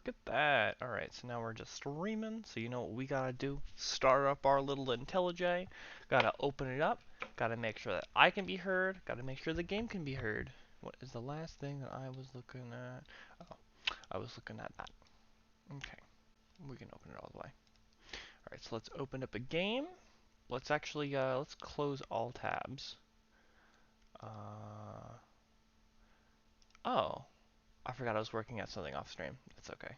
look at that. Alright, so now we're just streaming, so you know what we gotta do. Start up our little IntelliJ. Gotta open it up. Gotta make sure that I can be heard. Gotta make sure the game can be heard. What is the last thing that I was looking at? Oh, I was looking at that. Okay, we can open it all the way. Alright, so let's open up a game. Let's actually, let's close all tabs. Oh, I forgot I was working at something off stream. It's okay.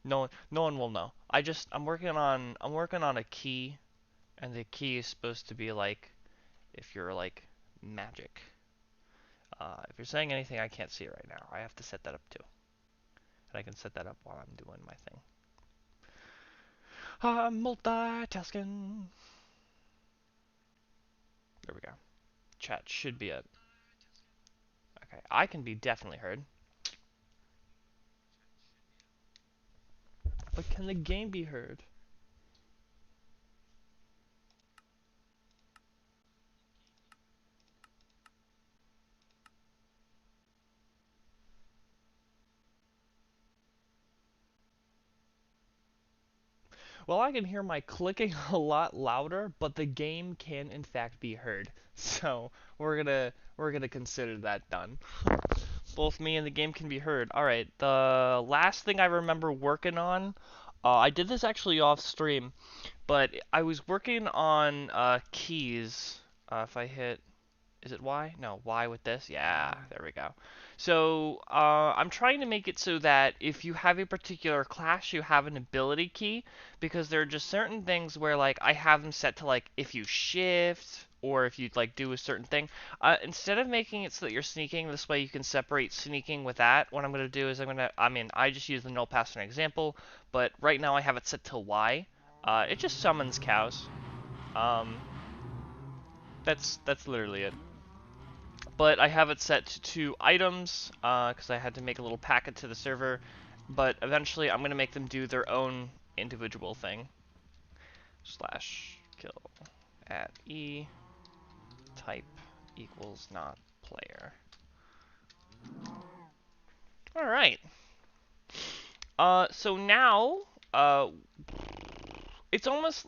No one will know. I'm working on a key, and the key is supposed to be like, if you're like magic. If you're saying anything, I can't see it right now. I have to set that up too, and I can set that up while I'm doing my thing. Multitasking. There we go. Chat should be it. Okay, I can be definitely heard. But can the game be heard? Well, I can hear my clicking a lot louder, but the game can in fact be heard. So we're gonna consider that done. Both me and the game can be heard. All right. The last thing I remember working on, I did this actually off stream, but I was working on keys. If I hit is it Y? No, Y with this? Yeah, there we go. So, I'm trying to make it so that if you have a particular class, you have an ability key, because there are just certain things where, like, I have them set to, like, if you shift, or if you, like, do a certain thing. Instead of making it so that you're sneaking, this way you can separate sneaking with that, what I'm going to do is I just use the null pass for an example, but right now I have it set to Y. It just summons cows. Um, that's literally it. But I have it set to items because I had to make a little packet to the server. But eventually I'm going to make them do their own individual thing. Slash kill at E type equals not player. Alright. So now, uh, it's almost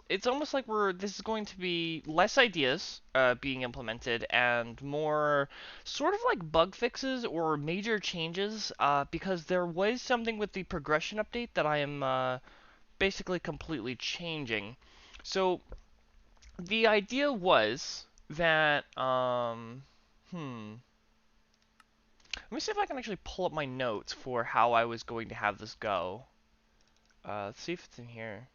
like this is going to be less ideas being implemented and more sort of like bug fixes or major changes because there was something with the progression update that I am basically completely changing. So the idea was that let me see if I can actually pull up my notes for how I was going to have this go. Let's see if it's in here.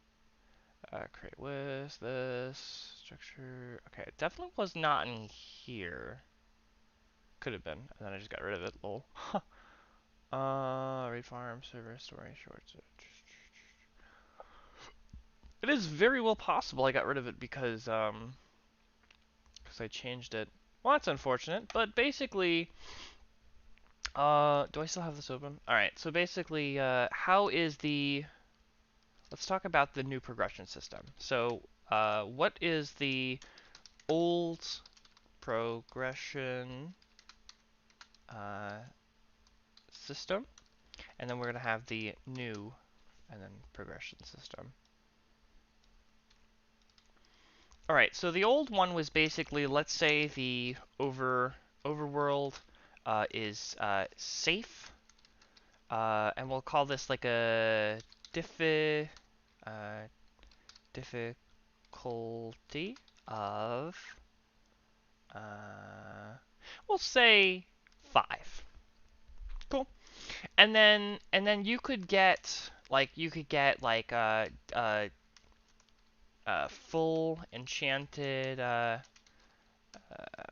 Create with this structure. Okay, it definitely was not in here. Could have been, and then I just got rid of it. Lol. Read farm server story shorts. It is very well possible I got rid of it because I changed it. Well, that's unfortunate, but basically, do I still have this open? All right. So basically, how is the? Let's talk about the new progression system. So, what is the old progression uh, system, and then we're going to have the new and then progression system. Alright, so the old one was basically, let's say the overworld is safe, and we'll call this like a uh, difficulty of, we'll say 5. Cool. And then you could get like full enchanted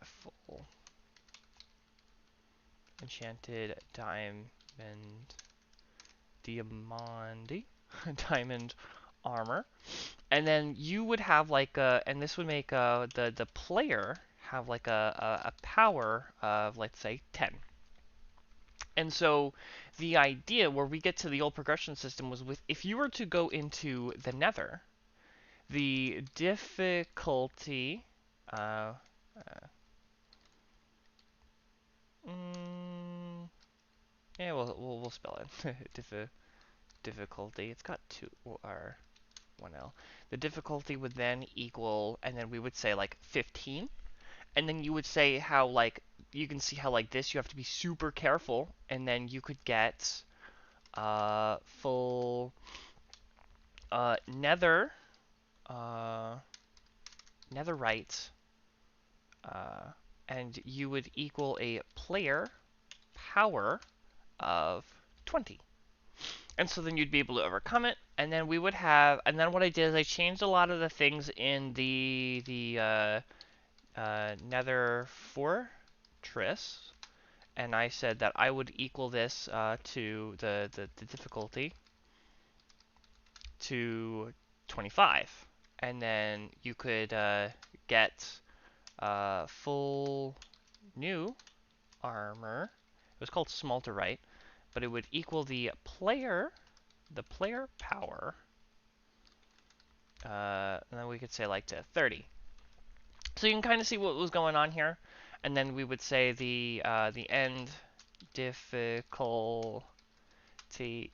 full enchanted diamond diamond armor, and then you would have like and this would make the player have like a power of, let's say, 10. And so the idea where we get to the old progression system was with if you were to go into the Nether, the difficulty uh, uh mm, yeah, we'll spell it. difficulty, it's got 2 or 1L. The difficulty would then equal, and then we would say like 15. And then you would say how like, you can see how like this, you have to be super careful, and then you could get full nether, netherite, and you would equal a player power of 20. And so then you'd be able to overcome it, and then we would have, and then what I did is I changed a lot of the things in the nether fortress, and I said that I would equal this to the difficulty to 25. And then you could get full new armor. It was called smelterite, but it would equal the player power. And then we could say like to 30. So you can kind of see what was going on here. And then we would say the end difficulty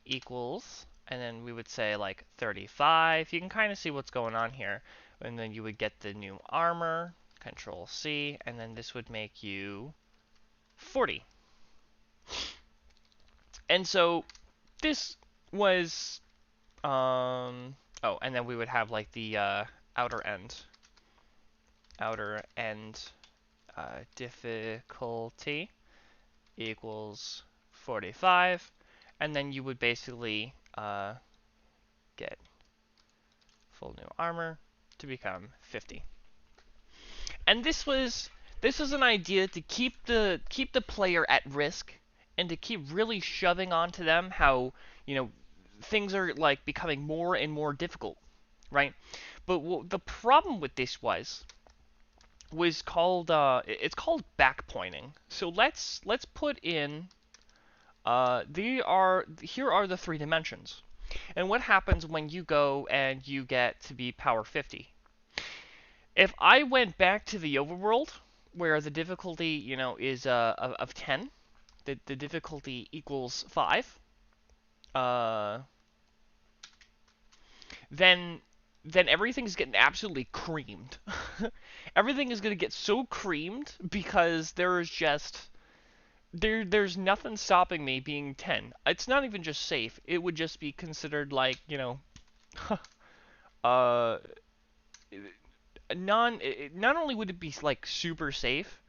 equals, and then we would say like 35. You can kind of see what's going on here. And then you would get the new armor, Control C, and then this would make you 40. And so this was, oh, and then we would have like the outer end difficulty equals 45, and then you would basically get full new armor to become 50. And this was an idea to keep the player at risk, and to keep really shoving onto them how, you know, things are like becoming more and more difficult, right? But the problem with this was called it's called backpointing. So let's put in here are the 3 dimensions. And what happens when you go and you get to be power 50? If I went back to the overworld, where the difficulty, you know, is of 10, the difficulty equals 5, uh, then everything's getting absolutely creamed. Everything is going to get so creamed because there's just there's nothing stopping me being 10. It's not even just safe. It would just be considered like, you know, uh not only would it be like super safe,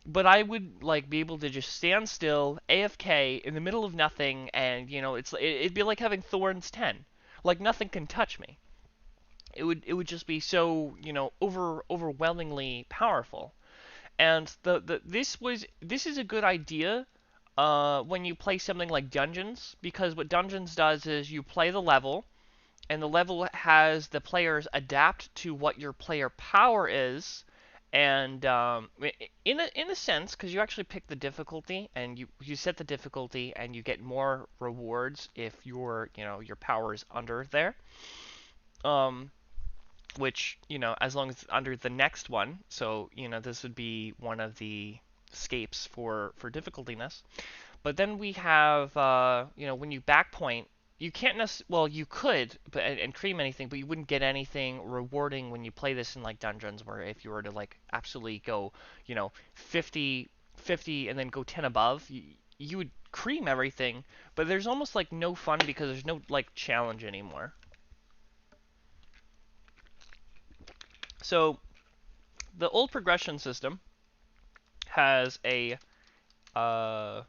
but I would like be able to just stand still, AFK in the middle of nothing, and you know, it'd be like having Thorns 10. Like nothing can touch me. It would just be so, you know, overwhelmingly powerful. And this is a good idea when you play something like Dungeons, because what Dungeons does is you play the level, and the level has the players adapt to what your player power is, and in a sense, because you actually pick the difficulty and you set the difficulty, and you get more rewards if your, you know, your power is under there. Which, you know, as long as it's under the next one, so, you know, this would be one of the escapes for difficultiness. But then we have, you know, when you backpoint, you can't well, you could but and cream anything, but you wouldn't get anything rewarding when you play this in like dungeons, where if you were to like absolutely go, you know, 50 and then go 10 above, you would cream everything, but there's almost like no fun because there's no like challenge anymore. So the old progression system has a we'll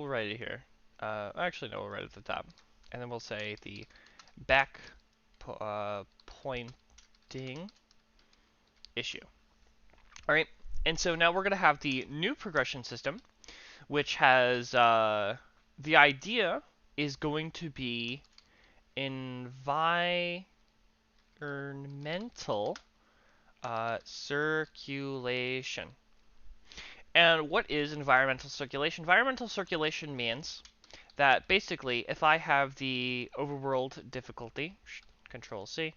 write it here. Actually, no, we'll write it at the top, and then we'll say the back pointing issue. All right, and so now we're going to have the new progression system, which has the idea is going to be environmental circulation. And what is environmental circulation? Environmental circulation means that basically, if I have the overworld difficulty, Control C,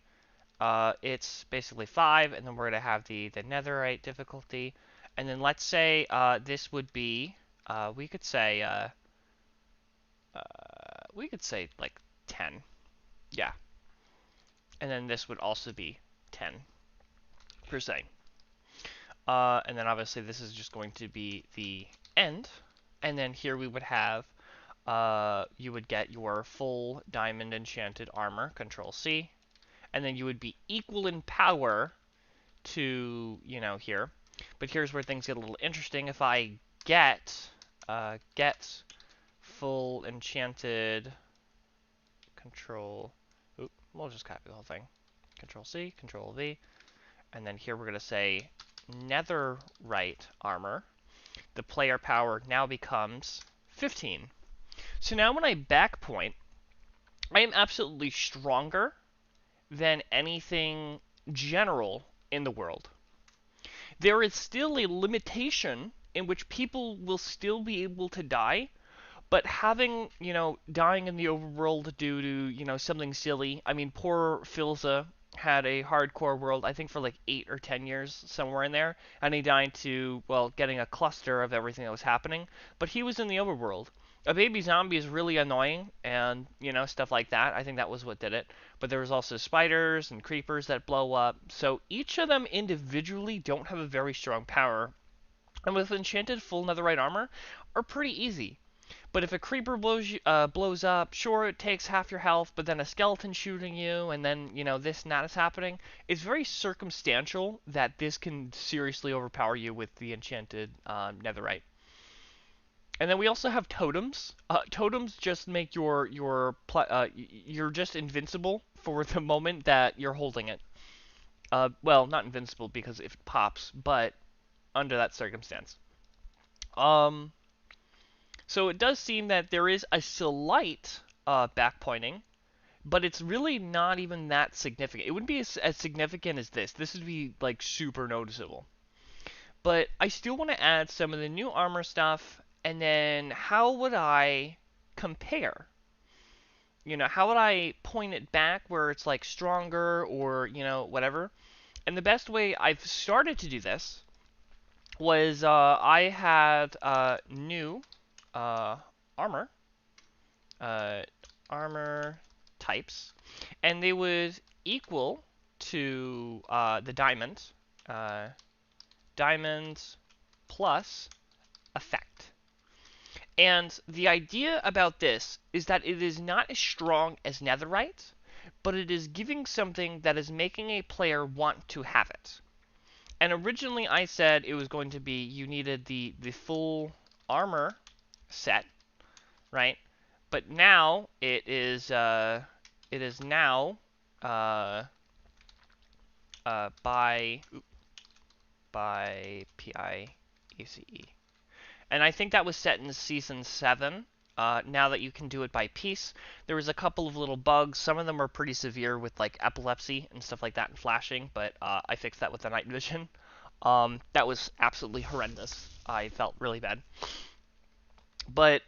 it's basically 5, and then we're going to have the netherite difficulty, and then let's say this would be, we could say we could say like 10. Yeah. And then this would also be 10 per se. And then obviously this is just going to be the end. And then here we would have, you would get your full diamond enchanted armor, Control C. And then you would be equal in power to, here. But here's where things get a little interesting. If I get full enchanted Control, we'll just copy the whole thing. Control C, Control V. And then here we're going to say netherite armor. The player power now becomes 15. So now when I backpoint, I am absolutely stronger than anything general in the world. There is still a limitation in which people will still be able to die, but having, dying in the overworld due to, something silly. I mean, poor Filza had a hardcore world, I think for like 8 or 10 years, somewhere in there, and he died to, well, getting a cluster of everything that was happening, but he was in the overworld. A baby zombie is really annoying, and, stuff like that. I think that was what did it. But there was also spiders and creepers that blow up, so each of them individually don't have a very strong power, and with enchanted full netherite armor, are pretty easy. But if a creeper blows up, sure, it takes half your health, but then a skeleton shooting you, and then, this and that is happening. It's very circumstantial that this can seriously overpower you with the enchanted netherite. And then we also have totems. Totems just make you're just invincible for the moment that you're holding it. Well, not invincible because if it pops, but under that circumstance. So it does seem that there is a slight backpointing, but it's really not even that significant. It wouldn't be as significant as this. This would be like super noticeable. But I still want to add some of the new armor stuff, and then how would I compare? How would I point it back where it's like stronger or, whatever? And the best way I've started to do this was I had new armor, uh, armor types, and they would equal to the diamond, uh, diamond plus effect. And the idea about this is that it is not as strong as netherite, but it is giving something that is making a player want to have it. And originally I said it was going to be you needed the full armor set, right? But now it is now by PIECE. And I think that was set in season 7. Now that you can do it by piece, there was a couple of little bugs. Some of them are pretty severe with like epilepsy and stuff like that and flashing, but I fixed that with the night vision. That was absolutely horrendous. I felt really bad. But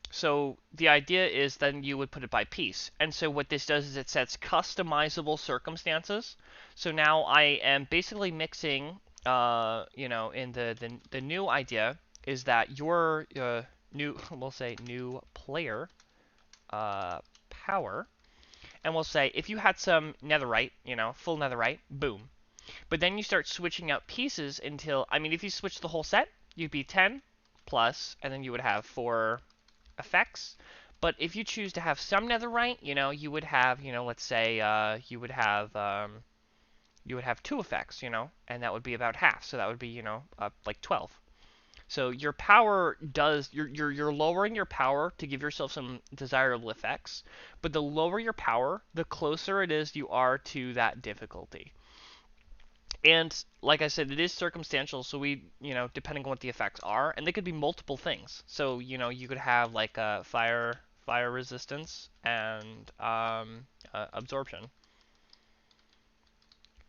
so the idea is then you would put it by piece. And so what this does is it sets customizable circumstances. So now I am basically mixing, in the new idea is that your new, we'll say new player power, and we'll say if you had some netherite, full netherite, boom. But then you start switching out pieces until, I mean, if you switch the whole set, you'd be 10 plus, and then you would have 4 effects. But if you choose to have some netherite, you would have, let's say you would have 2 effects, and that would be about half. So that would be, like 12. So your power does, you're lowering your power to give yourself some desirable effects. But the lower your power, the closer it is you are to that difficulty. And like I said, it is circumstantial, so we, depending on what the effects are, and they could be multiple things. So, you could have like a fire resistance and absorption.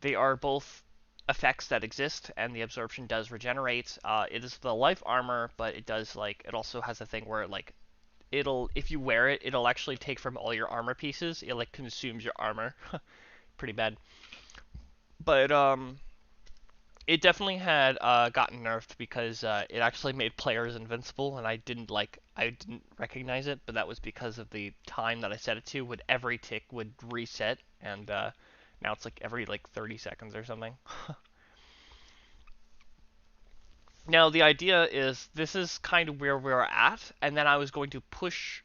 They are both effects that exist, and the absorption does regenerate. It is the life armor, but it does it also has a thing where it'll, if you wear it, it'll actually take from all your armor pieces. It consumes your armor. Pretty bad. But It definitely had gotten nerfed because it actually made players invincible, and I didn't recognize it, but that was because of the time that I set it to. Would every tick would reset, and now it's like every like 30 seconds or something. Now the idea is this is kind of where we're at, and then I was going to push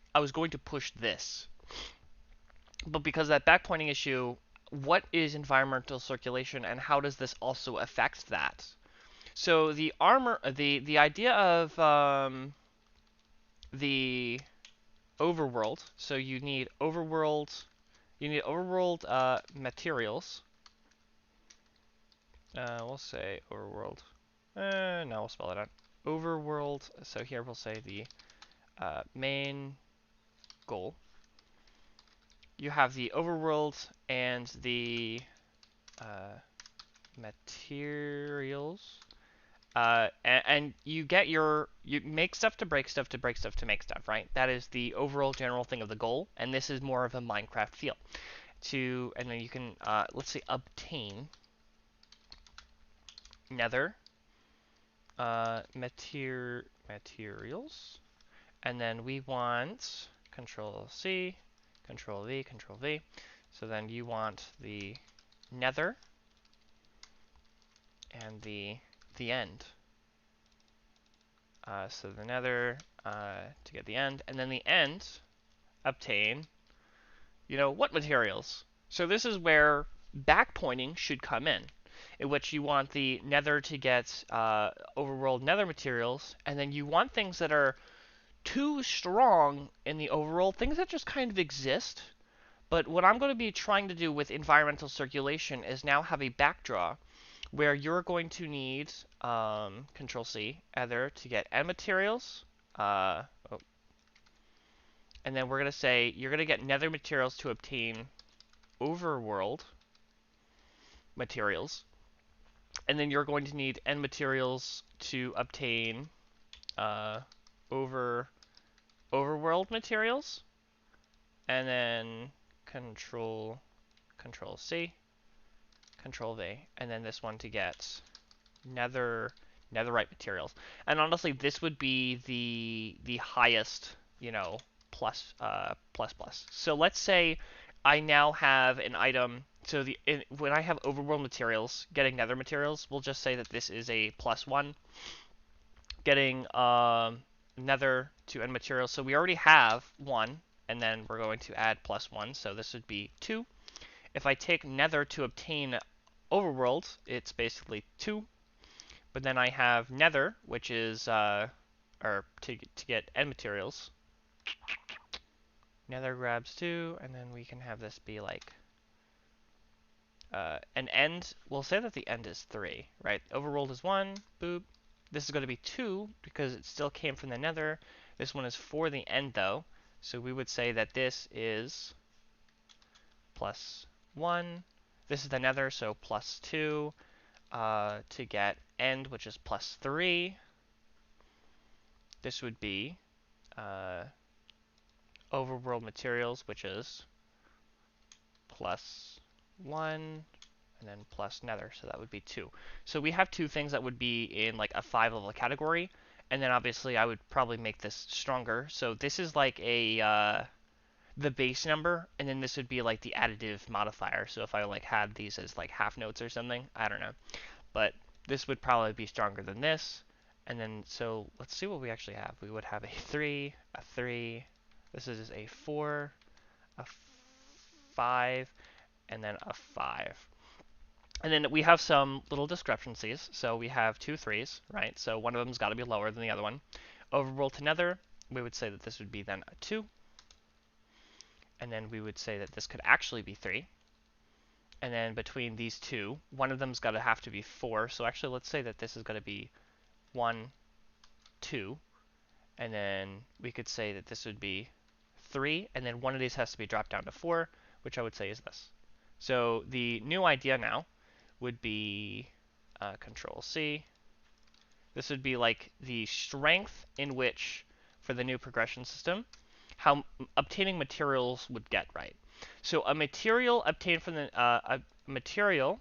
this, but because of that backpointing issue, what is environmental circulation, and how does this also affect that? So the idea of the overworld. So you need overworld materials. We'll say overworld. No, we'll spell it out. Overworld. So here we'll say the main goal. You have the overworld and the uh, materials. And you make stuff to break stuff to break stuff to make stuff, right? That is the overall general thing of the goal, and this is more of a Minecraft feel. And then you can let's say obtain Nether materials, and then we want Control C, Control V, Control V. So then you want the Nether and the end. So the Nether to get the end, and then the end obtain, what materials? So this is where backpointing should come in which you want the Nether to get overworld Nether materials, and then you want things that are too strong in the overworld, things that just kind of exist. But what I'm going to be trying to do with environmental circulation is now have a backdraw where you're going to need Control C, Ether to get end materials. Oh, and then we're going to say you're going to get Nether materials to obtain overworld materials. And then you're going to need end materials to obtain uh, overworld materials. And then Control C, Control V, and then this one to get netherite materials. And honestly, this would be the highest, plus. So let's say I now have an item. So when I have overworld materials, getting nether materials, we'll just say that this is a +1. Getting nether to end materials. So we already have 1, and then we're going to add +1. So this would be 2. If I take nether to obtain overworld, it's basically 2. But then I have nether, which is or to get end materials. Nether grabs 2, and then we can have this be like an end. We'll say that the end is 3, right? Overworld is 1, boop. This is going to be 2 because it still came from the nether. This one is for the end though, so we would say that this is +1. This is the nether, so +2 to get end, which is +3. This would be overworld materials, which is +1, and then plus nether, so that would be 2. So we have 2 things that would be in like a 5-level category, and then obviously I would probably make this stronger. So this is like the base number, and then this would be like the additive modifier. So if I like had these as like half notes or something, I don't know. But this would probably be stronger than this. And then, so let's see what we actually have. We would have a 3, a 3. This is a 4, a 5, and then a 5. And then we have some little discrepancies. So we have 2 3s, right? So one of them's got to be lower than the other one. Overworld to nether, we would say that this would be then a 2. And then we would say that this could actually be 3. And then between these two, one of them's got to have to be 4. So actually, let's say that this is going to be 1, 2. And then we could say that this would be 3. And then one of these has to be dropped down to 4, which I would say is this. So the new idea now would be Control C. This would be like the strength in which, for the new progression system, how obtaining materials would get, right? So a material obtained from a material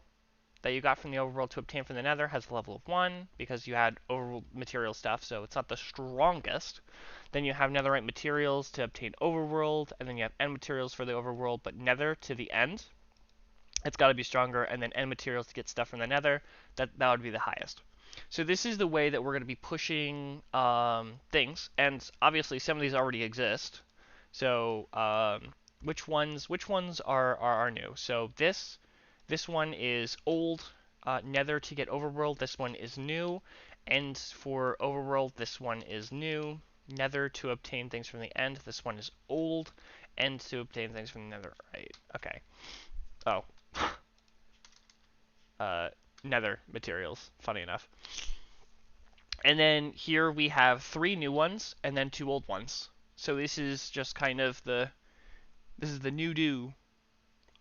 that you got from the overworld to obtain from the nether has a level of 1 because you had overworld material stuff, so it's not the strongest. Then you have netherite materials to obtain overworld, and then you have end materials for the overworld, but nether to the end. It's got to be stronger, and then end materials to get stuff from the nether. That would be the highest. So this is the way that we're going to be pushing things, and obviously some of these already exist. So which ones are new? So this one is old. Nether to get overworld. This one is new. End for overworld. This one is new. Nether to obtain things from the end. This one is old. End to obtain things from the nether. Right. Okay. Oh. Nether materials. Funny enough. And then here we have 3 new ones and then 2 old ones. So this is just kind of this is the new do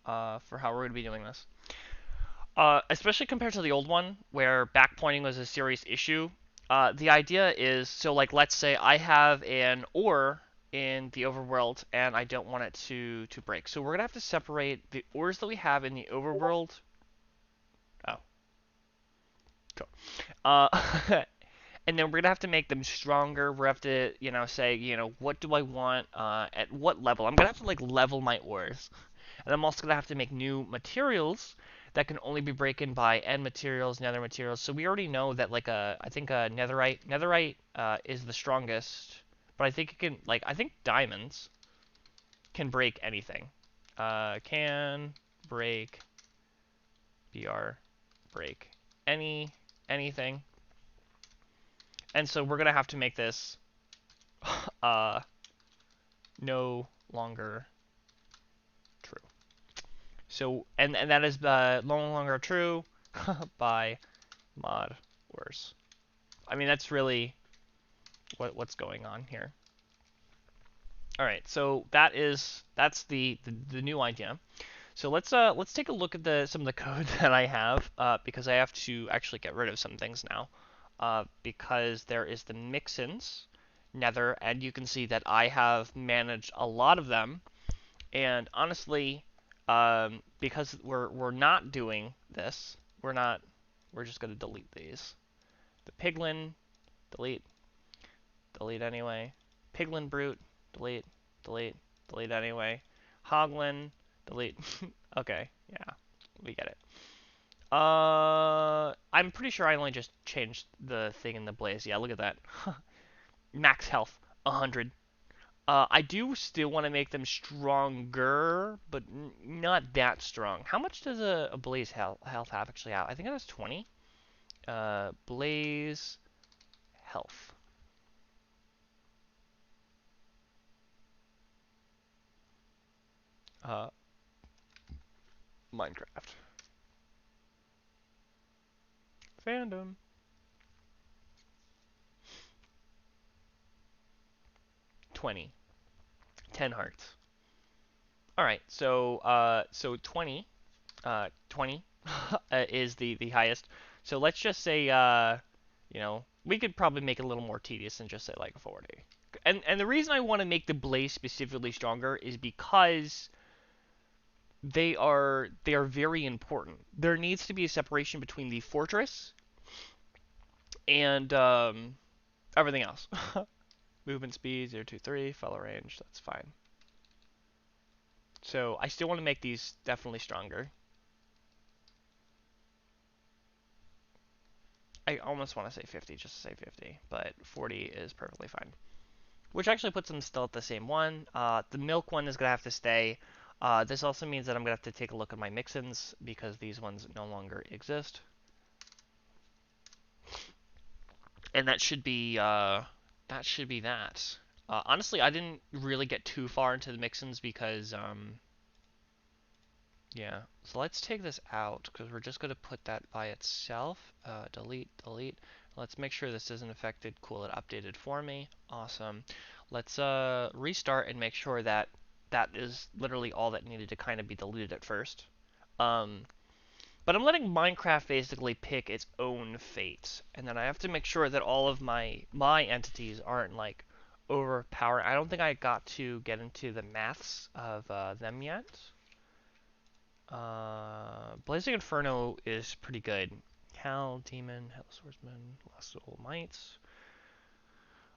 for how we're going to be doing this. Especially compared to the old one, where backpointing was a serious issue. The idea is, so like let's say I have an ore in the overworld and I don't want it to break. So we're gonna have to separate the ores that we have in the overworld. Oh, cool. Uh, and then we're gonna have to make them stronger. We're gonna have to, say, what do I want at what level? I'm gonna have to like level my ores, and I'm also gonna have to make new materials that can only be broken by end materials, nether materials. So we already know that like I think netherite is the strongest, but I think it can I think diamonds can break anything. Can break break anything. And so we're gonna have to make this uh, no longer true. So and that is no longer true by mod ors. I mean that's really what's going on here. All right, so that's the new idea. So let's take a look at some of the code that I have because I have to actually get rid of some things now because there is the mixins nether, and you can see that I have managed a lot of them. And honestly, because we're not doing this, we're just gonna delete these. The piglin, delete, delete anyway. Piglin brute, delete, delete, delete anyway. Hoglin, delete. Okay, yeah, we get it. I'm pretty sure I only just changed the thing in the blaze. Yeah, look at that. Max health, 100. I do still want to make them stronger, but not that strong. How much does a blaze health have actually out? I think it has 20. Blaze health. Uh, Minecraft. Fandom. 20. 10 hearts. All right, so 20 is the highest. So let's just say we could probably make it a little more tedious and just say like 40. And the reason I want to make the blaze specifically stronger is because they are very important. There needs to be a separation between the fortress and everything else. Movement speed 0, 2, 3, follow range. That's fine. So I still want to make these definitely stronger. I almost want to say 50 just to say 50, but 40 is perfectly fine. Which actually puts them still at the same one. The milk one is going to have to stay. This also means that I'm going to have to take a look at my mixins because these ones no longer exist. And that should be that. Honestly, I didn't really get too far into the mixins because yeah. So let's take this out because we're just going to put that by itself. Delete, delete. Let's make sure this isn't affected. Cool, it updated for me. Awesome. Let's restart and make sure that that is literally all that needed to kind of be deleted at first. But I'm letting Minecraft basically pick its own fate, and then I have to make sure that all of my entities aren't like overpowered. I don't think I got to get into the maths of them yet. Blazing Inferno is pretty good. Hell, Demon, Hell Swordsman, Last Soul Mites.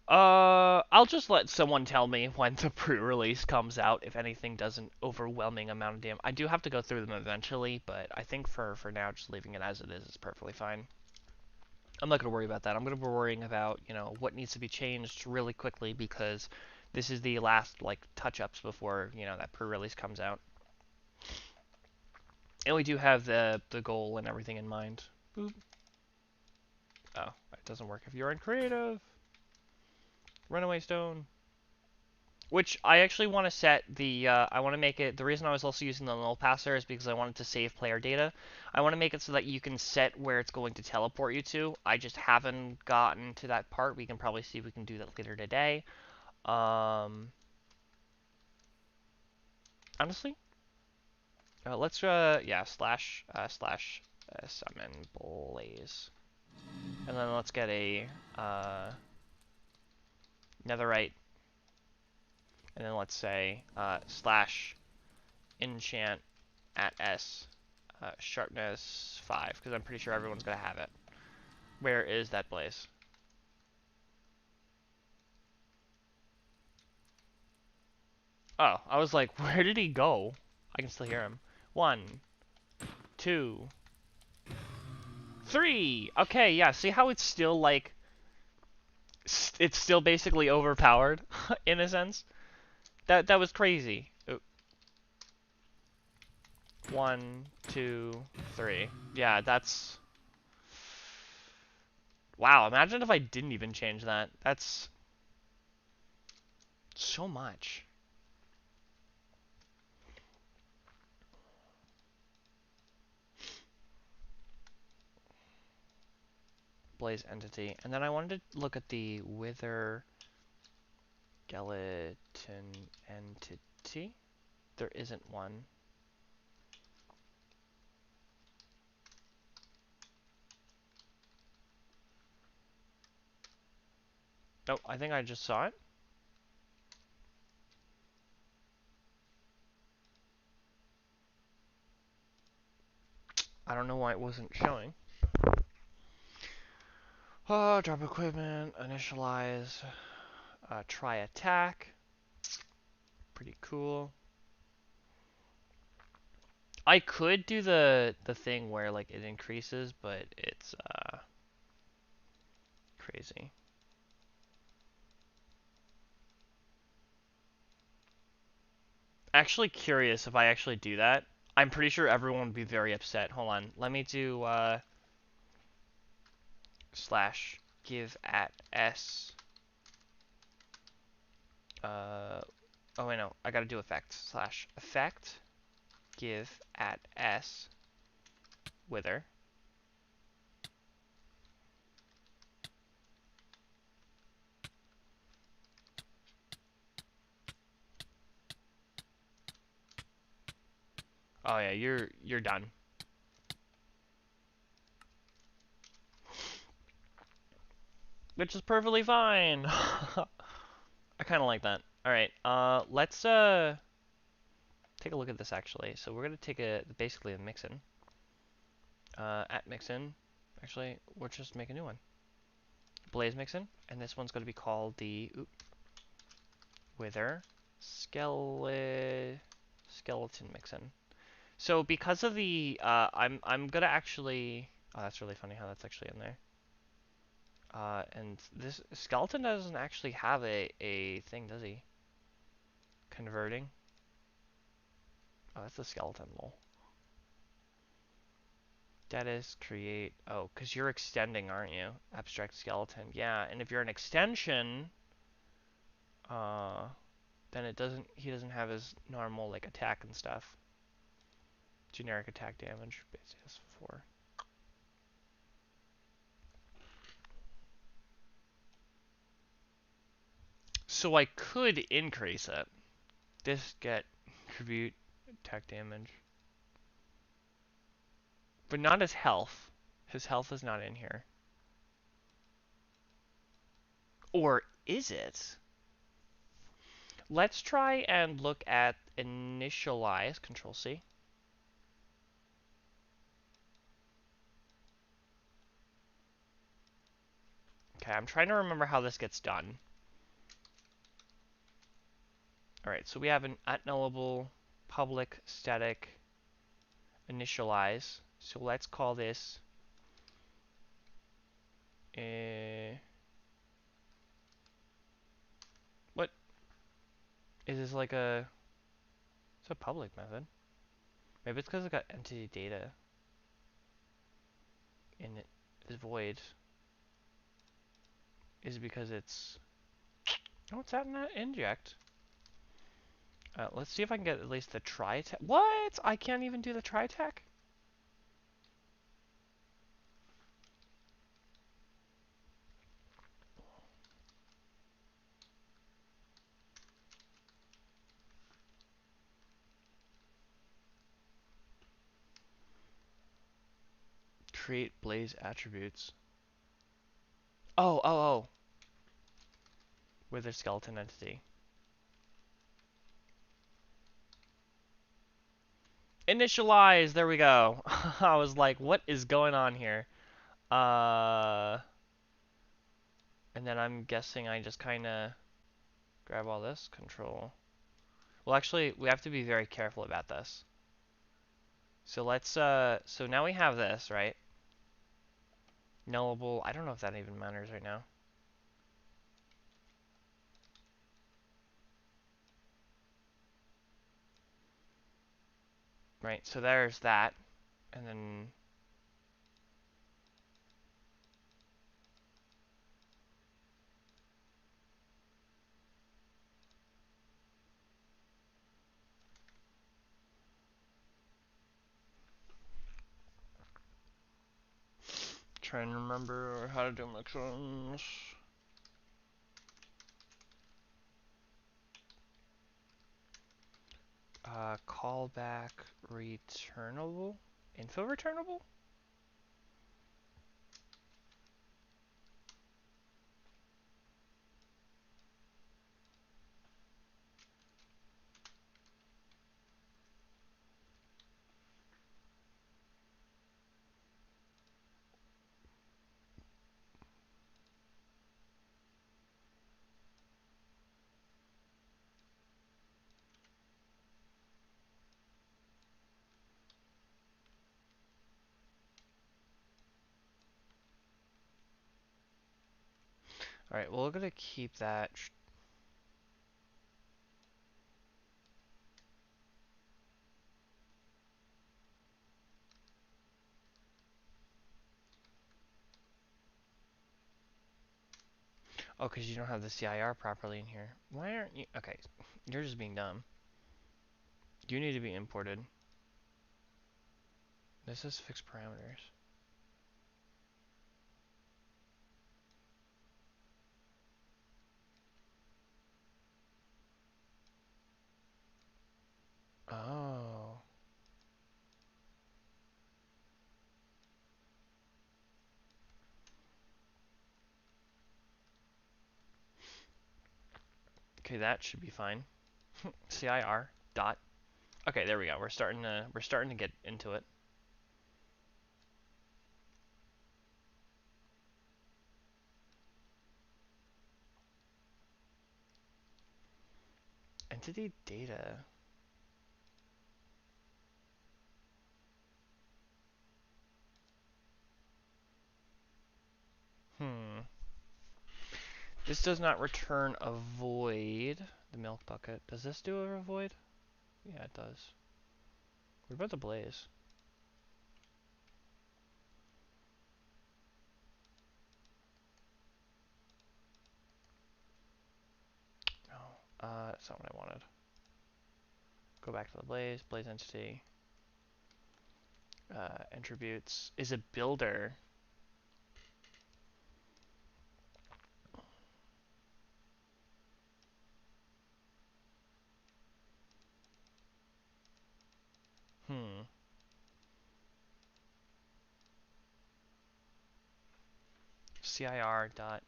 I'll just let someone tell me when the pre-release comes out if anything does an overwhelming amount of damage. I do have to go through them eventually, but I think for now, just leaving it as it is perfectly fine. I'm not going to worry about that. I'm going to be worrying about, what needs to be changed really quickly because this is the last, like, touch-ups before, that pre-release comes out. And we do have the goal and everything in mind. Boop. Oh, it doesn't work if you're in creative. Runaway Stone. Which I actually want to set I want to make it, the reason I was also using the null passer is because I wanted to save player data. I want to make it so that you can set where it's going to teleport you to. I just haven't gotten to that part. We can probably see if we can do that later today. Honestly, let's, yeah, slash summon blaze. And then let's get a, netherite. And then let's say, slash enchant at S, sharpness 5, because I'm pretty sure everyone's going to have it. Where is that blaze? Oh, I was like, where did he go? I can still hear him. 1, 2, 3! Okay, yeah, see how it's still, like, it's still basically overpowered, in a sense? That was crazy. Oh. 1, 2, 3. Yeah, that's... Wow, imagine if I didn't even change that. That's so much. Blaze entity. And then I wanted to look at the wither skeleton entity. There isn't one. Oh, I think I just saw it. I don't know why it wasn't showing. Oh, drop equipment, initialize, try attack. Pretty cool. I could do the thing where like it increases, but it's crazy. Actually curious if I actually do that. I'm pretty sure everyone would be very upset. Hold on. Let me do slash give at S. Oh wait, no. I gotta do effect. Slash effect give at S wither. Oh yeah, you're done. Which is perfectly fine. I kind of like that. All right, let's take a look at this actually. So we're gonna take basically a mixin. At mixin, actually, we'll just make a new one. Blaze mixin, and this one's gonna be called the wither skeleton mixin. So because of the I'm gonna actually, oh, that's really funny how that's actually in there. And this skeleton doesn't actually have a thing, does he? Converting. Oh, that's a skeleton, lol. That is create. Oh, because you're extending, aren't you? Abstract skeleton. Yeah, and if you're an extension, uh, then he doesn't have his normal, like, attack and stuff. Generic attack damage, base S4. So I could increase it. This get contribute attack damage. But not his health. His health is not in here. Or is it? Let's try and look at initialize, Control C. Okay, I'm trying to remember how this gets done. Alright, so we have an @nullable public static initialize. So let's call this what is this like a it's a public method. Maybe it's because it got entity data in it is void. Is it because it's oh it's at an inject. Let's see if I can get at least the try tech. What? I can't even do the try tech? Create blaze attributes. Oh. With a skeleton entity. Initialize! There we go. I was like, what is going on here? And then I'm guessing I just kind of grab all this, control. Well, actually, we have to be very careful about this. So let's, so now we have this, right? Nullable, I don't know if that even matters right now. Right, so there's that. And then trying to remember how to do mixins. Callback returnable? Info returnable? Alright, well, we're gonna keep that. Oh, because you don't have the CIR properly in here. Why aren't you? Okay, you're just being dumb. You need to be imported. This is fixed parameters. Oh. Okay, that should be fine. CIR dot. Okay, there we go. We're starting to get into it. Entity data. Hmm. This does not return a void. The milk bucket. Does this do a void? Yeah, it does. What about the blaze? No. That's not what I wanted. Go back to the blaze. Blaze entity. Attributes. Is a builder. Hmm. CIR dot.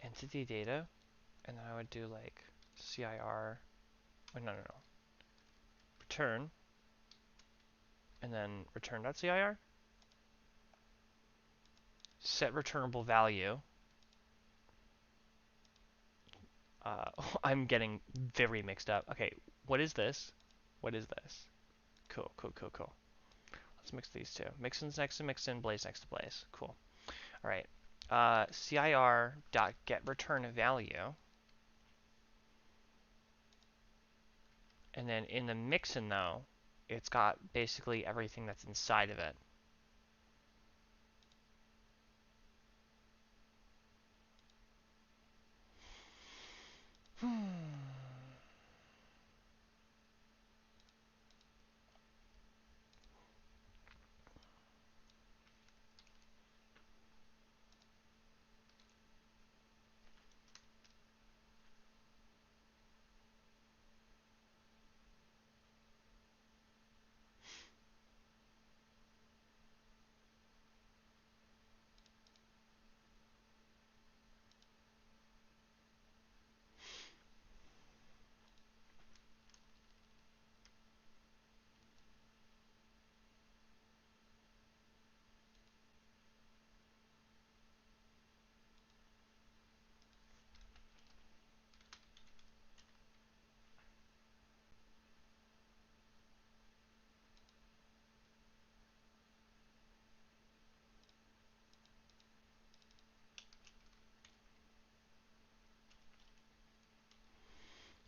Entity data. And then I would do like CIR. Oh, no. return, and then return.cir, set returnable value. I'm getting very mixed up. Okay, what is this? What is this? Cool, cool, cool, cool. Let's mix these two. Mixin's next to mixin, blaze next to blaze. Cool. All right. Cir dot get return value, and then in the mixin though, it's got basically everything that's inside of it.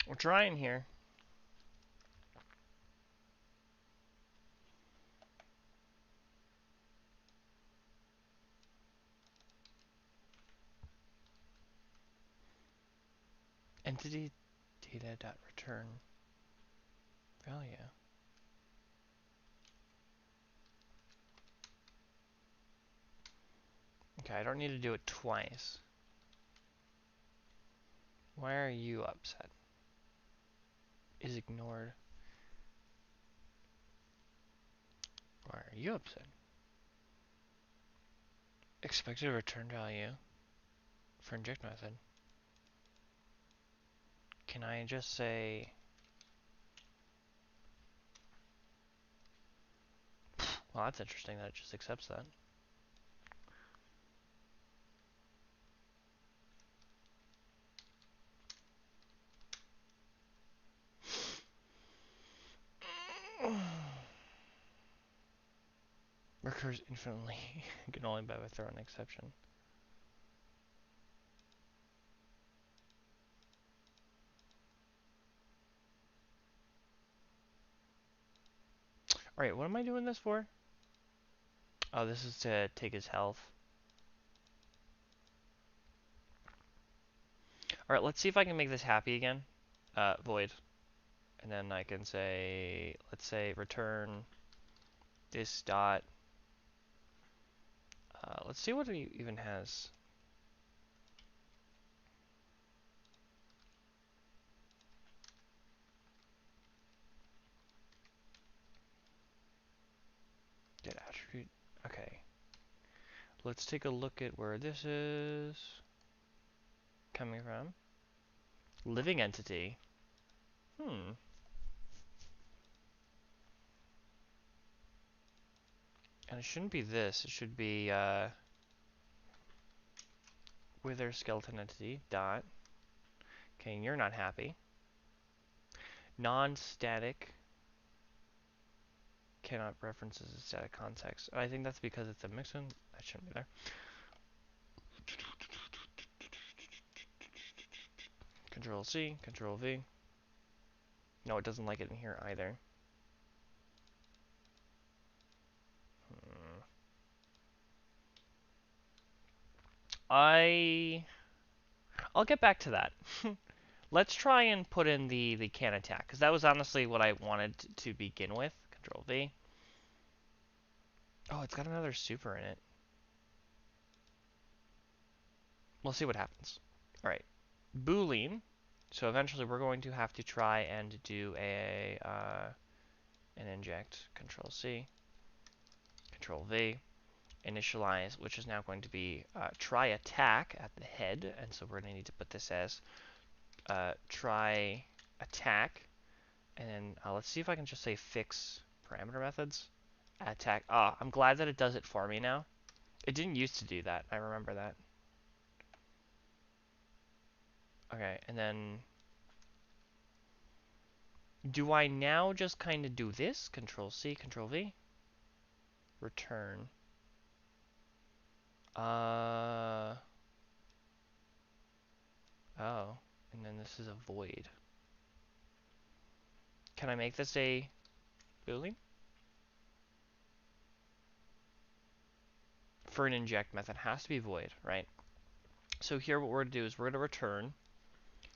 We're trying here. Entity data dot return value. Okay, I don't need to do it twice. Why are you upset? Is ignored. Why are you upset? Expected return value for inject method. Can I just say, well, that's interesting that it just accepts that. Recurs infinitely. Can only by throw an exception. Alright, what am I doing this for? Oh, this is to take his health. Alright, let's see if I can make this happy again. Void. And then I can say, let's say return this dot. Let's see what it even has. Get attribute. Okay. Let's take a look at where this is coming from. Living entity. Hmm. And it shouldn't be this. It should be wither skeleton entity dot. Okay, and you're not happy. Non-static cannot reference as a static context. I think that's because it's a mixin. That shouldn't be there. Control C, Control V. No, it doesn't like it in here either. I'll get back to that. Let's try and put in the can attack, because that was honestly what I wanted to begin with. Control V. Oh, it's got another super in it. We'll see what happens. Alright. Boolean. So eventually we're going to have to try and do an inject. Control C. Control V. Initialize, which is now going to be try attack at the head. And so we're going to need to put this as try attack And then let's see if I can just say fix parameter methods. Add tag. Ah, I'm glad that it does it for me now. It didn't used to do that. I remember that. Okay, and then do I now just kind of do this? Control C, Control V. Return. Oh. And then this is a void. Can I make this a Boolean? For an inject method, it has to be void, right? So here what we're going to do is we're going to return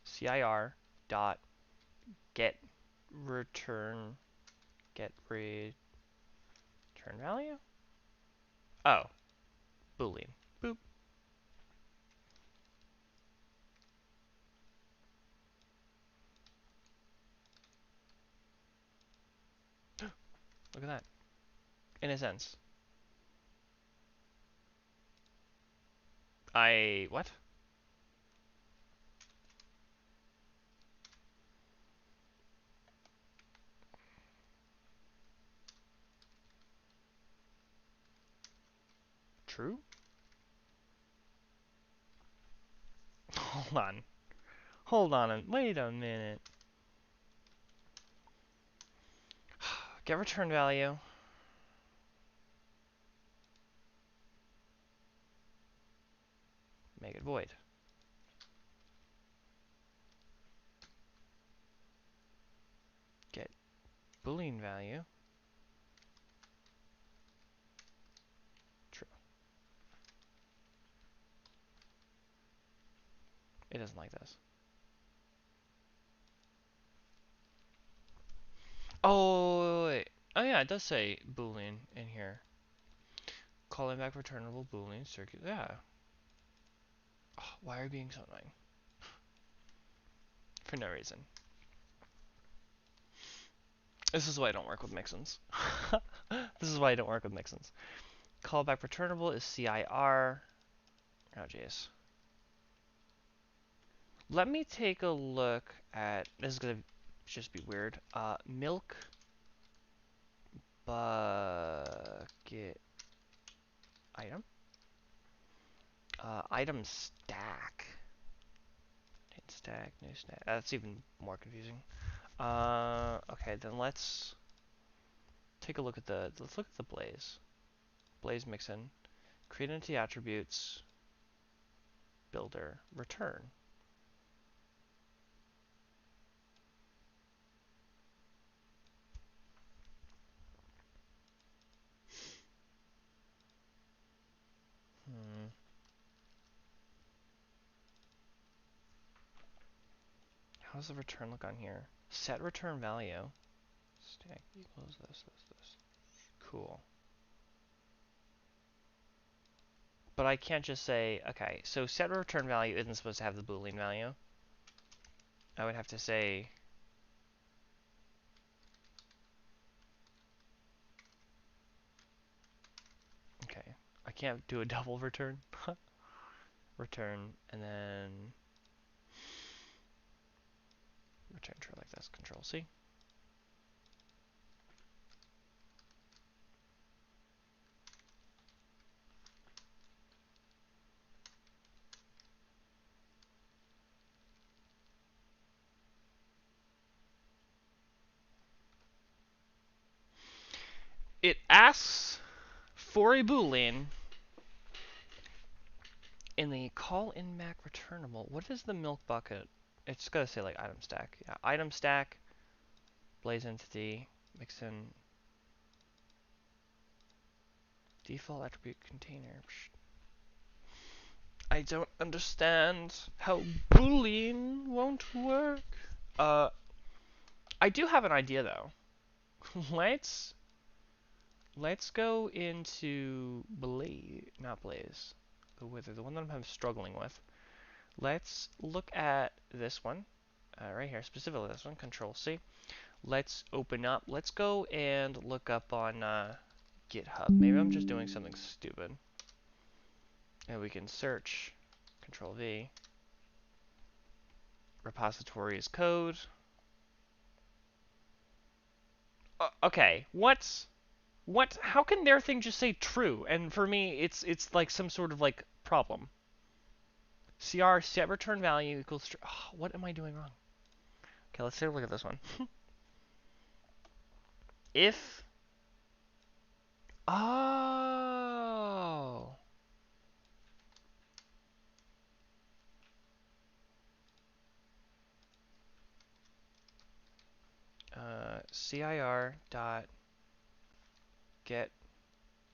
CIR dot get return value? Oh, Boolean. Boop. Look at that. In a sense. What? True? Hold on. Hold on. Wait a minute. Get return value. Make it void. Get Boolean value. True. It doesn't like this. Oh, wait. Oh, yeah, it does say Boolean in here. Calling back returnable Boolean circuit. Yeah. Oh, why are you being so annoying? For no reason. This is why I don't work with mixins. This is why I don't work with mixins. Callback returnable is CIR. Oh, jeez. Let me take a look at. This is gonna just be weird. Milk bucket item. Item stack. Stack, new stack. That's even more confusing. Okay, then let's take a look at the. Let's look at the blaze. Blaze mixin. Create entity attributes. Builder. Return. Hmm. How does the return look on here? Set return value. Stack equals this. Cool. But I can't just say, okay, so set return value isn't supposed to have the Boolean value. I would have to say, okay, I can't do a double return. Return, and then return true like this, Control C. It asks for a Boolean in the call in Mac returnable. What is the milk bucket? It's gotta say like item stack. Yeah, item stack, blaze entity, mixin, default attribute container. I don't understand how Boolean won't work. I do have an idea though. let's let's go into Blaze, not Blaze, the Wither, the one that I'm struggling with. Let's look at this one, right here, specifically this one. Control C. Let's open up. Let's go and look up on GitHub. Maybe I'm just doing something stupid. And we can search. Control V. Repositories code. Okay, what? How can their thing just say true? And for me, it's like some sort of like problem. CR set return value equals true. Oh, what am I doing wrong? Okay, let's take a look at this one. If oh CIR dot get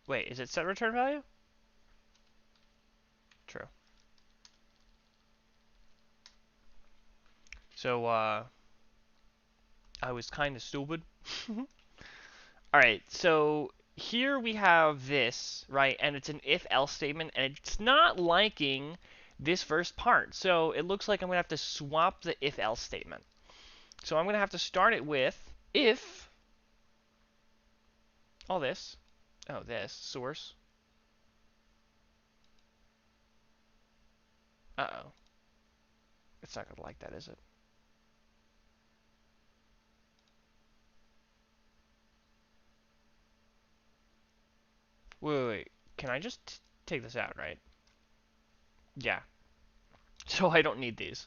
wait, is it set return value? True. So I was kind of stupid. All right, so here we have this, right? And it's an if-else statement, and it's not liking this first part. So it looks like I'm going to have to swap the if-else statement. So I'm going to have to start it with if all this, oh, this, source. Uh-oh. It's not going to like that, is it? Wait. Can I just take this out, right? Yeah. So I don't need these.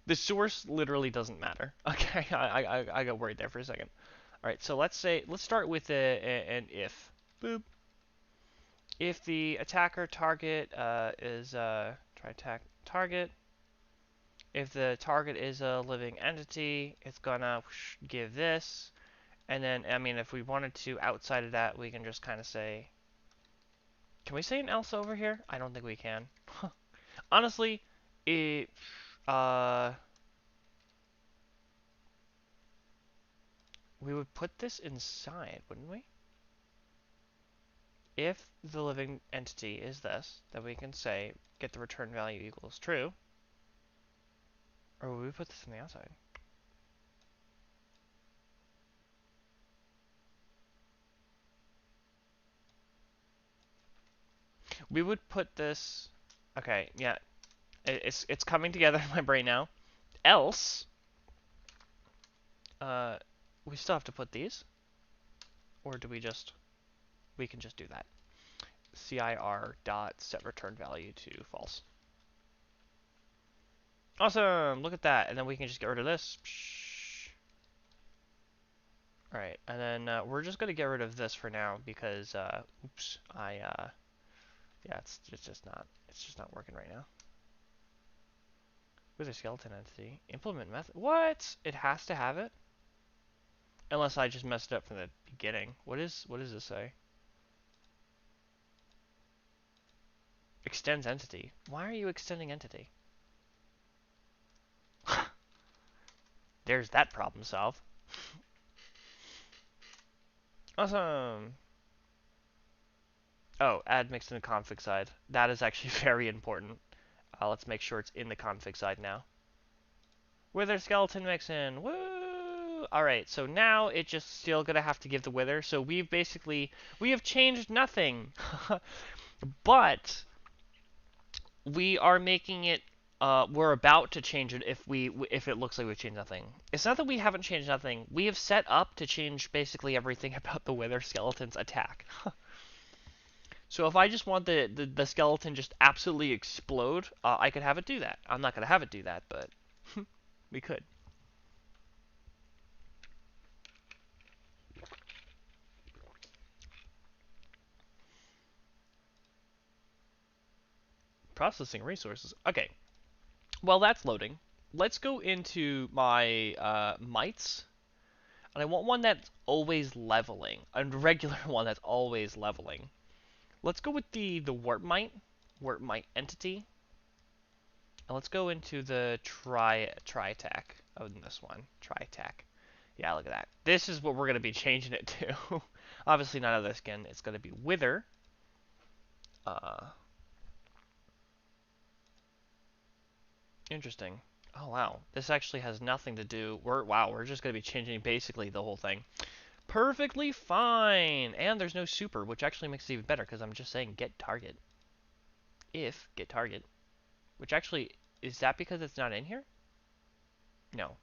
The source literally doesn't matter. Okay, I got worried there for a second. All right, so let's start with an if. Boop. If the attacker target is try attack target. If the target is a living entity, it's gonna give this. And then, I mean, if we wanted to outside of that, we can just kind of say, can we say an else over here? I don't think we can. Honestly, it, uh, we would put this inside, wouldn't we? If the living entity is this, then we can say get the return value equals true. Or would we put this on the outside? We would put this. Okay, yeah, it's coming together in my brain now. Else, uh, we still have to put these, or do we just? We can just do that. CIR dot set return value to false. Awesome! Look at that, and then we can just get rid of this. All right, and then we're just gonna get rid of this for now because oops, yeah, it's just not working right now. With a skeleton entity, implement method. What? It has to have it? Unless I just messed it up from the beginning. What does this say? Extends entity. Why are you extending entity? There's that problem solved. Awesome. Oh, add mix in the config side. That is actually very important. Let's make sure it's in the config side now. Wither skeleton mix in. Woo! Alright, so now it's just still gonna have to give the wither. So we have changed nothing. But we are making it we're about to change it if it looks like we've changed nothing. It's not that we haven't changed nothing. We have set up to change basically everything about the wither skeleton's attack. So if I just want the skeleton just absolutely explode, I could have it do that. I'm not gonna have it do that, but we could. Processing resources. Okay. Well, that's loading. Let's go into my mites. And I want one that's always leveling. A regular one that's always leveling. Let's go with the warp mite entity. And let's go into the tri-tac of this one. Tri-tac. Yeah, look at that. This is what we're going to be changing it to. Obviously not other skin. It's going to be wither. Uh, Interesting. Oh wow, this actually has nothing to do. We're just gonna be changing basically the whole thing. Perfectly fine. And there's no super, which actually makes it even better because I'm just saying get target. If get target, which actually is that because it's not in here? No.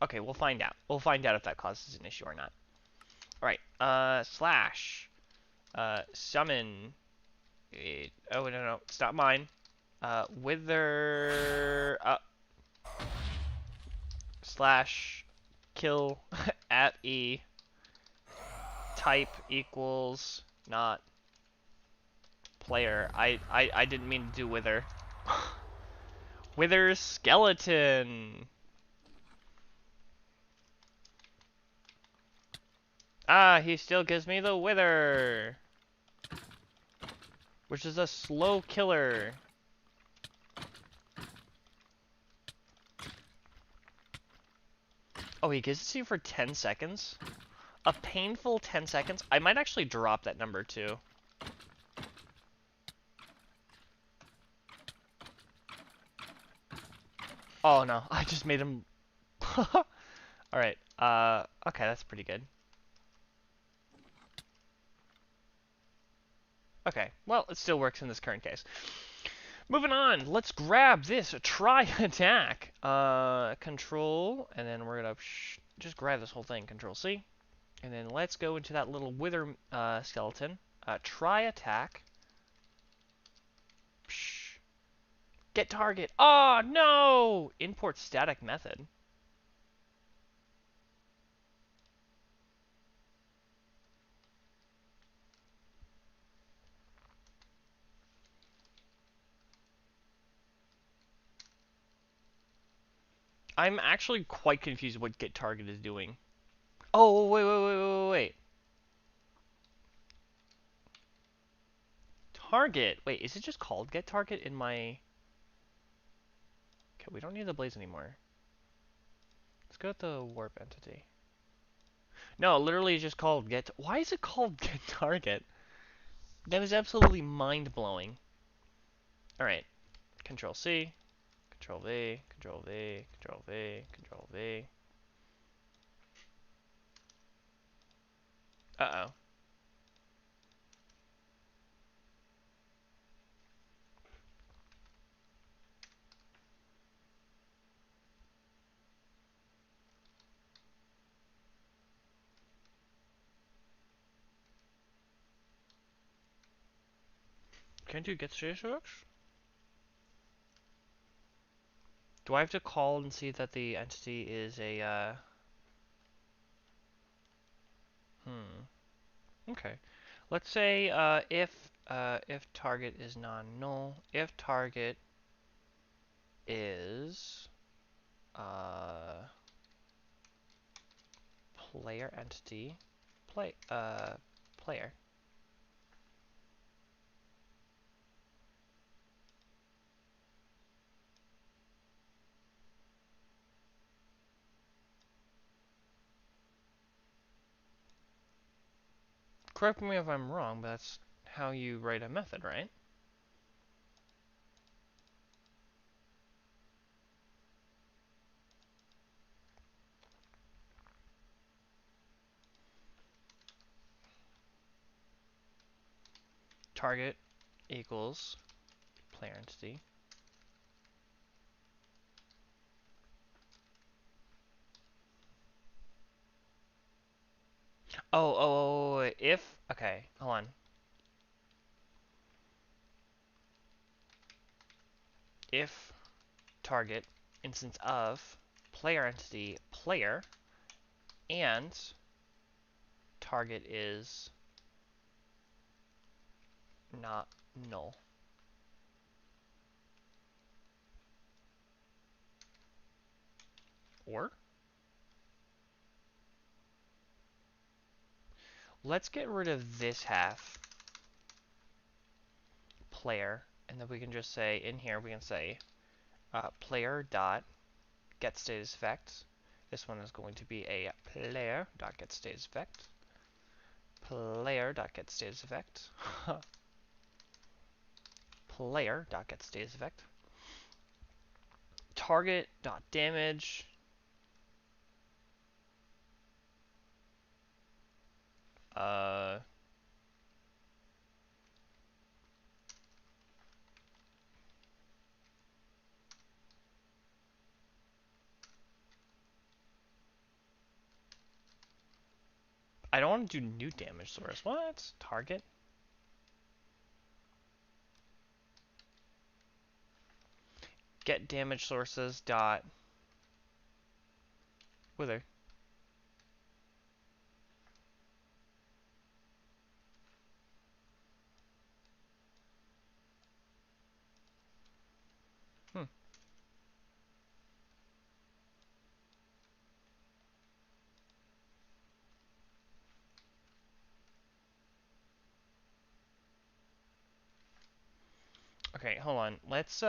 Okay, we'll find out. We'll find out if that causes an issue or not. All right. Slash. Summon. Oh no no, it's not mine. Wither. Slash. Kill at E. Type equals not player. I didn't mean to do wither. Wither skeleton. Ah, he still gives me the wither, which is a slow killer. Oh, he gives it to you for 10 seconds? A painful 10 seconds? I might actually drop that number too. Oh no, I just made him... Alright, okay, that's pretty good. Okay, well, it still works in this current case. Moving on, let's grab this try attack. Control, and then we're gonna just grab this whole thing, Control C. And then let's go into that little wither skeleton. Try attack. Psh. Get target. Oh, no! Import static method. I'm actually quite confused what get target is doing. Oh, wait. Target. Wait, is it just called get target in my... Okay, we don't need the blaze anymore. Let's go with the warp entity. No, literally it's just called get... Why is it called get target? That is absolutely mind-blowing. Alright. Control C. Control V. Control V. Control V. Control V. Uh-oh. Can't you get status effects? Do I have to call and see that the entity is a, Okay. Let's say, if target is non-null, if target is, player entity, player. Correct me if I'm wrong, but that's how you write a method, right? Target equals player entity. If, okay, hold on. If target instance of player entity player and target is not null. Or let's get rid of this half, player, and then we can just say, in here we can say player dot get status effect. This one is going to be a player dot get status effect. Player dot get status effect. Player dot get status effect. Target dot damage. Uh, I don't want to do new damage source. What? Target? Get damage sources dot wither. Hmm. Okay, hold on. Let's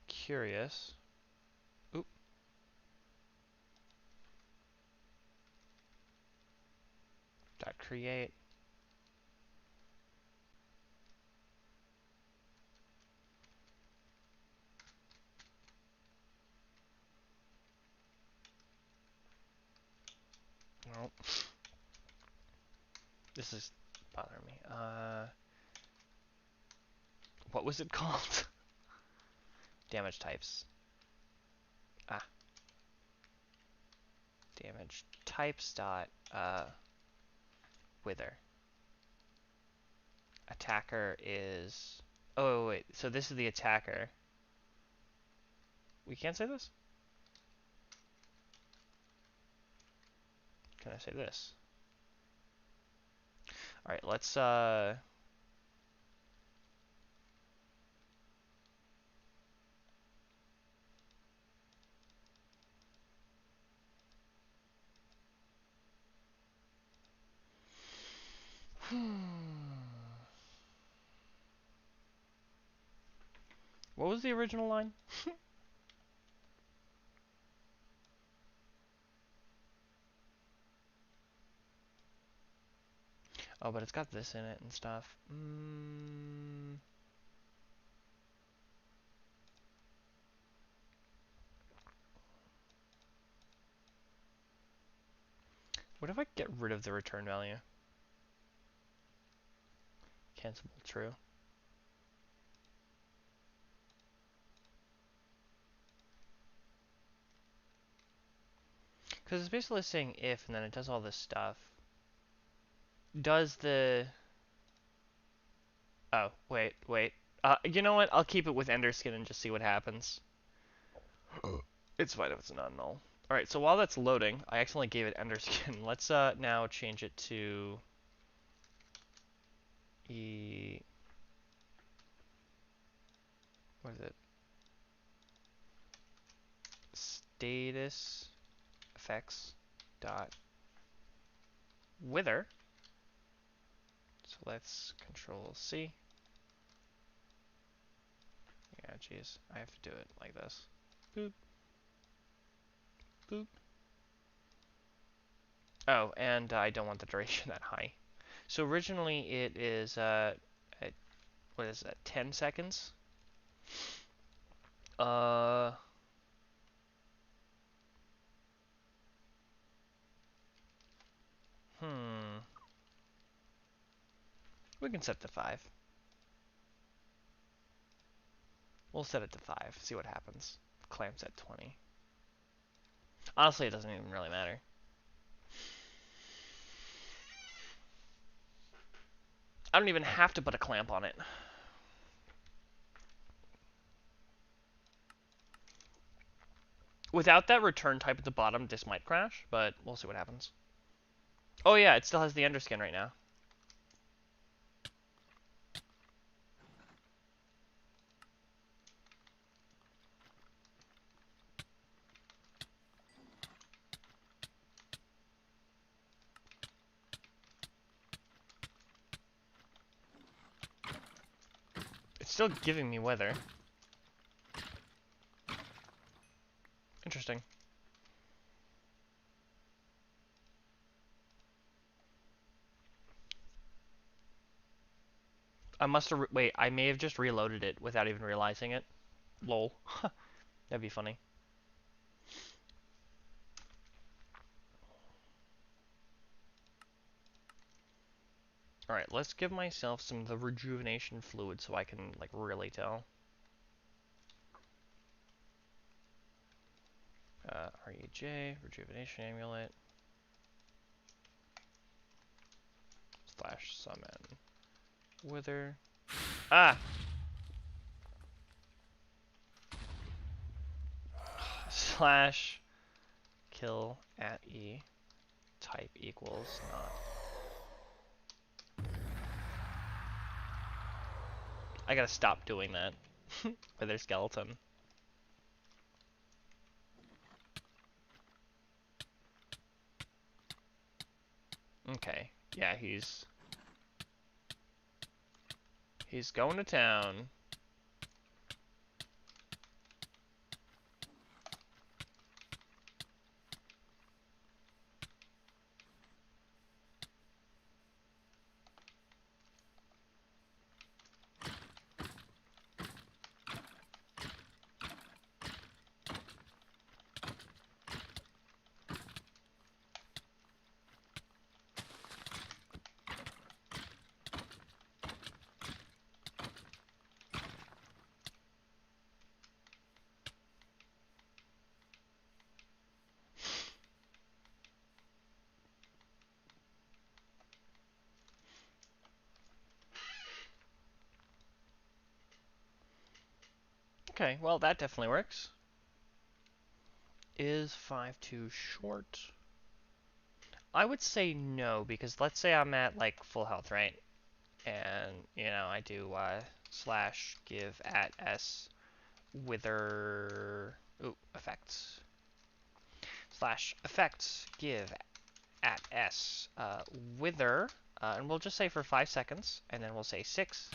curious. Oop. Dot create. Nope. This is bothering me. What was it called? Damage types. Ah, damage types dot wither. Attacker is. Oh wait, so this is the attacker. We can't say this? Can I say this? Alright, let's what was the original line? Oh, but it's got this in it and stuff. What if I get rid of the return value? Cancelable true. Because it's basically saying if, and then it does all this stuff. Does the... Oh, wait. You know what? I'll keep it with Enderskin and just see what happens. It's fine if it's not null. Alright, so while that's loading, I accidentally gave it Enderskin. Let's now change it to... What is it? Status effects dot wither. So let's control C. Yeah, jeez. I have to do it like this. Boop. Boop. Oh, and I don't want the duration that high. So originally it is, at, what is that, 10 seconds? Uh, hmm. We can set to 5. We'll set it to 5, see what happens. Clamps at 20. Honestly, it doesn't even really matter. I don't even have to put a clamp on it. Without that return type at the bottom, this might crash, but we'll see what happens. Oh yeah, it still has the underskin right now. It's still giving me weather. Interesting. I must have... Wait, I may have just reloaded it without even realizing it. Lol. That'd be funny. Alright, let's give myself some of the rejuvenation fluid so I can, like, really tell. REJ, rejuvenation amulet. slash summon wither. Ah! Slash kill at E type equals not. I gotta stop doing that. Wither skeleton. Okay. Yeah, he's going to town. Okay, well that definitely works. Is 5 too short? I would say no, because let's say I'm at like full health, right? And you know I do slash give at s wither effects slash effects give at s wither, and we'll just say for 5 seconds, and then we'll say 6.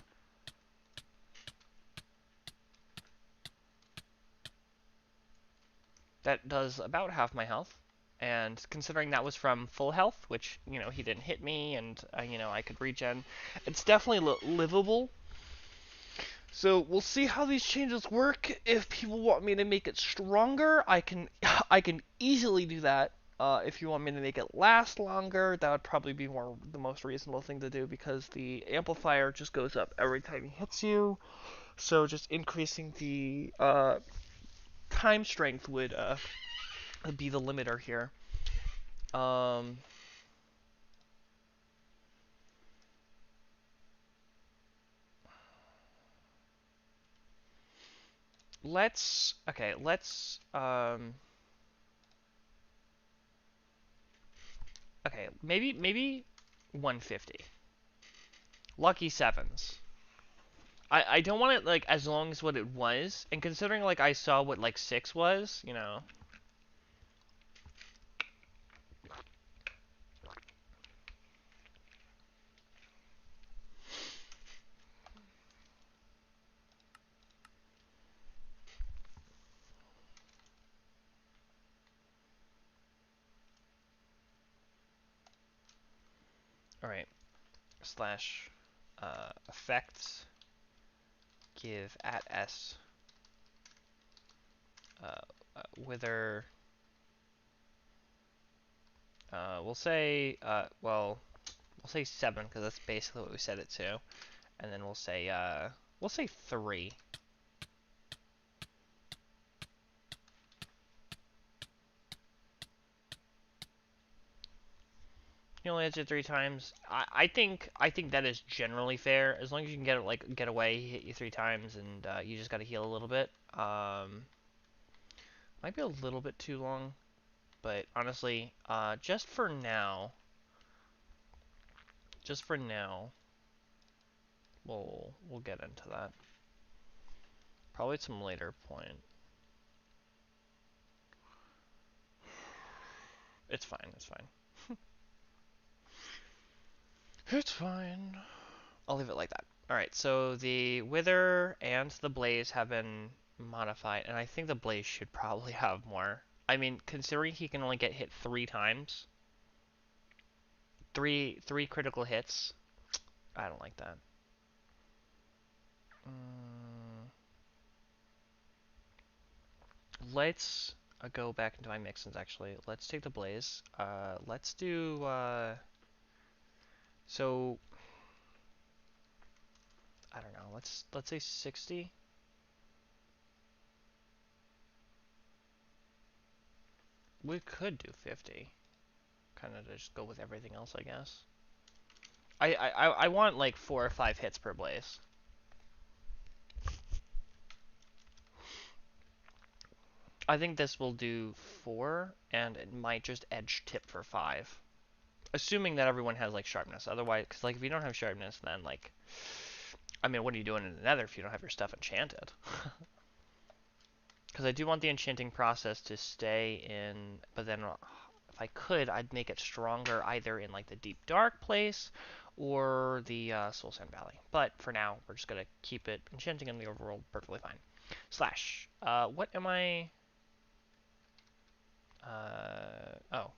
That does about half my health. And considering that was from full health, which, you know, he didn't hit me, and, you know, I could regen, it's definitely livable. So we'll see how these changes work. If people want me to make it stronger, I can I can easily do that. If you want me to make it last longer, that would probably be the most reasonable thing to do, because the amplifier just goes up every time he hits you. So just increasing the time strength would be the limiter here. Um, let's okay, maybe 150. Lucky sevens. I don't want it like as long as what it was, and considering like I saw what like 6 was, you know. All right. Slash effects give at s wither. We'll say well, we'll say 7, because that's basically what we set it to, and then we'll say 3. You only hit you 3 times. I think that is generally fair, as long as you can get away. He hit you 3 times, and you just got to heal a little bit. Might be a little bit too long, but honestly, just for now, we'll get into that. Probably at some later point. It's fine. It's fine. It's fine. I'll leave it like that. Alright, so the Wither and the Blaze have been modified, and I think the Blaze should probably have more. I mean, considering he can only get hit 3 times, three critical hits, I don't like that. Let's go back into my mixins, actually. Let's take the Blaze. Let's do, so, I don't know, let's say 60. We could do 50. Kind of just go with everything else, I guess. I want like 4 or 5 hits per blaze. I think this will do 4, and it might just edge tip for 5. Assuming that everyone has like sharpness. Otherwise, because like if you don't have sharpness, then like, I mean, what are you doing in the Nether if you don't have your stuff enchanted? Because I do want the enchanting process to stay in, but then if I could, I'd make it stronger either in like the Deep Dark place or the Soul Sand Valley. But for now, we're just gonna keep it enchanting in the overworld perfectly fine. Slash. What am I? Oh.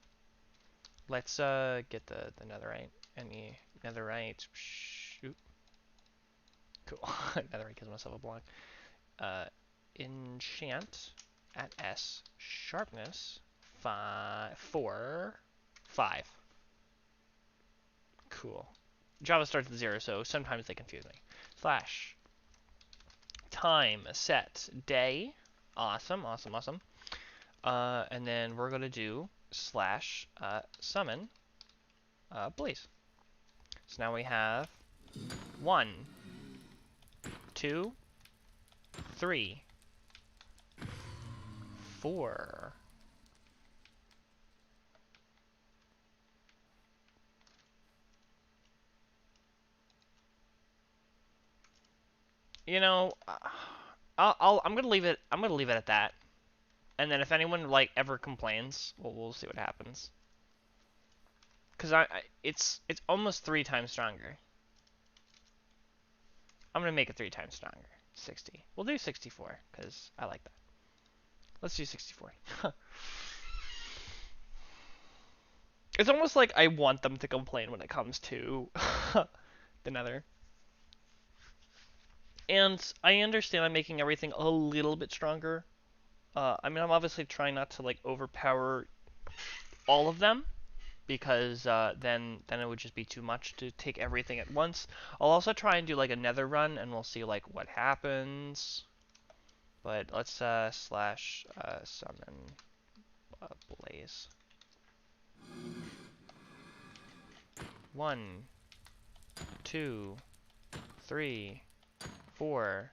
Let's get the netherite. Any netherite? Shoot. Cool. Netherite gives myself a block. Uh, enchant at S. Sharpness 4, 5. Cool. Java starts at 0, so sometimes they confuse me. Slash. Time set day. Awesome, awesome, awesome. And then we're gonna do slash summon blaze. So now we have 1, 2, 3, 4. You know, I'm gonna leave it. I'm gonna leave it at that. And then if anyone like ever complains, we'll see what happens. Cause it's almost 3 times stronger. I'm gonna make it 3 times stronger. 60. We'll do 64 because I like that. Let's do 64. It's almost like I want them to complain when it comes to the Nether. And I understand I'm making everything a little bit stronger. I mean, I'm obviously trying not to like overpower all of them because then it would just be too much to take everything at once. I'll also try and do like a nether run, and we'll see like what happens. But let's slash summon blaze. 1, 2, 3, 4,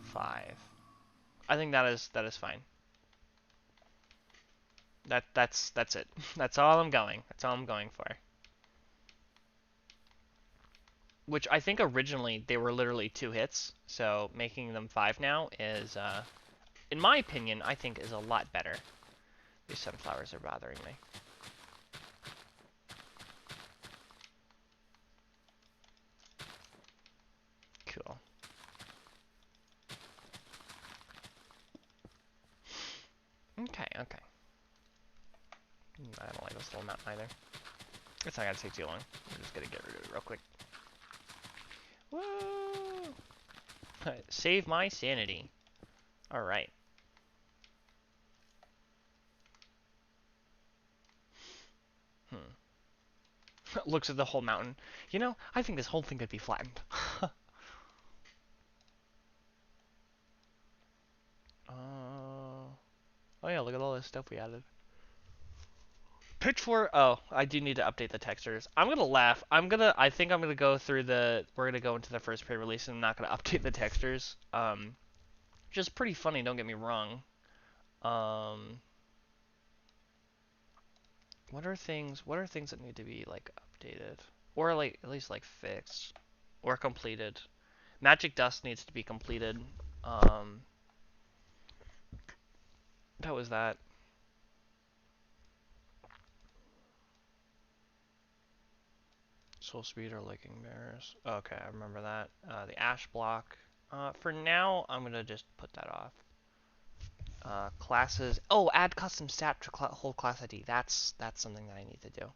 5. I think that is fine. That's it. That's all I'm going. That's all I'm going for. Which I think originally they were literally 2 hits, so making them 5 now is, in my opinion, I think is a lot better. These sunflowers are bothering me. Cool. Okay, okay. I don't like this little mountain either. It's not gonna take too long. We're just gonna get rid of it real quick. Woo! Save my sanity. Alright. Looks at the whole mountain. You know, I think this whole thing could be flattened. Oh yeah, look at all this stuff we added. Pitchfork. Oh, I do need to update the textures. I'm gonna laugh. I think I'm gonna go through the. We're gonna go into the first pre-release, and I'm not gonna update the textures. Just pretty funny. Don't get me wrong. Um, what are things? What are things that need to be like updated, or like at least like fixed, or completed? Magic Dust needs to be completed. Um, that was that. Soul Speed or Licking Bears. Okay, I remember that. The Ash Block. For now, I'm gonna just put that off. Classes. Oh, add custom stat to whole class ID. That's something that I need to do.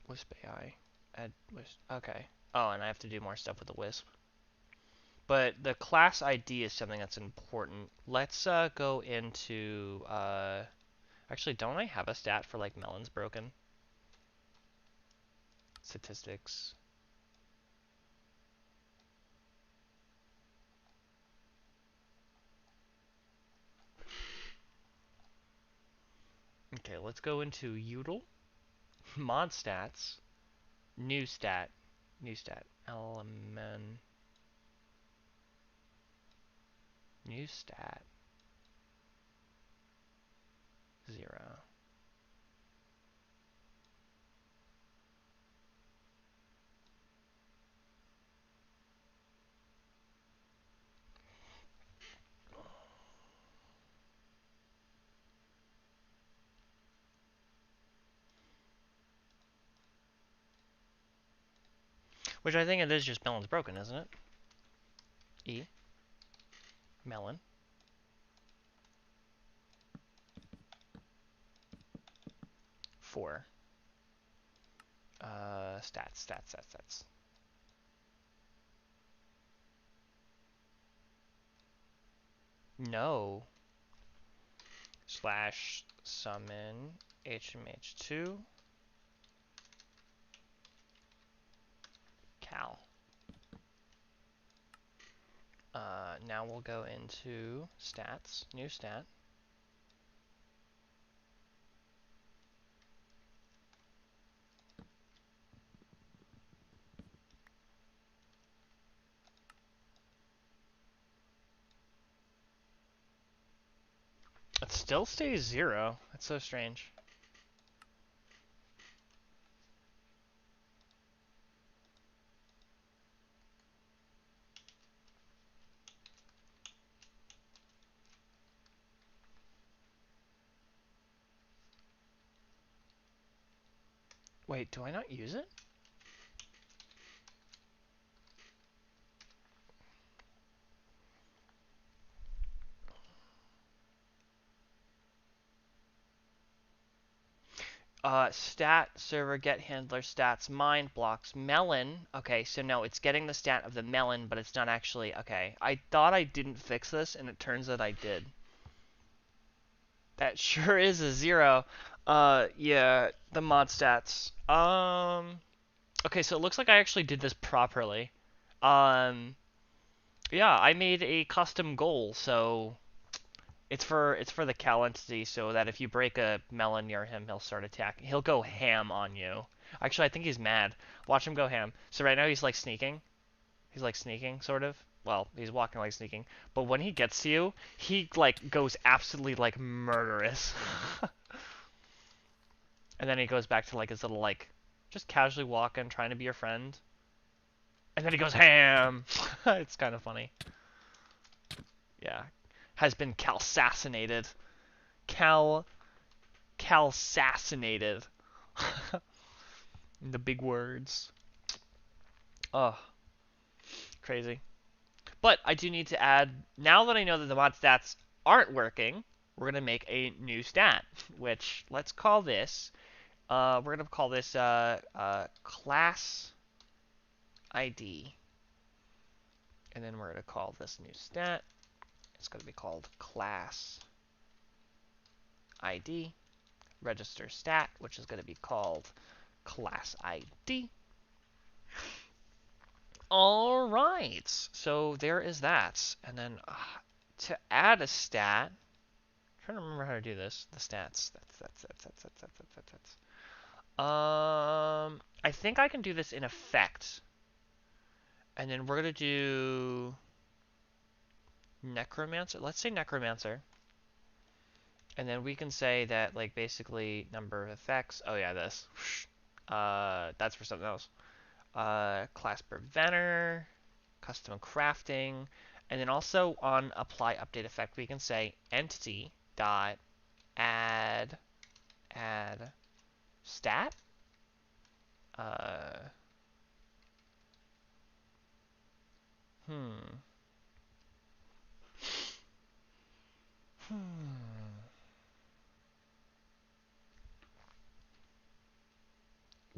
Wisp AI. Add Wisp. Okay. Oh, and I have to do more stuff with the Wisp. But the class ID is something that's important. Let's go into. Actually, don't I have a stat for like melons broken? Statistics. Okay, let's go into util, mod stats, new stat, element, new stat, 0. Which I think it is just melon's broken, isn't it? E, melon, 4. Stats. No. Slash summon HMH2 cal. Now we'll go into stats, new stat. It still stays 0. That's so strange. Wait, do I not use it? Stat server get handler stats mine blocks melon. Okay, so no, it's getting the stat of the melon, but it's not actually. Okay, I thought I didn't fix this, and it turns out I did. That sure is a 0. Yeah, the mod stats. Okay, so it looks like I actually did this properly. Um, yeah, I made a custom goal, so it's for the Cal entity, so that if you break a melon near him, he'll start attacking. He'll go ham on you. Actually, I think he's mad. Watch him go ham. So right now he's like sneaking. He's like sneaking, sort of. Well, he's walking like sneaking. But when he gets to you, he like goes absolutely like murderous. And then he goes back to like his little like just casually walking, trying to be your friend. And then he goes ham. It's kind of funny. Yeah. Has been calcinated. Calcinated. The big words. Oh, crazy. But I do need to add, now that I know that the mod stats aren't working, we're going to make a new stat, which let's call this, we're going to call this class ID. And then we're going to call this new stat. It's going to be called class ID. Register stat, which is going to be called class ID. All right, so there is that. And then to add a stat, I'm trying to remember how to do this. The stats. That's. I think I can do this in effect. And then we're gonna do necromancer. Let's say necromancer. And then we can say that like basically number of effects. Oh yeah, this. That's for something else. Class preventer, custom crafting, and then also on apply update effect we can say entity dot add stat. Uh, hmm.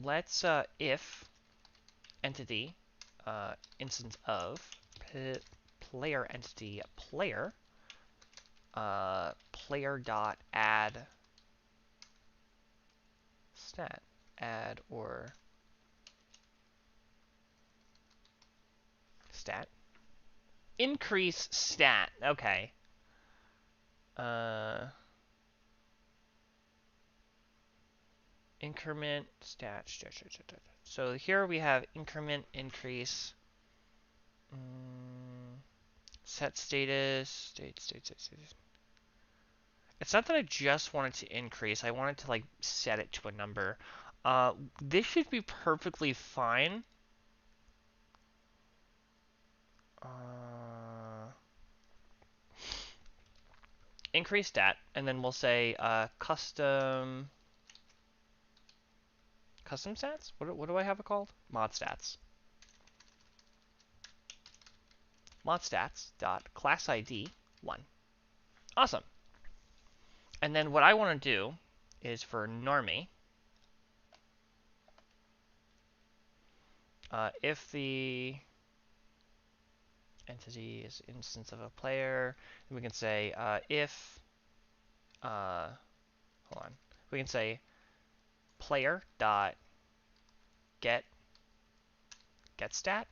Let's if entity instance of player entity player player dot add stat add or stat increase stat. Okay. Uh, increment stat. So here we have increment, increase, set status, state. It's not that I just want it to increase. I want it to like set it to a number. This should be perfectly fine. Increase stat, and then we'll say custom stats. What do I have it called? Mod stats. Mod stats dot class ID 1. Awesome. And then what I want to do is for normie, if the entity is instance of a player, we can say if hold on, we can say player dot get stat,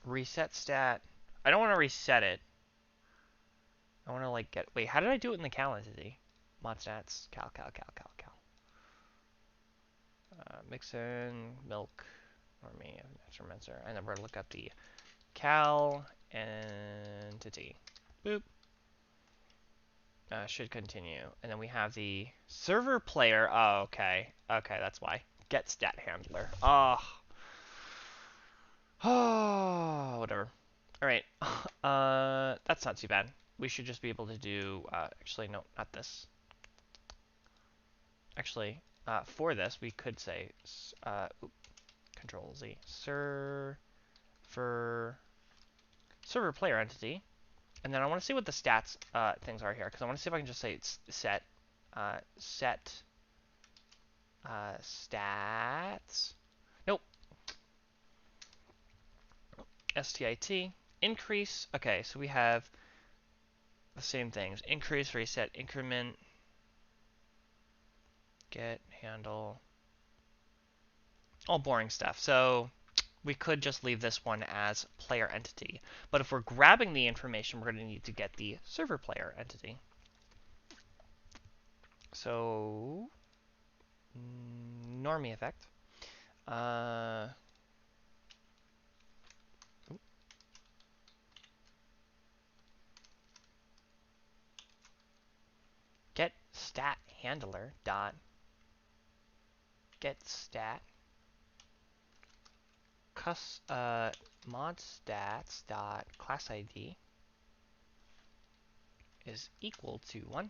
reset stat. I don't want to reset it. I want to like get. Wait, how did I do it in the cal entity? Mod stats cal. Mix in milk normie instrumenter, and then we're gonna look up the cal entity. Boop. Should continue. And then we have the server player. Oh, okay. Okay, that's why. Get stat handler. Oh, whatever. All right. That's not too bad. We should just be able to do. Actually, no, not this. Actually, for this, we could say Control Z server player entity. And then I want to see what the stats things are here, because I want to see if I can just say it's set stats. Nope. STIT increase. Okay, so we have the same things: increase, reset, increment, get, handle, all boring stuff. So we could just leave this one as player entity. But if we're grabbing the information, we're going to need to get the server player entity. So normie effect. Get stat handler dot get stat mod stats dot class ID is equal to 1.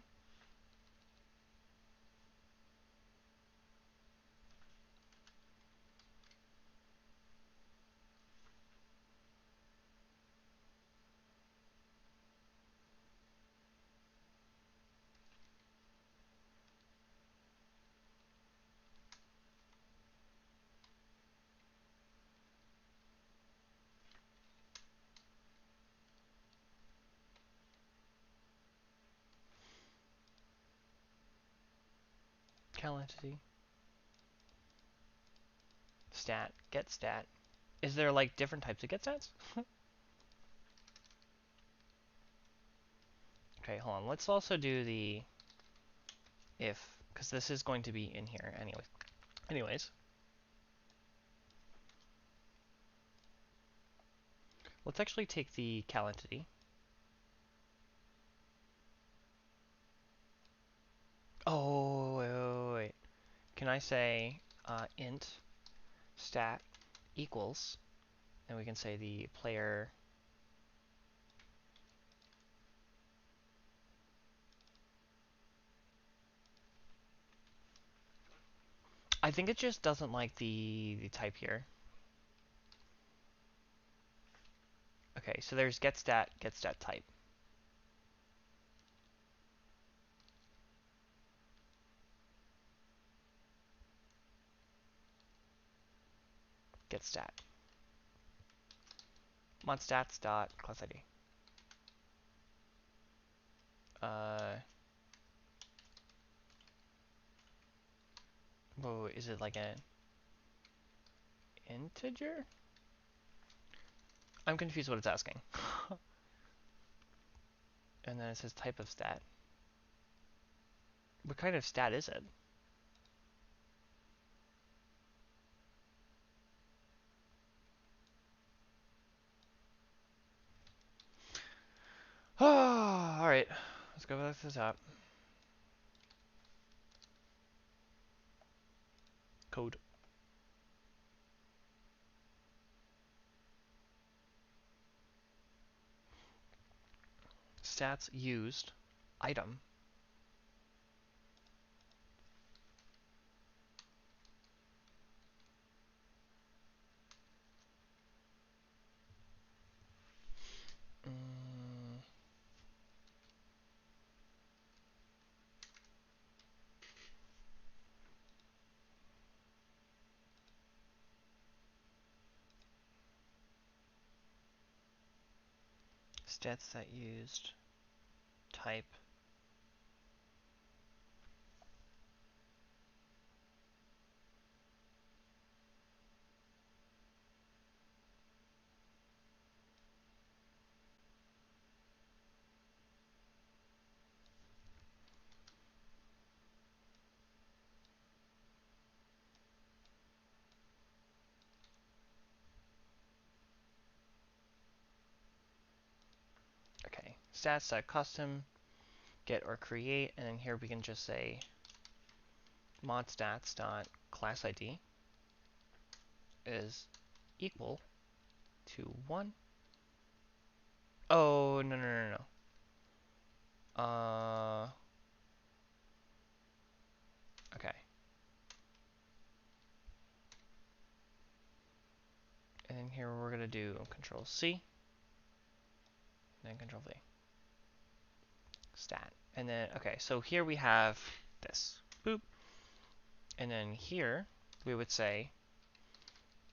Cal entity stat get stat. Is there like different types of get stats? Okay, hold on. Let's also do the if, because this is going to be in here anyways. Let's actually take the cal entity. Oh, wait. Can I say int stat equals, and we can say the player I think it just doesn't like the type here. Okay, so there's get stat type. Get stat. Mod stats dot class ID. Whoa, is it like an integer? I'm confused what it's asking. And then it says type of stat. What kind of stat is it? Alright, let's go back to the top. Code. Stats used. Item. Mm, stats that used. Type. Okay. Stats that custom get or create, and then here we can just say mod stats dot class ID is equal to 1. Oh, no, no, no, no. Okay. And then here we're going to do Control C, and then Control V. Stat. And then, okay, so here we have this. Boop. And then here we would say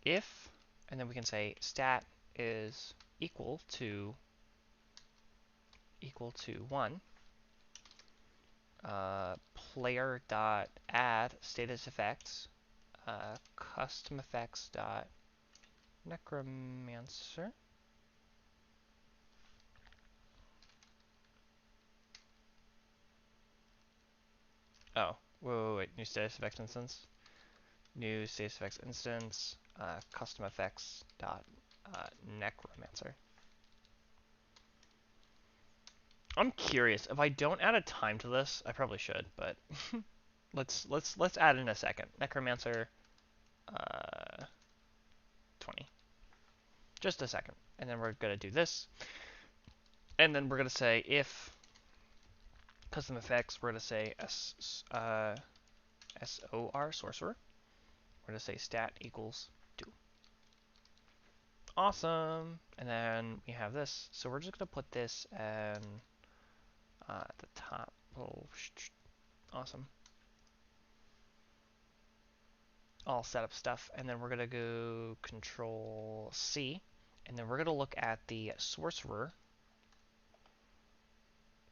if, and then we can say stat is equal to 1. Player dot add status effects, custom effects dot necromancer. Oh, wait, new status effects instance. New status effects instance, custom effects dot necromancer. I'm curious, if I don't add a time to this, I probably should, but let's add in a second. Necromancer 20. Just a second. And then we're gonna do this. And then we're gonna say if custom effects, we're gonna say SOR sorcerer. We're gonna say stat equals 2. Awesome. And then we have this. So we're just gonna put this at the top. Oh, awesome. All setup stuff, and then we're gonna go Control C, and then we're gonna look at the sorcerer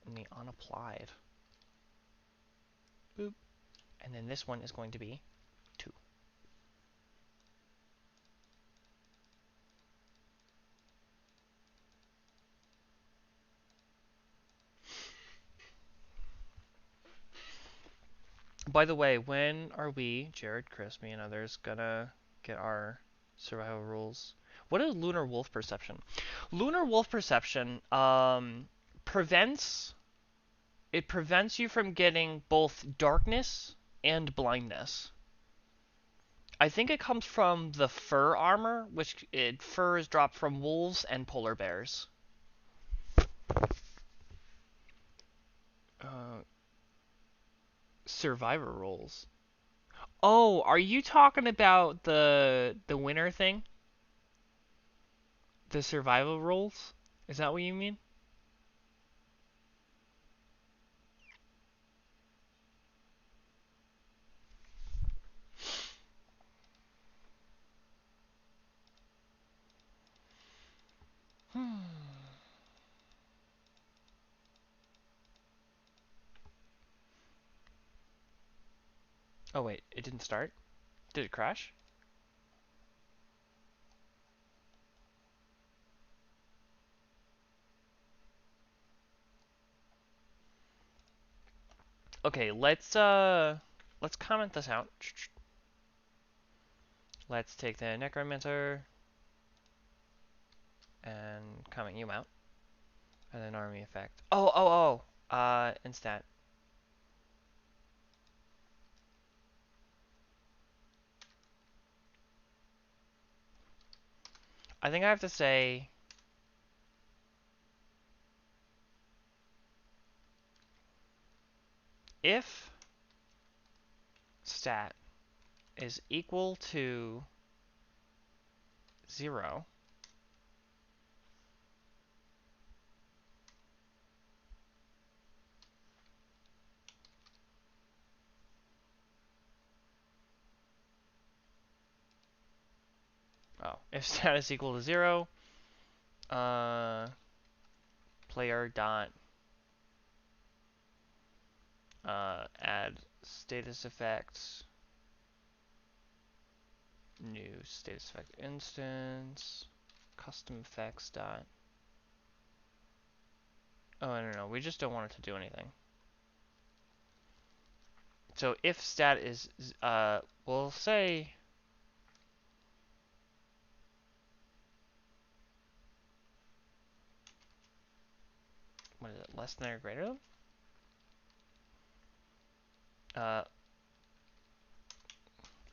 and the unapplied. Boop. And then this one is going to be 2. By the way, when are we, Jared, Chris, me, and others, gonna get our survival rules? What is Lunar Wolf Perception? Lunar Wolf Perception prevents you from getting both darkness and blindness. I think it comes from the fur armor, which fur is dropped from wolves and polar bears. Uh, Survivor rolls. Oh, are you talking about the winter thing? The survival rolls? Is that what you mean? Oh wait, it didn't start? Did it crash? Okay, let's comment this out. Let's take the necromancer and comment you out. And then army effect. Instat. I think I have to say if stat is equal to 0, if stat is equal to 0, uh, player dot add status effects, new status effect instance, custom effects dot. Oh, no, we just don't want it to do anything. So if stat is, we'll say, what is it, less than or greater than?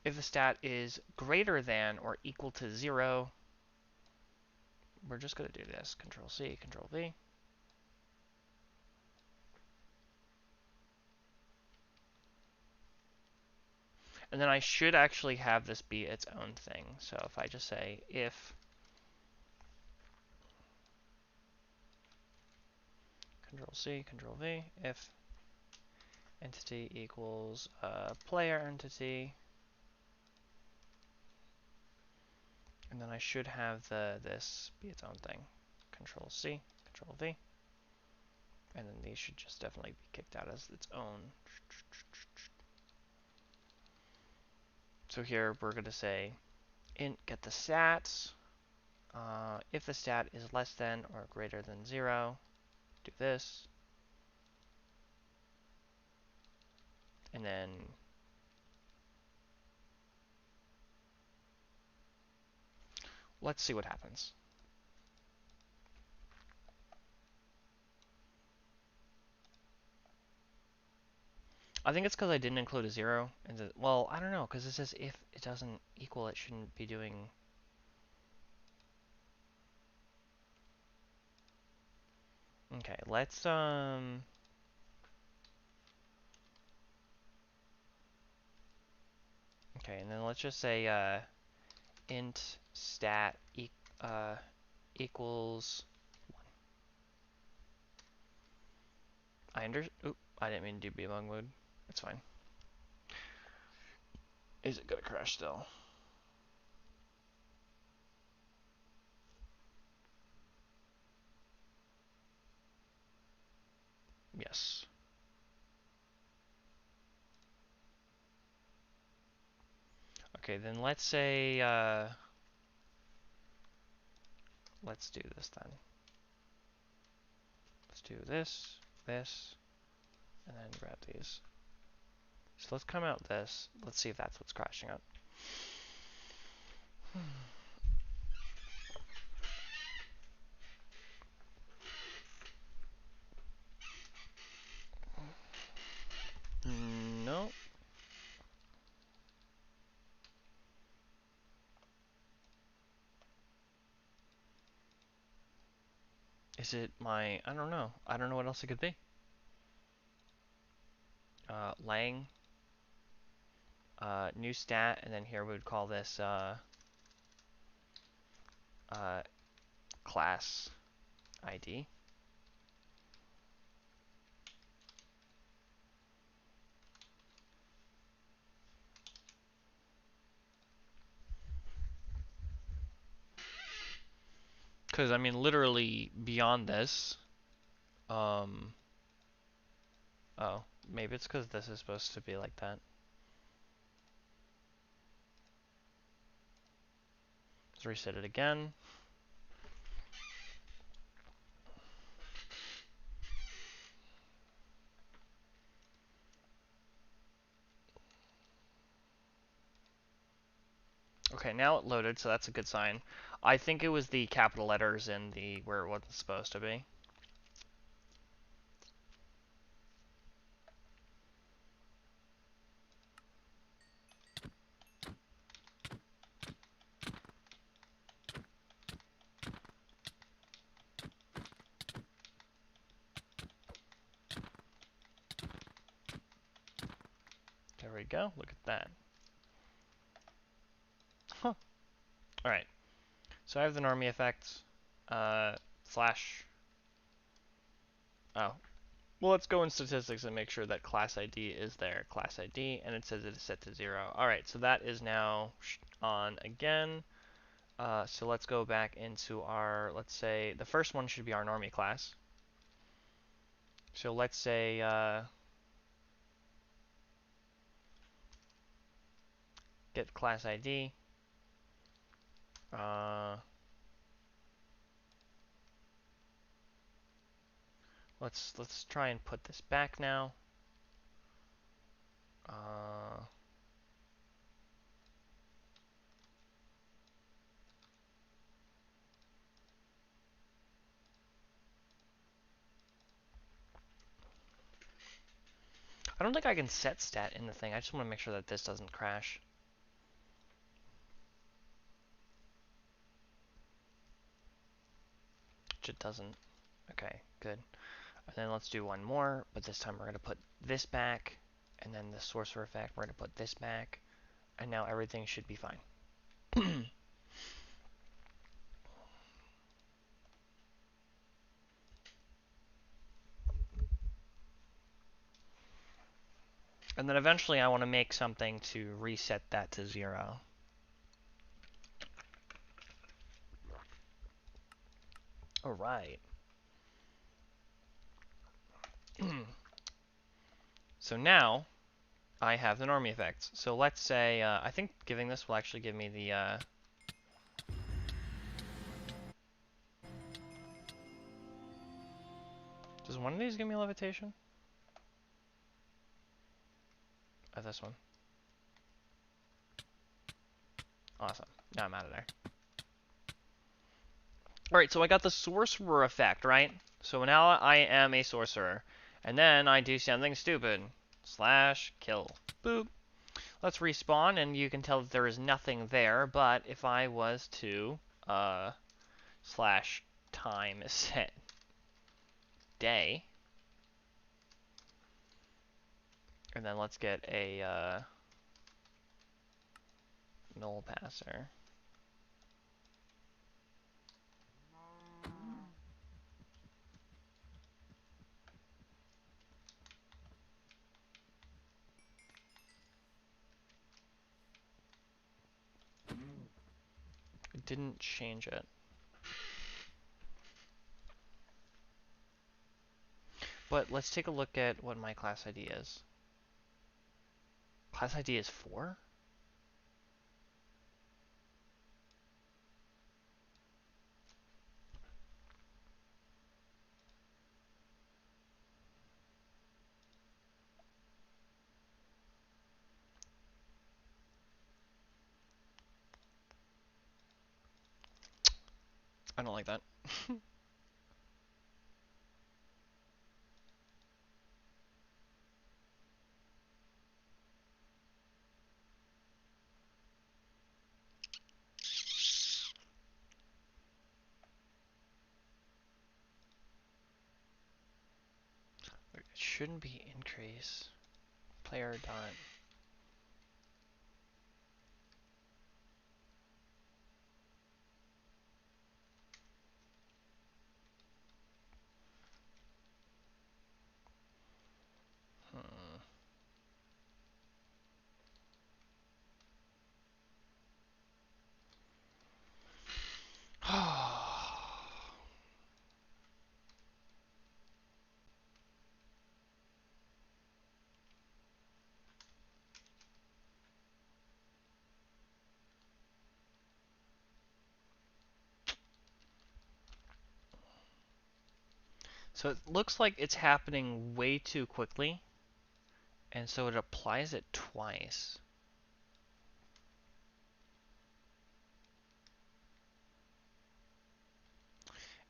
If the stat is greater than or equal to 0, we're just going to do this. Control C, Control V. And then I should actually have this be its own thing. So if I just say if Control C, Control V, if entity equals player entity, and then I should have this be its own thing. Control C, Control V, and then these should just definitely be kicked out as its own. So here we're going to say int get the stats. If the stat is less than or greater than 0, do this. And then let's see what happens. I think it's because I didn't include a 0. Well, I don't know, because it says if it doesn't equal, it shouldn't be doing... Okay, let's, Okay, and then let's just say, int stat equals 1. Oop, I didn't mean to do debug mode. It's fine. Is it gonna crash still? Yes. Okay, then let's say, let's do this then. Let's do this, this, and then grab these. So let's come out this. Let's see if that's what's crashing out. No. Is it my... I don't know. I don't know what else it could be. Lang. New stat, and then here we would call this class ID. Because, I mean, literally beyond this, oh, maybe it's because this is supposed to be like that. Let's reset it again. Okay, now it loaded, so that's a good sign. I think it was the capital letters in the where it wasn't supposed to be. There we go. Look at that. Huh. All right. So I have the normie effects. Slash. Oh. Well, let's go in statistics and make sure that class ID is there. Class ID, and it says it is set to 0. All right. So that is now on again. So let's go back into our, let's say, the first one should be our normie class. So let's say, get class ID. Let's try and put this back now. I don't think I can set stat in the thing. I just want to make sure that this doesn't crash. Which it doesn't. Okay, good. And then let's do one more, but this time we're going to put this back, and then the sorcerer effect, we're going to put this back, and now everything should be fine. And then eventually I want to make something to reset that to 0. Alright. So now I have the normie effects. So let's say, I think giving this will actually give me the, does one of these give me levitation? Oh, this one. Awesome. Now I'm out of there. Alright, so I got the sorcerer effect, right? So now I am a sorcerer. And then I do something stupid. Slash kill. Boop. Let's respawn, and you can tell that there is nothing there, but if I was to, slash time set day, and then let's get a, null passer. It didn't change it. But let's take a look at what my class ID is. Class ID is 4? I don't like that. It shouldn't be increase. Player dot. So it looks like it's happening way too quickly, and so it applies it twice.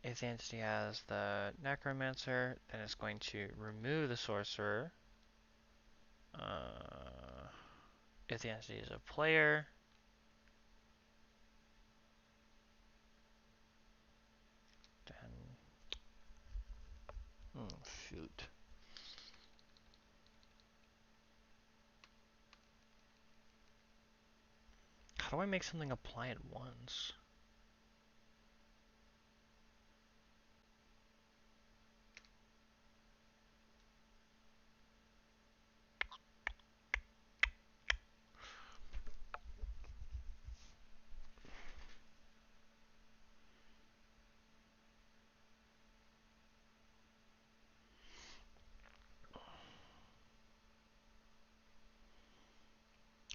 If the entity has the necromancer, then it's going to remove the sorcerer. If the entity is a player, then shoot. How do I make something apply at once?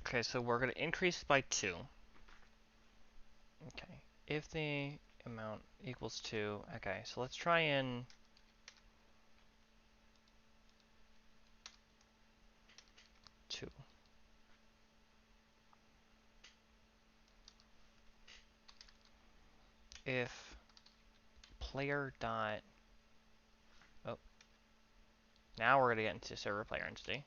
Okay, so we're going to increase by 2. Okay, if the amount equals 2, okay, so let's try in 2. If player dot, oh, now we're going to get into server player entity.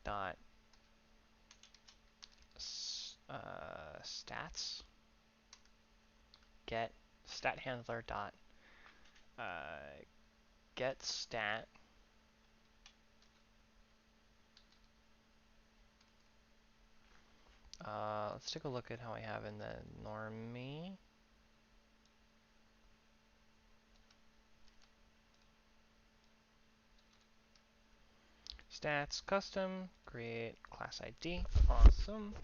Dot stats get stat handler dot get stat let's take a look at how I have in the normie. Stats custom create class ID. Awesome.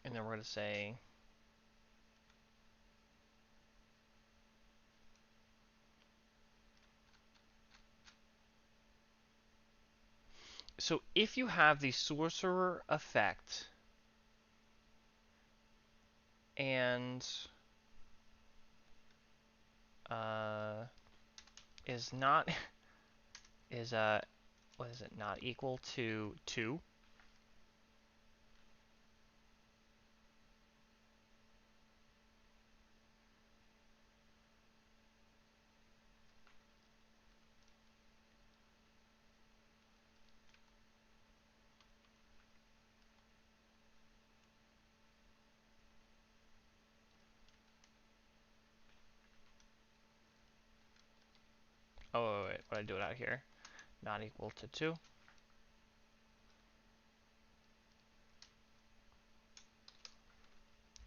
And then we're going to say so if you have the sorcerer effect and is not is what is it, not equal to 2, oh wait, what did I do it out here, not equal to 2,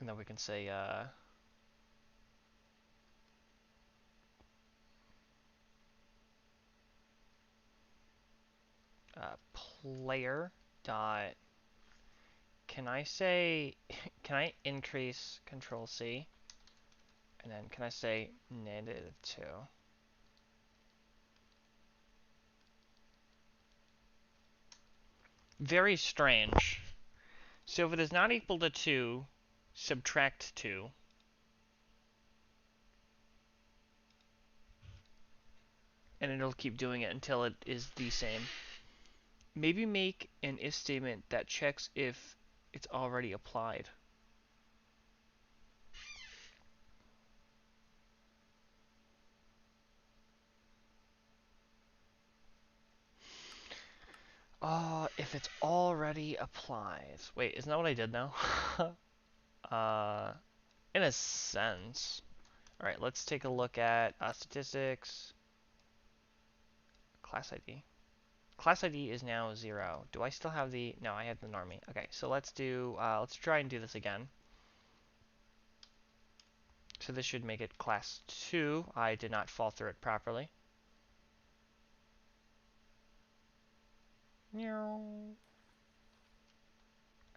and then we can say player dot, can I say, can I increase control C, and then can I say -2? Very strange. So if it is not equal to 2, subtract 2. And it'll keep doing it until it is the same. Maybe make an if statement that checks if it's already applied. If it's already applied. Wait, isn't that what I did now? In a sense. Alright, let's take a look at statistics. Class ID. Class ID is now 0. Do I still have the... No, I had the normie. Okay, so let's do... let's try and do this again. So this should make it class 2. I did not fall through it properly. I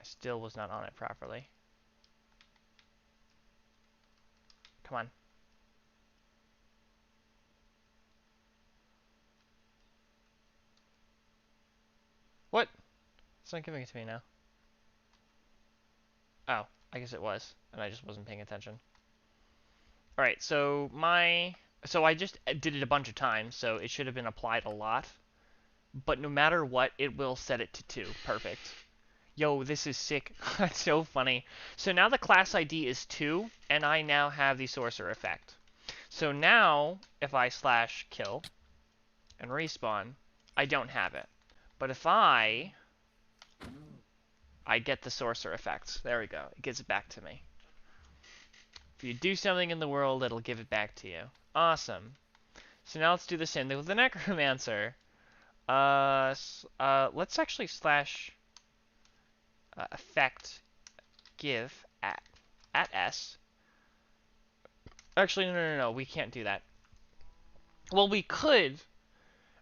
still was not on it properly. Come on. What? It's not giving it to me now. Oh, I guess it was, and I just wasn't paying attention. Alright, so I just did it a bunch of times, so it should have been applied a lot. but no matter what, it will set it to 2. Perfect. Yo, this is sick. That's so funny. So now the class ID is 2, and I now have the sorcerer effect. So now, if I slash kill and respawn, I don't have it. But if I get the sorcerer effect. There we go. It gives it back to me. If you do something in the world, it'll give it back to you. Awesome. So now let's do the same thing with the necromancer. Let's actually slash effect give at s. Actually, no. We can't do that. Well, we could,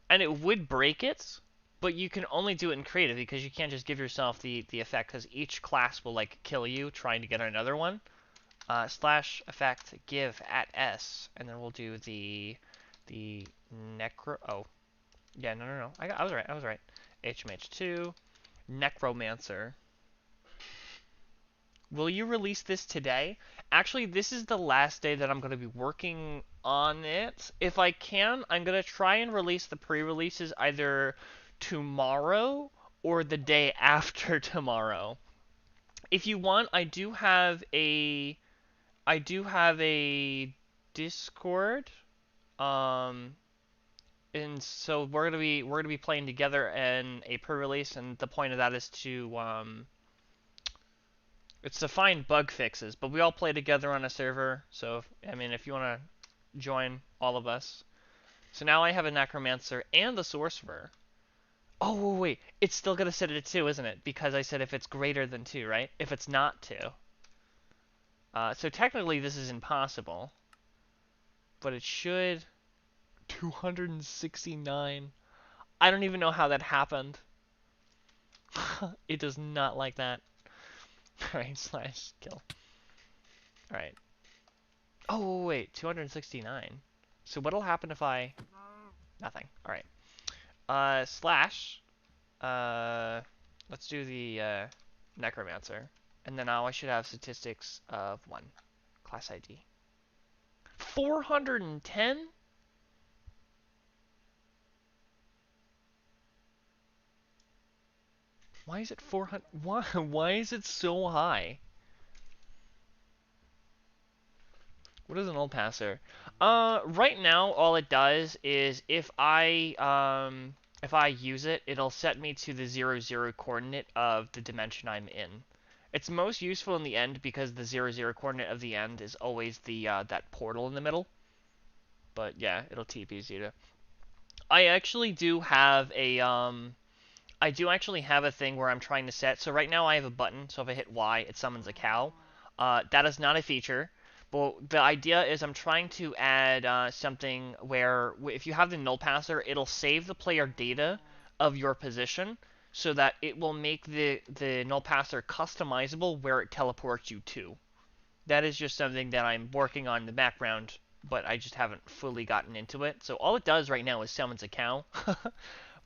and it would break it, but you can only do it in creative because you can't just give yourself the effect because each class will like kill you trying to get another one. Slash effect give at s, and then we'll do the necro. Oh, yeah, no. I was right. HMH2 necromancer. Will you release this today? Actually, this is the last day that I'm going to be working on it. If I can, I'm going to try and release the pre-releases either tomorrow or the day after tomorrow. If you want, I do have a Discord. And so we're gonna be playing together in a pre-release, and the point of that is to it's to find bug fixes. But we all play together on a server, so if you want to join all of us. So now I have a necromancer and the sorcerer. Oh wait, it's still gonna set it at 2, isn't it? Because I said if it's greater than 2, right? If it's not 2. So technically this is impossible, but it should. 269. I don't even know how that happened. It does not like that. Alright, slash kill. Alright. Oh, wait, 269. So what'll happen if I... Nothing. Alright. Slash... Let's do the, necromancer. And then now I should have statistics of 1. Class ID. 410? Why is it 400? Why is it so high? What is an old passer? Right now, all it does is if I use it, it'll set me to the 0, 0 coordinate of the dimension I'm in. It's most useful in the end because the 0, 0 coordinate of the end is always the that portal in the middle. But yeah, it'll TPs you to. I actually do have a thing where I'm trying to set. So right now I have a button. So if I hit Y, it summons a cow. That is not a feature. But the idea is I'm trying to add something where if you have the null passer, it'll save the player data of your position so that it will make the null passer customizable where it teleports you to. That is just something that I'm working on in the background, but I just haven't fully gotten into it. So all it does right now is summons a cow.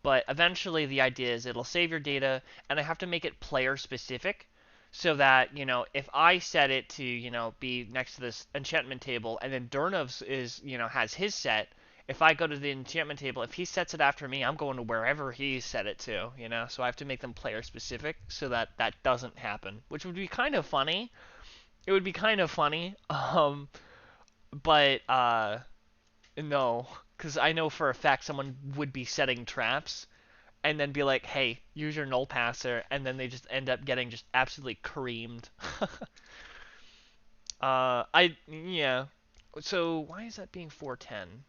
But eventually the idea is it'll save your data, and I have to make it player specific so that, if I set it to, be next to this enchantment table, and then Durnov's has his set, if I go to the enchantment table, if he sets it after me, I'm going to wherever he set it to, so I have to make them player specific so that that doesn't happen, which would be kind of funny. It would be kind of funny, but, no, because I know for a fact someone would be setting traps and then be like, hey, use your null passer, and then they just end up getting just absolutely creamed. Yeah. So, why is that being 410?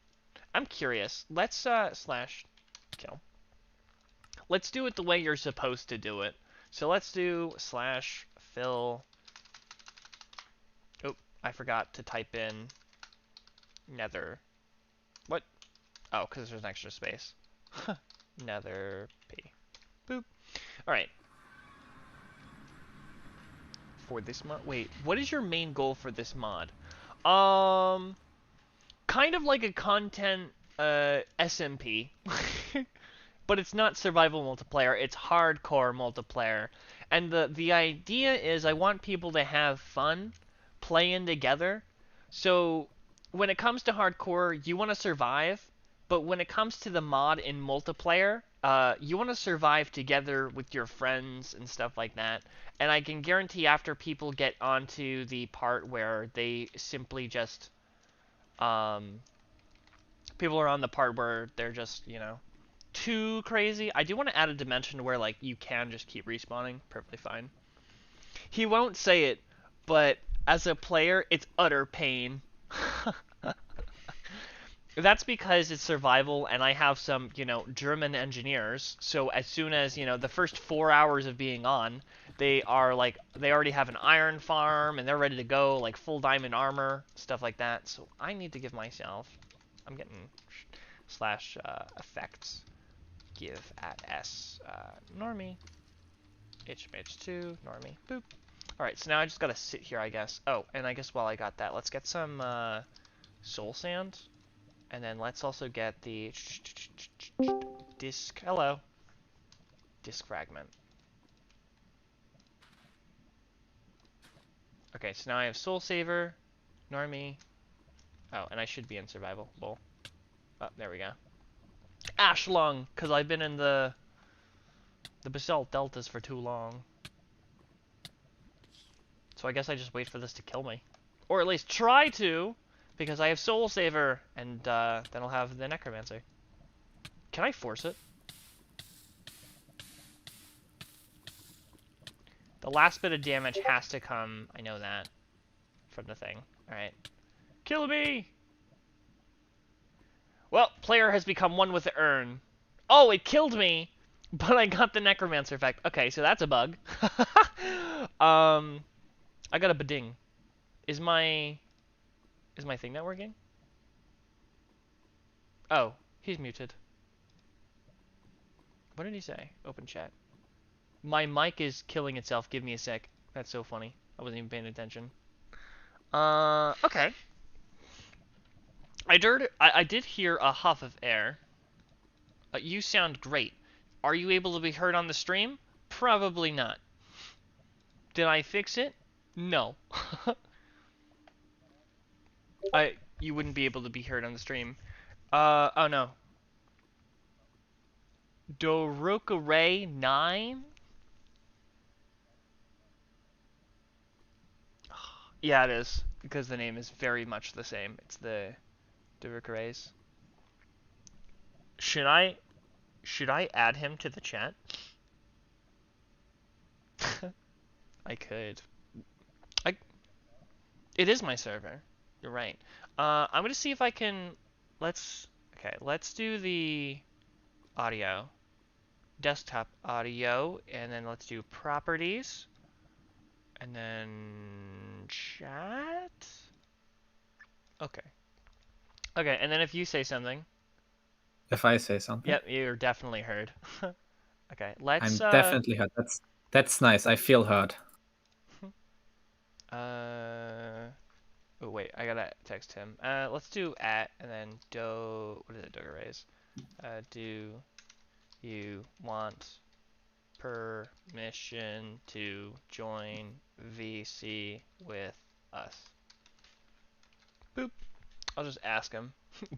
I'm curious. Let's, slash kill. Let's do it the way you're supposed to do it. So let's do slash fill. Oh, I forgot to type in nether. What? Oh, because there's an extra space. Nether P. Boop. Alright. For this mod? Wait, what is your main goal for this mod? Kind of like a content, SMP. But it's not survival multiplayer, it's hardcore multiplayer. And the idea is I want people to have fun playing together. So when it comes to hardcore, you want to survive, But when it comes to the mod in multiplayer, you want to survive together with your friends and stuff like that. And I can guarantee after people get onto the part where they simply just, people are on the part where they're just, too crazy. I do want to add a dimension where, like, you can just keep respawning. Perfectly fine. He won't say it, but as a player, it's utter pain. That's because it's survival, and I have some, German engineers. So as soon as, the first 4 hours of being on, they are like, they already have an iron farm, and they're ready to go, like full diamond armor, stuff like that. So I need to give myself, I'm getting slash effects, give at s normie, hmh2 normie, boop. All right, so now I just gotta sit here, I guess. Oh, and I guess while I got that, let's get some soul sand. And then let's also get the disc. Hello. Disc fragment. Okay, so now I have Soul Saver, Normie. Oh, and I should be in survival. Bull. Oh, there we go. Ash Lung, because I've been in the basalt deltas for too long. So I guess I just wait for this to kill me. Or at least try to, because I have Soul Saver, and then I'll have the Necromancer. Can I force it? The last bit of damage has to come, I know that, from the thing. Alright. Kill me! Well, player has become one with the urn. Oh, it killed me! But I got the Necromancer effect. Okay, so that's a bug. I got a bading. Is my thing not working? Oh, he's muted. What did he say? Open chat. My mic is killing itself. Give me a sec. That's so funny. I wasn't even paying attention. Okay. I did hear a huff of air. You sound great. Are you able to be heard on the stream? Probably not. Did I fix it? No. You wouldn't be able to be heard on the stream. Oh no. Dorukare 9? Yeah, it is. Because the name is very much the same. It's the Dorukares. Should I add him to the chat? I could. It is my server. You're right. I'm gonna see if I can. Let's do the audio, desktop audio, and then let's do properties, and then chat. Okay. Okay, and then if you say something. If I say something. Yep, you're definitely heard. Okay, let's. I'm definitely heard. That's nice. I feel heard. Oh wait, I gotta text him. Let's do at and then what is it, Dogares? Do you want permission to join VC with us? Boop. I'll just ask him.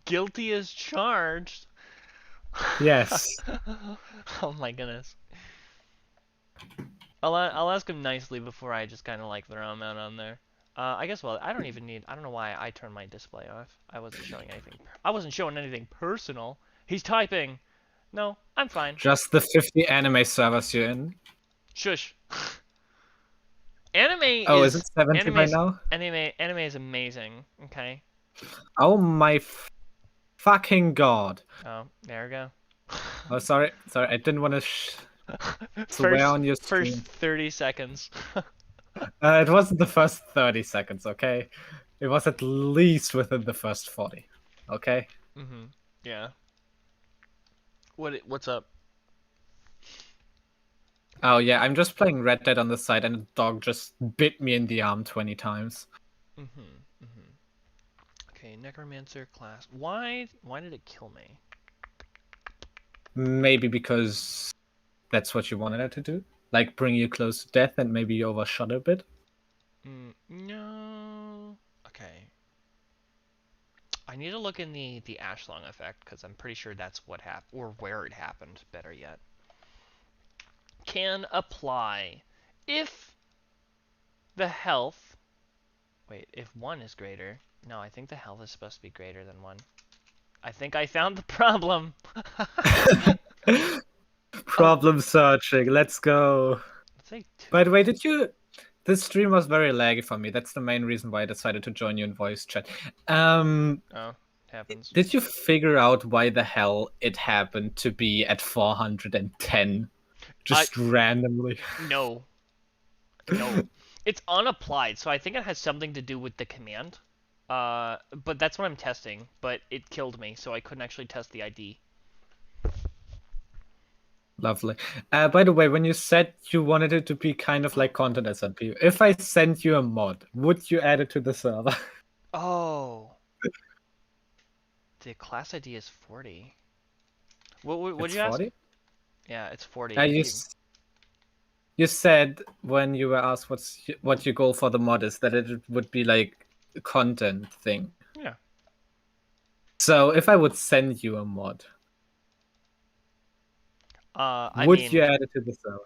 Guilty as charged. Yes. Oh my goodness. I'll ask him nicely before I just kind of like throw him out on there. I guess, well, I don't know why I turned my display off. I wasn't showing anything personal. He's typing. No, I'm fine. Just the 50 anime servers you're in. Shush. Anime Oh, is it 70 by now? Anime is amazing. Okay. Oh my fucking god. Oh, there we go. Oh, sorry. I didn't want to swear on your stream. First 30 seconds. It wasn't the first 30 seconds, okay? It was at least within the first 40, okay? Mm-hmm. Yeah. What's up? Oh yeah, I'm just playing Red Dead on the side, and a dog just bit me in the arm 20 times. Okay, Necromancer class. Why did it kill me? Maybe because that's what you wanted it to do? Like, bring you close to death, and maybe you overshot a bit? No. Okay. I need to look in the Ashlong effect because I'm pretty sure that's what happened or where it happened. Better yet, can apply if the health. Wait, if one is greater. No, I think the health is supposed to be greater than one. I think I found the problem. Oh, Problem searching. Let's go. let's say By the two. way, did you? This stream was very laggy for me. That's the main reason why I decided to join you in voice chat. Um, Oh, happens. did you figure out why the hell it happened to be at 410 I just randomly? no, no. It's unapplied, so I think it has something to do with the command. But that's what I'm testing. But it killed me, so I couldn't actually test the ID. Lovely. By the way, when you said you wanted it to be kind of like content SMP, if I sent you a mod, would you add it to the server? Oh, the class ID is 40. What It's did you ask? 40? Yeah, it's 40. Uh, you you said when you were asked what your goal for the mod is that it would be like a content thing. Yeah. So if I would send you a mod, I would you mean, add it to the server?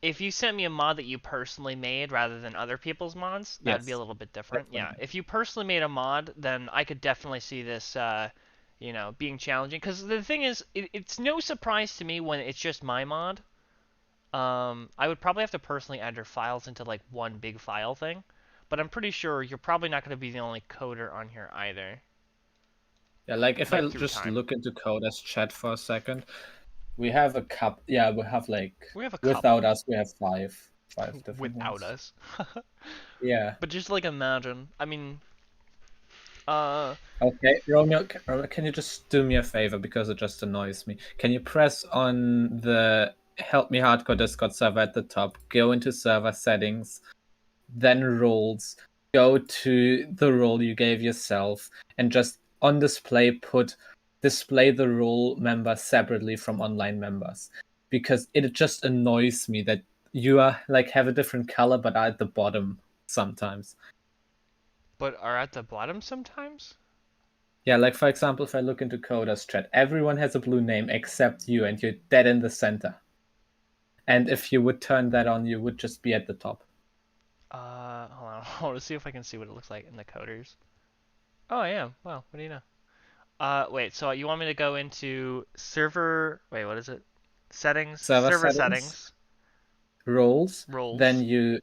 if you sent me a mod that you personally made rather than other people's mods, that'd be a Yes, little bit different. that's what I Yeah, meant. if you personally made a mod, then I could definitely see this, being challenging. Because the thing is, it's no surprise to me when it's just my mod. I would probably have to personally add your files into like one big file thing, but I'm pretty sure you're probably not going to be the only coder on here either. Yeah, like if I Like through just time, look into Coda's chat for a second, we have a cup. Yeah, we have like we have a without couple us, we have five different without ones. us. Yeah. But just like imagine, I mean, uh, Okay, Romeo, can you just do me a favor because it just annoys me? Can you press on the Help Me Hardcore Discord server at the top, go into server settings, then roles, go to the role you gave yourself, and just on display put display the role member separately from online members? Because it just annoys me that you are like have a different color but are at the bottom sometimes. but are at the bottom sometimes. Yeah, like for example, if I look into Coda's chat, everyone has a blue name except you, and you're dead in the center. And if you would turn that on, you would just be at the top. Hold on. I want to see if I can see what it looks like in the coders. Oh, I am. Wow, what do you know? Wait. So you want me to go into server? Wait, what is it? Settings. Server Server settings, settings. roles, then Roles. you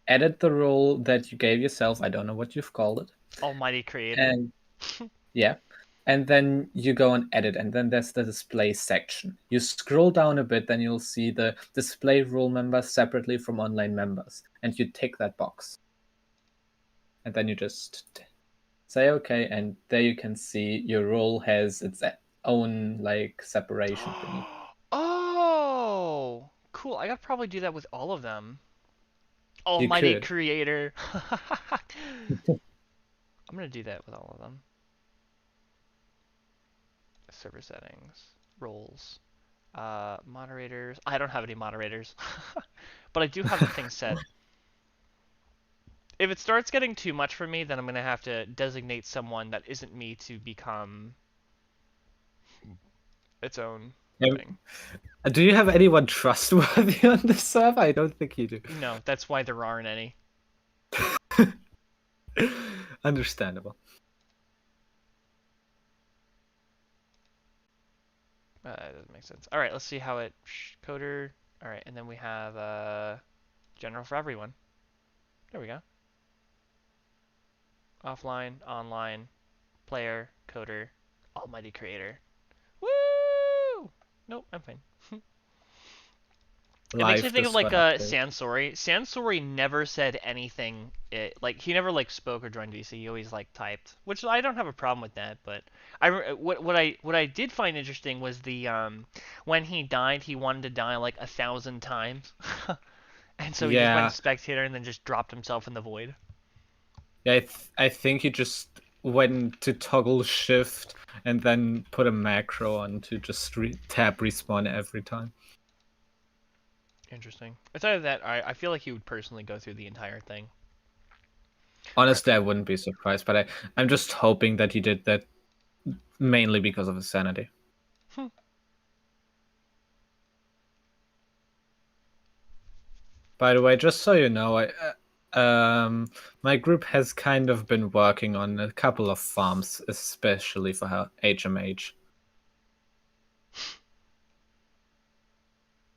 edit the role that you gave yourself. I don't know what you've called it. Almighty Creator. And yeah. And then you go and edit, and then there's the display section. You scroll down a bit, then you'll see the display role members separately from online members. And you tick that box. And then you just say okay, and there you can see your role has its own like separation thingy. Oh, cool. I gotta probably do that with all of them. You Almighty could. Creator. I'm gonna do that with all of them. Server settings, roles, moderators. I don't have any moderators, but I do have the thing set. If it starts getting too much for me, then I'm gonna have to designate someone that isn't me to become its own Yeah. thing. Do you have anyone trustworthy on the server? I don't think you do. No, that's why there aren't any. Understandable. That doesn't make sense. All right, let's see how it coder. All right, and then we have general for everyone. There we go. Offline, online, player, coder, almighty creator. Woo! Nope, I'm fine. It makes me Live think of like Discord update. Sansori. Sansori never said anything. Like he never like spoke or joined VC. He always like typed, which I don't have a problem with that. But what I did find interesting was the when he died, he wanted to die like 1,000 times, and so he just went Yeah, spectator and then just dropped himself in the void. yeah. I think he just went to toggle shift and then put a macro on to just tap respawn every time. Interesting. It's either that I feel like he would personally go through the entire thing. All right. Honestly, I wouldn't be surprised, but I'm just hoping that he did that mainly because of his sanity. Hmm. By the way, just so you know, my group has kind of been working on a couple of farms, especially for her HMH.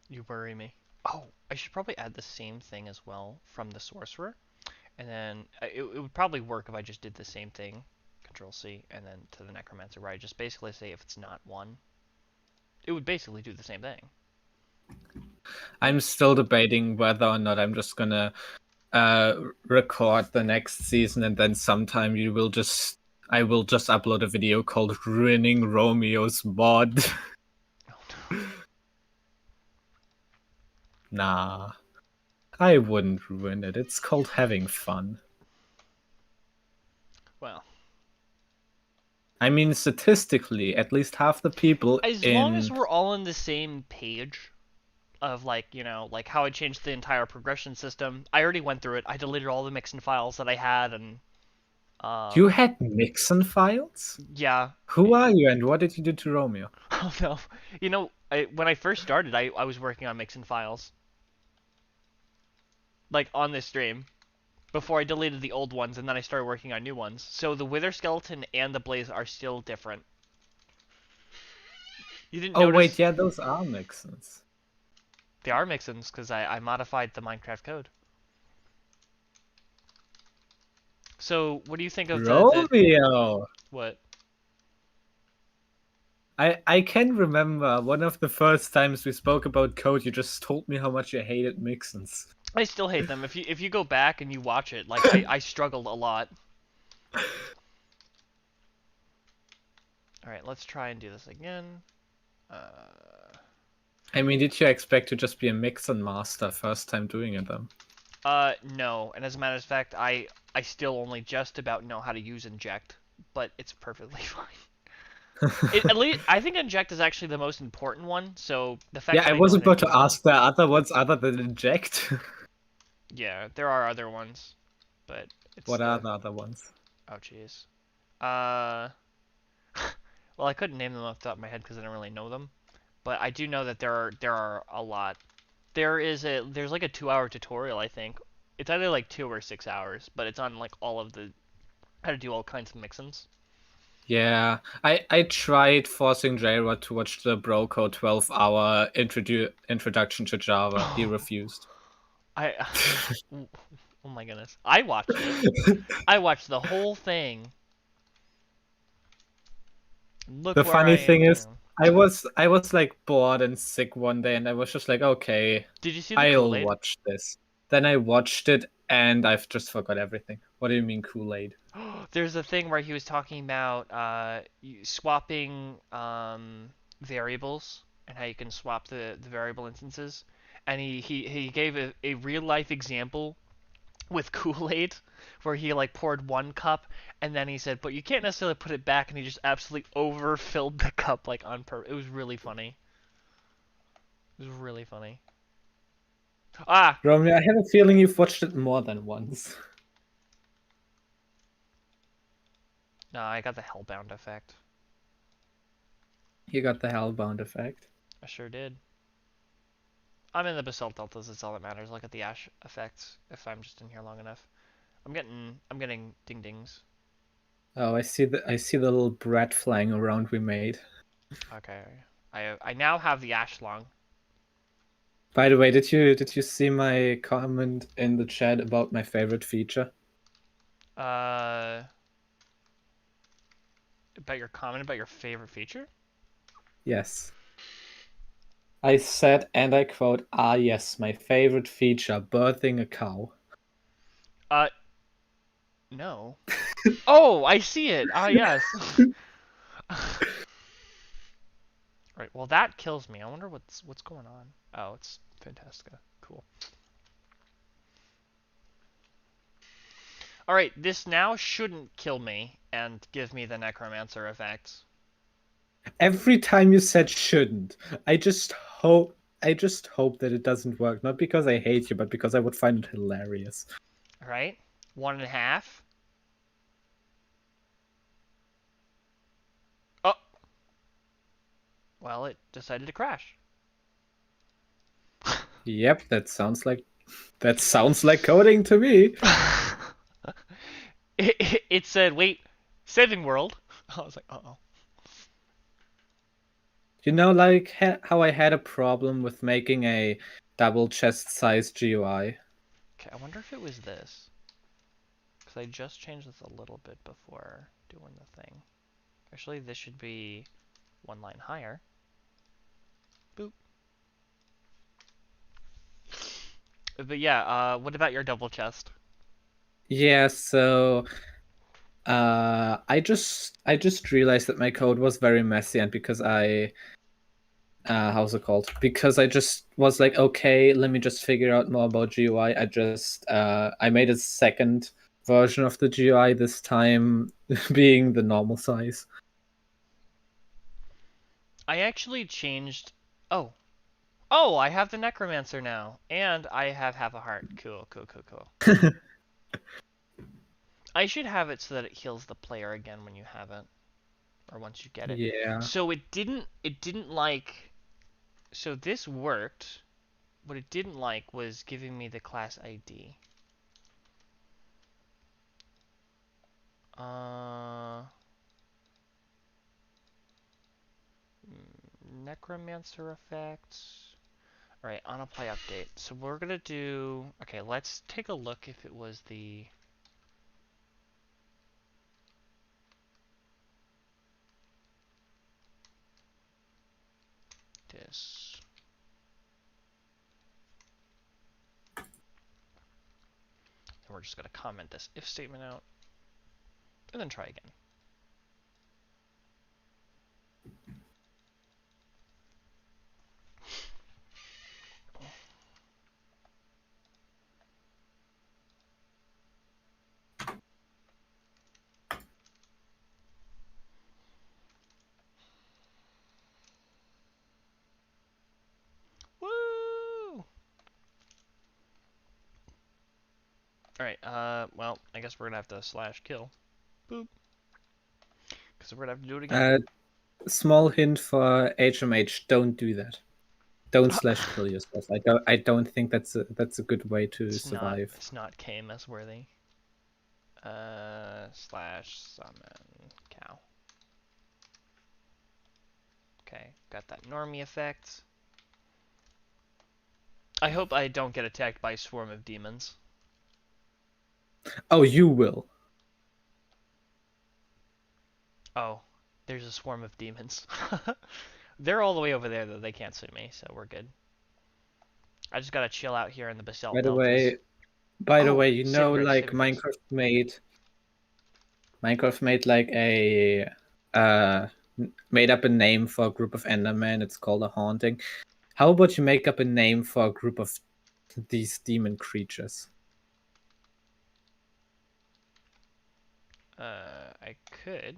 You worry me. Oh, I should probably add the same thing as well from the sorcerer, and then it would probably work if I just did the same thing, Control C, and then to the necromancer, where I just basically say if it's not one, it would basically do the same thing. I'm still debating whether or not I'm just gonna record the next season, and then sometime I will just upload a video called "Ruining Romeo's Mod." Oh no. Nah, I wouldn't ruin it. It's called having fun. Well, I mean, statistically, at least half the people as long as in. we're all on the same page of like how I changed the entire progression system. I already went through it. I deleted all the mixin files that I had, and You had Mixon files? yeah. Who are you and what did you do to Romeo? Oh no. When I first started, I was working on mixin files, like on this stream, before I deleted the old ones, and then I started working on new ones. So the Wither Skeleton and the Blaze are still different. You didn't Oh, wait, notice? yeah, those are Mixons. They are mixins, because I modified the Minecraft code. So what do you think of the Romeo! what? I can remember one of the first times we spoke about code, you just told me how much you hated Mixons. I still hate them. If you go back and you watch it, like I struggled a lot. All right, let's try and do this again. I mean, did you expect to just be a Mixon master first time doing it then? No. And as a matter of fact, I still only just about know how to use inject, but it's perfectly fine. At least I think inject is actually the most important one. So the fact Yeah, that I I was know how to about to do it, ask the other ones other than inject. yeah, there are other ones, but it's What are the the other ones? oh jeez. Uh, well, I couldn't name them off the top of my head because I don't really know them, but I do know that there are a lot. There's like a 2 hour tutorial, I think. It's either like 2 or 6 hours, but it's on like all of the how to do all kinds of mixins. Yeah, I tried forcing Jayrod to watch the Broco 12-hour introduction to Java. He refused. I oh my goodness. I watched it. I watched the whole thing. Look The where I funny am thing is, now. I was like bored and sick one day, and I was just like, okay, Did you see the I'll Kool-Aid? watch this. Then I watched it, and I've just forgot everything. What do you mean Kool-Aid? There's a thing where he was talking about swapping variables and how you can swap the variable instances. And he gave a real life example with Kool-Aid where he like poured one cup and then he said, but you can't necessarily put it back, and he just absolutely overfilled the cup like on purpose. It was really funny. It was really funny. Ah, Romeo, I have a feeling you've watched it more than once. no, I got the Hellbound effect. You got the Hellbound effect. I sure did. I'm in the Basalt Deltas, that's all that matters. Look at the Ash effects if I'm just in here long enough. I'm getting ding dings. Oh, I see the little brat flying around we made. Okay. I now have the Ash Lung. By the way, did you see my comment in the chat about my favorite feature? Uh about your comment about your favorite feature? Yes. I said, and I quote, "Ah, yes, my favorite feature, birthing a cow." Uh no. Oh, I see it. Ah yes. Right, well that kills me. I wonder what's going on. Oh, it's Fantastica. Cool. Alright, this now shouldn't kill me and give me the Necromancer effects. Every time you said shouldn't, I just hope that it doesn't work. Not because I hate you, but because I would find it hilarious. Alright? 1.5. Well, it decided to crash. Yep, that sounds like coding to me. It said, "Wait, saving world." I was like, "Uh-oh." You know, like how I had a problem with making a double chest size GUI. Okay, I wonder if it was this. Because I just changed this a little bit before doing the thing. Actually, this should be one line higher. Boop. But yeah, what about your double chest? Yeah, so I just realized that my code was very messy, and because I how's it called? Because I just was like, okay, let me just figure out more about GUI. I made a second version of the GUI, this time being the normal size. I actually changed. Oh, oh, I have the necromancer now, and I have half a heart. Cool, cool, cool, cool. I should have it so that it heals the player again when you have it, or once you get it. Yeah. So it didn't like. So this worked. What it didn't like was giving me the class ID. Uh, Necromancer effects. Alright, on apply update. So we're gonna do. Okay, let's take a look if it was the. This. And we're just gonna comment this if statement out, and then try again. Woo! Alright, well, I guess we're gonna have to slash kill. Boop. Because we're gonna have to do it again. Uh, Small hint for HMH: don't do that. Don't slash kill yourself. I don't think that's a good way to survive. It's not KMS worthy. Slash summon cow. Okay, got that normie effect. I hope I don't get attacked by a swarm of demons. Oh, you will. Oh, there's a swarm of demons. They're all the way over there, though. They can't see me, so we're good. I just gotta chill out here in the basalt By the deltas. way, by the Oh, way, saving grace, like saving grace. Minecraft made like a uh made up a name for a group of Endermen. It's called a haunting. How about you make up a name for a group of these demon creatures? I could.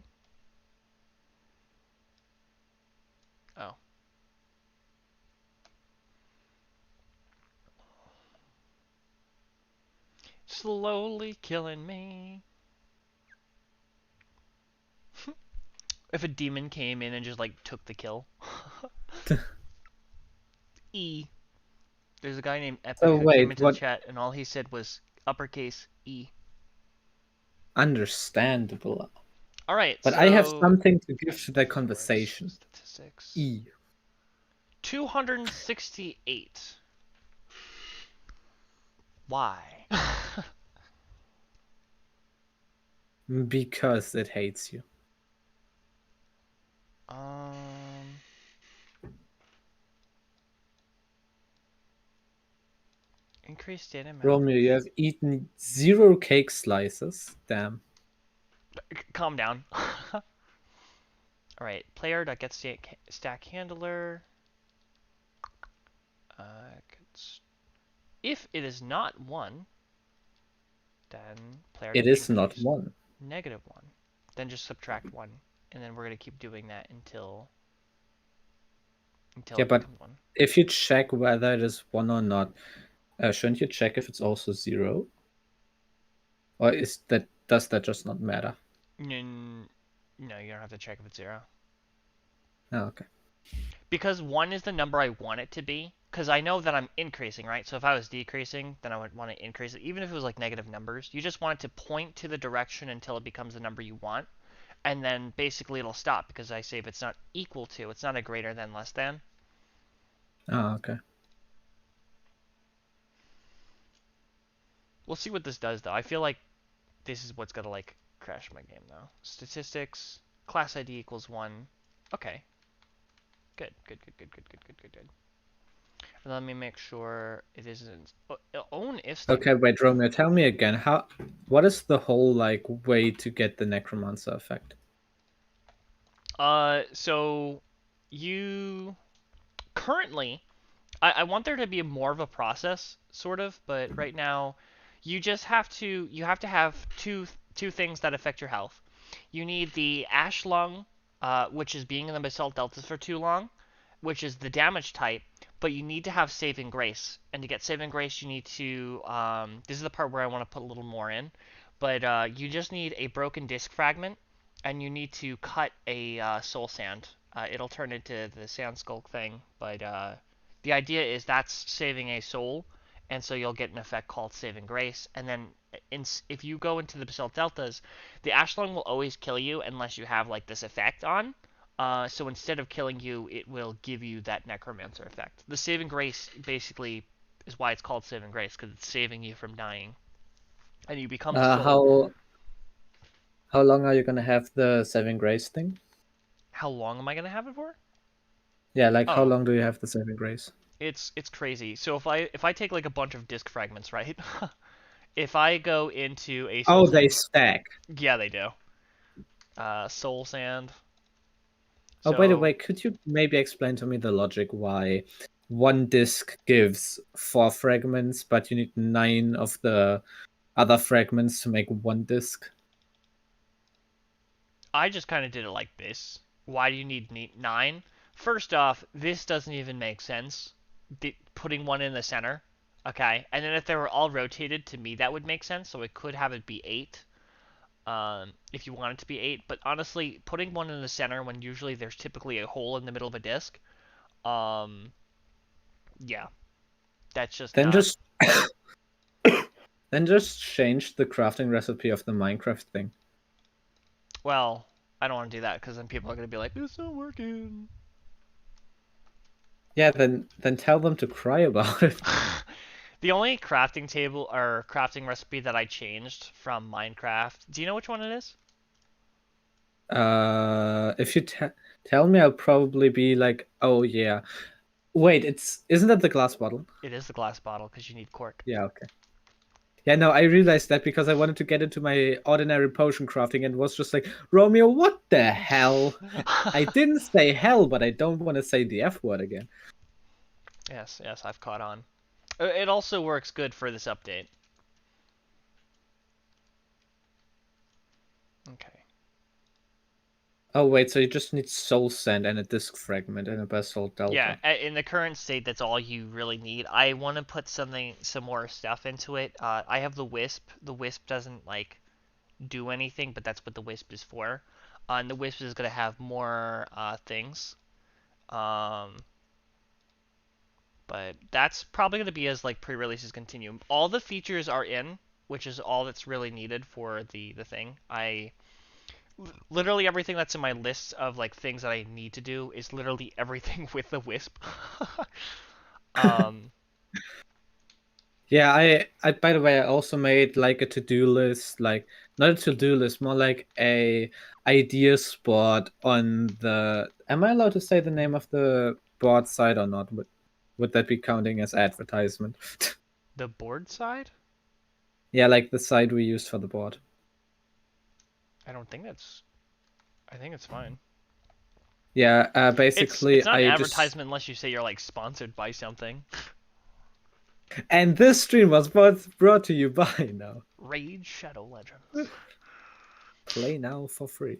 Oh. Slowly killing me. If a demon came in and just, like, took the kill. E. There's a guy named Epic So who came wait, into the what? chat and all he said was uppercase E. Understandable. Alright, But I have so. something to give to the Source, conversation. statistics. E. 268. Why? Because it hates you. um. Increased data Romeo, amount. you have eaten 0 cake slices. Damn. Calm down. Alright, player.get stack handler. If it is not 1, then It is not player.increase one. -1. Then just subtract 1. And then we're going to keep doing that until Yeah, it but becomes 1. if you check whether it is one or not, shouldn't you check if it's also 0? Or does that just not matter? No, you don't have to check if it's 0. Oh, okay. because 1 is the number I want it to be, because I know that I'm increasing, right? So if I was decreasing, then I would want to increase it. Even if it was like negative numbers, you just want it to point to the direction until it becomes the number you want, and then basically it'll stop because I say if it's not equal to, it's not a greater than, less than. Oh, okay. We'll see what this does though. I feel like this is what's gonna like crash my game though. Statistics, class ID equals 1. Okay, good, good, good, good, good, good, good, good, good. And let me make sure it isn't own if Okay, statement. wait, Romeo, tell me again. What is the whole like way to get the necromancer effect? So you currently, I want there to be more of a process, sort of, but right now, you have to have two things that affect your health. You need the ash lung, which is being in the basalt deltas for too long, which is the damage type, but you need to have saving grace. And to get saving grace, you need to. This is the part where I want to put a little more in, but you just need a broken disc fragment, and you need to cut a soul sand. It'll turn into the sand skulk thing, but the idea is that's saving a soul, and so you'll get an effect called saving grace. And then if you go into the basalt deltas, the ashlung will always kill you unless you have like this effect on. So instead of killing you, it will give you that necromancer effect. The saving grace basically is why it's called saving grace, because it's saving you from dying, and you become a Uh, soul. how how long are you gonna have the saving grace thing? How long am I gonna have it for? Yeah, like how Oh, long do you have the saving grace? it's crazy. So if I take like a bunch of disc fragments, right? If I go into a soul Oh, they sand, stack. yeah, they do. Soul sand. Oh, by the So way, could you maybe explain to me the logic why one disc gives 4 fragments, but you need 9 of the other fragments to make one disc? I just kind of did it like this. Why do you need 9? First off, this doesn't even make sense. Putting one in the center. Okay, and then if they were all rotated, to me that would make sense. So it could have it be 8. If you want it to be 8. But honestly, putting one in the center when usually there's typically a hole in the middle of a disc, um, yeah, that's just Then not. just then just change the crafting recipe of the Minecraft thing. Well, I don't want to do that because then people are gonna be like, "It's not working." Yeah, then tell them to cry about it. The only crafting table or crafting recipe that I changed from Minecraft. Do you know which one it is? If you tell me, I'll probably be like, oh yeah. Wait, isn't that the glass bottle? It is the glass bottle because you need cork. Yeah, okay. Yeah, no, I realized that because I wanted to get into my ordinary potion crafting and was just like, Romeo, what the hell? I didn't say hell, but I don't want to say the F word again. Yes, yes, I've caught on. It also works good for this update. Okay. Oh wait, so you just need soul sand and a disc fragment and a basalt Yeah, delta. in the current state, that's all you really need. I want to put some more stuff into it. I have the wisp. The wisp doesn't like do anything, but that's what the wisp is for. And the wisp is gonna have more things. Um, but that's probably gonna be as like pre-releases continue. All the features are in, which is all that's really needed for the thing. I literally everything that's in my list of like things that I need to do is literally everything with the wisp. um, Yeah, I by the way, I also made like a to-do list, like not a to-do list, more like a idea spot on the. Am I allowed to say the name of the board site or not? Would that be counting as advertisement? the board side? Yeah, like the site we used for the board. I don't think that's. I think it's fine. Yeah, It's basically not an I just advertisement unless you say you're like sponsored by something. and this stream was brought to you by now. Raid Shadow Legends. Play now for free.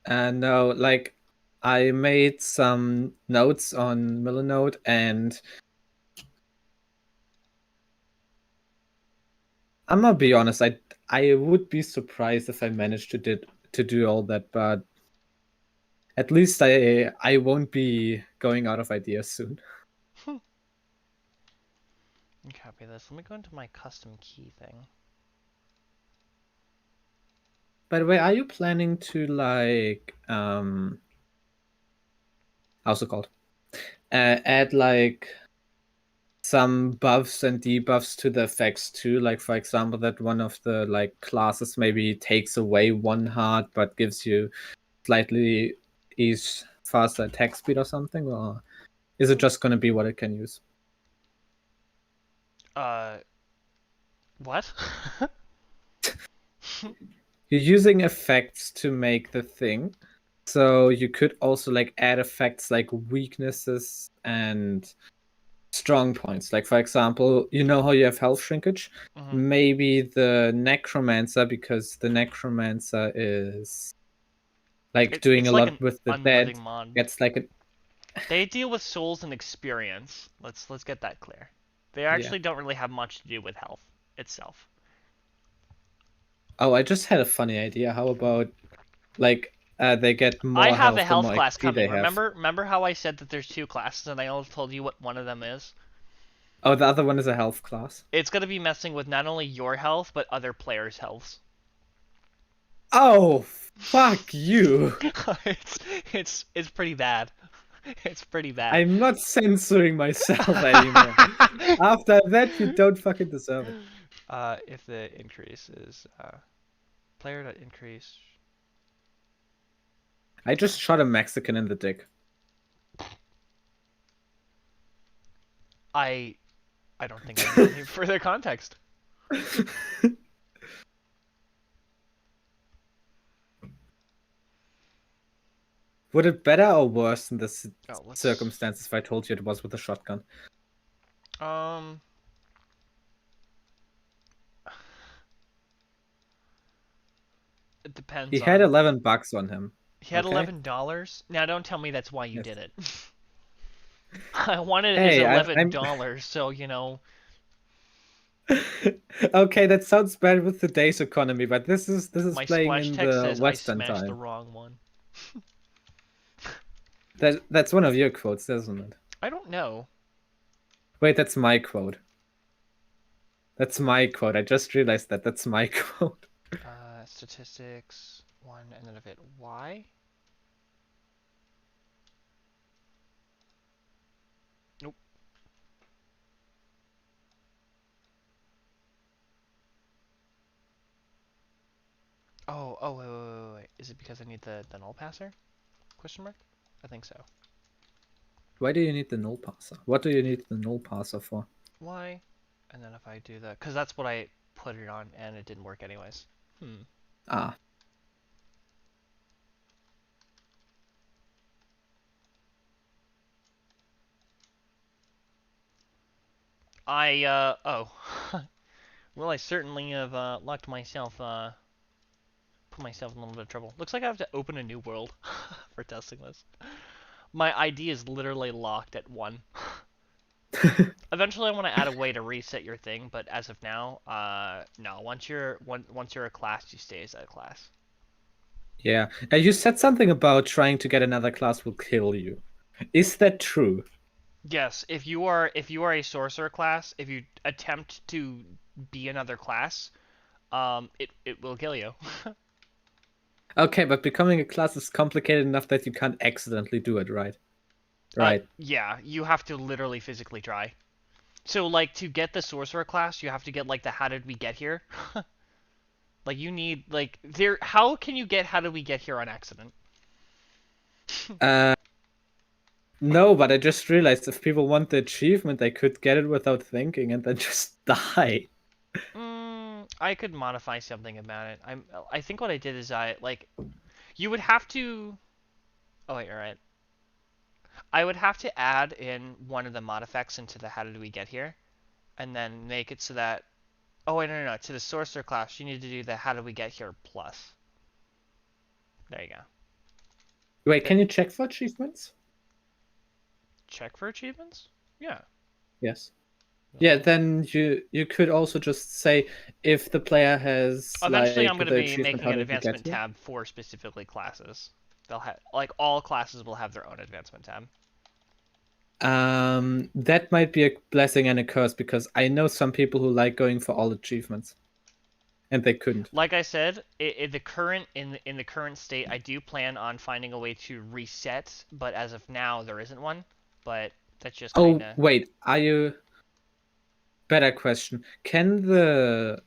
And no, like I made some notes on Millinode and I'm gonna be honest, I would be surprised if I managed to do all that, but At least I won't be going out of ideas soon. Let me copy this. Let me go into my custom key thing. By the way, are you planning to like how's it called? Add like some buffs and debuffs to the effects too, like for example that one of the like classes maybe takes away one heart but gives you slightly is faster attack speed or something, or is it just gonna be what it can use? Uh, what? You're using effects to make the thing, so you could also like add effects like weaknesses and strong points. Like for example, you know how you have health shrinkage? hmm Maybe the necromancer, because the necromancer is like doing It's a like lot an with the dead, unliving mod. gets like a They deal with souls and experience. Let's get that clear. They yeah. actually don't really have much to do with health itself. Oh, I just had a funny idea. How about like they get I more have a health the health more class XP coming. they have. Remember how I said that there's two classes and I only told you what one of them is? Oh, the other one is a health class. It's going to be messing with not only your health but other players' healths. Oh, fuck you. it's it's pretty bad. It's pretty bad. I'm not censoring myself anymore. After that, you don't fucking deserve it. If the increase is player to increase, I just shot a Mexican in the dick. I I don't think I need any further context. Would it better or worse in this Oh, let's circumstances if I told you it was with a shotgun? um it He depends had on. $11 on him. He had Okay. $11. Now don't tell me that's why you Yes. did it. I wanted his Hey, I'm. $11, so Okay, that sounds bad with today's economy, but this is my playing splash in text the says I Western smashed the time. wrong one. That's one of your quotes, isn't it? I don't know. Wait, that's my quote. That's my quote. I just realized that. That's my quote. Statistics one, and then if it Y. Nope. Oh, wait. Is it because I need the null passer? Question mark? I think so. Why do you need the null parser? What do you need the null parser for? Y, and then if I do that, because that's what I put it on, and it didn't work anyways. Hmm. Ah, Oh. Well, I certainly have, locked myself, put myself in a little bit of trouble. Looks like I have to open a new world for testing this. My ID is literally locked at 1. Eventually, I want to add a way to reset your thing, but as of now, no. Once you're a class, you stay as a class. yeah. Now you said something about trying to get another class will kill you. Is that true? Yes, if you are a sorcerer class, if you attempt to be another class, it will kill you. Okay, but becoming a class is complicated enough that you can't accidentally do it, right? Right. Yeah, you have to literally physically try. So like to get the sorcerer class, you have to get like the how did we get here? Like you need like there how can you get how did we get here on accident? Uh, no, but I just realized if people want the achievement, they could get it without thinking and then just die. I could modify something about it. I think what I did is I like you would have to. Oh wait, all right. I would have to add in one of the mod effects into the how did we get here, and then make it so that. Oh wait, no. To the sorcerer class, you need to do the how did we get here plus. There you go. Wait, That can you check for achievements? check for achievements? Yeah. Yes. Yeah, No. then you could also just say if the player has Eventually, I'm like going to the be achievement, making how an did we get advancement here? tab for specifically classes They'll have like all classes will have their own advancement tab. That might be a blessing and a curse because I know some people who like going for all achievements, and they couldn't. Like I said, in the current state, I do plan on finding a way to reset, but as of now, there isn't one. But that's just kind Oh of wait, are you? Better question. Can the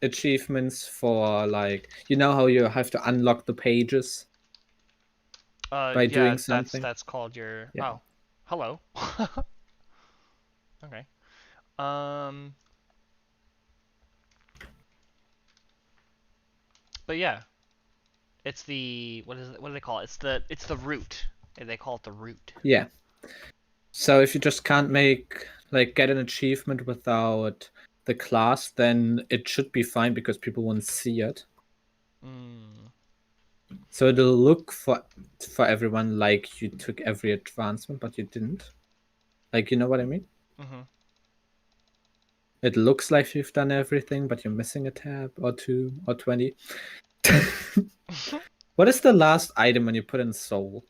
achievements for like how you have to unlock the pages by yeah, doing something? that's called your Yeah. oh, hello. Okay. Um, but yeah, it's the what is it? What do they call it? It's the root. They call it the root. Yeah. So if you just can't get an achievement without the class, then it should be fine because people won't see it. Mm. So it'll look for everyone like you took every advancement, but you didn't. Like, you know what I mean? Mhm. It looks like you've done everything, but you're missing a tab or 2 or 20. What is the last item when you put in soul?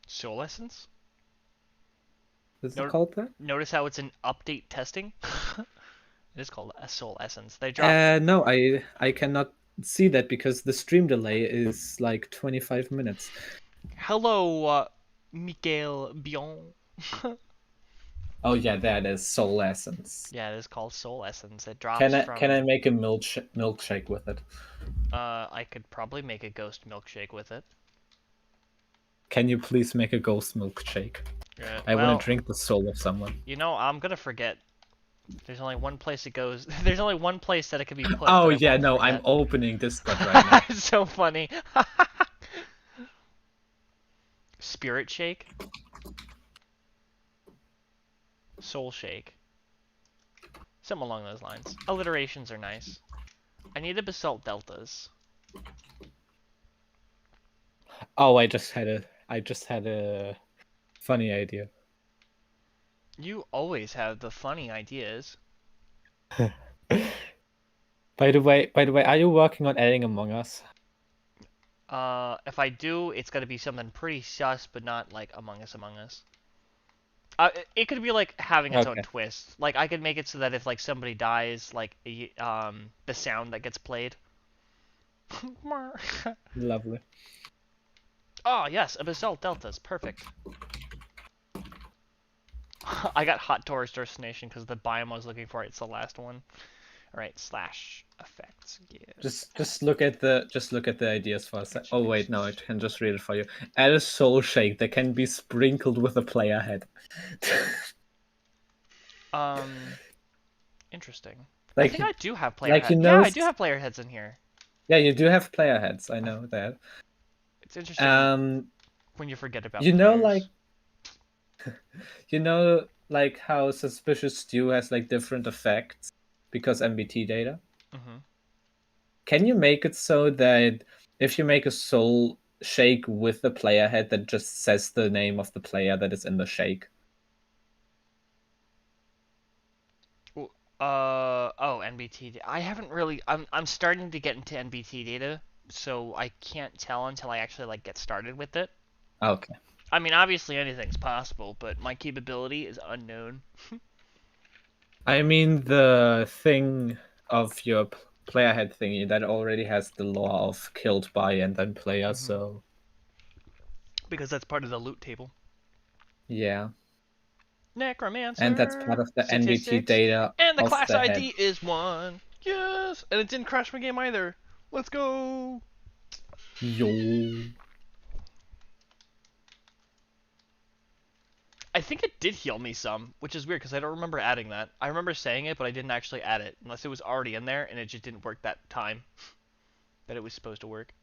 Soul essence. Is it No, called that? notice how it's in update testing. It is called a soul essence. They drop. No, I cannot see that because the stream delay is like 25 minutes. Hello, Mikael Bion. Oh yeah, that is soul essence. Yeah, it is called soul essence. It Can drops I from. make a milkshake with it? I could probably make a ghost milkshake with it. Can you please make a ghost milkshake? I want to Well, drink the soul of someone. I'm gonna forget. There's only one place it goes. There's only one place that it can be put Oh that I yeah, won't no, I'm forget. opening Discord right now. It's so funny. Spirit shake. Soul shake. Something along those lines. Alliterations are nice. I need a basalt deltas. Oh, I just had a funny idea. You always have the funny ideas. By the way, are you working on adding Among Us? If I do, it's gonna be something pretty sus, but not like Among Us Among Us. It could be like having its own Okay, twist. Like I could make it so that if like somebody dies, like the sound that gets played. lovely. Oh yes, a basalt deltas, perfect. I got hot tourist destination because the biome I was looking for, it's the last one. All right, slash effects give Just look at the ideas for a sec. Oh wait, no, I animations. can just read it for you. Add a soul shake that can be sprinkled with a player head. Interesting. I like think I do have player like head. Yeah, I do have player heads in here. yeah, you do have player heads. I know that. It's interesting Um, when you forget about you know, like players. like how suspicious stew has like different effects because MBT data. Hmm. Can you make it so that if you make a soul shake with the player head that just says the name of the player that is in the shake? Oh, NBT. I haven't really. I'm starting to get into NBT data, so I can't tell until I actually like get started with it. Okay. I mean, obviously anything's possible, but my capability is unknown. I mean the thing of your player head thingy that already has the law of killed by and then player, Hmm. so Because that's part of the loot table. yeah. And that's part Necromancer of the NBT statistics, data and the of class the head. ID is 1. Yes, and it didn't crash my game either. Let's go. Yo. I think it did heal me some, which is weird because I don't remember adding that. I remember saying it, but I didn't actually add it unless it was already in there and it just didn't work that time that it was supposed to work.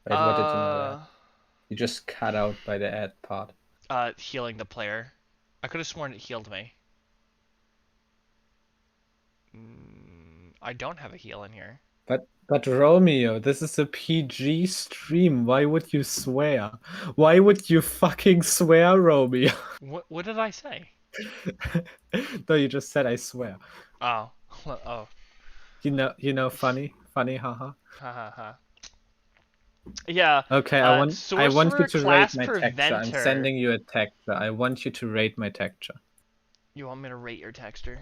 Wait, what did you not add? Uh, You just cut out by the add part. Healing the player. I could have sworn it healed me. I don't have a heal in here. But Romeo, this is a PG stream. Why would you swear? Why would you fucking swear, Romeo? What did I say? No, you just said I swear. Oh, oh. Funny Funny, haha. Ha ha ha. Yeah. Okay, I want you Sorcerer to rate class my texture. I'm preventer. sending you a texture. I want you to rate my texture. You want me to rate your texture?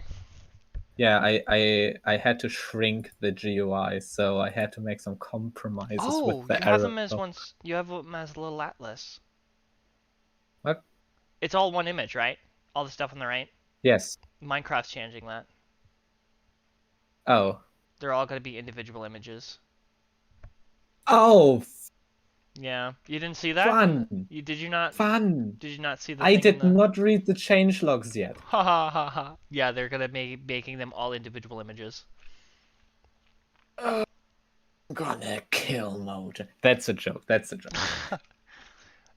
Yeah, I had to shrink the GUI, so I had to make some compromises with Oh, the you have arrow. them as once. You have them as a little atlas. What? It's all one image, right? All the stuff on the right. Yes. Minecraft's changing that. Oh. They're all gonna be individual images. Oh, Yeah, you didn't see that? fun. You did you not? Fun. Did you not see the I thing in did the? not read the change logs yet. Ha ha ha ha. Yeah, they're gonna making them all individual images. I'm gonna kill Mojo. That's a joke. That's a joke.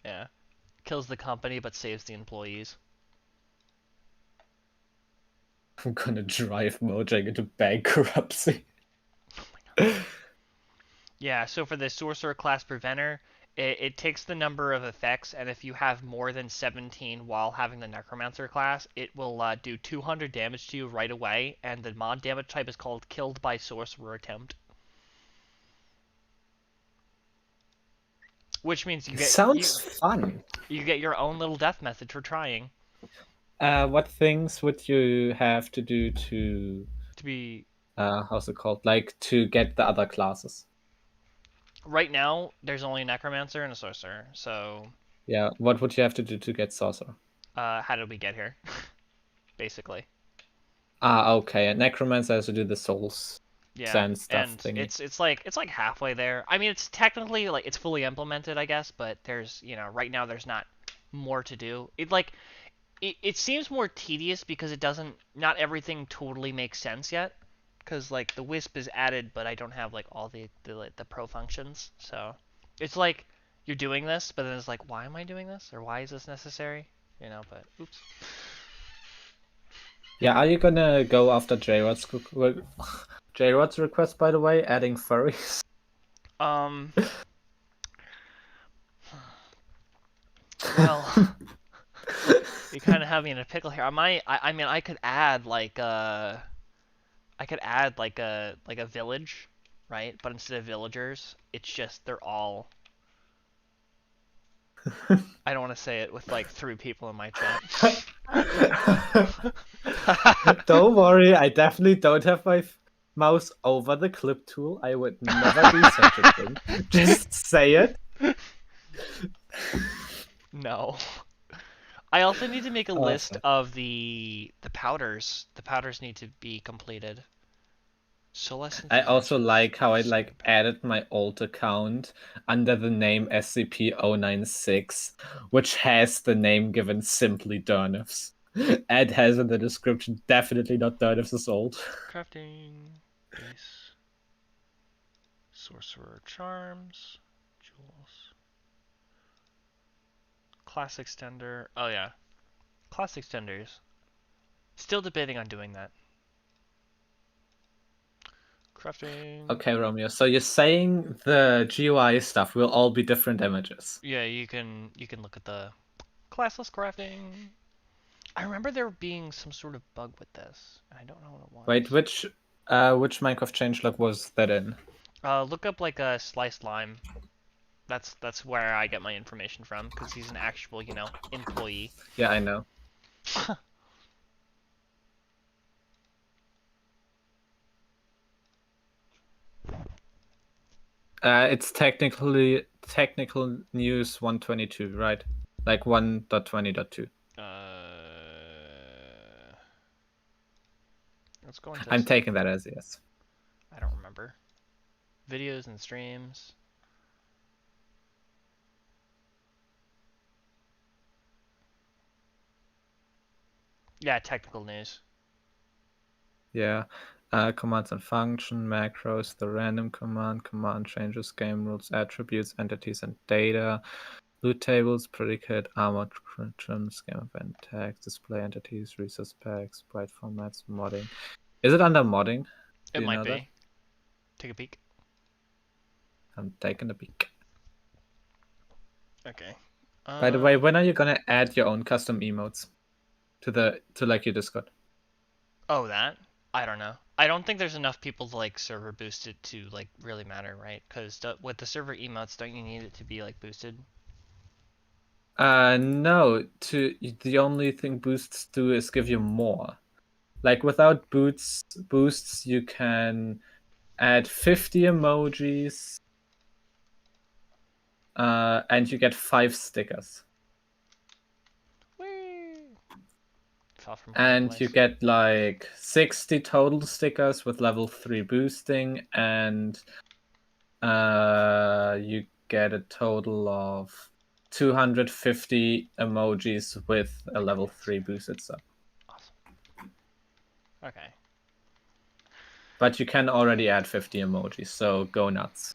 Yeah, kills the company but saves the employees. I'm gonna drive Mojang into bankruptcy. Yeah, so for the sorcerer class preventer, it takes the number of effects, and if you have more than 17 while having the necromancer class, it will do 200 damage to you right away, and the mod damage type is called killed by sorcerer attempt. Which means It sounds fun. you get your own little death message for trying What things would you have to do to to be. how's it called? Like to get the other classes? Right now, there's only a necromancer and a sorcerer. So, Yeah, what would you have to do to get sorcerer? how did we get here? Basically, Okay. And necromancer has to do the souls yeah. sand stuff And thingy. it's like halfway there. I mean, it's technically like it's fully implemented, I guess, but there's right now there's not more to do. It seems more tedious because it doesn't not everything totally makes sense yet. Because like the wisp is added, but I don't have like all the pro functions. So it's like you're doing this, but then it's like, why am I doing this, or why is this necessary? But oops. Yeah, are you gonna go after J-Rod's request, by the way, adding furries? Um. Well, you kind of have me in a pickle here. I mean, I could add like a village, right? But instead of villagers, it's just they're all. I don't want to say it with like 3 people in my chat. Don't worry, I definitely don't have my mouse over the clip tool. I would never do such a thing. Just say it. No. I also need to make a list Awesome. of the powders. The powders need to be completed. I also Matches. like how I added my old account under the name SCP-096, which has the name given simply Durnifs. Ed has in the description definitely not Durnifs is old. Crafting. Base. Sorcerer charms. Jewels. Class extender. Oh yeah. Class extenders. Still debating on doing that. Crafting. Okay, Romeo. So you're saying the GUI stuff will all be different images? Yeah, you can look at the classless crafting. I remember there being some sort of bug with this. I don't know what it Wait, was. which Minecraft changelog was that in? Look up like a sliced lime. That's where I get my information from because he's an actual, employee. Yeah, I know. It's technical news 122, right? Like 1.20.2. Let's go into. I'm taking that as yes. I don't remember. Videos and streams. Yeah, technical news. Yeah. Commands and function, macros, the random command changes game rules, attributes, entities, and data, loot tables, predicate, armored trims, game event tags, display entities, resource packs, sprite formats, modding. Is it under modding? Do It you might know that? be. Take a peek. I'm taking a peek. Okay. By the way, when are you gonna add your own custom emotes to your Discord? Oh, that? I don't know. I don't think there's enough people to like server boost it to like really matter, right? Because with the server emotes, don't you need it to be like boosted? No. The only thing boosts do is give you more. Like without boosts, you can add 50 emojis, and you get 5 stickers. Whee! Fell from high And you place. get like 60 total stickers with level 3 boosting, and you get a total of 250 emojis with a level Okay, 3 boosted sub. awesome. Okay. But you can already add 50 emojis, so go nuts.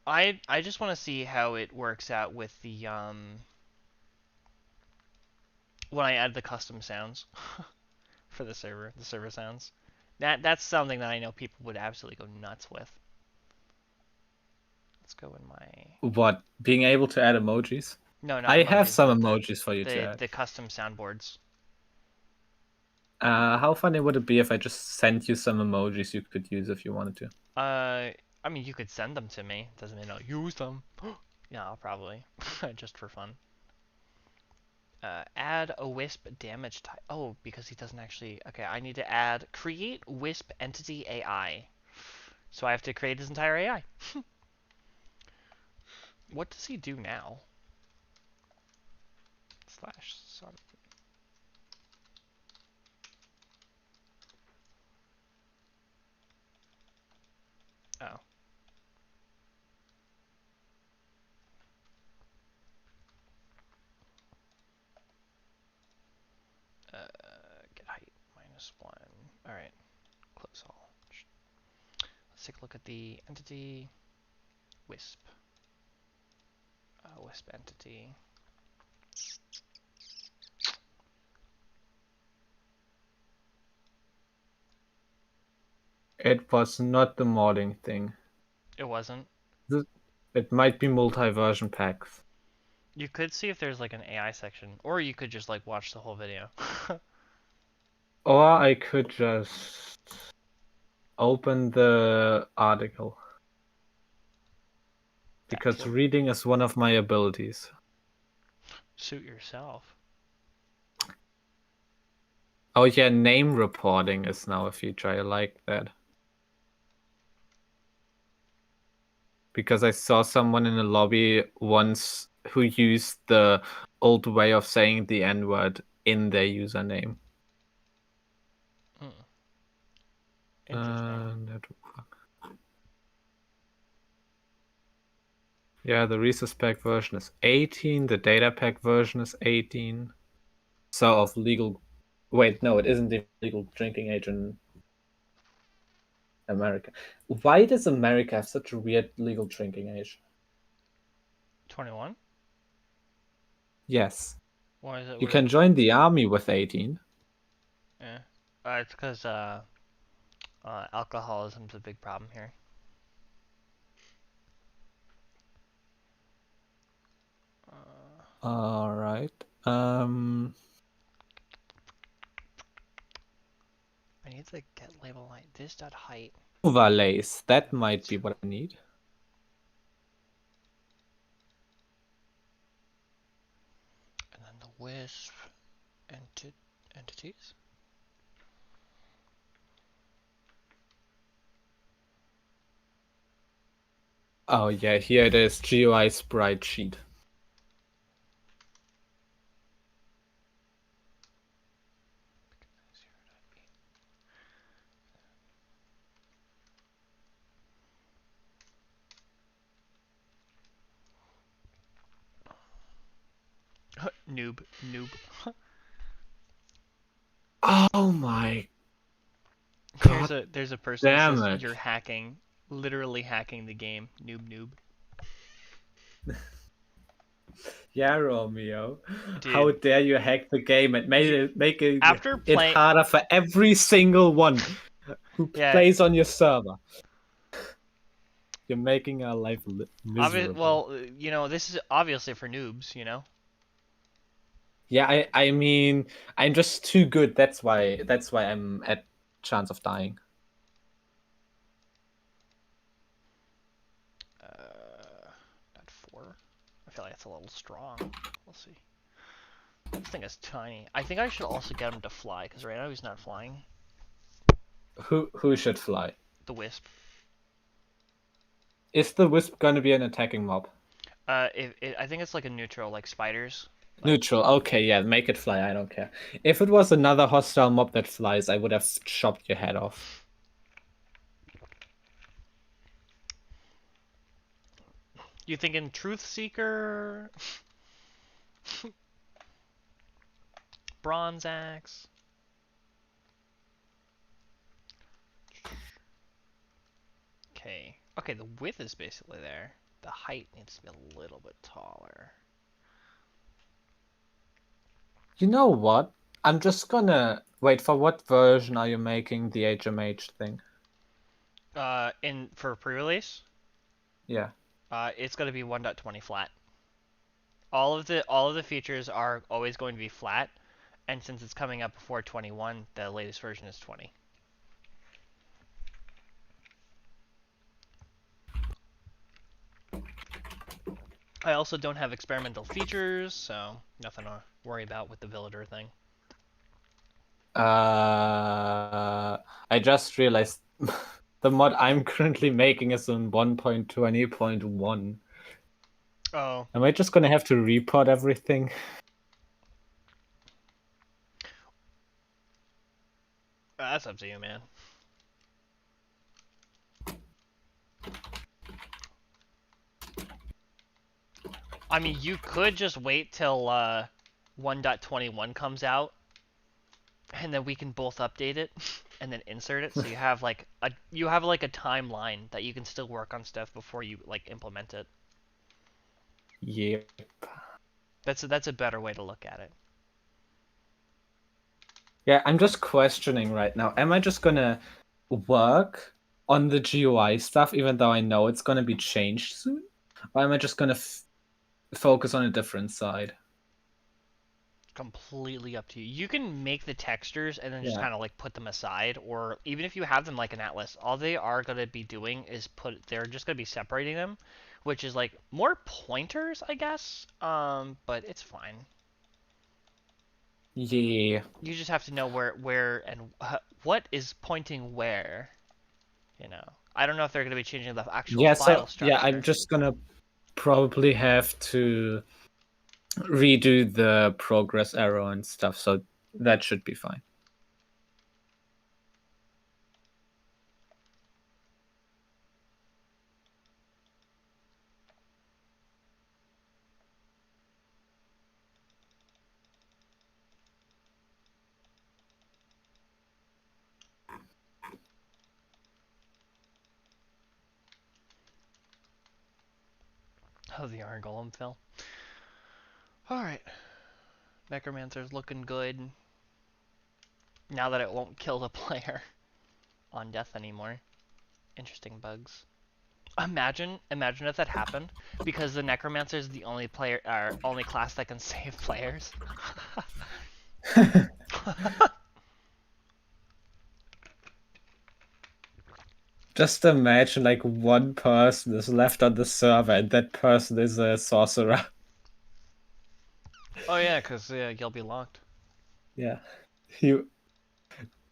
I just want to see how it works out with the when I add the custom sounds for the server sounds. That's something that I know people would absolutely go nuts with. Let's go in my What? Being able to add emojis? no, not I have emojis, some emojis for you to add. the custom soundboards. How funny would it be if I just sent you some emojis you could use if you wanted to? I mean you could send them to me. Doesn't mean I'll use them. Yeah, I'll probably just for fun. Add a Wisp damage type. Oh, because he doesn't actually. Okay, I need to add create Wisp entity AI. So I have to create his entire AI. What does he do now? Slash son. Oh. Get height -1. All right. Close all. Let's take a look at the entity Wisp. Wisp entity. It was not the modding thing. It wasn't. It might be multi-version packs. You could see if there's like an AI section, or you could just like watch the whole video. Or I could just open the article. That Because too. reading is one of my abilities. Suit yourself. Oh yeah, name reporting is now a feature. I like that. Because I saw someone in the lobby once who used the old way of saying the N-word in their username. Hmm. Interesting. Yeah, the resource pack version is 18. The data pack version is 18. So of legal. Wait, no, it isn't the legal drinking age in America. Why does America have such a weird legal drinking age? 21? Yes. Why is it You weird? can join the army with 18. Yeah. It's because alcoholism's a big problem here. All right. I need to get label height. This dot height. Overlays. That might be what I need. And then the Wisp entities. Oh yeah, here it is. GUI sprite sheet. Noob. Noob. Oh my god There's a person that damn says it. you're hacking, literally hacking the game. Noob noob. Yeah, Romeo. How Dude, dare you hack the game and you make after it playing harder for every single one who yeah, plays on your server. You're making our life miserable. well, you know, this is obviously for noobs, you know. Yeah, I mean, I'm just too good. That's why I'm at chance of dying. At 4. I feel like that's a little strong. We'll see. This thing is tiny. I think I should also get him to fly, because right now he's not flying. Who should fly? The Wisp. Is the wisp gonna be an attacking mob? I think it's like a neutral, like spiders. Like, Neutral. Okay, yeah, make it fly. I don't care. If it was another hostile mob that flies, I would have chopped your head off. you thinking Truth Seeker, Bronze Axe? Okay. Okay, the width is basically there. The height needs to be a little bit taller. You know what? I'm just gonna wait for what version are you making the HMH thing? In for pre-release, Yeah. it's gonna be 1.20 flat. All of the features are always going to be flat, and since it's coming up before 21, the latest version is 20. I also don't have experimental features, so nothing to worry about with the villager thing. I just realized the mod I'm currently making is on 1.20.1. Oh, Am I just gonna have to report everything? that's up to you, man. I mean, you could just wait till 1.21 comes out, and then we can both update it, and then insert it. So you have like a timeline that you can still work on stuff before you like implement it. Yeah. That's a better way to look at it. Yeah, I'm just questioning right now. Am I just gonna work on the GUI stuff even though I know it's gonna be changed soon? Or am I just gonna focus on a different side? Completely up to you. You can make the textures and then just Yeah. kind of like put them aside, or even if you have them like an atlas, all they are going to be doing is they're just going to be separating them, which is like more pointers, I guess. But it's fine. Yeah. You just have to know where and what is pointing where. You know, I don't know if they're going to be changing the actual Yeah, file so yeah, I'm structure. just gonna probably have to redo the progress arrow and stuff, so that should be fine. Oh, the Iron Golem fell. All right, Necromancer's looking good now that it won't kill the player on death anymore. Interesting bugs. Imagine if that happened, because the Necromancer is the only only class that can save players. Just imagine like one person is left on the server and that person is a sorcerer. Oh yeah, cause you'll be locked. Yeah. You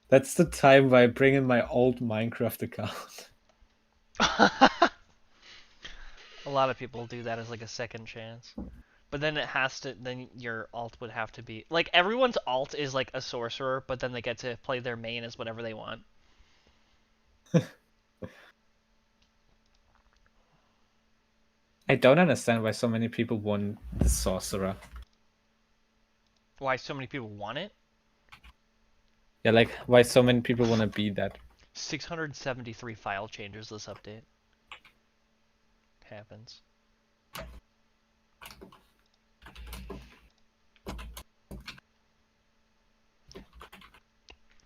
That's the time where I bring in my old Minecraft account. A lot of people do that as like a second chance. But then then your alt would have to be like everyone's alt is like a sorcerer, but then they get to play their main as whatever they want. I don't understand why so many people want the sorcerer. Why so many people want it? Yeah, like why so many people want to be that. 673 file changes this update. Happens.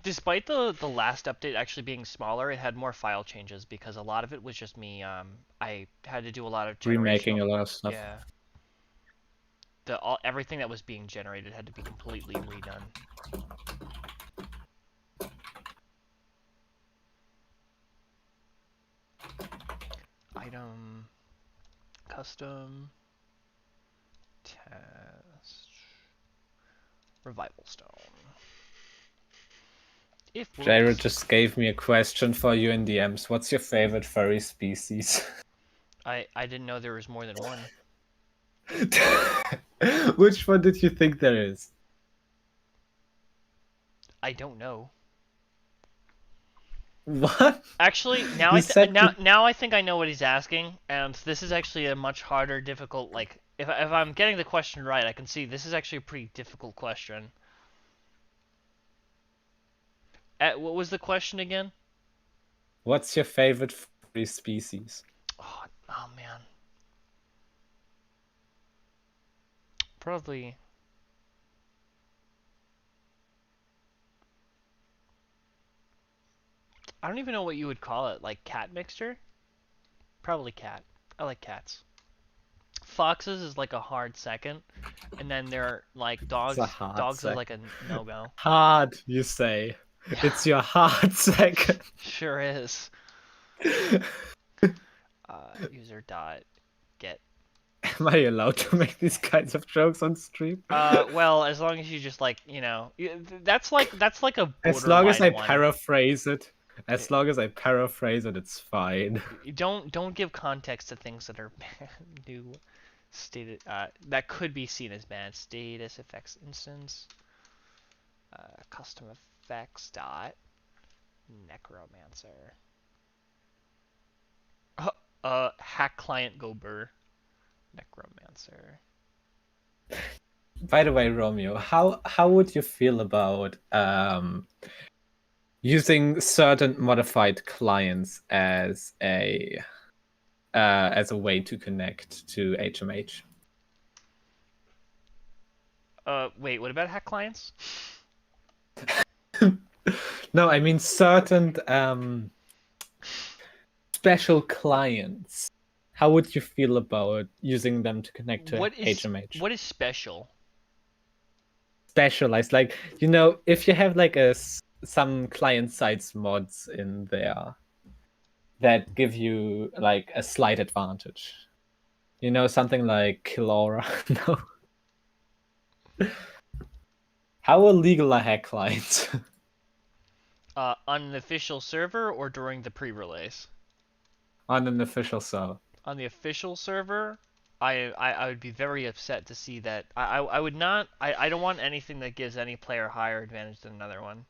Despite the last update actually being smaller, it had more file changes because a lot of it was just me. I had to do a lot of Remaking generational. a lot of stuff. Yeah. everything that was being generated had to be completely redone. Item, custom, test, revival stone. If Jared works, just gave me a question for you in DMs. What's your favorite furry species? I didn't know there was more than one. Which one did you think there is? I don't know. What? Actually, now You said you... now I think I know what he's asking, and this is actually a much harder, difficult. Like, if I'm getting the question right, I can see this is actually a pretty difficult question. What was the question again? What's your favorite furry species? Oh man, probably. I don't even know what you would call it. Like cat mixture? Probably cat. I like cats. Foxes is like a hard second, and then there are like It's a dogs. hard Dogs is second. like a no go. Hard, you say. Yeah, It's your hard second. sure is. User dot get. Am I allowed to make these kinds of jokes on stream? Well, as long as you just like, that's like a As long as I borderline one. paraphrase it. As long as I paraphrase it, it's fine. You don't give context to things that are new stated that could be seen as bad. Status effects instance custom effects dot necromancer. Hack client go burr necromancer. By the way, Romeo, how would you feel about using certain modified clients as a way to connect to HMH? Wait, what about hack clients? No, I mean certain special clients. How would you feel about using them to connect to HMH? What is special? Specialized, like, if you have like some client sides mods in there that give you like a slight advantage. Something like kill aura. No. How illegal are hack clients? On an official server or during the pre-release? On an official server? On the official server, I would be very upset to see that. I would not. I don't want anything that gives any player higher advantage than another one.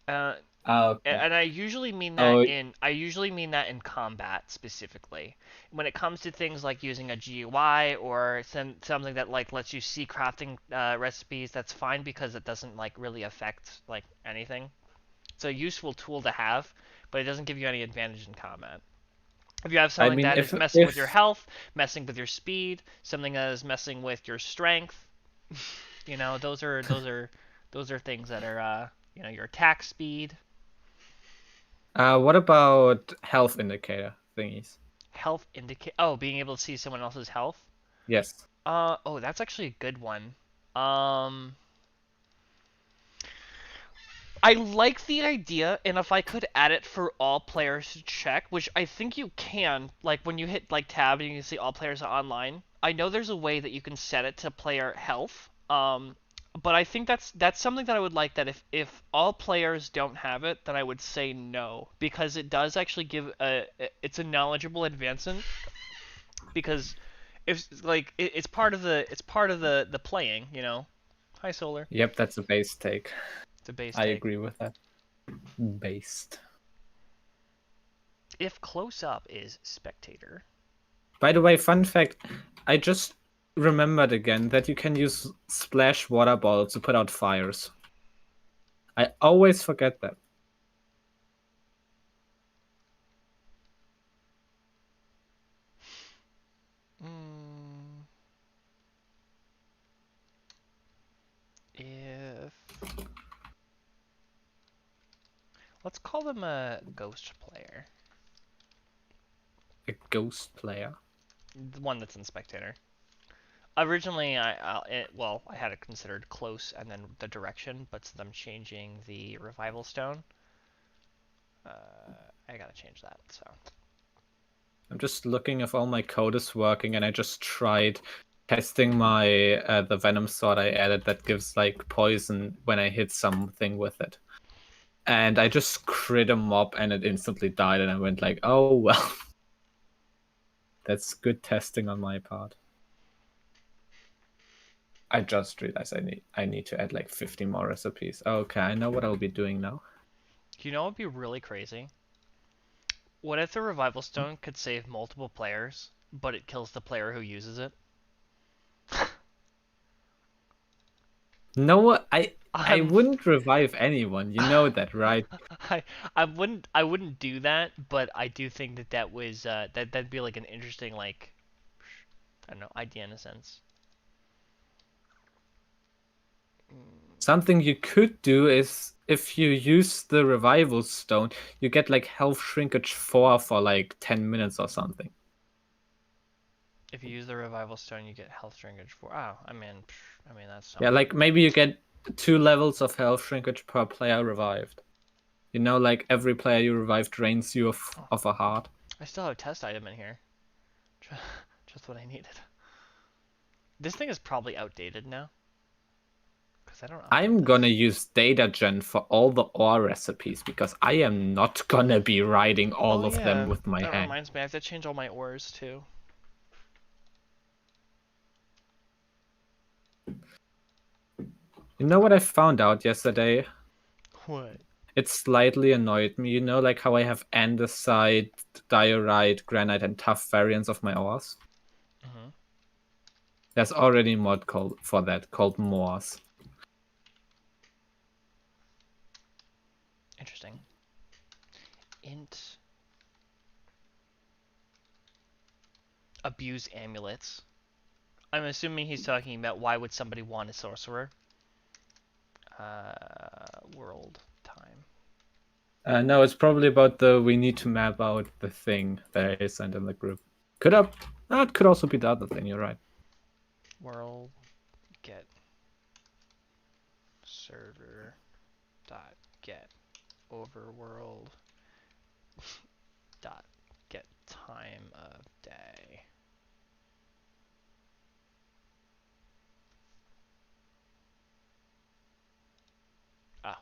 Uh, Okay. and Oh, I usually mean that in combat specifically. When it comes to things like using a GUI or something that like lets you see crafting recipes, that's fine because it doesn't like really affect like anything. It's a useful tool to have, but it doesn't give you any advantage in combat. If you have I something mean, that if is messing with your if health, messing with your speed, something that is messing with your strength, those are things that are your attack speed, what about health indicator thingies? health indicate. Oh, being able to see someone else's health. Yes. Oh, that's actually a good one. Um, I like the idea, and if I could add it for all players to check, which I think you can, like when you hit like tab and you can see all players are online. I know there's a way that you can set it to player health. But I think that's something that I would like that if all players don't have it, then I would say no because it does actually give it's a knowledgeable advancement because if like it's part of the playing, you know. Hi Solar. Yep, that's a base take. It's a base I take. agree with that. Based. If close up is spectator. By the way, fun fact, I just remembered again that you can use splash water ball to put out fires. I always forget that. Mm, if let's call them a ghost player, A ghost player. the one that's in spectator. Originally, I had it considered close and then the direction, but since I'm changing the revival stone, I gotta change that. So I'm just looking if all my code is working, and I just tried testing my the venom sword I added that gives like poison when I hit something with it. And I just crit a mob and it instantly died, and I went like, oh well. That's good testing on my part. I just realized I need to add like 50 more recipes. Okay, I know what I'll be doing now. you know what would be really crazy? What if the revival stone could save multiple players, but it kills the player who uses it? No, what I I'm wouldn't revive anyone. You know that, right? I I wouldn't do that, but I do think that that was that'd be like an interesting like I don't know idea in a sense. Something you could do is if you use the revival stone, you get like health shrinkage 4 for like 10 minutes or something. If you use the revival stone, you get health shrinkage for. Oh, I mean that's Yeah, something. like maybe you get 2 levels of health shrinkage per player revived. You know, like every player you revive drains you Oh, of a heart. I still have a test item in here. Just what I needed. This thing is probably outdated now because I don't update I'm gonna this. use data gen for all the ore recipes because I am not gonna be writing Oh all of them yeah, with my that hand. reminds me. I have to change all my ores too. You know what I found out yesterday? What? It slightly annoyed me. You know, like how I have andesite, diorite, granite, and tough variants of my ores? Hmm. There's already a mod called for that called Moors. Interesting. Int abuse amulets. I'm assuming he's talking about why would somebody want a sorcerer? World time. No, it's probably about the we need to map out the thing that I sent in the group. Could have, it could also be the other thing. You're right. World get server dot get overworld dot get time of day. Oh,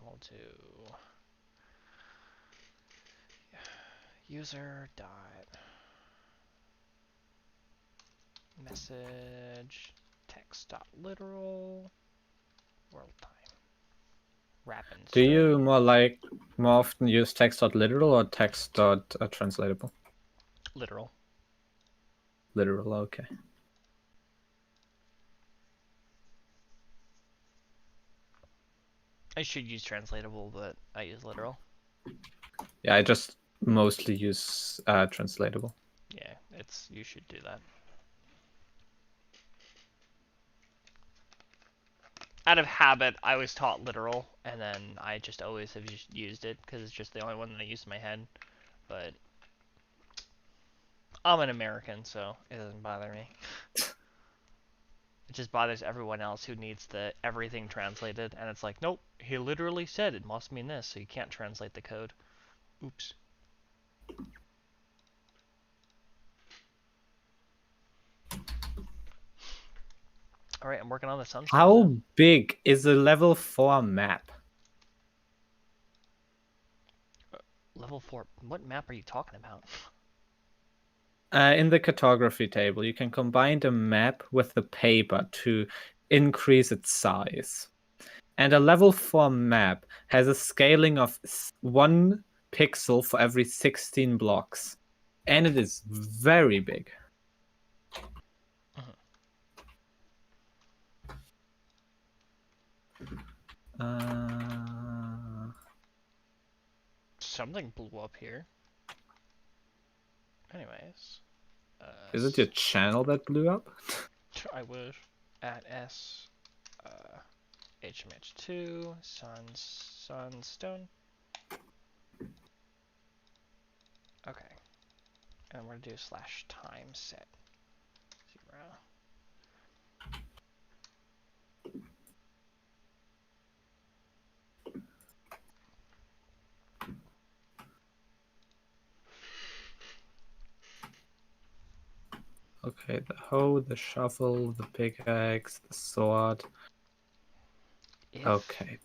we'll do user dot message text dot literal world time rapid Do you string more often use text.literal or text.translatable? literal. Literal, okay. I should use translatable, but I use literal. Yeah, I just mostly use translatable. Yeah, it's you should do that. Out of habit, I was taught literal, and then I just always have just used it because it's just the only one that I use in my head. But I'm an American, so it doesn't bother me. It just bothers everyone else who needs the everything translated, and it's like, nope, he literally said it must mean this, so you can't translate the code. Oops. All right, I'm working on the sunstone now. How big is a level 4 map? Level 4. What map are you talking about? In the cartography table, you can combine the map with the paper to increase its size. And a level 4 map has a scaling of 1 pixel for every 16 blocks. And it is very big. Mhm. Uh, something blew up here. Anyways, Is it your channel that blew up? I wish. At S HMH2 sunstone. Okay, and we're gonna do /time set 0. Okay, the hoe, the shovel, the pickaxe, the sword. If Okay.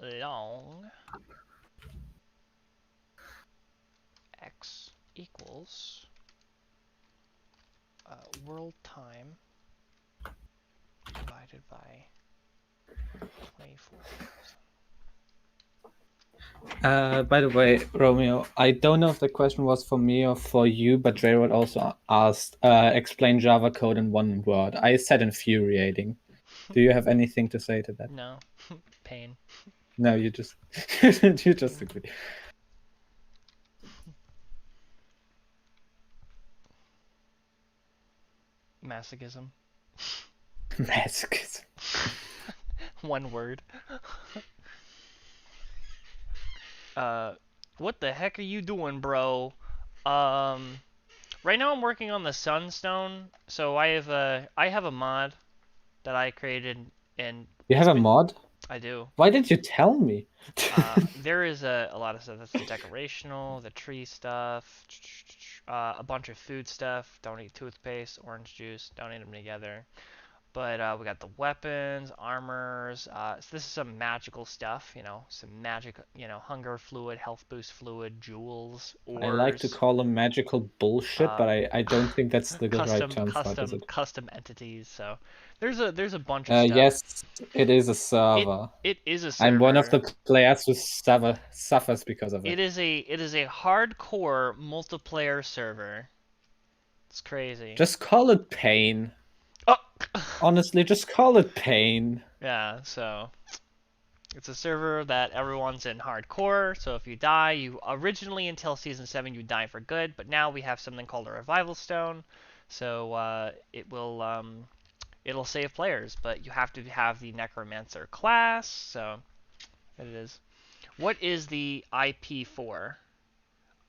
long x equals world time divided by 24,000. By the way, Romeo, I don't know if the question was for me or for you, but Jared also asked, explain Java code in one word. I said infuriating. Do you have anything to say to that? No, pain. No, you just you just agree. Masochism. Masochism. One word. What the heck are you doing, bro? Right now I'm working on the Sunstone, so I have a mod that I created, and You have it's a been mod? I do. Why didn't you tell me? There is a lot of stuff that's decorational, the tree stuff, a bunch of food stuff. Don't eat toothpaste, orange juice. Don't eat them together. But we got the weapons, armors. So this is some magical stuff, some magic, hunger fluid, health boost fluid, jewels, I like to ores, call them magical bullshit, uh, but I don't think that's the right custom, term for it, is custom, it? custom entities. So there's a bunch of stuff. Yes, it is a It server. it is a I'm one of server. the players who suffers because of it. It is a hardcore multiplayer server. It's crazy. Just call it pain. Oh. Honestly, just call it pain. Yeah. So it's a server that everyone's in hardcore, so if you die, you originally until Season 7 you die for good, but now we have something called a Revival Stone, so it'll save players, but you have to have the Necromancer class, so it is. What is the IP for?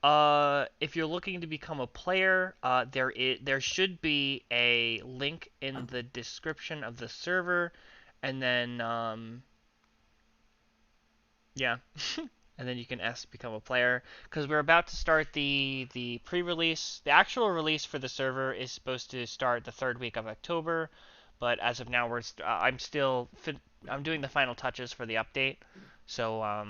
If you're looking to become a player, there should be a link in the description of the server, and then yeah. And then you can ask to become a player because we're about to start the pre-release. The actual release for the server is supposed to start the third week of October, but as of now, I'm doing the final touches for the update, so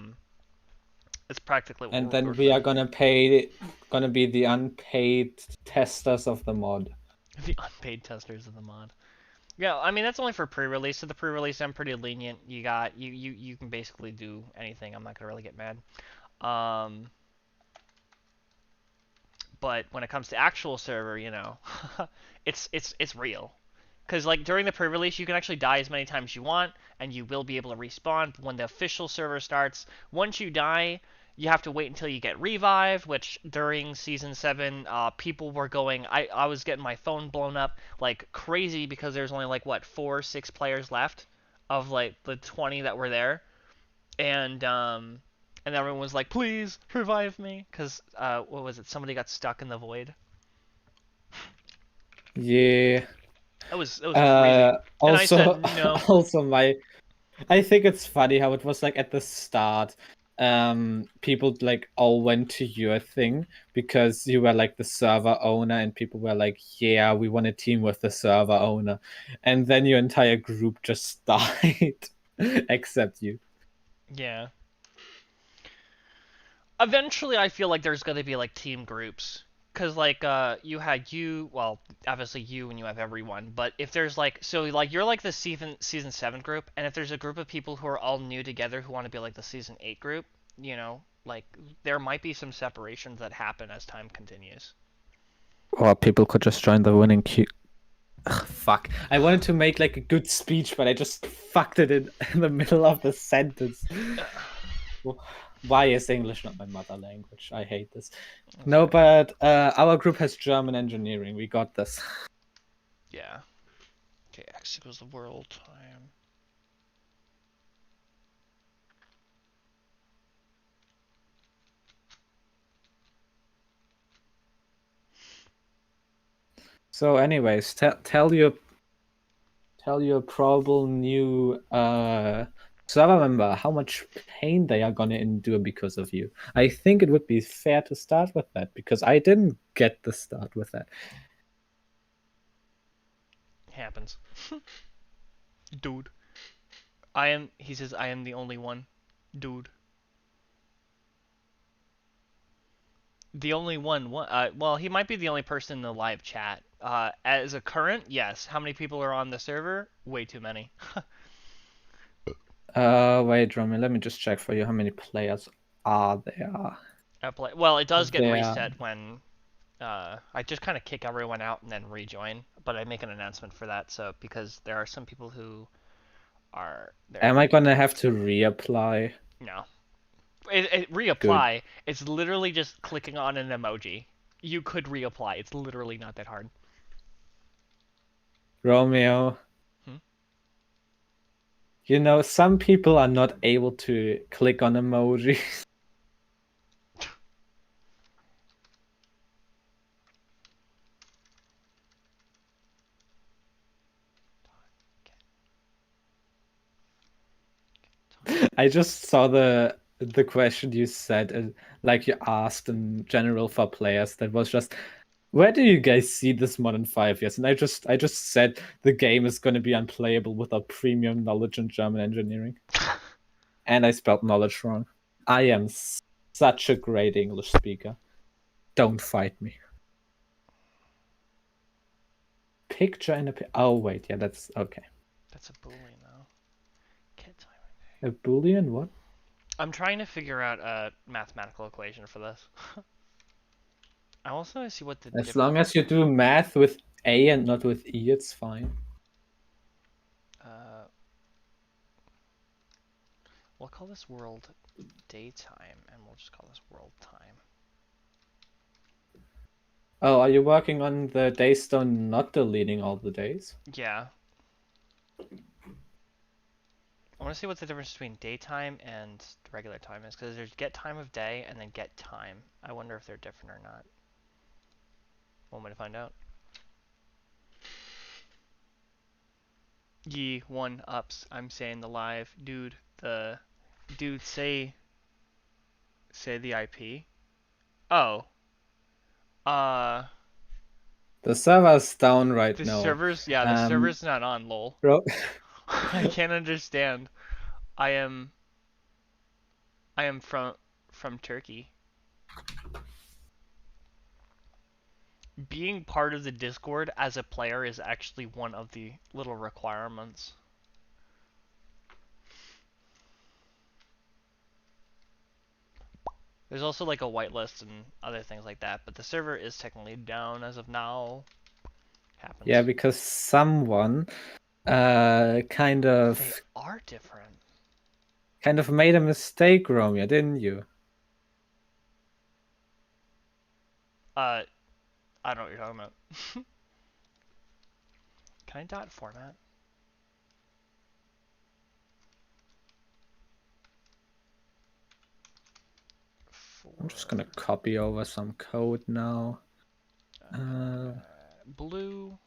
it's practically And we're then we are gonna be the unpaid testers of the mod. the unpaid testers of the mod. Yeah, I mean that's only for pre-release. So the pre-release, I'm pretty lenient. You can basically do anything. I'm not gonna really get mad. Um, but when it comes to actual server, it's real. Because like during the pre-release, you can actually die as many times as you want, and you will be able to respawn. But when the official server starts, once you die, you have to wait until you get revived. Which during season 7, people were going. I was getting my phone blown up like crazy because there's only like what 4 or 6 players left of like the 20 that were there, and everyone was like, "Please revive me," because what was it? Somebody got stuck in the void. Yeah. It was crazy, and I said Also, no. also I think it's funny how it was like at the start, people like all went to your thing because you were like the server owner, and people were like, "Yeah, we want to team with the server owner," and then your entire group just died, except you. Yeah. Eventually, I feel like there's gonna be like team groups. Cause like you had well obviously you and you have everyone, but if there's like so like you're like the season 7 group, and if there's a group of people who are all new together who want to be like the season 8 group, like there might be some separations that happen as time continues. Or people could just join the winning queue. Ugh, fuck. I wanted to make like a good speech, but I just fucked it in the middle of the sentence. Why is English not my mother language? I hate this. That's No, okay. but our group has German engineering. We got this. Yeah. Okay, X equals the world time. So, anyways, tell your probable new server member how much pain they are gonna endure because of you. I think it would be fair to start with that because I didn't get the start with that. Happens. Dude. He says, I am the only one. Dude. The only one. Well, he might be the only person in the live chat. As a current, yes. How many people are on the server? Way too many. Wait, Romy, let me just check for you how many players are there. Well, it does get There reset when I just kind of kick everyone out and then rejoin, but I make an announcement for that. So because there are some people who are there. am I gonna have to reapply? No, Good. reapply. It's literally just clicking on an emoji. You could reapply. It's literally not that hard. Romeo, Hmm? you know, some people are not able to click on emojis. I just saw the question you said, like you asked in general for players. That was just, where do you guys see this mod in 5 years? And I just said the game is going to be unplayable without premium knowledge in German engineering, and I spelled knowledge wrong. I am such a great English speaker. Don't fight me. Picture in a oh wait, yeah, that's okay. That's a boolean though. Kid time. A boolean what? I'm trying to figure out a mathematical equation for this. I also want to see what the As long as you do math with A and not with E, it's fine. uh, we'll call this world daytime, and we'll just call this world time. Oh, are you working on the daystone not deleting all the days? Yeah. I want to see what the difference between daytime and regular time is, because there's get time of day and then get time. I wonder if they're different or not. Want me to find out? Ye one ups. I'm saying the live dude. The dude say the IP. Oh. Uh. The server's down right The now. server's the Um, server's not on. Lol. bro, I can't understand. I am I am from Turkey. Being part of the Discord as a player is actually one of the little requirements. There's also like a whitelist and other things like that, but the server is technically down as of now. yeah, Happens. because someone kind They of are different. made a mistake, Romeo, didn't you? I don't know what you're talking about. Can I dot format? I'm just gonna For copy over some code now. blue,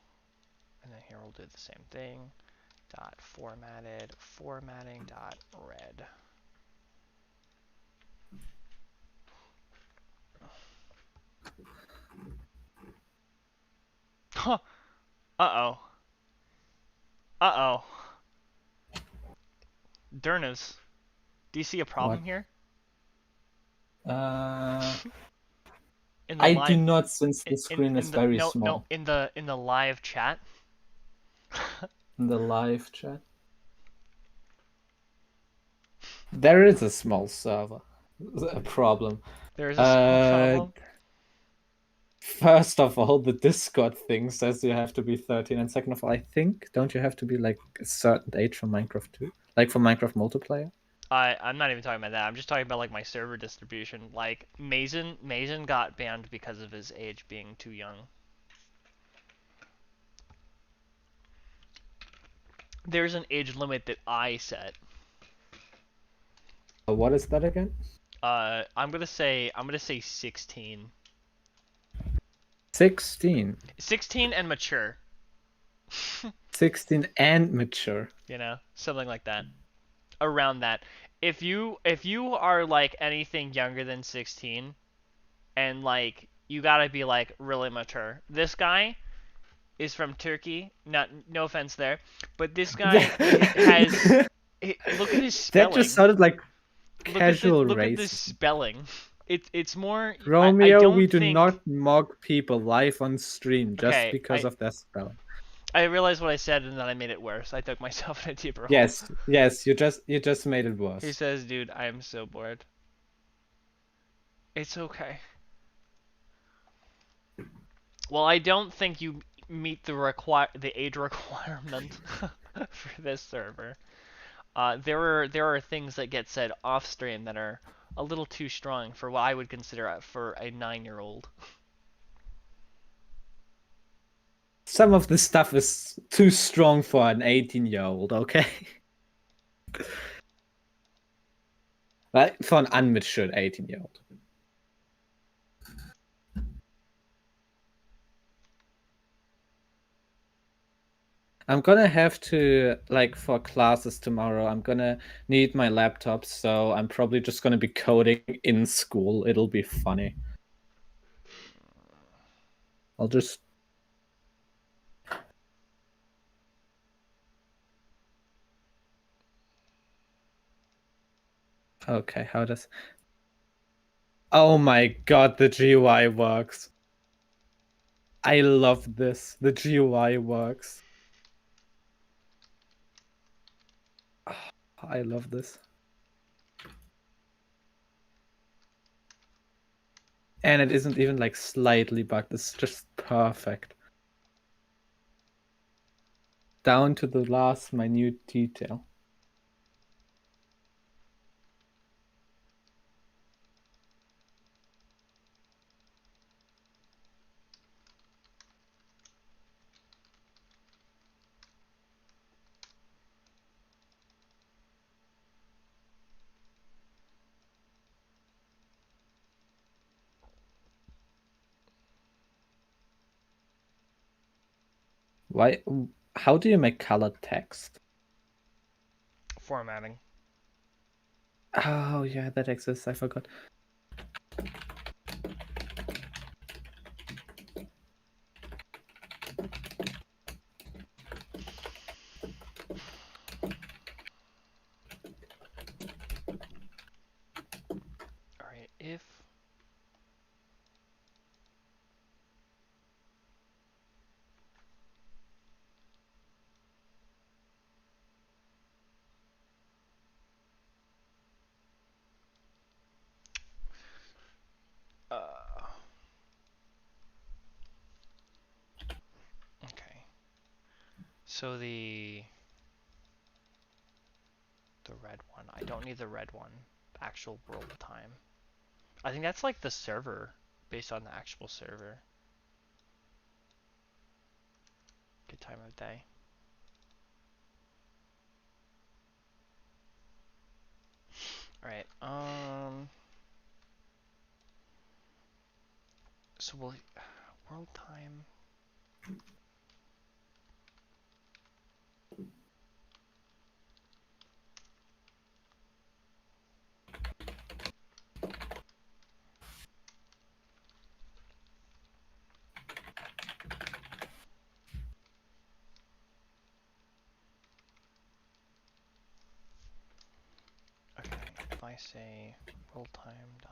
and then here we'll do the same thing. Dot formatted, formatting dot red. Huh. Uh-oh. Uh-oh. Dernos, do you see a What? problem here? Uh, In the I do live not, since the screen is in the very no small. in the live chat. In the live chat, there is a small server. A problem. There is a small Uh, problem. First of all, the Discord thing says you have to be 13, and second of all, I think don't you have to be like a certain age for Minecraft too? Like for Minecraft multiplayer? I'm not even talking about that. I'm just talking about like my server distribution. Like Mason got banned because of his age being too young. There's an age limit that I set. What is that again? I'm gonna say 16. 16. 16 and mature. 16 and mature. Something like that. Around that. If you are like anything younger than 16 and like you gotta be like really mature. This guy is from Turkey. Not no offense there, but this guy has look at his That just spelling. sounded like Look at the casual look at this racism. spelling. It's more I Romeo, we don't do think not mock people live on stream just okay, because of their spelling. I realized what I said and then I made it worse. I took myself in a deeper hole. Yes, yes, you just made it He worse. says, "Dude, I am so bored." It's okay. Well, I don't think you meet the age requirement for this server. There are things that get said off stream that are a little too strong for what I would consider for a 9-year-old. Some of the stuff is too strong for an 18-year-old, okay? Like for an unmatured 18-year-old. I'm gonna have to, like, for classes tomorrow, I'm gonna need my laptop, so I'm probably just gonna be coding in school. It'll be funny. I'll just. Okay, how does. Oh my god, the GUI works. I love this. The GUI works. I love this. And it isn't even like slightly bugged, it's just perfect. Down to the last minute detail. Why? How do you make colored text? Formatting. Oh yeah, that exists. I forgot. All right, if uh okay. So the red one. I don't need the red one. Actual world time. I think that's like the server, based on the actual server. Good time of day. All right. So we'll world time. Okay. If I say world time dot.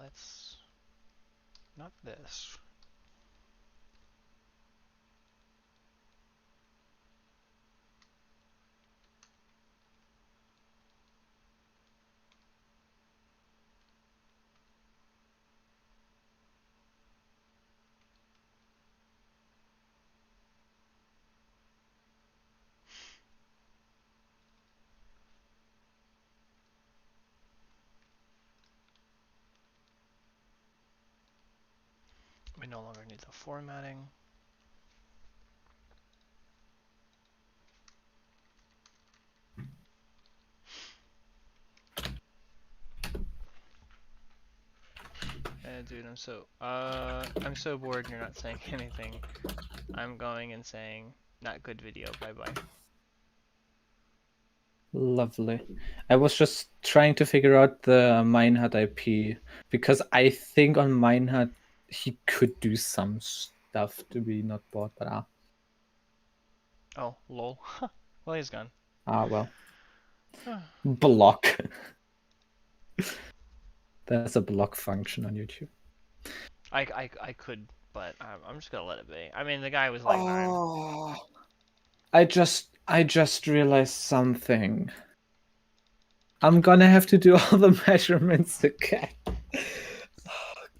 let's not this. We no longer need the formatting. Dude, I'm so bored and you're not saying anything. I'm going and saying, not good video, bye bye. Lovely. I was just trying to figure out the Minehut IP because I think on Minehut he could do some stuff to be not bought, but Oh, lol. Well, he's gone. well. Block. There's a block function on YouTube. I could, but I'm just gonna let it be. I mean, the guy was like 9. Oh, I just realized something. I'm gonna have to do all the measurements again.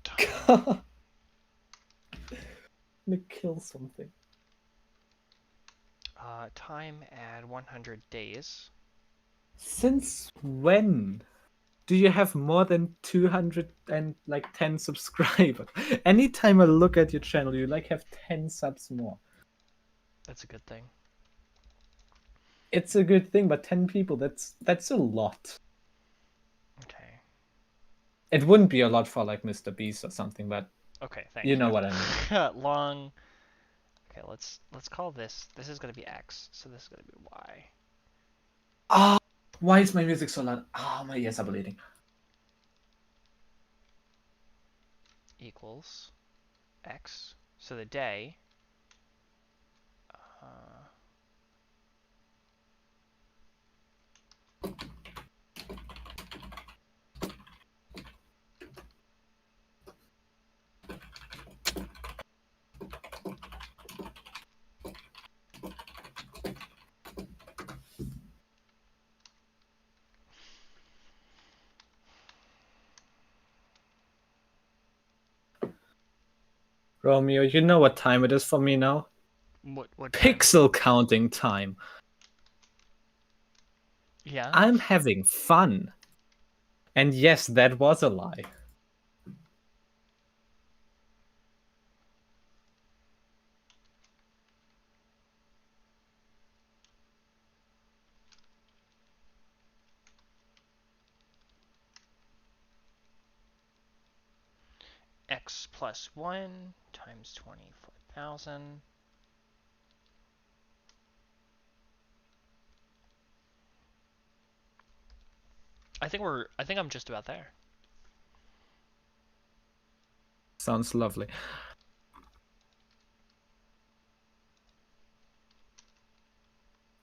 Time. God. I'm gonna kill something. Time add 100 days. Since when do you have more than 210 subscribers? Anytime I look at your channel, you have 10 subs more. That's a good thing. It's a good thing, but 10 people, that's a lot. Okay. It wouldn't be a lot for Mr. Beast or something, but Okay, thanks. you know Yeah. what I mean. Long. Okay, let's call this. This is gonna be X, so this is gonna be Y. Ah, why is my music so loud? My ears are bleeding. Equals X. So the day. Uh, Romeo, you know what time it is for me now? what time? Pixel counting time. Yeah. I'm having fun. And yes, that was a lie. X plus 1 times 24,000. I think I'm just about there. Sounds lovely.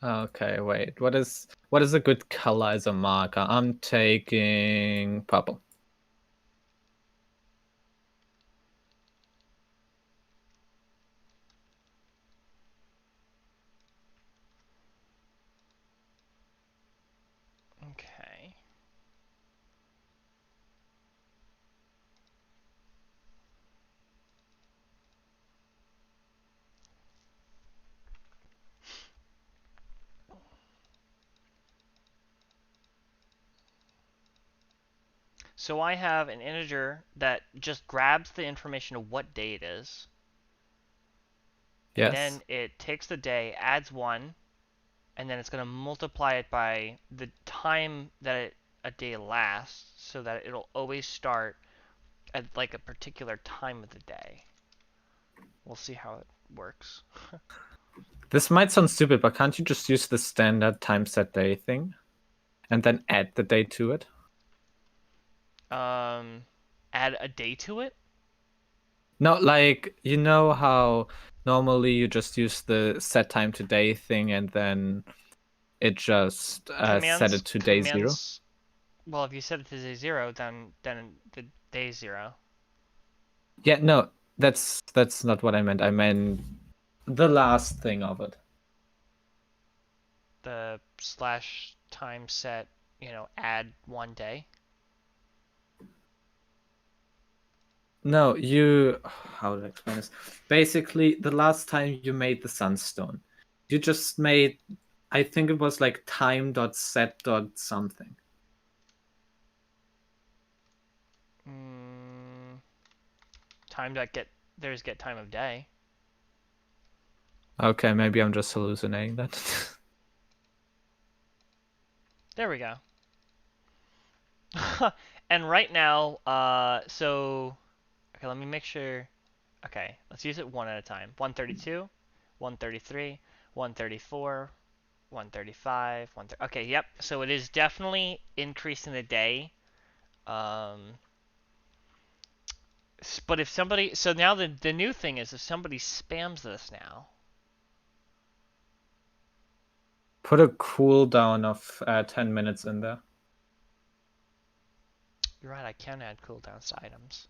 Okay, wait. What is a good color as a marker? I'm taking purple. Okay. So I have an integer that just grabs the information of what day it is, and Yes. then it takes the day, adds 1, and then it's going to multiply it by the time that a day lasts so that it'll always start at like a particular time of the day. We'll see how it works. This might sound stupid, but can't you just use the standard time set day thing and then add the day to it? Add a day to it. No, you know how normally you just use the set time to day thing and then it just set it to day 0? Commands. Well, if you set it to day 0, then Day 0. Yeah, no, that's not what I meant. I meant the last thing of it. The slash time set, add 1 day. No, how do I explain this? Basically, the last time you made the Sunstone, you just made, I think it was like time.set.something. Mm, there's get time of day. Okay, maybe I'm just hallucinating that. There we go. And right now, okay, let me make sure. Okay, let's use it one at a time. 132, 133, 134, 135, 130. Okay, yep. So it is definitely increasing the day. Um, but if somebody, so now the new thing is if somebody spams this now. Put a cooldown of 10 minutes in there. You're right, I can add cooldowns to items.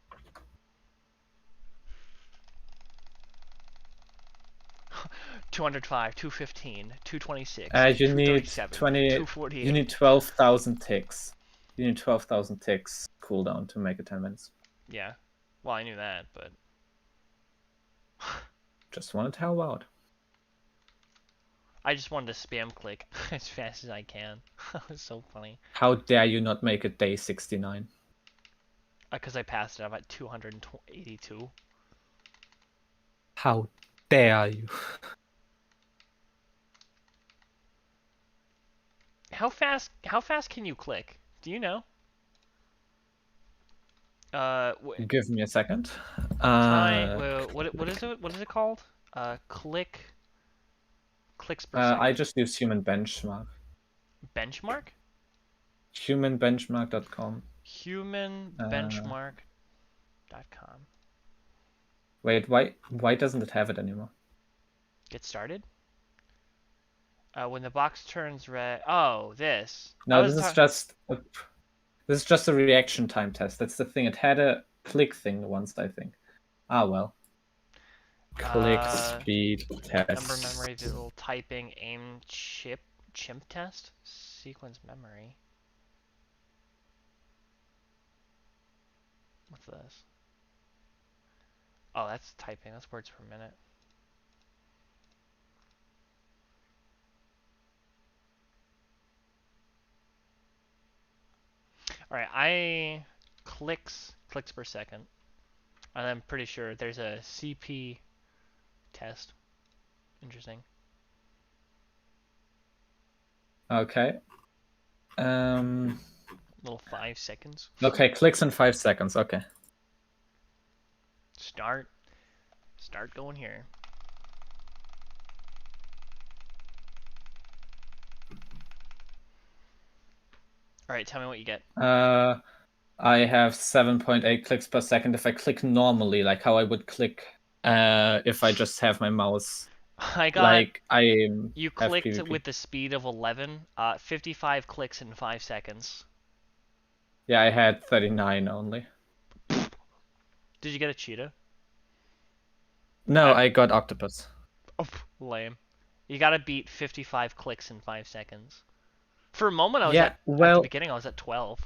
$205, $215, $226, You need $237, 20. You $248. need 12,000 ticks. You need 12,000 ticks cooldown to make it 10 minutes. Yeah. Well, I knew that, but Just wanted to help out. I just wanted to spam click as fast as I can. That was so funny. How dare you not make it day 69? Because I passed it. I'm at 282. How dare you? How fast can you click? Do you know? Uh, Give me a second. time. What is it? What is it called? Clicks per I second. just use human benchmark. Benchmark? Humanbenchmark.com. Uh, Humanbenchmark.com. wait, why doesn't it have it anymore? Get started. When the box turns red. Oh, this. I No, was talking. this is just a reaction time test. That's the thing. It had a click thing once, I think. Ah well. Click Uh, speed Number test. memory, visual typing, aim, chimp test, sequence memory. What's this? Oh, that's typing. That's words per minute. All right, I clicks per second, and I'm pretty sure there's a CP test. Interesting. Okay. Little 5 seconds. Okay, clicks in 5 seconds. Okay. Start going here. All right, tell me what you get. I have 7.8 clicks per second if I click normally, like how I would click if I just have my mouse. I got Like I you have clicked PvP. with the speed of 11. 55 clicks in 5 seconds. Yeah, I had 39 only. Did you get a cheetah? No, I got octopus. Oh, lame. You gotta beat 55 clicks in 5 seconds. For a moment, I was Yeah, at the well, beginning, I was at 12.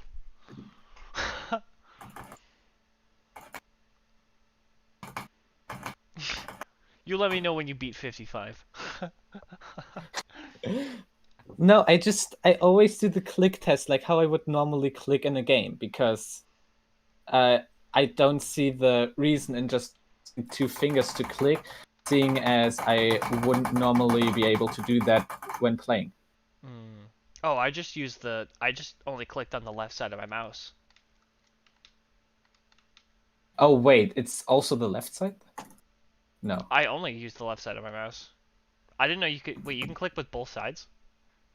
You let me know when you beat 55. no, I always do the click test like how I would normally click in a game because I don't see the reason in just 2 fingers to click, seeing as I wouldn't normally be able to do that when playing. Mm. Oh, I just only clicked on the left side of my mouse. Oh wait, it's also the left side? No. I only used the left side of my mouse. I didn't know you could. Wait, you can click with both sides?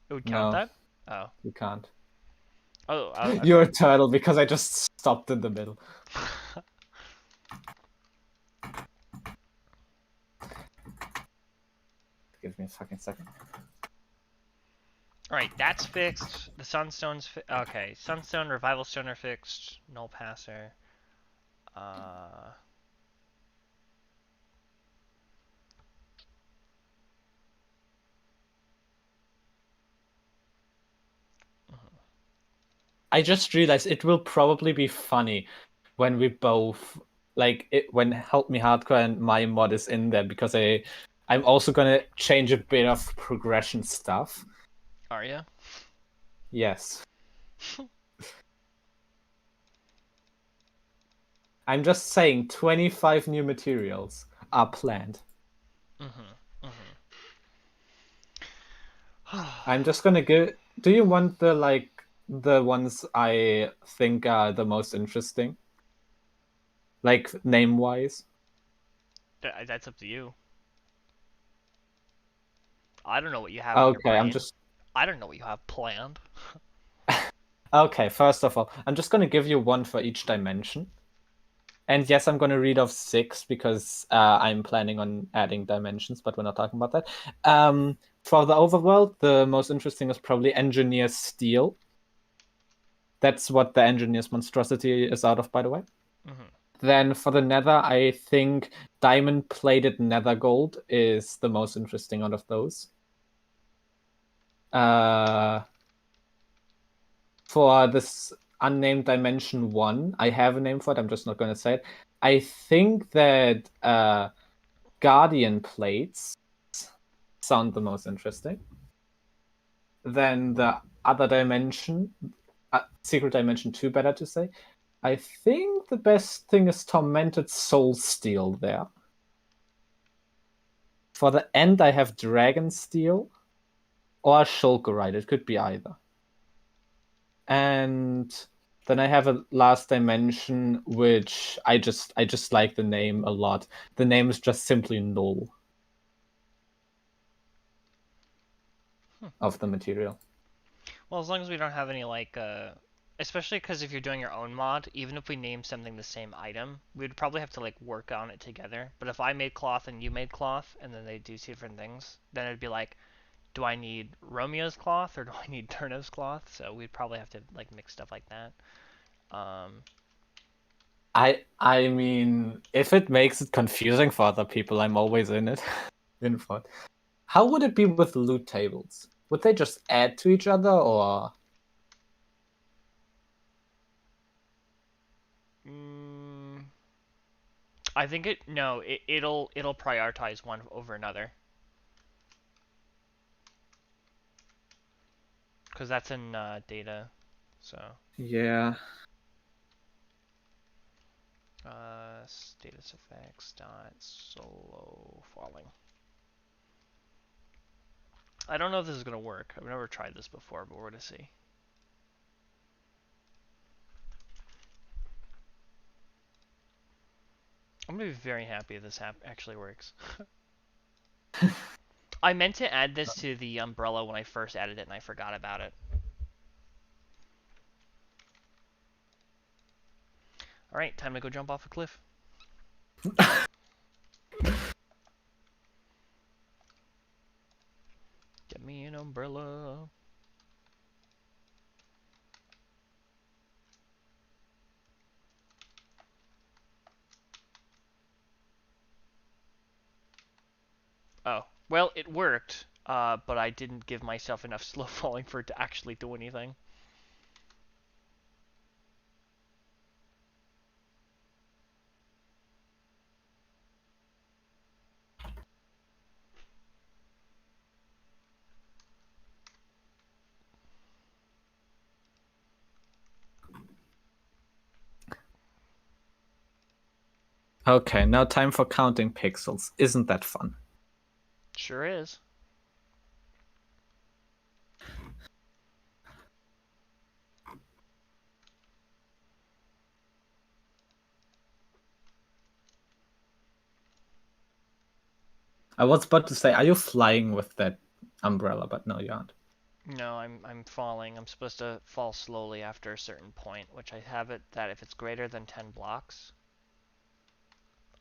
It would count No, that? Oh. you can't. Oh, You're a okay. turtle because I just stopped in the middle. Give me a fucking second. Alright, that's fixed. The Sunstone's okay. Sunstone, Revival Stone are fixed. Null Passer. Uh, I just realized it will probably be funny when we both like it when Help Me Hardcore and my mod is in there because I'm also gonna change a bit of progression stuff. are you? Yes. I'm just saying 25 new materials are planned. Mm-hmm. I'm Mm-hmm. just gonna go. Do you want the ones I think are the most interesting? Like name wise? That's up to you. I don't know what you have in your Okay, I'm brain. just I don't know what you have planned. okay, first of all, I'm just gonna give you one for each dimension. And yes, I'm gonna read off six because I'm planning on adding dimensions, but we're not talking about that. For the overworld, the most interesting is probably Engineer Steel. That's what the Engineer's monstrosity is out of, by the way. Mm-hmm. Then for the nether, I think diamond plated nether gold is the most interesting out of those. Uh, for this unnamed dimension one, I have a name for it. I'm just not going to say it. I think that guardian plates sound the most interesting. Then the other dimension, secret dimension two, better to say. I think the best thing is tormented soul steel there. For the end, I have dragon steel or shulkerite. It could be either. And then I have a last dimension, which I just like the name a lot. The name is just simply null Hmm. of the material. Well, as long as we don't have any like, especially because if you're doing your own mod, even if we name something the same item, we'd probably have to like work on it together. But if I made cloth and you made cloth, and then they do two different things, then it'd be like, do I need Romeo's cloth or do I need Turno's cloth? So we'd probably have to like mix stuff like that. Um, I mean, if it makes it confusing for other people, I'm always in it. in for it. How would it be with loot tables? Would they just add to each other, or mm, I think it no, it'll prioritize one over another because that's in data. So yeah? status effects dot solo falling. I don't know if this is gonna work. I've never tried this before, but we're gonna see. I'm gonna be very happy if this actually works. I meant to add this to the umbrella when I first added it, and I forgot about it. All right, time to go jump off a cliff. Get me an umbrella. Oh, well, it worked, but I didn't give myself enough slow falling for it to actually do anything. Okay, now time for counting pixels. Isn't that fun? Sure is. I was about to say, are you flying with that umbrella? But no, you aren't. No, I'm falling. I'm supposed to fall slowly after a certain point, which I have it that if it's greater than 10 blocks.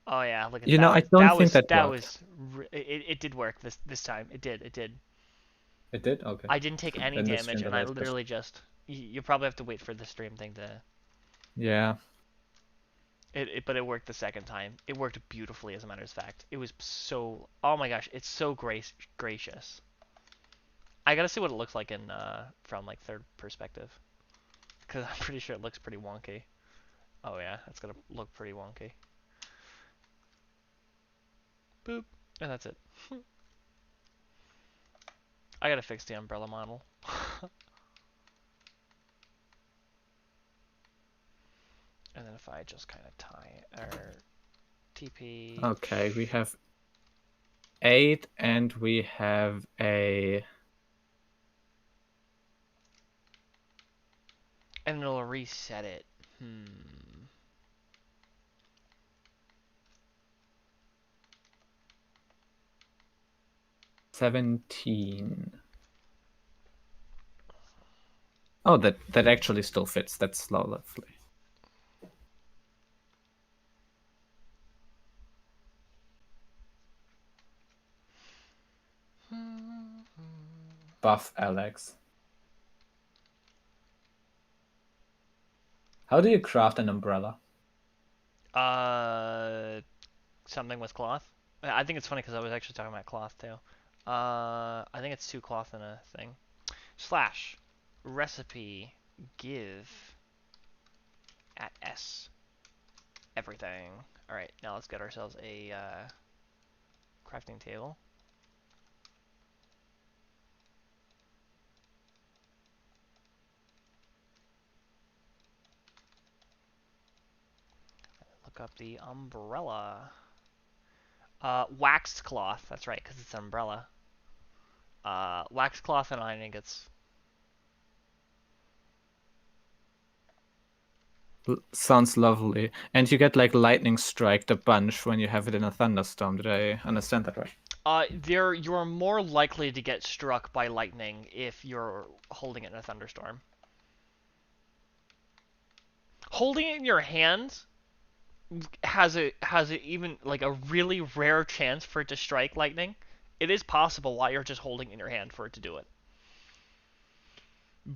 Oh yeah, look at You know, that. I don't think that That worked. was it did work this time. It did. It did? Okay. I didn't take any Then this damage, stream and delay I is special. literally just you probably have to wait for the stream thing to. Yeah. But it worked the second time. It worked beautifully, as a matter of fact. It was so. Oh my gosh, it's so gracious. I gotta see what it looks like in from like third perspective, because I'm pretty sure it looks pretty wonky. Oh yeah, it's gonna look pretty wonky. Boop, and that's it. I gotta fix the umbrella model. And then if I just kind of tie or TP. Okay, we have 8 and we have a And it'll reset it. Hmm. 17. Oh, that actually still fits. That's lovely. Buff Alex. How do you craft an umbrella? Something with cloth. I think it's funny because I was actually talking about cloth too. I think it's 2 cloth in a thing. Slash recipe give at S everything. All right, now let's get ourselves a crafting table. Look up the umbrella. Waxed cloth. That's right, because it's an umbrella. Waxed cloth and iron ingots. Sounds lovely. And you get like lightning strike a bunch when you have it in a thunderstorm. Did I understand that right? You're more likely to get struck by lightning if you're holding it in a thunderstorm. Holding it in your hand has a even like a really rare chance for it to strike lightning. It is possible while you're just holding it in your hand for it to do it,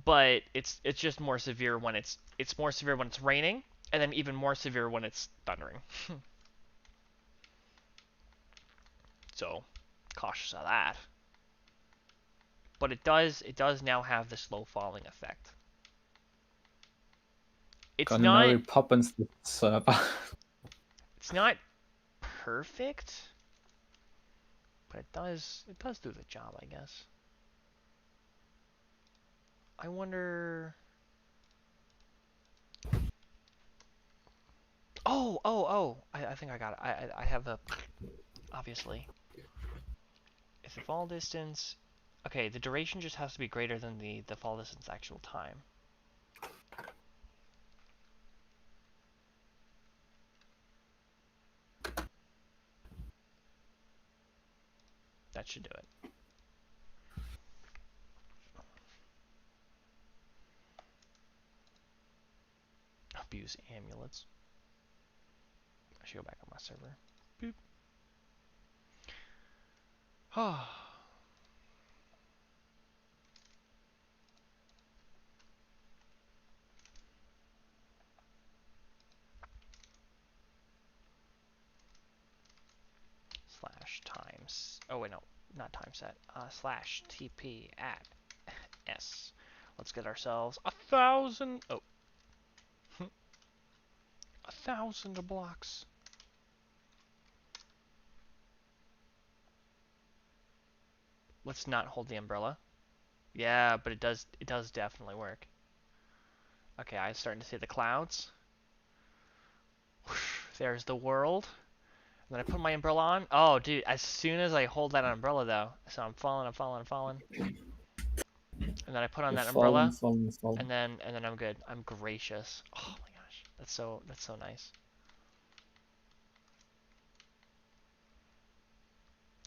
but it's just more severe when it's more severe when it's raining, and then even more severe when it's thundering. So, cautious of that. But it does now have the slow falling effect. It's Gonna not Mary Poppins the server. it's not perfect, but it does do the job, I guess. I wonder. Oh! I think I got it. I have the obviously. If the fall distance, okay, the duration just has to be greater than the fall distance actual time. That should do it. Abuse amulets. I should go back on my server. Boop. Slash times. Oh wait, no, not time set. Slash TP at S. Let's get ourselves 1,000. Oh, 1,000 blocks. Let's not hold the umbrella. Yeah, but it does. It does definitely work. Okay, I'm starting to see the clouds. There's the world. And then I put my umbrella on. Oh, dude! As soon as I hold that umbrella, though, so I'm falling, I'm falling, I'm falling. And then I put on You're that falling, umbrella, falling, and falling. then I'm good. I'm gracious. Oh my gosh, that's so nice.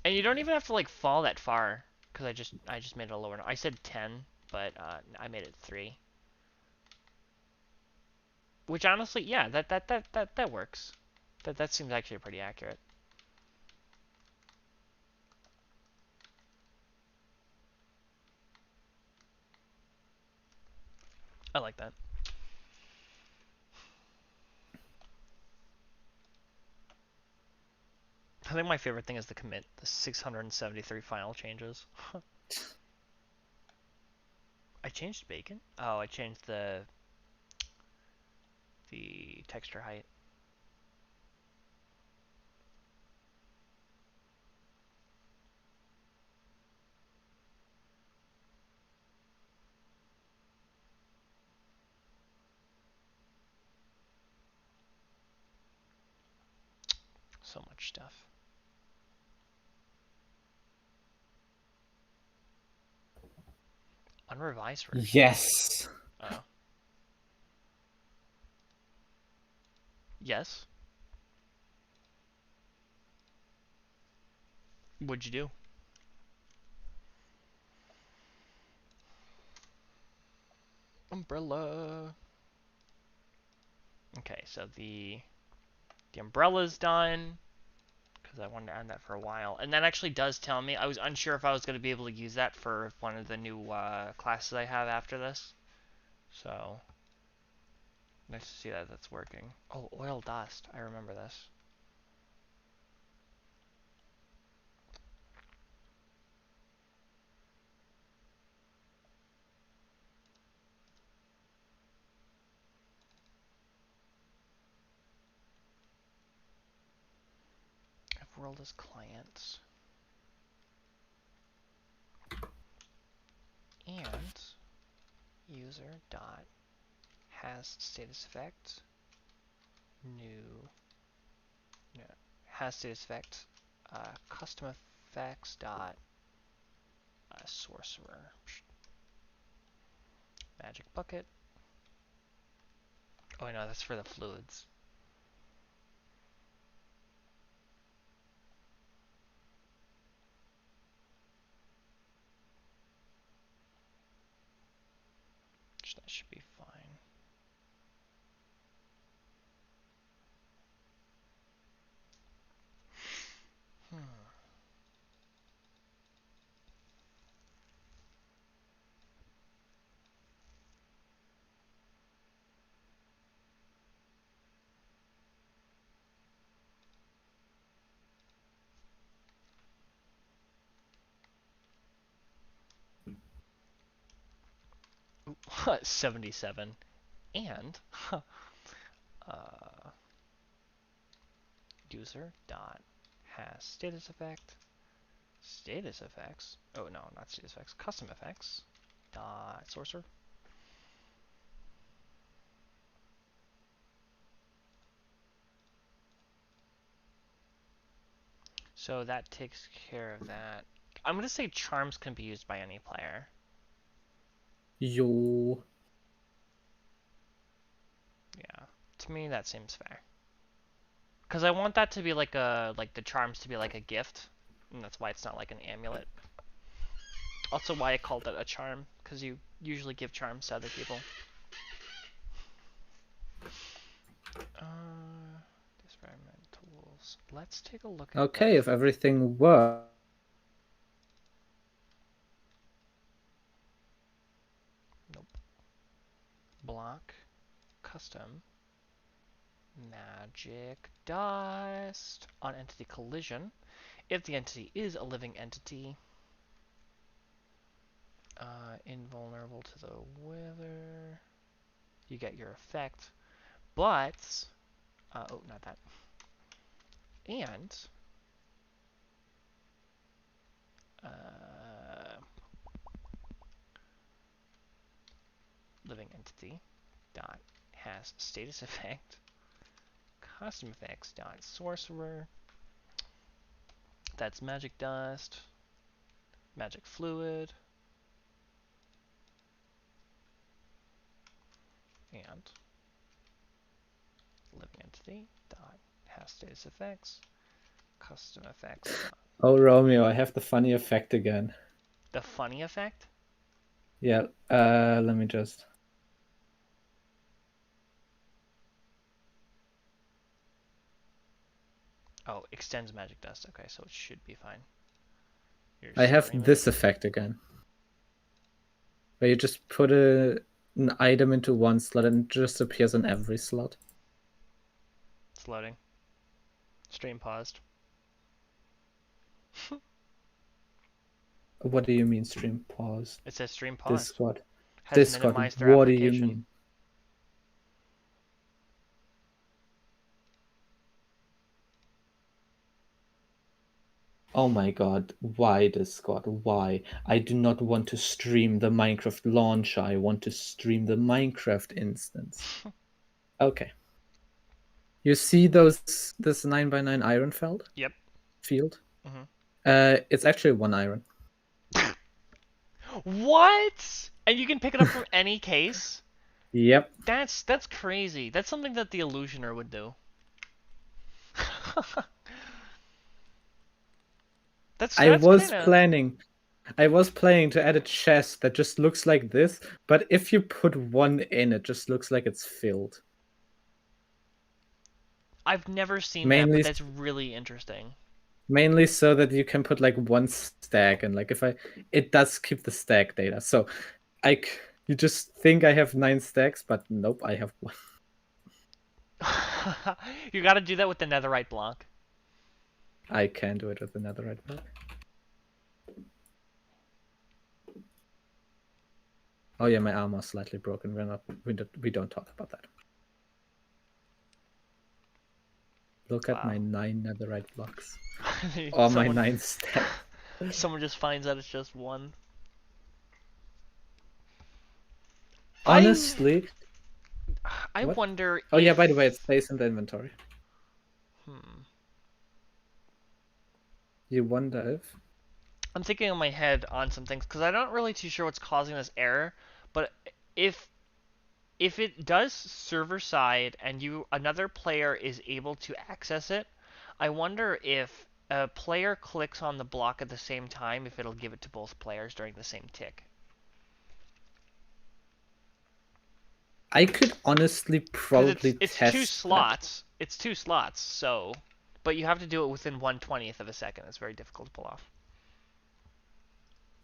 And you don't even have to like fall that far, because I just made it a lower. I said 10, but I made it 3. Which honestly, yeah, that works. That seems actually pretty accurate. I like that. I think my favorite thing is the commit, the 673 final changes. I changed bacon? Oh, I changed the texture height. So much stuff. Unrevised version? Yes. Oh. Yes. What'd you do? Umbrella. Okay, so the umbrella's done because I wanted to add that for a while, and that actually does tell me. I was unsure if I was going to be able to use that for one of the new classes I have after this. So nice to see that that's working. Oh, oil dust. I remember this. If world is clients and user dot has status effect new no, has status effect custom effects dot sorcerer magic bucket. Oh no, that's for the fluids. That should be fine. Hmm. Ooh, 77 and uh, user dot has status effects. Oh no, not status effects. Custom effects dot sorcerer. So that takes care of that. I'm gonna say charms can be used by any player. Yo. Yeah, to me that seems fair. Because I want that to be like the charms to be like a gift, and that's why it's not like an amulet. Also, why I called it a charm, because you usually give charms to other people. Experiment tools. Let's take a look at Okay, if everything works. Nope. Block. Custom. Magic dust. On entity collision. If the entity is a living entity. Invulnerable to the wither. You get your effect. But. Oh, not that. And. Living entity. Dot. Has status effect. Custom effects. Dot. Sorcerer. That's magic dust. Magic fluid. And living entity dot has status effects custom effects dot Oh, Romeo, I have the funny effect again. the funny effect. Yeah, let me just. Oh, extends magic dust. Okay, so it should be fine. You're I have screaming. this effect again. Where you just put an item into one slot and it just appears in every slot. It's loading. Stream paused. What do you mean stream paused? It says stream paused. Discord. Has Discord, minimized their what do you application. mean? Oh my god, why Discord? Why? I do not want to stream the Minecraft launcher, I want to stream the Minecraft instance. Okay. You see this 9x9 iron Yep. field? Hmm. It's actually 1 iron. What? And you can pick it up from any case? Yep. That's crazy. That's something that the Illusioner would do. I that's was kind of. planning I was planning to add a chest that just looks like this, but if you put one in, it just looks like it's filled. I've never seen that, but Mainly that's really interesting. mainly so that you can put like one stack, and like if it does keep the stack data. So you just think I have 9 stacks, but nope, I have one. You got to do that with the netherite block. I can do it with another red block. Oh yeah, my armor's slightly broken. We don't talk about that. Look at my Wow. 9 netherite blocks. Or my someone 9 stack. someone just finds out it's just one. I Honestly, I what? wonder Oh yeah, if by the way, it stays in the inventory. hmm. You wonder if I'm thinking in my head on some things because I'm not really too sure what's causing this error, but if if it does server side and another player is able to access it, I wonder if a player clicks on the block at the same time if it'll give it to both players during the same tick. I could honestly Because probably it's two test that. slots. It's two slots, so but you have to do it within 1/20th of a second. It's very difficult to pull off.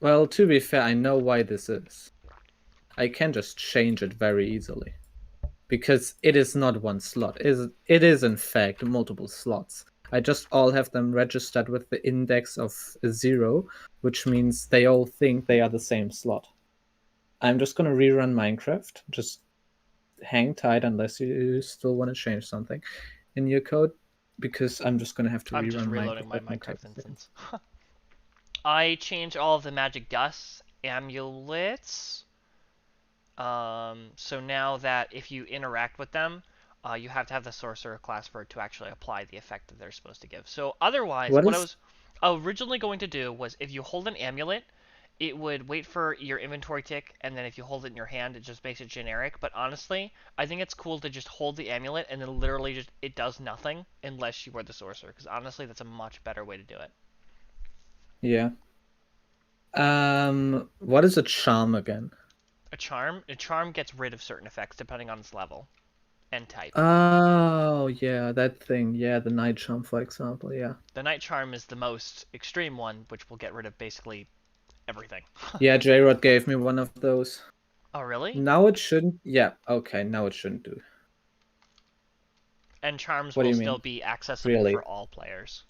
Well, to be fair, I know why this is. I can just change it very easily. Because it is not one slot. It is in fact multiple slots. I just all have them registered with the index of 0, which means they all think they are the same slot. I'm just gonna rerun Minecraft. Just hang tight unless you still want to change something in your code, because I'm just gonna have to I'm just rerun reloading Minecraft. my That might take Minecraft a second. instance. I changed all of the magic dust amulets. So now that if you interact with them, you have to have the sorcerer class for it to actually apply the effect that they're supposed to give. So otherwise, What what I is was originally going to do was if you hold an amulet, it would wait for your inventory tick, and then if you hold it in your hand, it just makes it generic. But honestly, I think it's cool to just hold the amulet and then literally just it does nothing unless you are the sorcerer. Because honestly, that's a much better way to do it. yeah. What is a charm again? A charm gets rid of certain effects depending on its level and type. Oh yeah, that thing. Yeah, the night charm, for example. Yeah. The night charm is the most extreme one, which will get rid of basically everything. Yeah, J-Rod gave me one of those. Oh, really? Now it shouldn't. Yeah, okay, now it shouldn't do. And charms What do will you still mean? be accessible Really? for all players.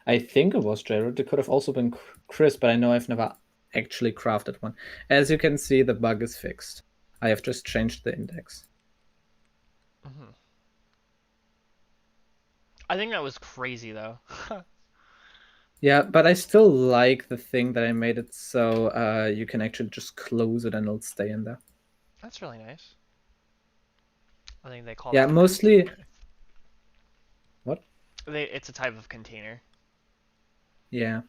I think it was J-Rod. It could have also been Chris, but I know I've never actually crafted one. As you can see, the bug is fixed. I have just changed the index. Hmm. I think that was crazy, though. Yeah, but I still like the thing that I made it so you can actually just close it and it'll stay in there. That's really nice. I think they call Yeah, that a mostly. container. What? It's a type of container. Yeah.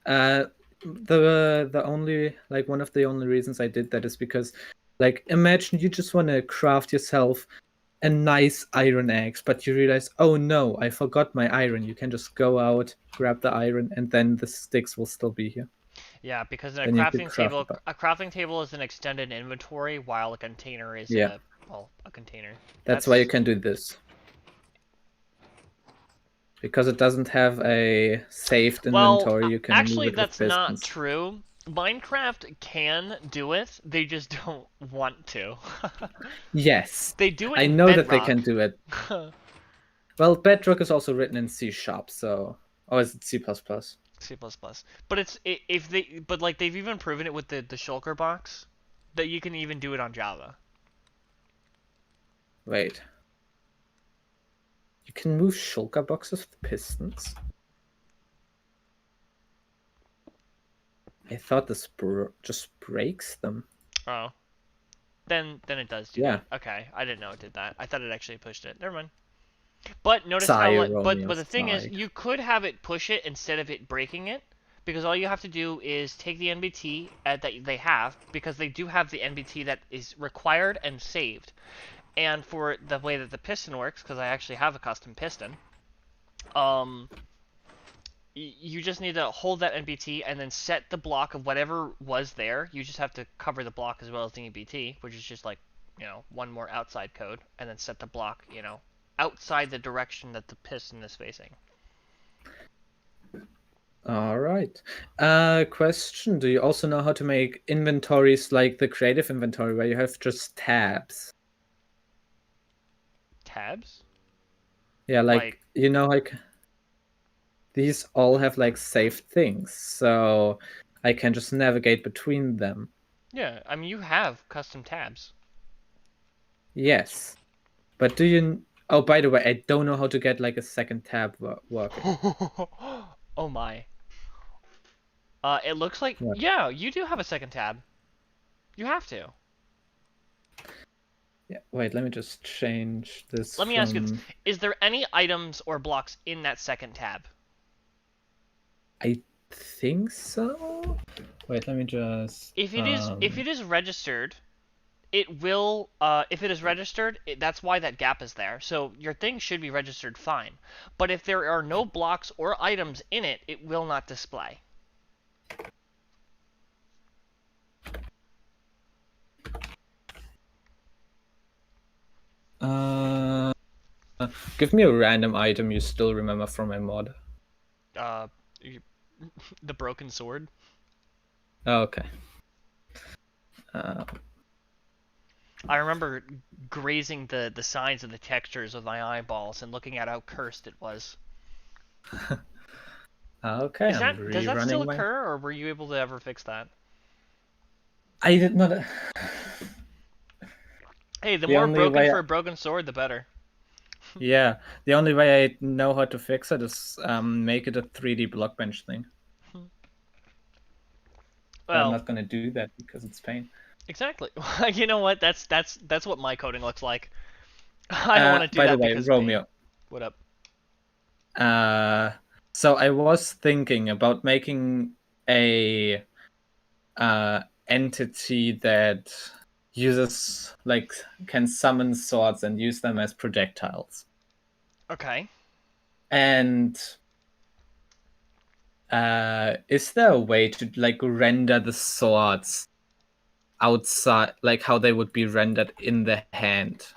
The only, like, one of the only reasons I did that is because, like, imagine you just want to craft yourself a nice iron axe, but you realize, oh no, I forgot my iron. You can just go out, grab the iron, and then the sticks will still be here. Yeah, because in Then you could craft it. a crafting table is an extended inventory, while a container is Yeah, a container. that's why you That's can do this. Because it doesn't have a saved well, inventory, you can move actually, it with that's not distance. true. Minecraft can do it, they just don't want to. Yes, They do it I in know that they can Bedrock. do it. Well, Bedrock is also written in C#, so Or is it C++? C++. But if they but like they've even proven it with the shulker box that you can even do it on Java. Wait. You can move shulker boxes with pistons? I thought this just breaks them. Oh. Then it does do Yeah. that. Okay, I didn't know it did that. I thought it actually pushed it. Never mind. But notice how Sigh, like Romeo, but the thing is sigh. you could have it push it instead of it breaking it because all you have to do is take the NBT that they have because they do have the NBT that is required and saved. And for the way that the piston works because I actually have a custom piston, um you just need to hold that NBT and then set the block of whatever was there. You just have to cover the block as well as the NBT, which is just like, one more outside code, and then set the block, outside the direction that the piston is facing. All right. Question. Do you also know how to make inventories like the creative inventory where you have just tabs? Tabs? Yeah, Like, like these all have like saved things, so I can just navigate between them. yeah, I mean, you have custom tabs. Yes. But do you Oh, by the way, I don't know how to get like a second tab working. Oh my. It looks like, What? yeah, you do have a second tab. You have to. Yeah, wait, let me just change this Let me ask you this. from Is there any items or blocks in that second tab? I think so. Wait, let me just If it is registered, it will if it is registered, that's why that gap is there. So your thing should be registered fine. But if there are no blocks or items in it, it will not display. uh give me a random item you still remember from my mod. Uh the broken sword. Oh, okay. Uh, I remember grazing the sides of the textures with my eyeballs and looking at how cursed it was. okay, Is I'm that does that still rerunning my. occur or were you able to ever fix that? I did not. Hey, the The more only broken way, for a broken sword, the better. yeah, the only way I know how to fix it is make it a 3D block bench thing. But I'm Well, not gonna do that because it's pain. exactly. You know what? That's what my coding looks like. I don't want to do By the that way, because of pain. Romeo. What up? Uh, so I was thinking about making a entity that uses like can summon swords and use them as projectiles. Okay. And is there a way to like render the swords outside, like how they would be rendered in the hand,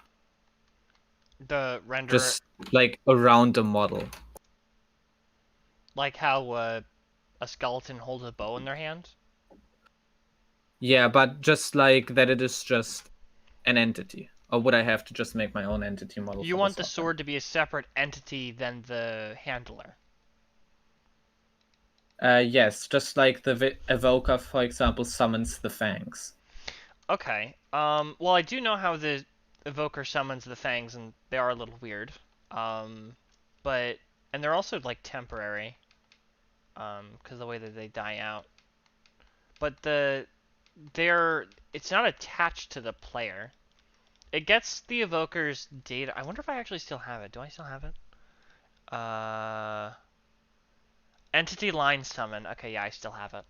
The render, just like around the model? like how a skeleton holds a bow in their hand. Yeah, but just like that, it is just an entity. Or would I have to just make my own entity model You for the want the sword then? sword to be a separate entity than the handler. Yes, just like the evoker, for example, summons the fangs. Okay. Well, I do know how the evoker summons the fangs, and they are a little weird. Um, but and they're also like temporary. Because the way that they die out. But they're it's not attached to the player. It gets the evoker's data. I wonder if I actually still have it. Do I still have it? Entity line summon. Okay, yeah, I still have it.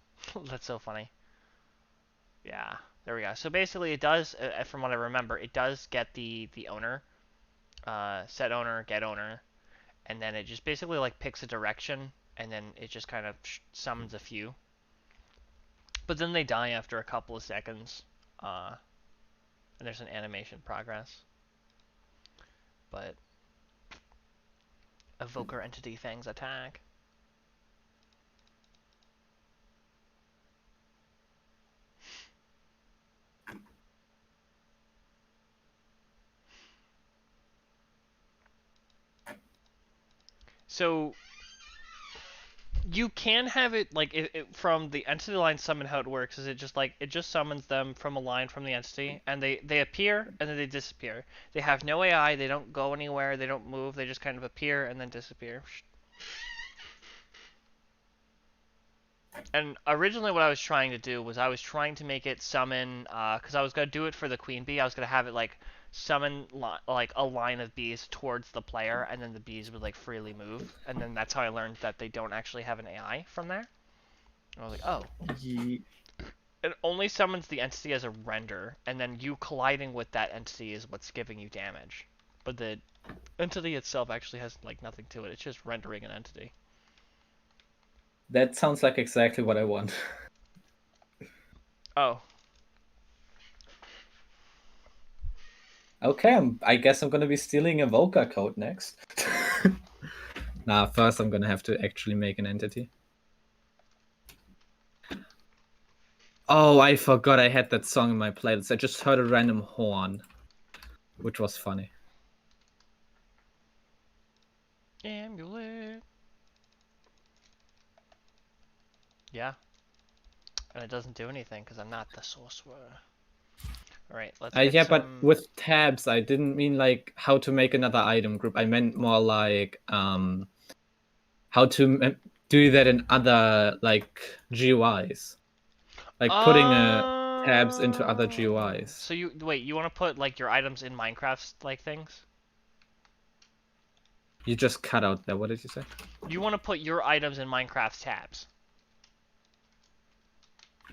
That's so funny. Yeah, there we go. So basically, it does, from what I remember, it does get the owner, set owner, get owner, and then it just basically like picks a direction, and then it just kind of summons a few. But then they die after a couple of seconds, uh, and there's an animation progress. But evoker entity fangs attack. So You can have it like from the entity line summon. How it works is it just summons them from a line from the entity, and they appear and then they disappear. They have no AI. They don't go anywhere. They don't move. They just kind of appear and then disappear. And originally, what I was trying to do was I was trying to make it summon, because I was gonna do it for the queen bee. I was gonna have it like summon like a line of bees towards the player, and then the bees would like freely move. And then that's how I learned that they don't actually have an AI from there. And I was like, oh, Ye- it only summons the entity as a render, and then you colliding with that entity is what's giving you damage. But the entity itself actually has like nothing to it. It's just rendering an entity. That sounds like exactly what I want. Oh, Okay, I guess I'm gonna be stealing a Volca code next. Nah, first I'm gonna have to actually make an entity. Oh, I forgot I had that song in my playlist. I just heard a random horn, which was funny. amulet. Yeah, and it doesn't do anything because I'm not the sorcerer. Alright, let's get Yeah, but some... with tabs, I didn't mean like how to make another item group. I meant more like how to do that in other like GUIs, like putting tabs into other GUIs. So you... Wait, you want to put, like, your items in Minecraft, like, things? You just cut out there. What did you say? You want to put your items in Minecraft tabs?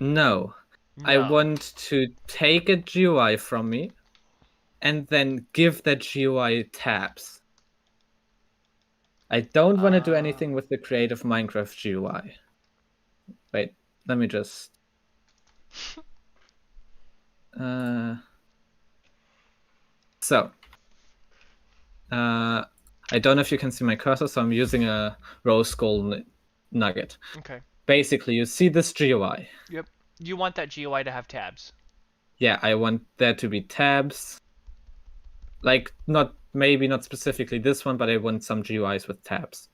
No, I No. want to take a GUI from me and then give that GUI tabs. I don't want to do Uh... anything with the creative Minecraft GUI. Wait, let me just. Uh, so, I don't know if you can see my cursor, so I'm using a rose gold nugget. Okay. Basically, you see this GUI. Yep. You want that GUI to have tabs. Yeah, I want there to be tabs. Like, not maybe not specifically this one, but I want some GUIs with tabs.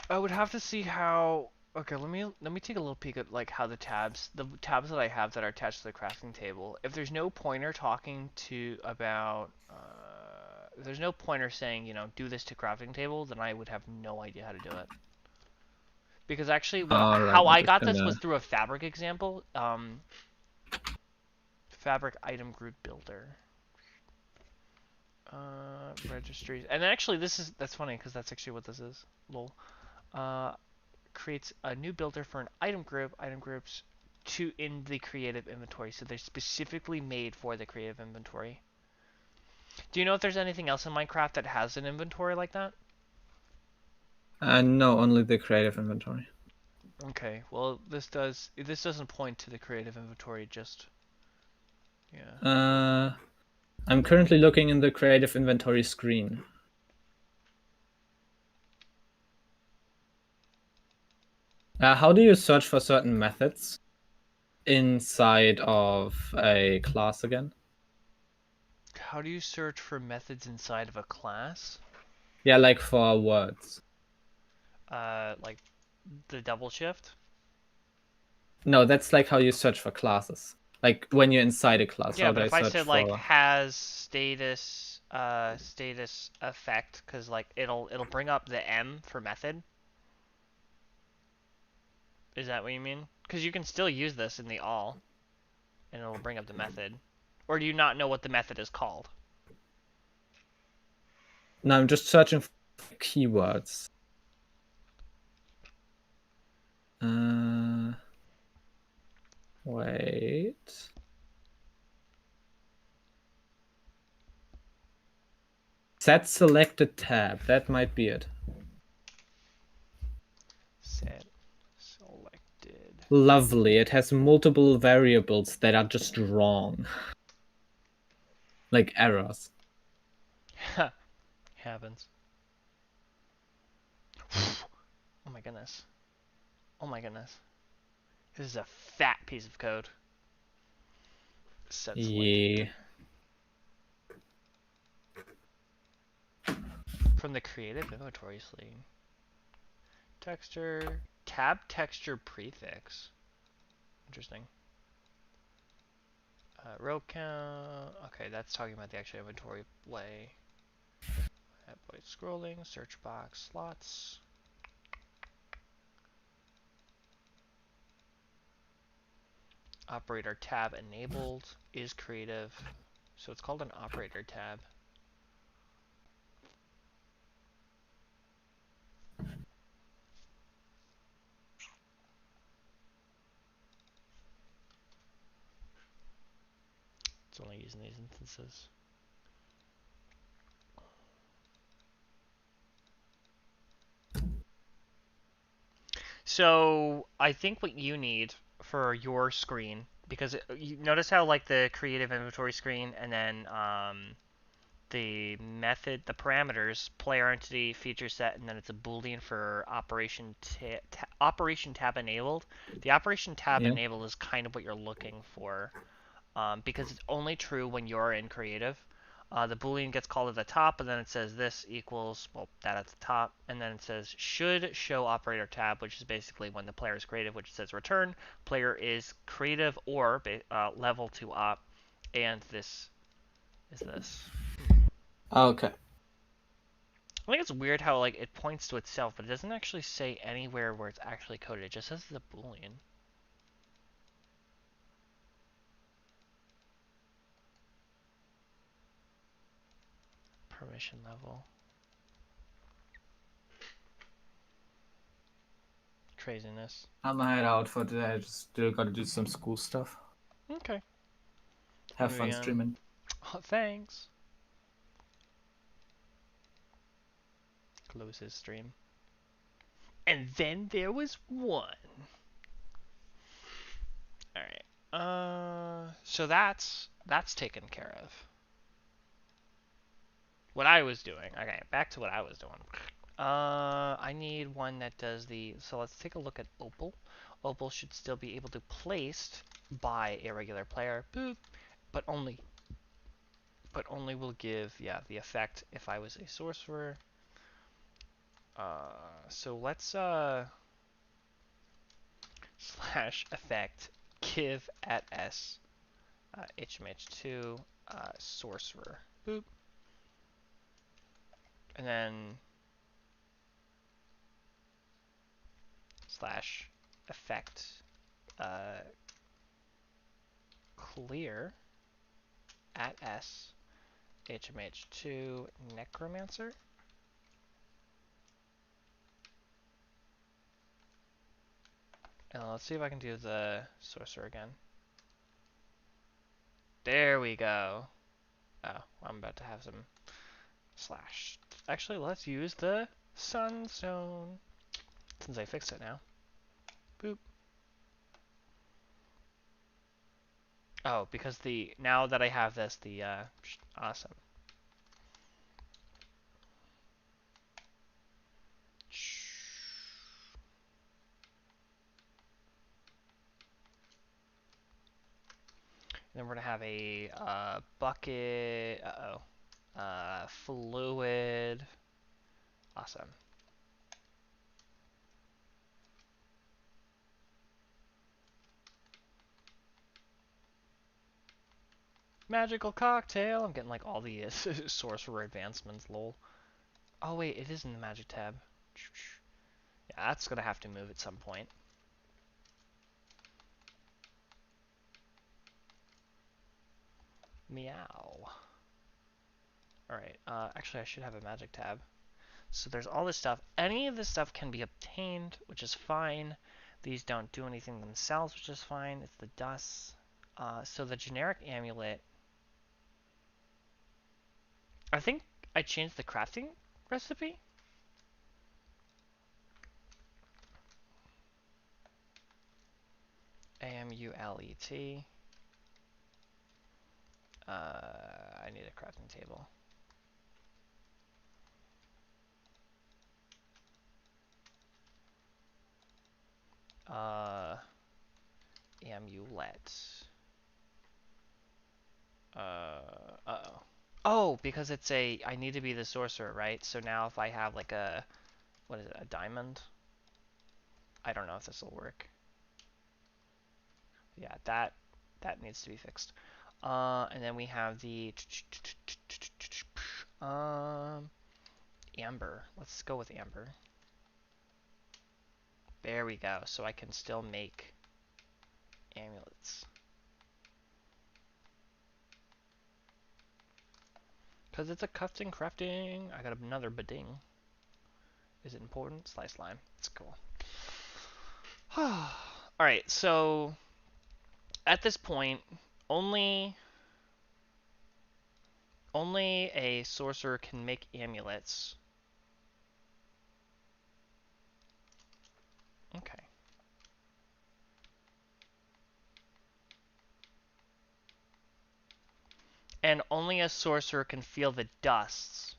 I would have to see how. Okay, let me take a little peek at like how the tabs that I have that are attached to the crafting table. If there's no pointer talking to about, if there's no pointer saying do this to crafting table, then I would have no idea how to do it. Because actually, All right, how I'm I just got this was gonna. through a fabric example. Fabric item group builder. Registries, and actually that's funny because that's actually what this is. Lol. Uh, Creates a new builder for an item group. Item groups to in the creative inventory, so they're specifically made for the creative inventory. Do you know if there's anything else in Minecraft that has an inventory like that? No, only the creative inventory. Okay, well this doesn't point to the creative inventory, just yeah. Uh, I'm currently looking in the creative inventory screen. How do you search for certain methods inside of a class again? How do you search for methods inside of a class? Yeah, like for words. Like the double shift? No, that's like how you search for classes. Like when you're inside a class, Yeah, how do but I if I search said like for? has status effect, because like it'll bring up the M for method. Is that what you mean? Because you can still use this in the all, and it'll bring up the method. Or do you not know what the method is called? No, I'm just searching for keywords. Uh, Wait. Set selected tab. That might be it. Set selected. Lovely. It has multiple variables that are just wrong. Like errors. Happens. Oh my goodness. Oh my goodness. This is a fat piece of code. Set selected. Yeah. From the creative inventory sleeve. Texture. Tab texture prefix. Interesting. Row count. Okay, that's talking about the actual inventory play. Boy, scrolling. Search box. Slots. Operator tab enabled is creative. So it's called an operator tab. It's only using these instances. So I think what you need for your screen, because you notice how like the creative inventory screen and then the method, the parameters, player entity, feature set, and then it's a boolean for operation tab enabled. The operation tab Yeah. enabled is kind of what you're looking for, because it's only true when you're in creative. The boolean gets called at the top, and then it says this equals, well, that at the top, and then it says should show operator tab, which is basically when the player is creative, which says return player is creative or level to op, and this is this. Okay. I think it's weird how like it points to itself, but it doesn't actually say anywhere where it's actually coded. It just says the boolean. Permission level. Craziness. I'm gonna head out for today. I just still gotta do some school stuff. Okay. Have fun streaming. Oh, thanks. Close his stream. And then there was one. All right. So that's taken care of. What I was doing. Okay, back to what I was doing. I need one that does the. So let's take a look at Opal. Opal should still be able to placed by a regular player. Boop. But only will give the effect if I was a sorcerer. So let's slash effect give at s HMH2 sorcerer. Boop. And then slash effect clear at s HMH2 necromancer. And let's see if I can do the sorcerer again. There we go. Oh, I'm about to have some slash. Actually, let's use the sunstone since I fixed it now. Boop. Oh, because now that I have this, awesome. Then we're gonna have a bucket. Fluid. Awesome. Magical cocktail. I'm getting like all the sorcerer advancements. Lol. Oh wait, it is in the magic tab. Yeah, that's gonna have to move at some point. Meow. Alright, actually I should have a magic tab. So there's all this stuff. Any of this stuff can be obtained, which is fine. These don't do anything themselves, which is fine. It's the dust. So the generic amulet. I think I changed the crafting recipe. AMULET. I need a crafting table. Amulet. Uh-oh. Oh, because it's I need to be the sorcerer, right? So now if I have like what is it, a diamond? I don't know if this will work. Yeah, that needs to be fixed. And then we have the um amber. Let's go with amber. There we go. So I can still make amulets. Because it's a custom crafting. I got another bidding. Is it important? Slice lime. It's cool. Alright, so at this point, only only a sorcerer can make amulets. Okay. And only a sorcerer can feel the dusts.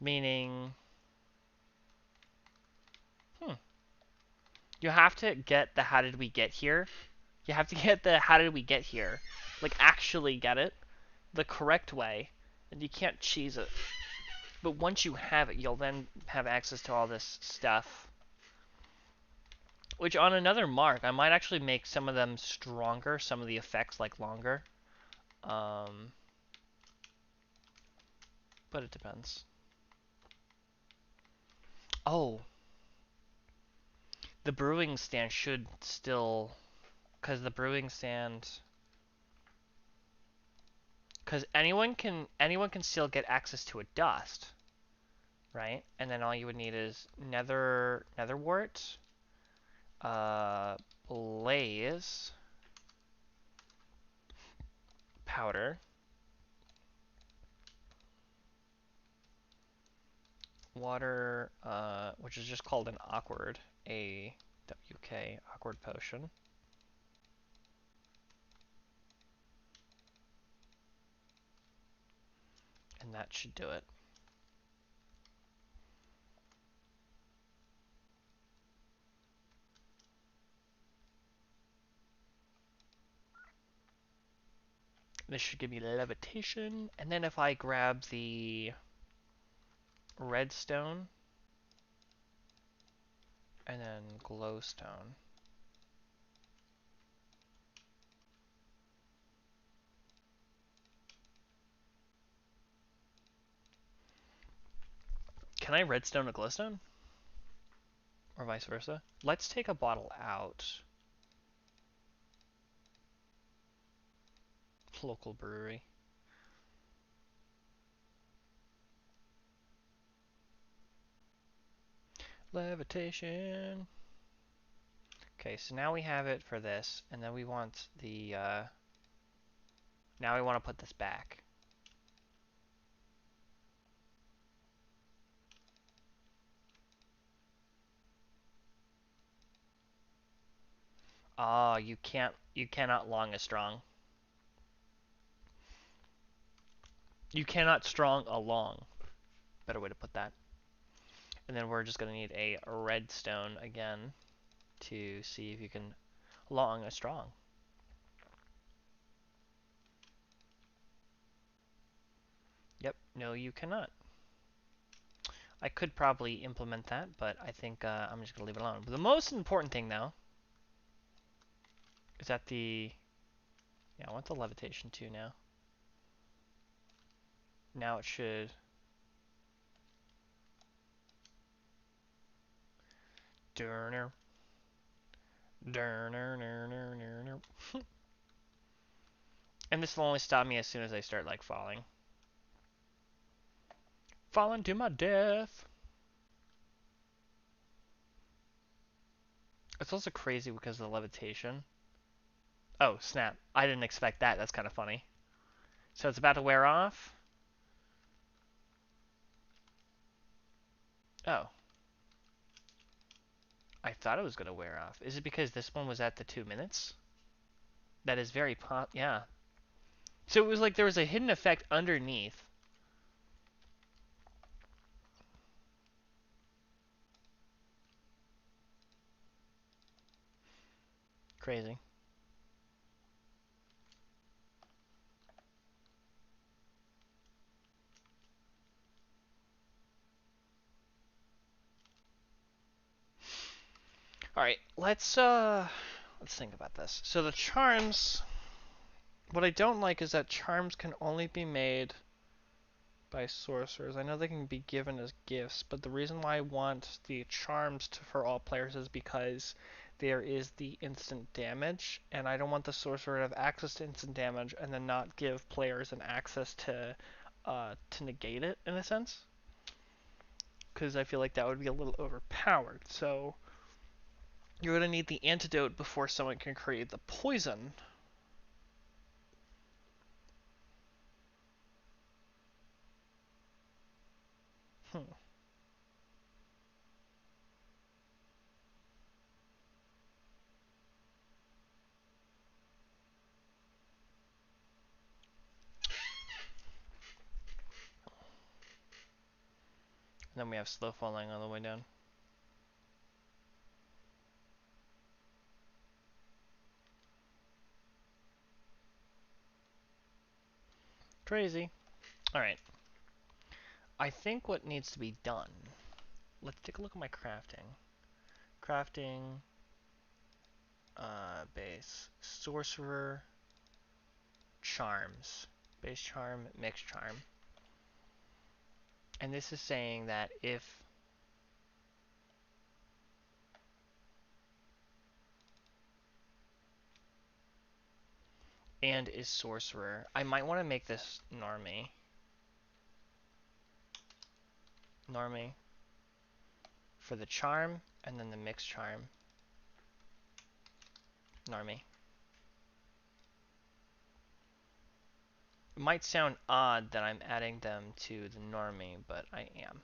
Meaning, you have to get the how did we get here. You have to get the how did we get here. Like, actually get it the correct way. And you can't cheese it. But once you have it, you'll then have access to all this stuff. Which, on another mark, I might actually make some of them stronger, some of the effects, like, longer. But it depends. Oh, the brewing stand should still... Because the brewing stand... Because anyone can still get access to a dust, right? And then all you would need is netherwort, uh, blaze, powder, water, which is just called an awkward, AWK, awkward potion. And that should do it. This should give me levitation. And then if I grab the redstone and then glowstone. Can I redstone a glowstone? Or vice versa? Let's take a bottle out. Local brewery. Levitation. Okay, so now we have it for this, and then we want the, now we want to put this back. Ah, you cannot long a strong. You cannot strong a long. Better way to put that. And then we're just going to need a redstone again to see if you can long a strong. Yep, no you cannot. I could probably implement that, but I think I'm just going to leave it alone. But the most important thing, though, is that yeah, I want the levitation too now. Now it should... Durner. Durner. And this will only stop me as soon as I start, like, falling. Falling to my death. It's also crazy because of the levitation. Oh, snap. I didn't expect that. That's kind of funny. So it's about to wear off. Oh. I thought it was going to wear off. Is it because this one was at the 2 minutes? That is very yeah. So it was like there was a hidden effect underneath. Crazy. All right, let's think about this. So the charms, what I don't like is that charms can only be made by sorcerers. I know they can be given as gifts, but the reason why I want the charms for all players is because there is the instant damage, and I don't want the sorcerer to have access to instant damage and then not give players an access to negate it in a sense, because I feel like that would be a little overpowered. So you're gonna need the antidote before someone can create the poison. Hmm. And then we have slow falling on the way down. Crazy. Alright. I think what needs to be done. Let's take a look at my crafting. Crafting. Base. Sorcerer. Charms. Base charm. Mixed charm. And this is saying that if and is sorcerer, I might want to make this normie. Normie. For the charm. And then the mixed charm. Normie. It might sound odd that I'm adding them to the normie, but I am.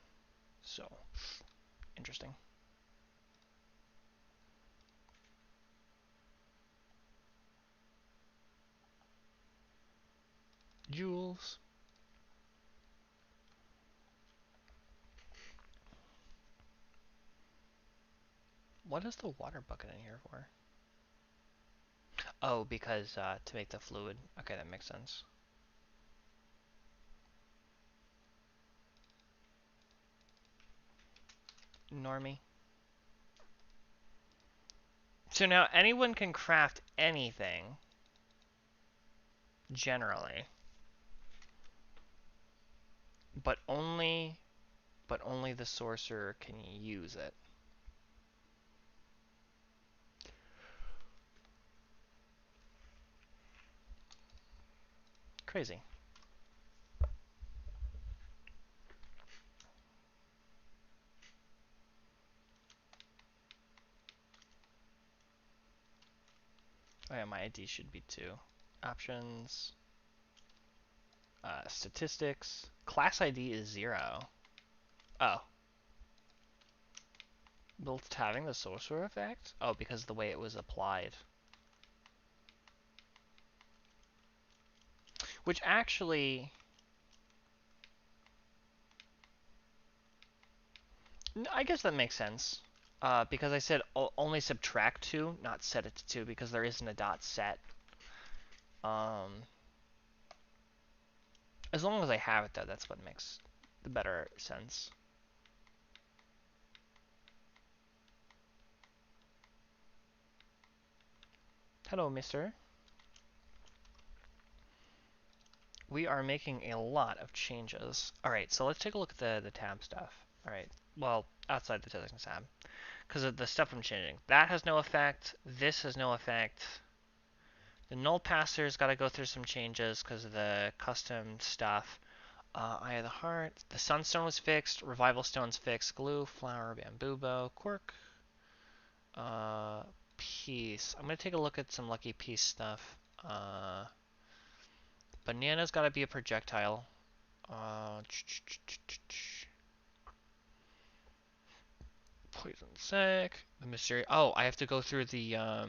So, interesting. Jewels. What is the water bucket in here for? Oh, because to make the fluid. Okay, that makes sense. Normie. So now anyone can craft anything, generally, but only the sorcerer can use it. Crazy. Oh yeah, my ID should be 2. Options. Statistics. Class ID is 0. Oh. Well, it's having the sorcerer effect? Oh, because of the way it was applied. Which actually... I guess that makes sense. Because I said only subtract 2, not set it to 2, because there isn't a dot set. As long as I have it, though, that's what makes the better sense. Hello, mister. We are making a lot of changes. Alright, so let's take a look at the tab stuff. Alright, well, outside the settings tab. Because of the stuff I'm changing. That has no effect. This has no effect. The null passer's got to go through some changes because of the custom stuff. Eye of the Heart. The Sunstone was fixed. Revival Stone's fixed. Glue, Flower, Bamboo Bow, Quirk. Piece. I'm going to take a look at some Lucky Piece stuff. Banana's got to be a projectile. Poison Sac. The Mystery. Oh, I have to go through the, I'll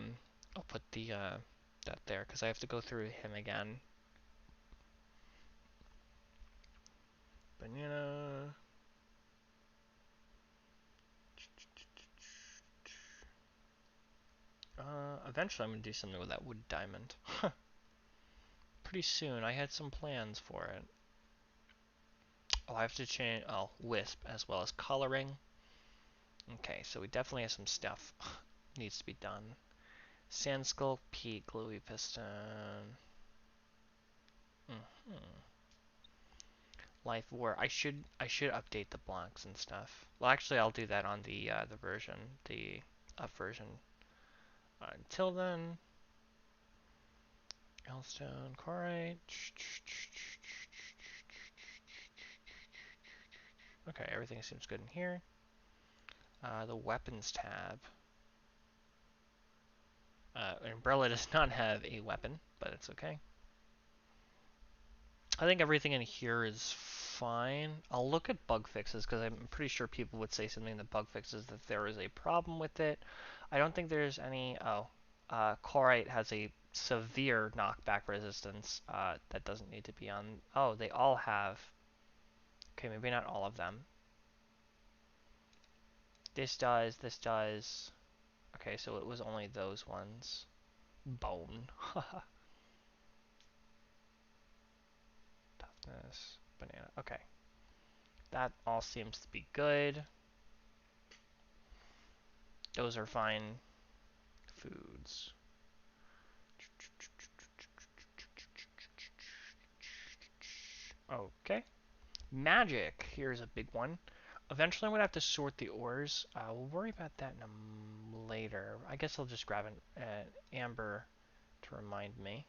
put the, that there, because I have to go through him again. Banana. Eventually I'm going to do something with that wood diamond. Pretty soon. I had some plans for it. Oh, I have to change, oh, wisp as well as coloring. Okay, so we definitely have some stuff. needs to be done. Sand skull, peak, gluey piston. Hmm. Life war. I should update the blocks and stuff. Well, actually, I'll do that on the version, the up version. Until then, Hellstone, Quarite. Okay, everything seems good in here. The weapons tab. Umbrella does not have a weapon, but it's okay. I think everything in here is fine. I'll look at bug fixes because I'm pretty sure people would say something in the bug fixes that there is a problem with it. I don't think there's any. Oh, Chlorite has a severe knockback resistance that doesn't need to be on. Oh, they all have. Okay, maybe not all of them. This does. This does. Okay, so it was only those ones. Bone. Toughness. Banana. Okay. That all seems to be good. Those are fine. Foods. Okay. Magic. Here's a big one. Eventually, I'm going to have to sort the ores. We'll worry about that later. I guess I'll just grab an amber to remind me.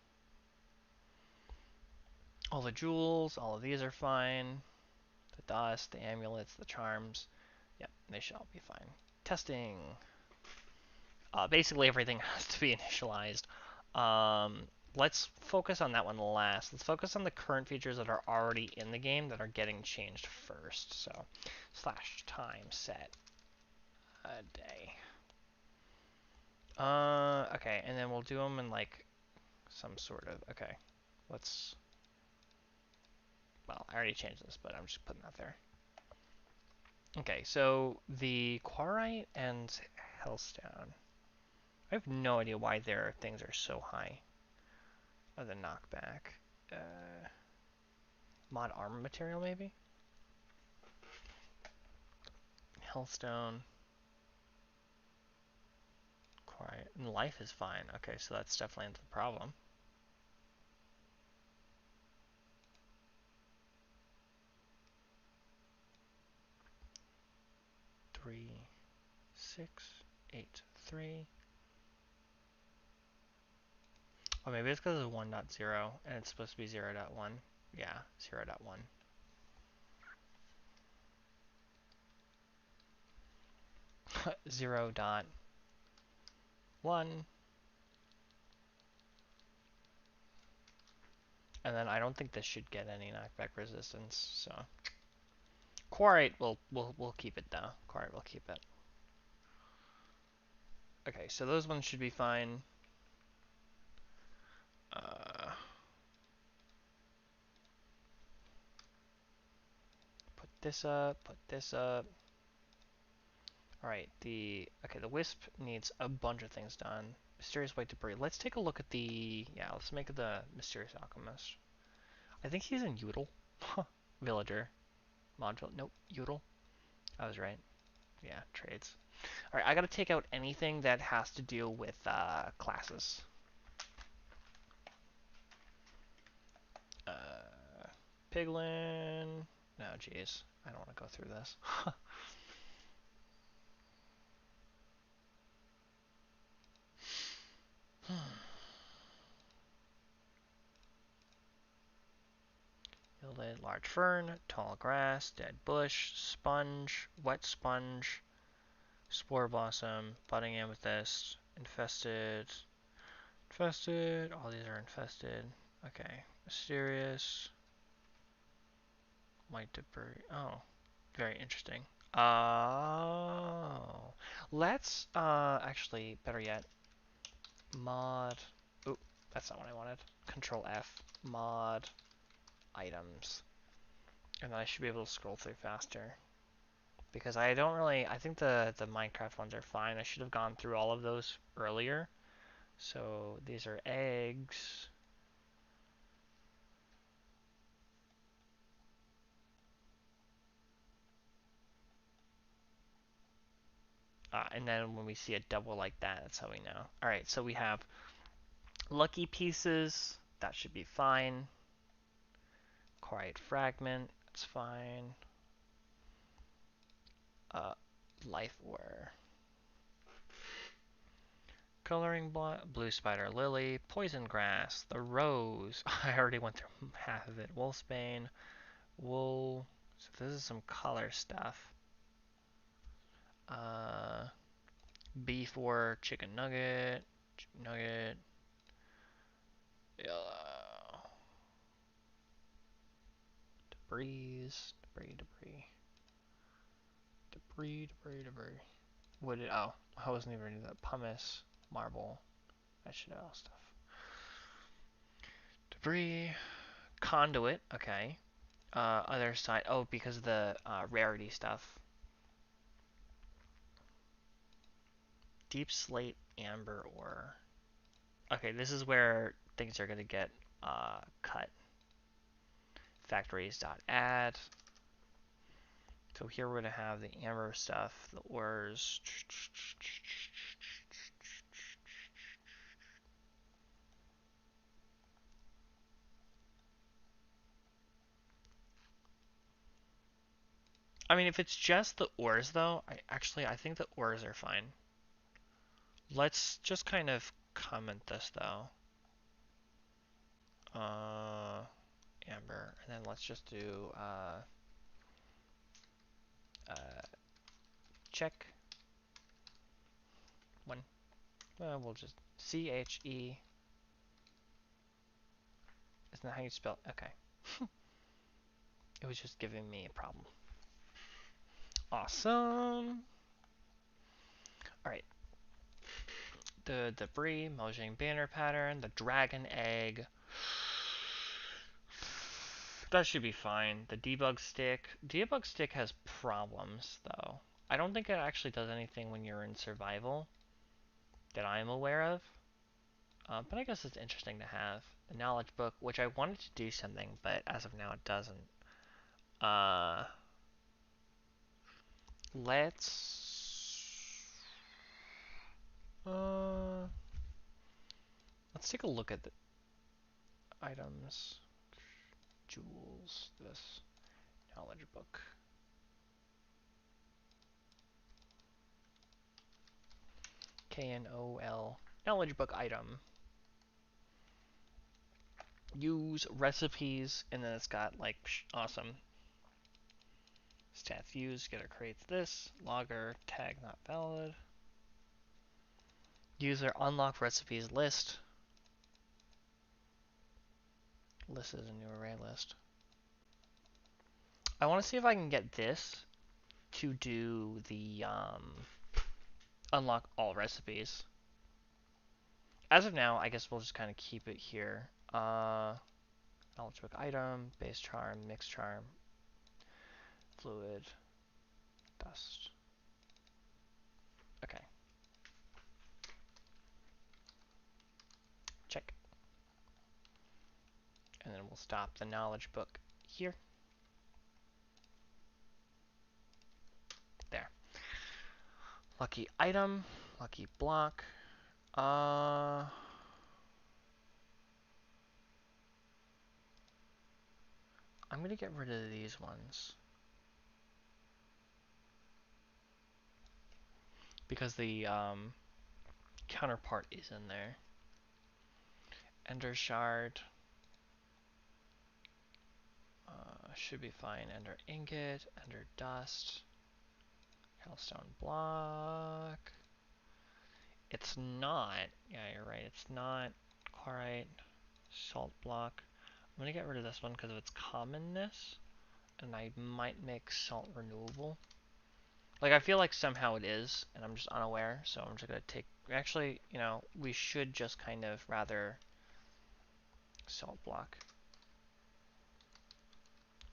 All the jewels, all of these are fine. The dust, the amulets, the charms. Yep, they should all be fine. Testing. Basically, everything has to be initialized. Let's focus on that one last. Let's focus on the current features that are already in the game that are getting changed first. So, /time set a day. Okay, and then we'll do them in like some sort of. Okay, let's. Well, I already changed this, but I'm just putting that there. Okay, so the Quarite and Hellstone. I have no idea why their things are so high. Oh, the knockback. Mod armor material, maybe? Hellstone. Quiet. And life is fine. Okay, so that's definitely the problem. 3, 6, 8, 3. Oh, maybe it's because it's 1.0 and it's supposed to be 0.1. Yeah, 0.1. 0.1. And then I don't think this should get any knockback resistance, so. Quarite, we'll keep it though. Quarite will keep it. Okay, so those ones should be fine. Put this up, put this up. Alright, the wisp needs a bunch of things done. Mysterious white debris. Let's take a look at let's make the mysterious alchemist. I think he's in Udal. Villager. Module. Nope, Udal. I was right. Yeah, trades. Alright, I gotta take out anything that has to deal with classes. Piglin. No, jeez. I don't want to go through this. Yielded large fern, tall grass, dead bush, sponge, wet sponge, spore blossom, budding amethyst, infested, all these are infested. Okay, mysterious, white debris. Oh, very interesting. Oh, let's actually better yet, mod. Oh, that's not what I wanted. Control F, mod items, and then I should be able to scroll through faster. Because I don't really, I think the Minecraft ones are fine. I should have gone through all of those earlier. So these are eggs. And then when we see a double like that, that's how we know. Alright, so we have lucky pieces. That should be fine. Quiet fragment. That's fine. Life ore. Coloring blue spider lily, poison grass, the rose. I already went through half of it. Wolfsbane, wool. So this is some color stuff. Beef or chicken nugget, uh, debris. What did? Oh, I wasn't even reading that. Pumice, marble. I should know stuff. Debris, conduit. Okay. Other side. Oh, because of the rarity stuff. Deep slate, amber ore. Okay, this is where things are gonna get cut. Factories.add. So here we're gonna have the amber stuff, the ores. I mean, if it's just the ores, though, I think the ores are fine. Let's just kind of comment this, though. Amber, and then let's just do check one. We'll just CHE. Isn't that how you spell? Okay. It was just giving me a problem. Awesome. All right. The debris, Mojang banner pattern, the dragon egg. That should be fine. The debug stick has problems though. I don't think it actually does anything when you're in survival that I'm aware of. But I guess it's interesting to have. The knowledge book, which I wanted to do something, but as of now it doesn't. Uh, let's uh, let's take a look at the items, jewels. This knowledge book. KNOL knowledge book item. Use recipes, and then it's got like awesome stats used. Getter creates this logger tag not valid. User unlock recipes list. List is a new array list. I want to see if I can get this to do the unlock all recipes. As of now, I guess we'll just kind of keep it here. Knowledge book item, base charm, mix charm, fluid, dust. Okay. Check. And then we'll stop the knowledge book here. There. Lucky item, lucky block. I'm gonna get rid of these ones because the counterpart is in there. Ender shard should be fine. Ender ingot, ender dust, hellstone block. It's not. Yeah, you're right. It's not chlorite. Salt block. I'm gonna get rid of this one because of its commonness, and I might make salt renewable. Like, I feel like somehow it is, and I'm just unaware, so I'm just gonna take... Actually, you know, we should just kind of rather salt block.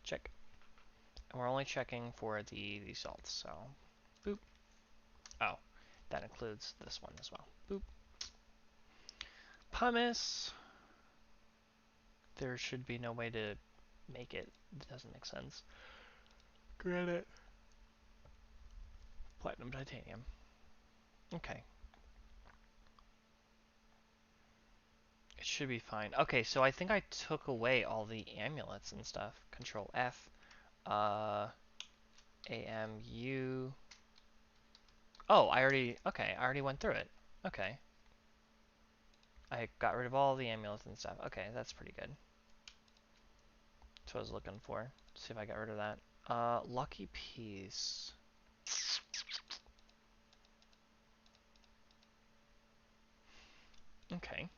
Check. And we're only checking for the salts, so... Boop. Oh, that includes this one as well. Boop. Pumice. There should be no way to make it. It doesn't make sense. Granite. Platinum titanium. Okay. It should be fine. Okay, so I think I took away all the amulets and stuff. Control F. Uh, AMU. Oh, okay, I already went through it. Okay. I got rid of all the amulets and stuff. Okay, that's pretty good. That's what I was looking for. Let's see if I got rid of that. Lucky piece. Okay.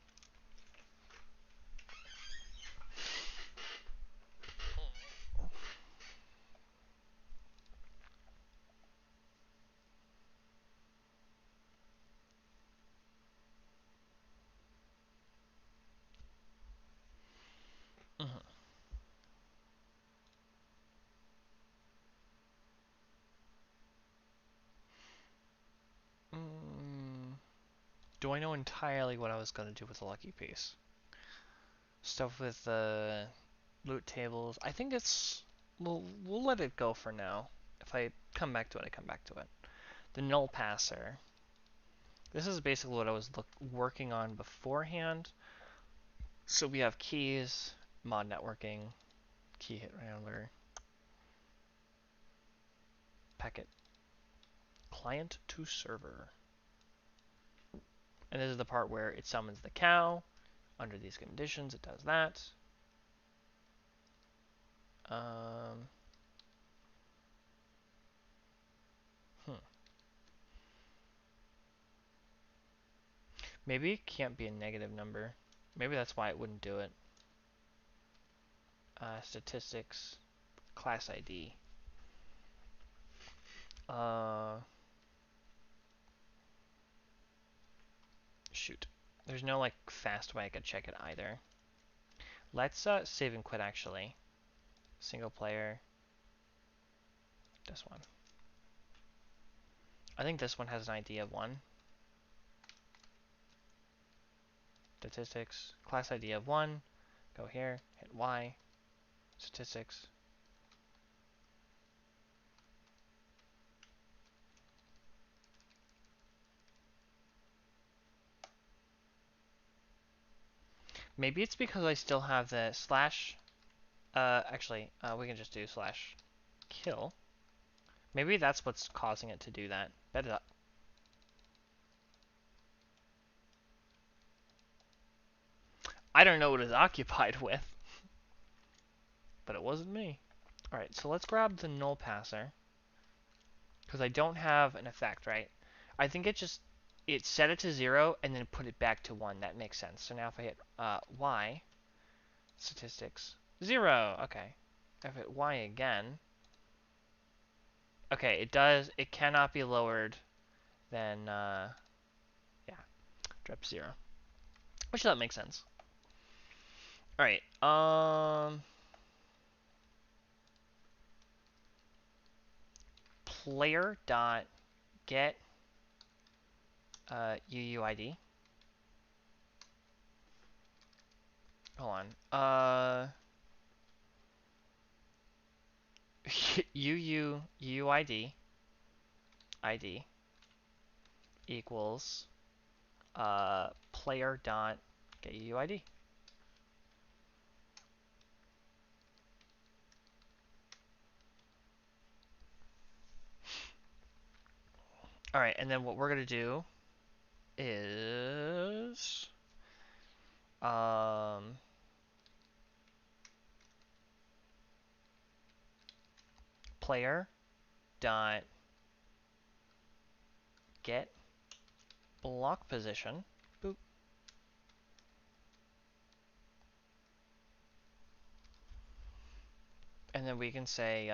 Mhm. Mm, do I know entirely what I was going to do with the lucky piece? Stuff with the loot tables. I think it's... we'll let it go for now. If I come back to it, I come back to it. The null passer. This is basically what I was working on beforehand. So we have keys, mod networking, key hit handler, packet, client to server. And this is the part where it summons the cow. Under these conditions, it does that. Um, hmm. Maybe it can't be a negative number. Maybe that's why it wouldn't do it. Statistics, class ID. Uh, Shoot. There's no like fast way I could check it either. Let's save and quit actually. Single player. This one. I think this one has an ID of 1. Statistics. Class ID of 1. Go here. Hit Y. Statistics. Maybe it's because I still have the slash. Actually, we can just do slash kill. Maybe that's what's causing it to do that. Bet it up. I don't know what it's occupied with, but it wasn't me. Alright, so let's grab the null passer. Because I don't have an effect, right? I think it set it to 0 and then put it back to 1. That makes sense. So now if I hit Y, statistics, 0. Okay. If I hit Y again, okay, it cannot be lowered than, yeah, drop 0. Which that makes sense. Alright, player dot get UUID. Hold on. UUID ID equals player dot get UUID. All right, and then what we're gonna do is player dot get block position. Boop. And then we can say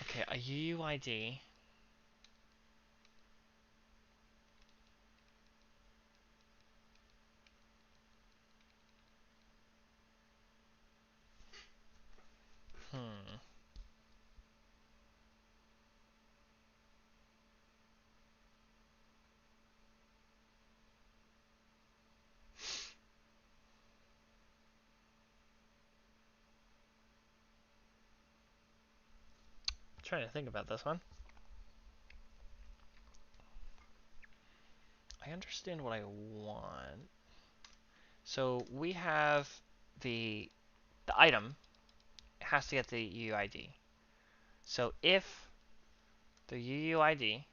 okay, a UUID. Hmm. trying to think about this one. I understand what I want. So we have the item has to get the UUID. So if the UUID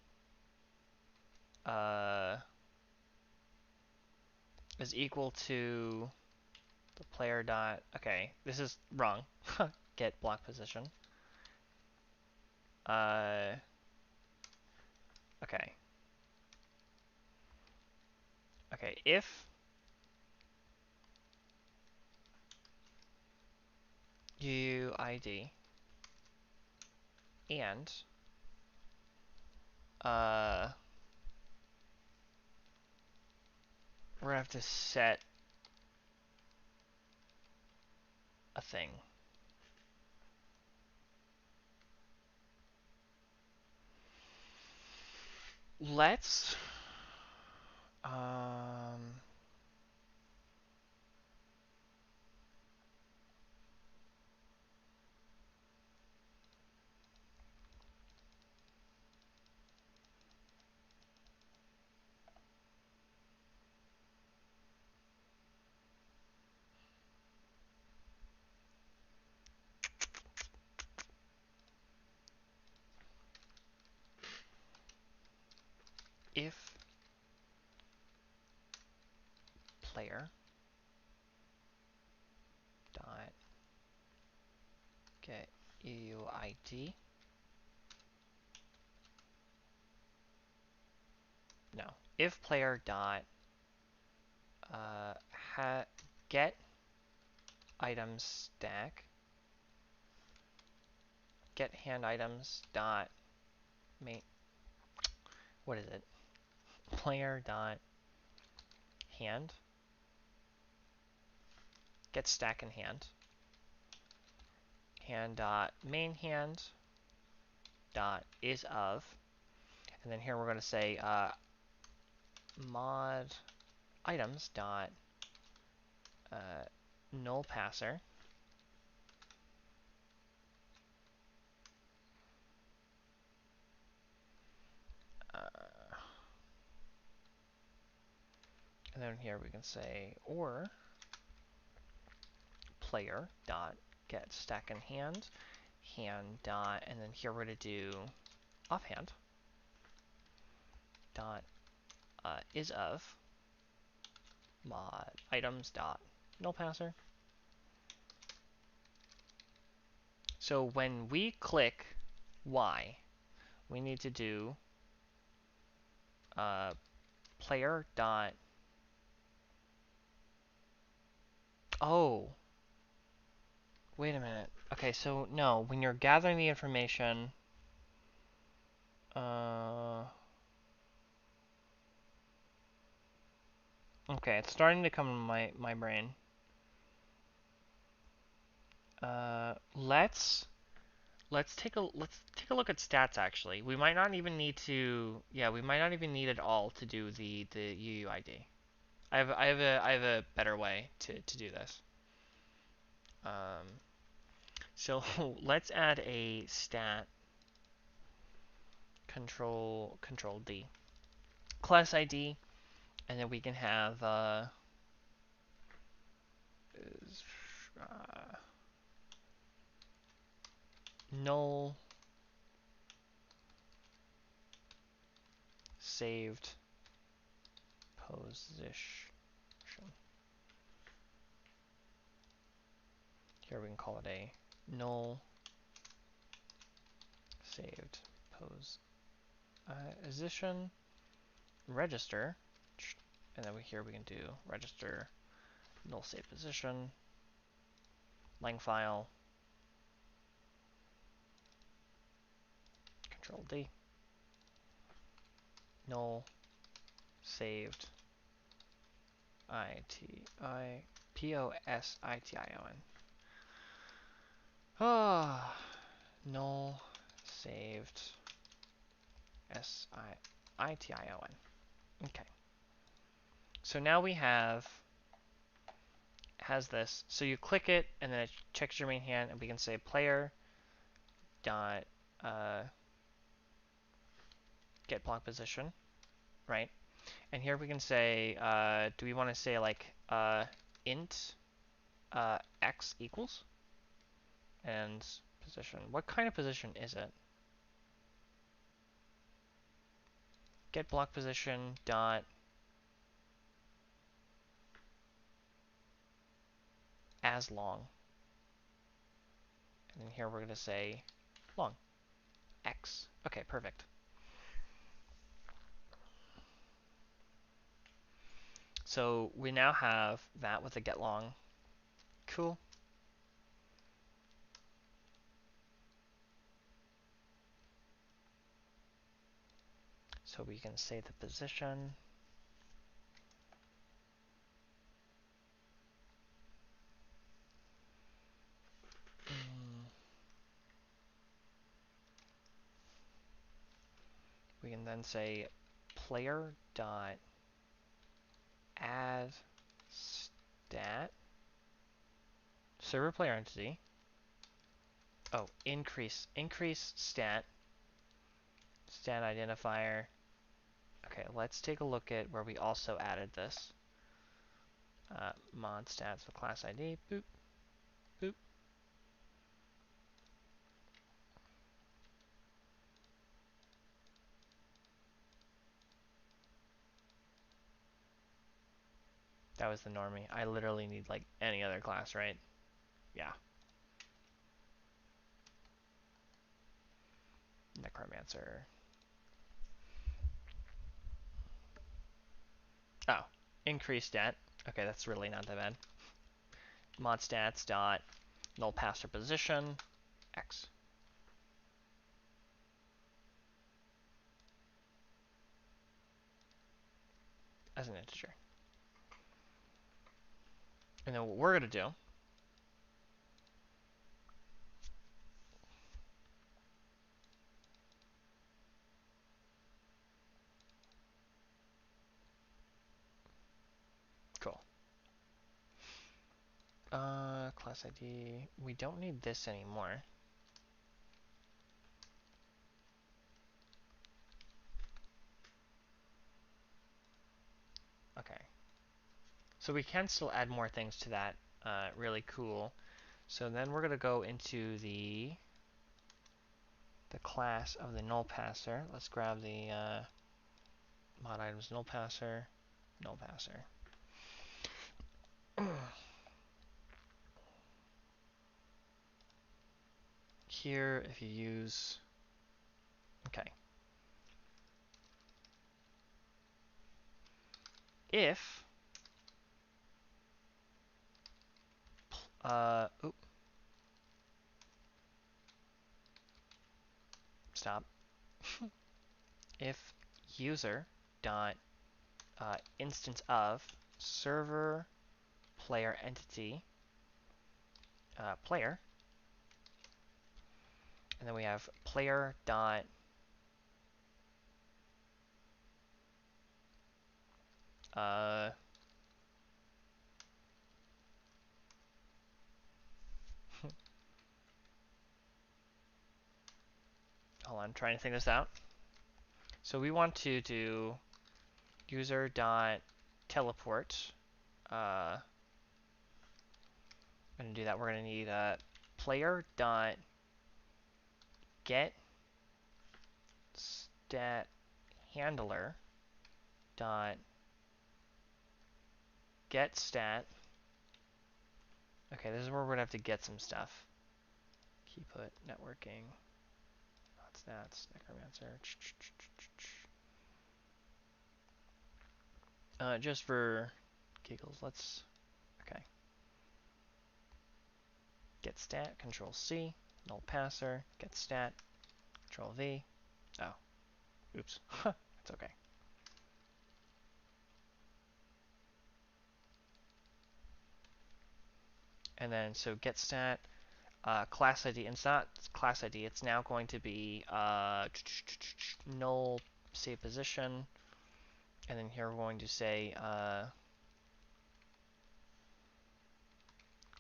is equal to the player dot. Okay, this is wrong. Get block position. Uh, okay. Okay, if UUID and uh, we're gonna have to set a thing. Let's um, if player dot get UUID. No. If player dot get items stack, get hand items dot main. What is it? Player dot hand, get stack in hand, hand dot main hand dot is of, and then here we're going to say mod items dot null passer, and then here we can say or player dot get stack in hand, hand dot, and then here we're going to do offhand dot is of mod items dot null passer. So when we click Y, we need to do player dot. Oh, wait a minute. Okay, so no, when you're gathering the information, okay, it's starting to come in my brain. Let's take a look at stats actually. We might not even need to. Yeah, we might not even need it all to do the UUID. I have a better way to do this. So let's add a stat control D class ID, and then we can have uh, null saved position. Here we can call it a null saved position register, and then here we can do register null saved position lang file control D null saved position. Ah, null saved situation. Okay. So now we has this. So you click it, and then it checks your main hand, and we can say player dot uh, get block position, right? And here we can say, do we want to say like int x equals and position? What kind of position is it? Get block position dot as long. And then here we're going to say long x. Okay, perfect. So we now have that with the get long. Cool. So we can say the position. We can then say player dot add stat server player entity. Oh, increase stat identifier. Okay, let's take a look at where we also added this. Mod stats with class ID. Boop, boop. That was the normie. I literally need like any other class, right? Yeah. Necromancer. Oh, increase stat. Okay, that's really not that bad. Mod stats dot null passer position x as an integer. And then what we're gonna do, cool. Class ID. We don't need this anymore. Okay. So we can still add more things to that. Really cool. So then we're gonna go into the class of the null passer. Let's grab the mod items null passer, null passer. Here, if you use, okay, if oop, stop. If user dot instance of server player entity player, and then we have player dot uh, hold on, I'm trying to think this out. So we want to do user dot teleport. I'm gonna do that. We're gonna need player dot get stat handler dot get stat. Okay, this is where we're gonna have to get some stuff. Key put networking. Not stats. Necromancer. Just for giggles, let's. Okay. Get stat. Control C. Null passer. Get stat. Control V. Oh. Oops. It's okay. And then so get stat. Class ID. It's not class ID. It's now going to be null save position. And then here we're going to say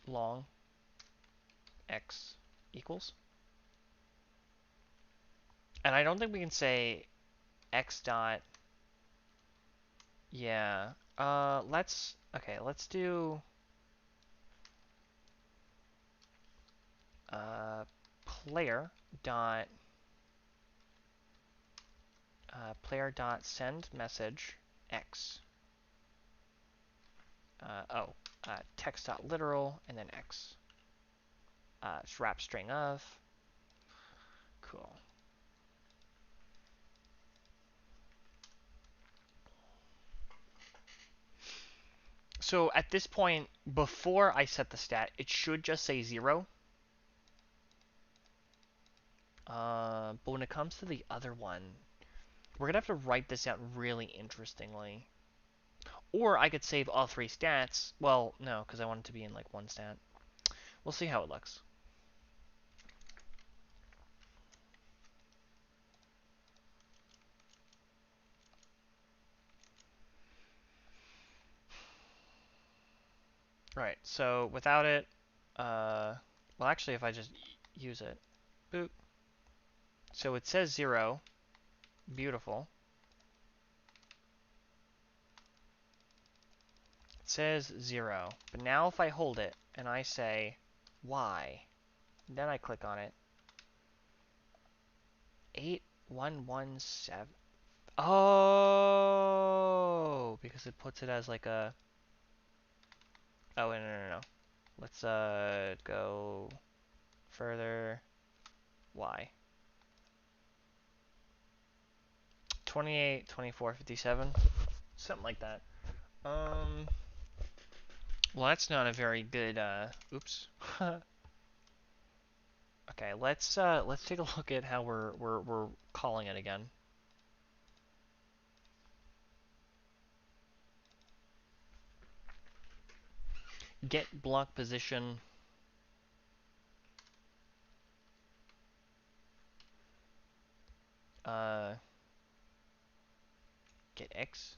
long x equals. And I don't think we can say x dot. Yeah. Let's do uh player dot player dot send message x. Text dot literal and then x. Wrap string of. Cool. So at this point, before I set the stat, it should just say 0. But when it comes to the other one, we're gonna have to write this out really interestingly. Or I could save all 3 stats. Well, no, because I want it to be in like one stat. We'll see how it looks. Right, so without it, well actually if I just use it, boop. So it says 0, beautiful. It says 0, but now if I hold it and I say Y, then I click on it, 8117. Oh, because it puts it as like a. Oh, wait, no. Let's go further. Y. 28, 24, 57, something like that. Um. Well, that's not a very good. Oops. Okay, let's take a look at how we're calling it again. Get block position. Uh. Get X.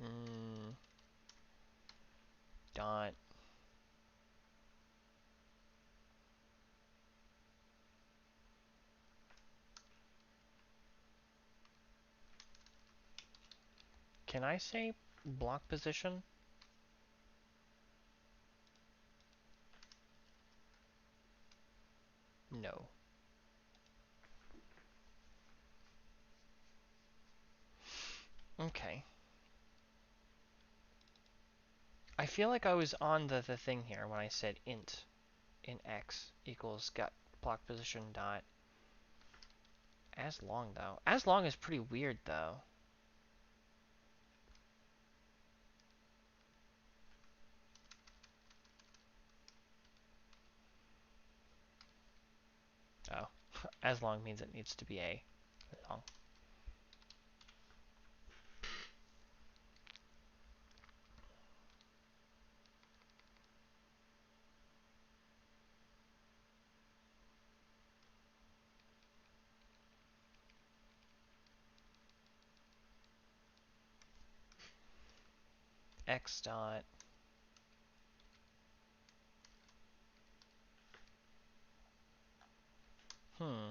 Mm, dot. Can I say block position? No. Okay. I feel like I was on the thing here when I said int in x equals got block position dot as long though. As long is pretty weird though. Oh, as long means it needs to be a long. X dot. Hmm.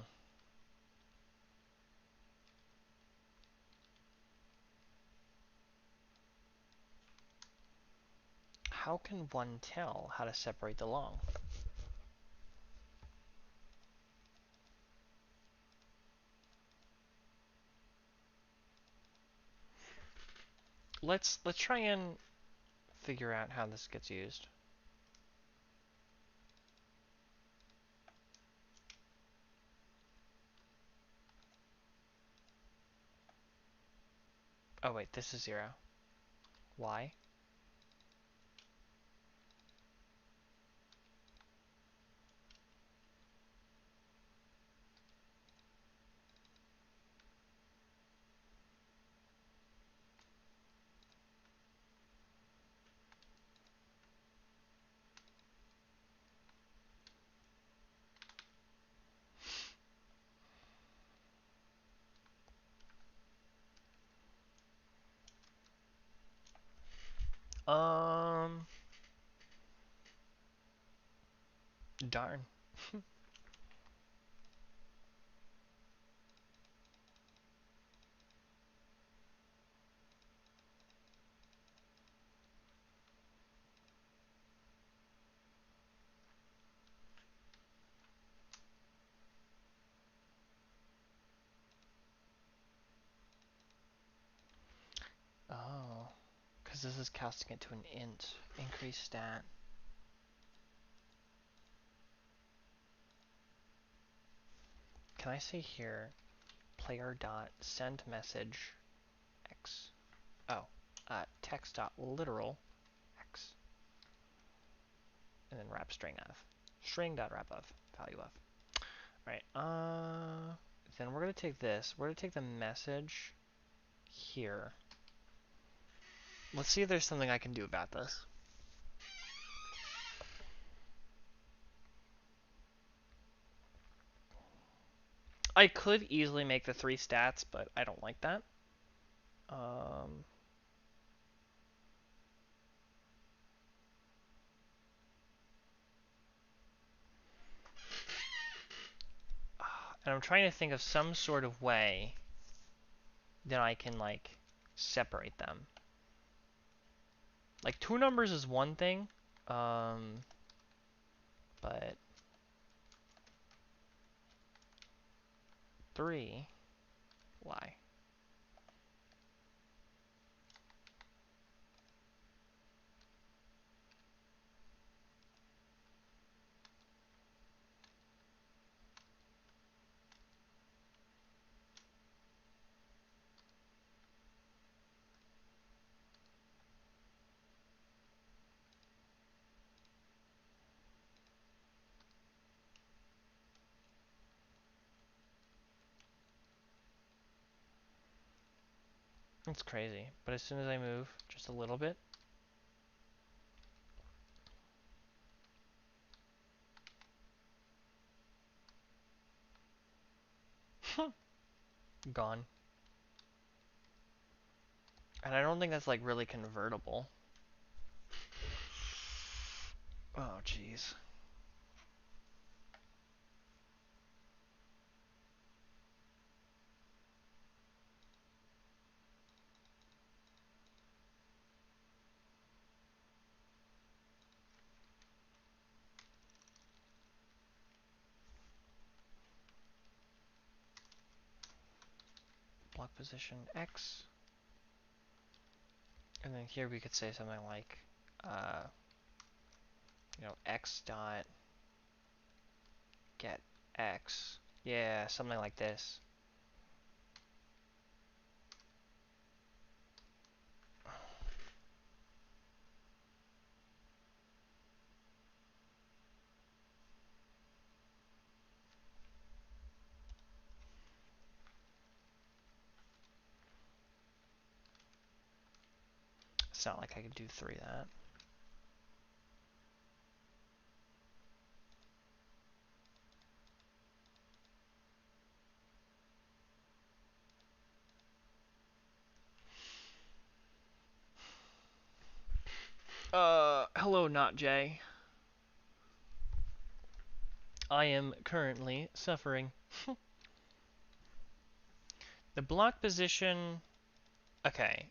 How can one tell how to separate the long? Let's try and figure out how this gets used. Oh wait, this is 0. Why? Um. Darn. because this is casting it to an int. Increase stat. Can I say here, player dot send message x? Oh, text dot literal x, and then wrap string of. String dot wrap of value of. All right. Then we're gonna take this. We're gonna take the message here. Let's see if there's something I can do about this. I could easily make the 3 stats, but I don't like that. Um, and I'm trying to think of some sort of way that I can, like, separate them. Like, 2 numbers is one thing, but 3, why? It's crazy. But as soon as I move just a little bit, gone. And I don't think that's, like, really convertible. Oh, jeez. Block position X. And then here we could say something like, uh, X dot get X. Yeah, something like this. It's not like I could do 3 that. Hello, not Jay. I am currently suffering. The block position. Okay.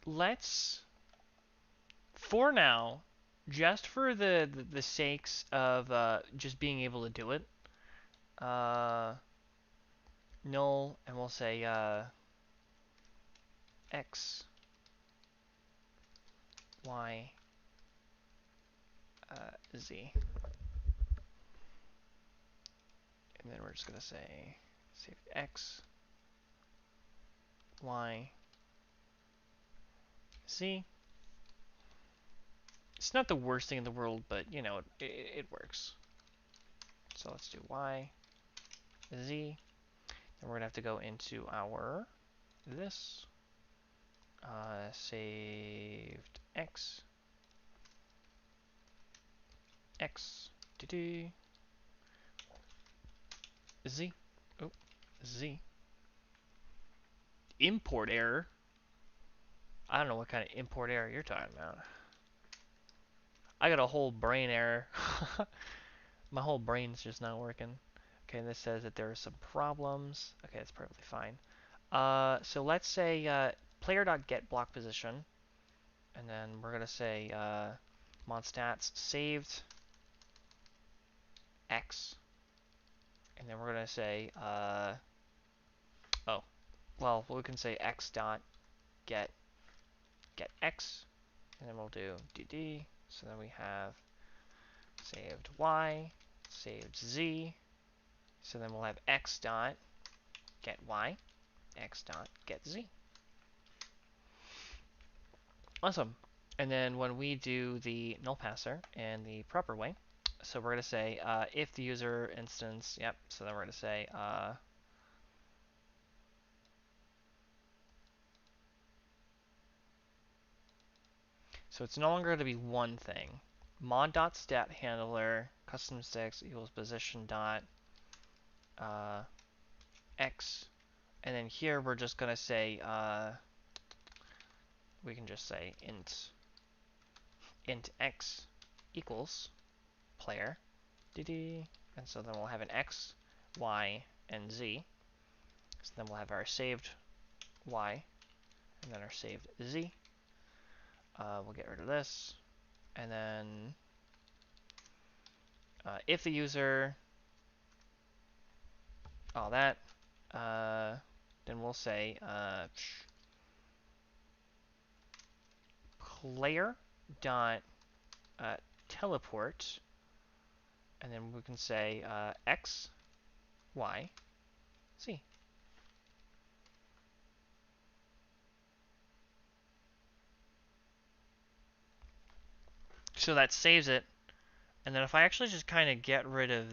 Let's, for now, just for the sakes of just being able to do it, uh, null, and we'll say X, Y, Z. And then we're just going to say save X, Y, Z. It's not the worst thing in the world, but, it works. So let's do Y, Z. And we're going to have to go into our this. Saved X. X. Z. Oh, Z. Import error. I don't know what kind of import error you're talking about. I got a whole brain error. My whole brain's just not working. Okay, and this says that there are some problems. Okay, that's perfectly fine. So let's say player.get block position, and then we're gonna say monstats saved X, and then we're gonna say oh, well, we can say X dot get get x, and then we'll do dd. So then we have saved y, saved z. So then we'll have x dot get y, x dot get z. Awesome. And then when we do the null passer in the proper way, so we're going to say if the user instance, yep, so then we're going to say so it's no longer going to be one thing. Mod.stat handler custom sticks equals position dot x, and then here we're just going to say we can just say int x equals player dd, and so then we'll have an x, y, and z. So then we'll have our saved y and then our saved z. We'll get rid of this, and then if the user, all that, then we'll say player dot teleport, and then we can say x, y, z. So that saves it, and then if I actually just kind of get rid of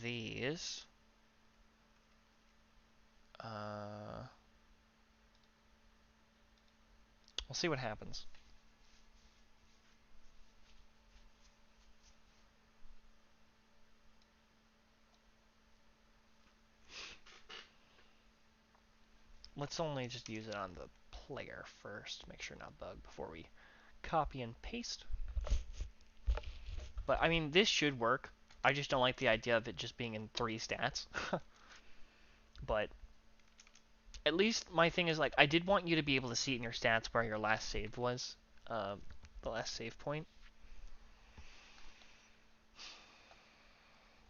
these, we'll see what happens. Let's only just use it on the player first, make sure not bug before we copy and paste. But I mean, this should work. I just don't like the idea of it just being in 3 stats. But at least my thing is, like, I did want you to be able to see it in your stats where your last save was, the last save point.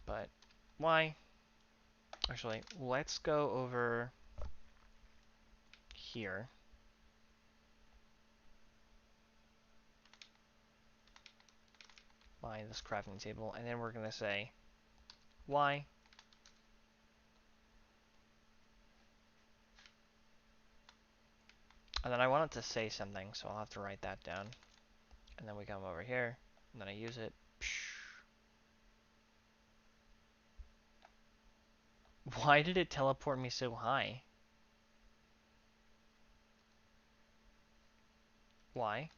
But why? Actually, let's go over here. By this crafting table, and then we're going to say y. And then I want it to say something, so I'll have to write that down. And then we come over here, and then I use it. Why did it teleport me so high? Why?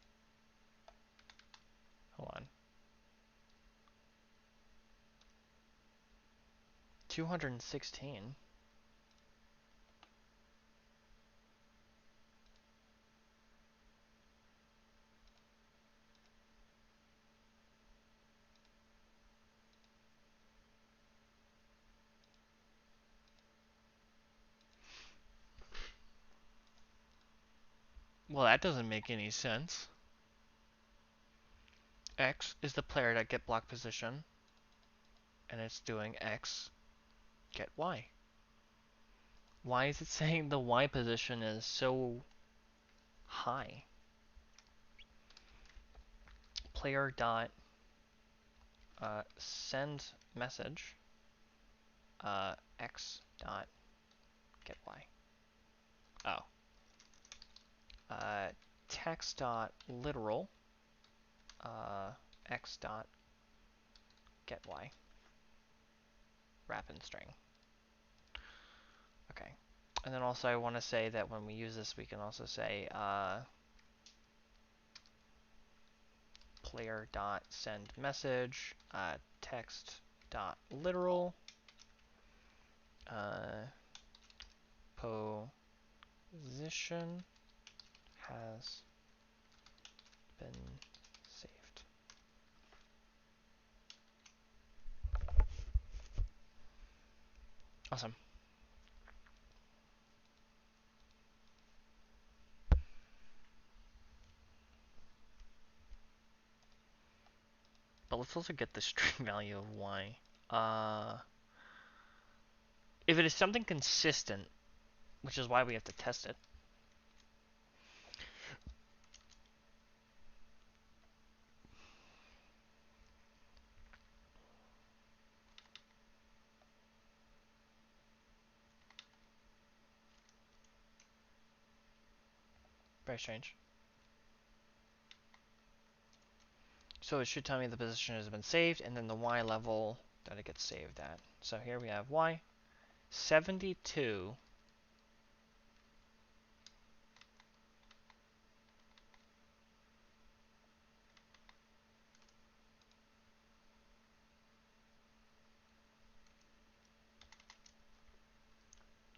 Hold on. 216? Well, that doesn't make any sense. X is the player that get block position, and it's doing X, get Y. Why is it saying the Y position is so high? Player dot send message X dot get Y. Oh. Text dot literal X dot get Y. Wrap in string. Okay. And then also I want to say that when we use this, we can also say player dot send message text dot literal position has been saved. Awesome. But let's also get the string value of y. If it is something consistent, which is why we have to test it, Very strange. So it should tell me the position has been saved, and then the Y level that it gets saved at. So here we have Y 72.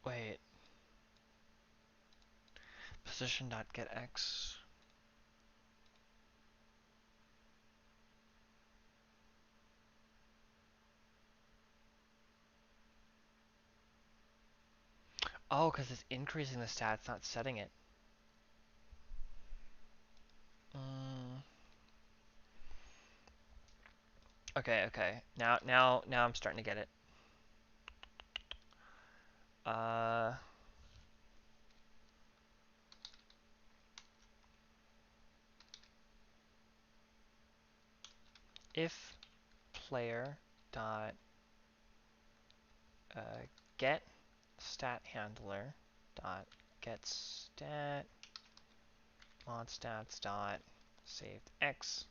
Wait, position.getX. Oh, because it's increasing the stats, not setting it. Mm. Okay, okay. Now I'm starting to get it. Uh, if player dot get stat handler dot get stat mod stats dot saved x,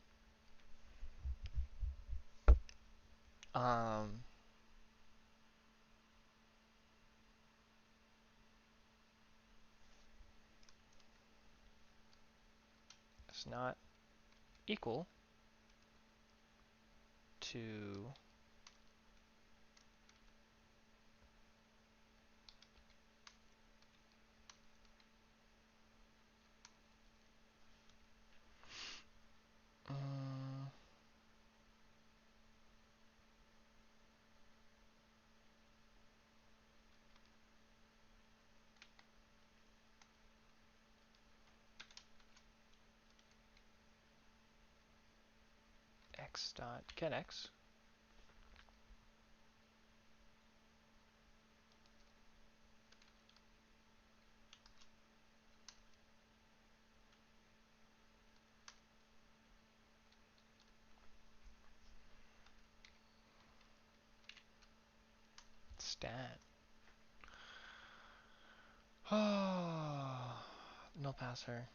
um is not equal to um, x dot get x. Stat. Oh, no passer.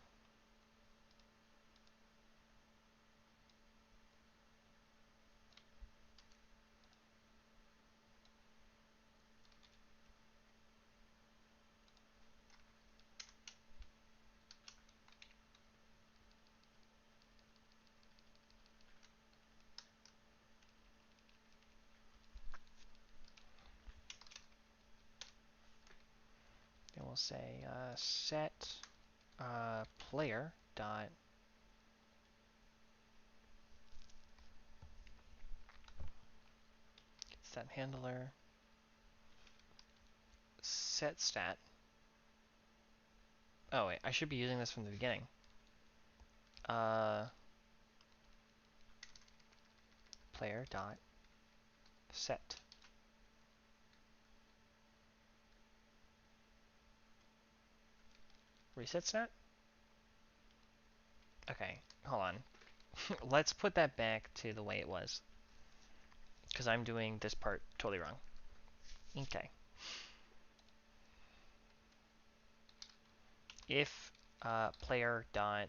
Then we'll say set player dot set handler set stat. Oh wait, I should be using this from the beginning. Uh, player dot set reset stat. Okay, hold on. Let's put that back to the way it was, because I'm doing this part totally wrong. Okay. If player dot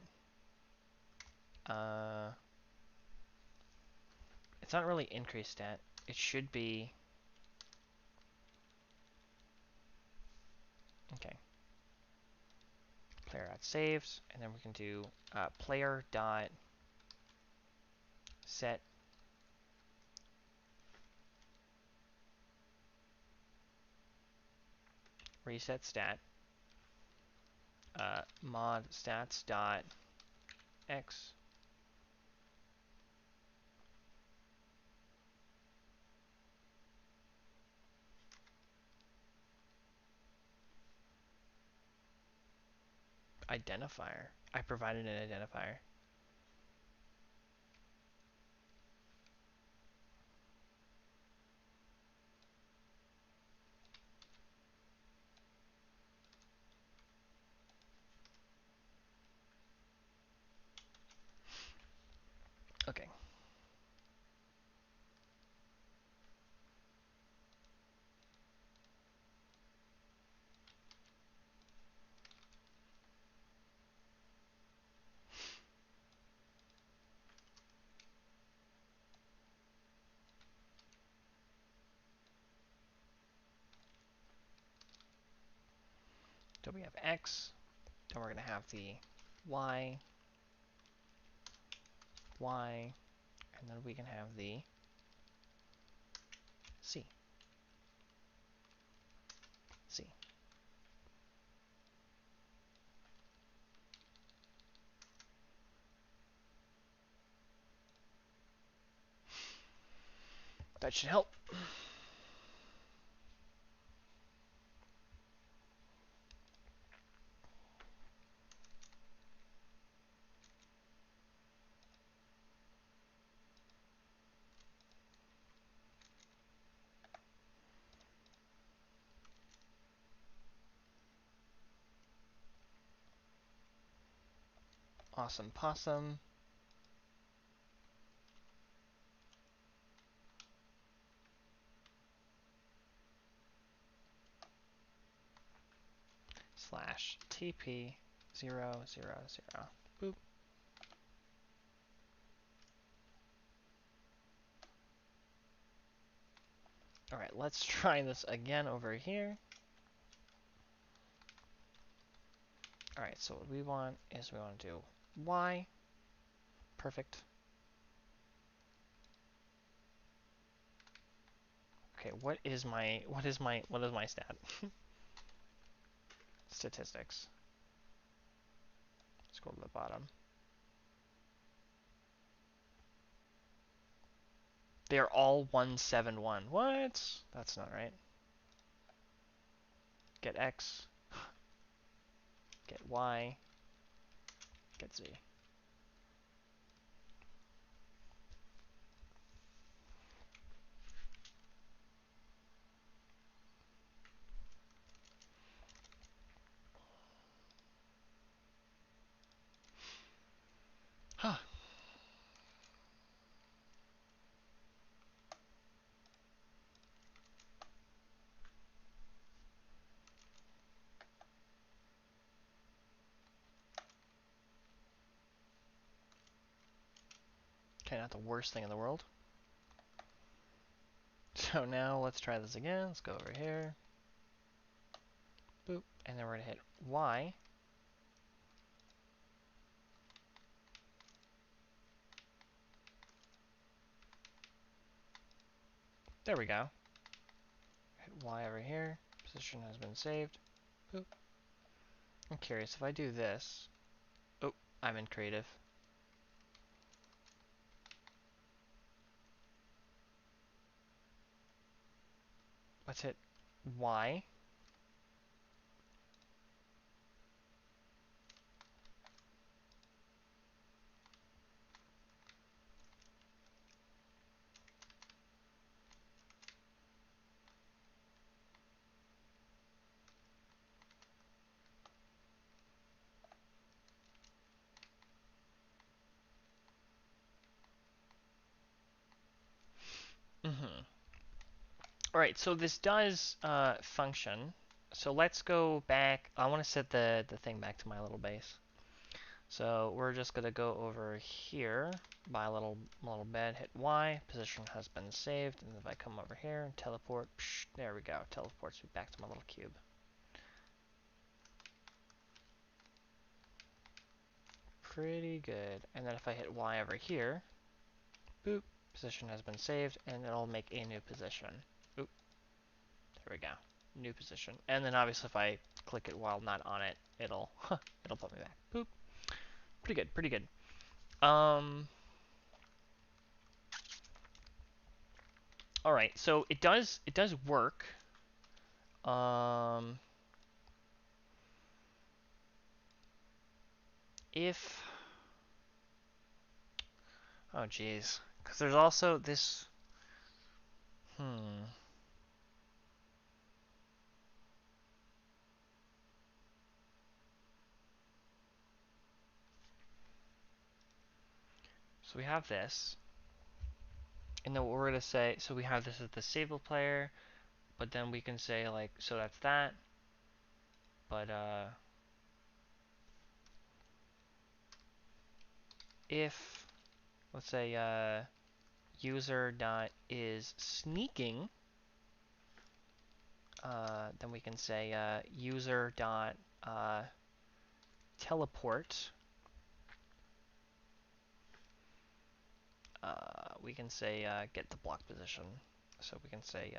it's not really increase stat. It should be okay. Player dot saves, and then we can do player dot set reset stat mod stats dot x identifier. I provided an identifier. Okay. Then we have x. Then we're going to have the y, y, and then we can have the c, c. That should help. Awesome possum. Slash TP 0, 0, 0. Boop. Alright, let's try this again over here. Alright, so what we want is we want to do y. Perfect. Okay, what is my stat? Statistics. Scroll to the bottom. They're all 171. What? That's not right. Get x, get y, get z. Huh. Okay, not the worst thing in the world. So now let's try this again. Let's go over here. Boop. And then we're going to hit y. There we go. Hit y over here. Position has been saved. Boop. I'm curious, if I do this... Oh, I'm in creative. Let's hit y. Mm-hmm. Alright, so this does function. So let's go back. I want to set the thing back to my little base. So we're just going to go over here, my little bed, hit Y, position has been saved, and if I come over here and teleport, psh, there we go, teleports me back to my little cube. Pretty good. And then if I hit Y over here, boop, position has been saved, and it'll make a new position. Oop, there we go, new position. And then obviously if I click it while not on it, it'll put me back. Boop. Pretty good, pretty good. All right, so it does work. Um, if oh geez, because there's also this. Hmm. So we have this, and then what we're gonna say. So we have this as the stable player, but then we can say like, so that's that. But if let's say user dot is sneaking, then we can say user dot uh, teleport. We can say get the block position. So we can say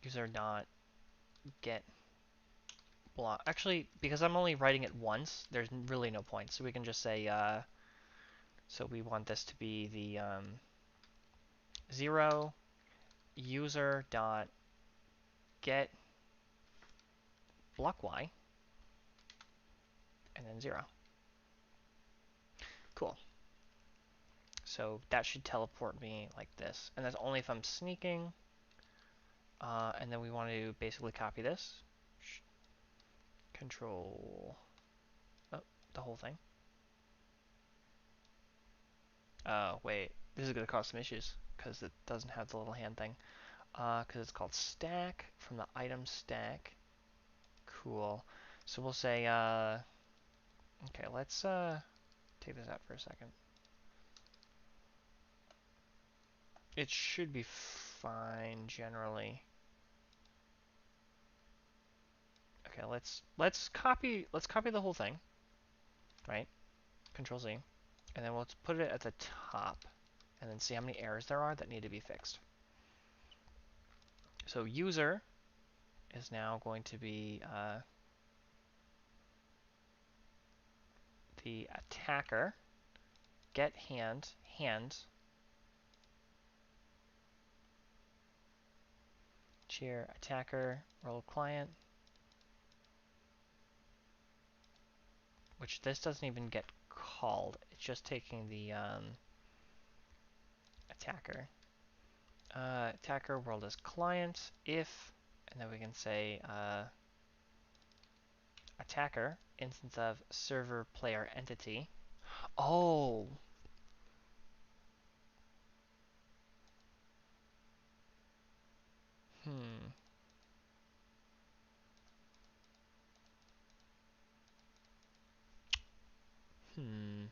user dot get block. Actually, because I'm only writing it once, there's really no point. So we can just say so we want this to be the 0 user dot get block y and then 0. Cool. So that should teleport me like this. And that's only if I'm sneaking. And then we want to basically copy this. Control oh, the whole thing. Wait. This is going to cause some issues because it doesn't have the little hand thing. Because it's called stack from the item stack. Cool. So we'll say, okay, let's take this out for a second. It should be fine generally. Okay, let's copy the whole thing, right? Control Z, and then let's put it at the top, and then see how many errors there are that need to be fixed. So user is now going to be the attacker. Get hand cheer attacker role client, which this doesn't even get called. It's just taking the attacker. Attacker world as client if, and then we can say attacker instance of server player entity. Oh, hmm, hmm.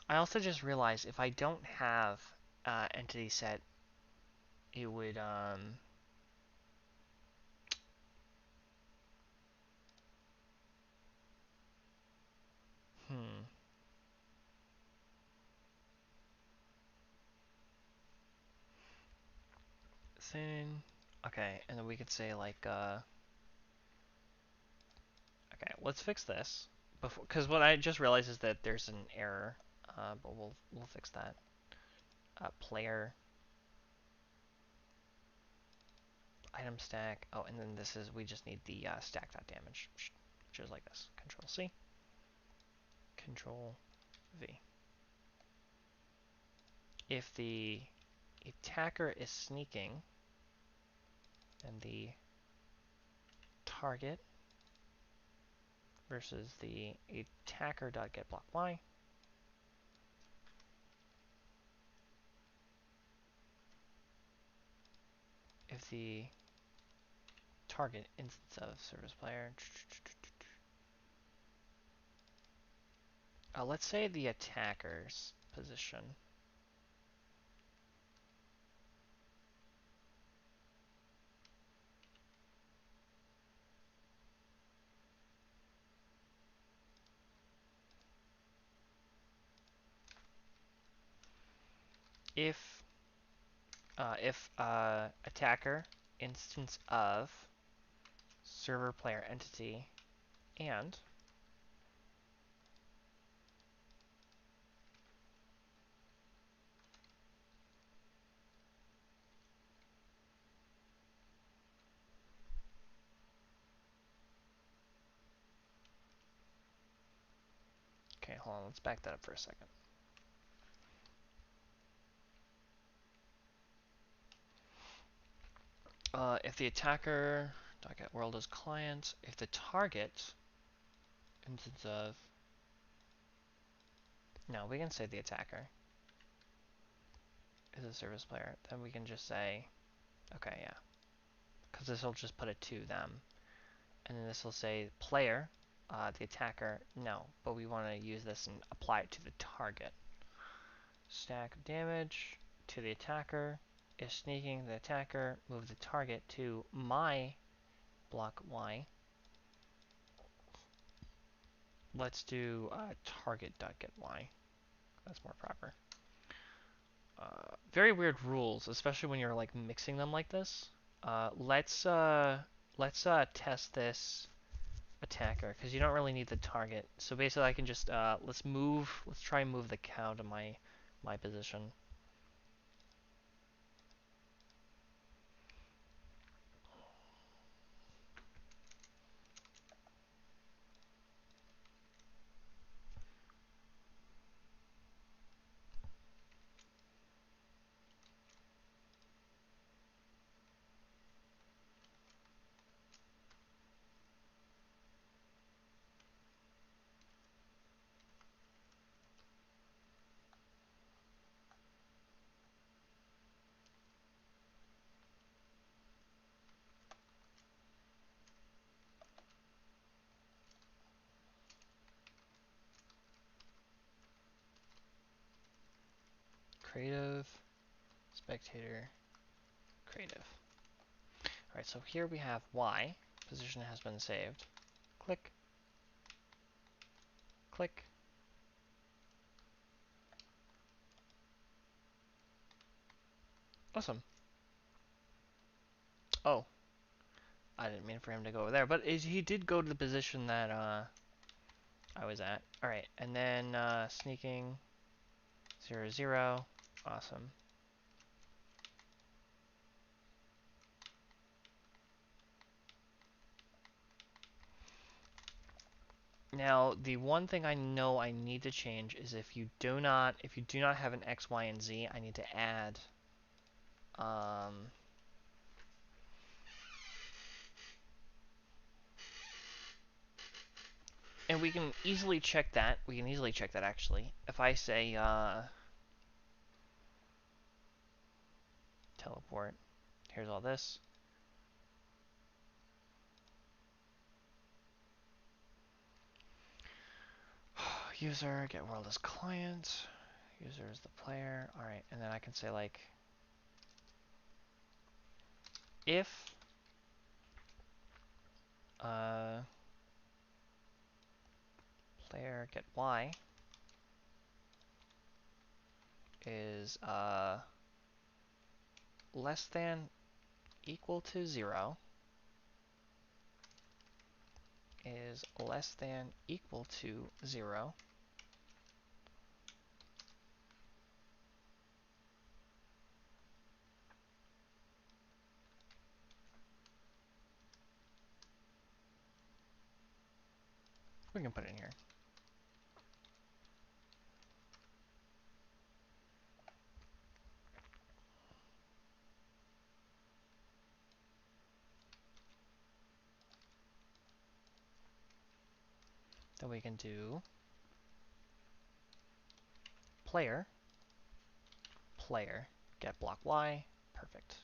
I also just realized if I don't have entity set, it would hmm. Thin. Okay, and then we could say like okay, let's fix this before, because what I just realized is that there's an error, but we'll fix that. Player item stack. Oh, and then this is we just need the stack.damage, which is like this. Control C, Control V. If the attacker is sneaking, then the target versus the attacker.getBlockY. If the target instance of service player, let's say the attacker's position. If attacker instance of server player entity and okay, hold on, let's back that up for a second. If the attacker get world as client, if the target instance of no, we can say the attacker is a service player, then we can just say okay, yeah, because this will just put it to them, and then this will say player, the attacker, no, but we want to use this and apply it to the target. stack damage to the attacker. If sneaking the attacker, move the target to my block Y. Let's do target.getY. That's more proper. Very weird rules, especially when you're like mixing them like this. Let's test this attacker because you don't really need the target. So basically, I can just let's move. Let's try and move the cow to my position. Creative, spectator, creative. Alright, so here we have Y. Position has been saved. Click, click. Awesome. Oh, I didn't mean for him to go over there, but he did go to the position that I was at. Alright, and then sneaking 0, 0. Awesome. Now, the one thing I know I need to change is if you do not have an X, Y, and Z, I need to add um, and we can easily check that. We can easily check that actually. If I say teleport, here's all this. User, get world as client. User is the player. Alright, and then I can say like if uh, player get Y is less than equal to 0 is less than equal to 0. We can put it in here. Then we can do player, player, get block Y. Perfect.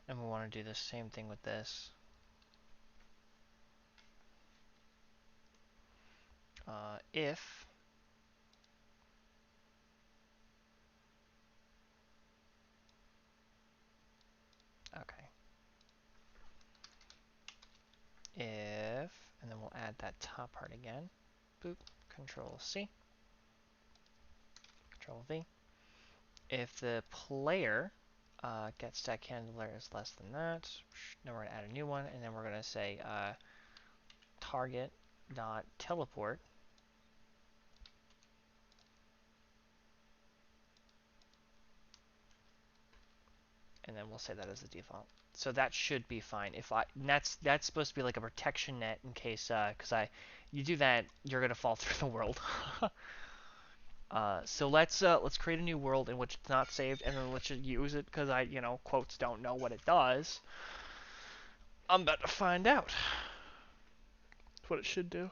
And we want to do the same thing with this. If okay, if, and then we'll add that top part again. Boop, Control C, Control V. If the player get stack handler is less than that, then we're gonna add a new one, and then we're gonna say target dot teleport, and then we'll say that as the default. So that should be fine. If I that's supposed to be like a protection net in case because you do that, you're gonna fall through the world. So let's create a new world in which it's not saved, and then let's just use it because I quotes don't know what it does. I'm about to find out what it should do.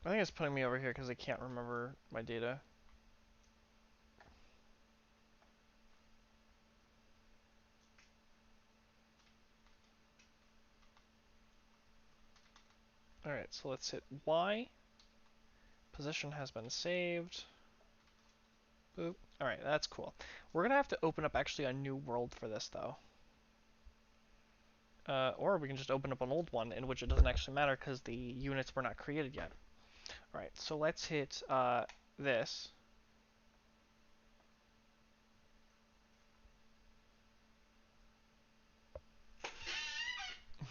I think it's putting me over here because I can't remember my data. Alright, so let's hit Y. Position has been saved. Boop. Alright, that's cool. We're gonna have to open up actually a new world for this though. Or we can just open up an old one in which it doesn't actually matter because the units were not created yet. Alright, so let's hit this.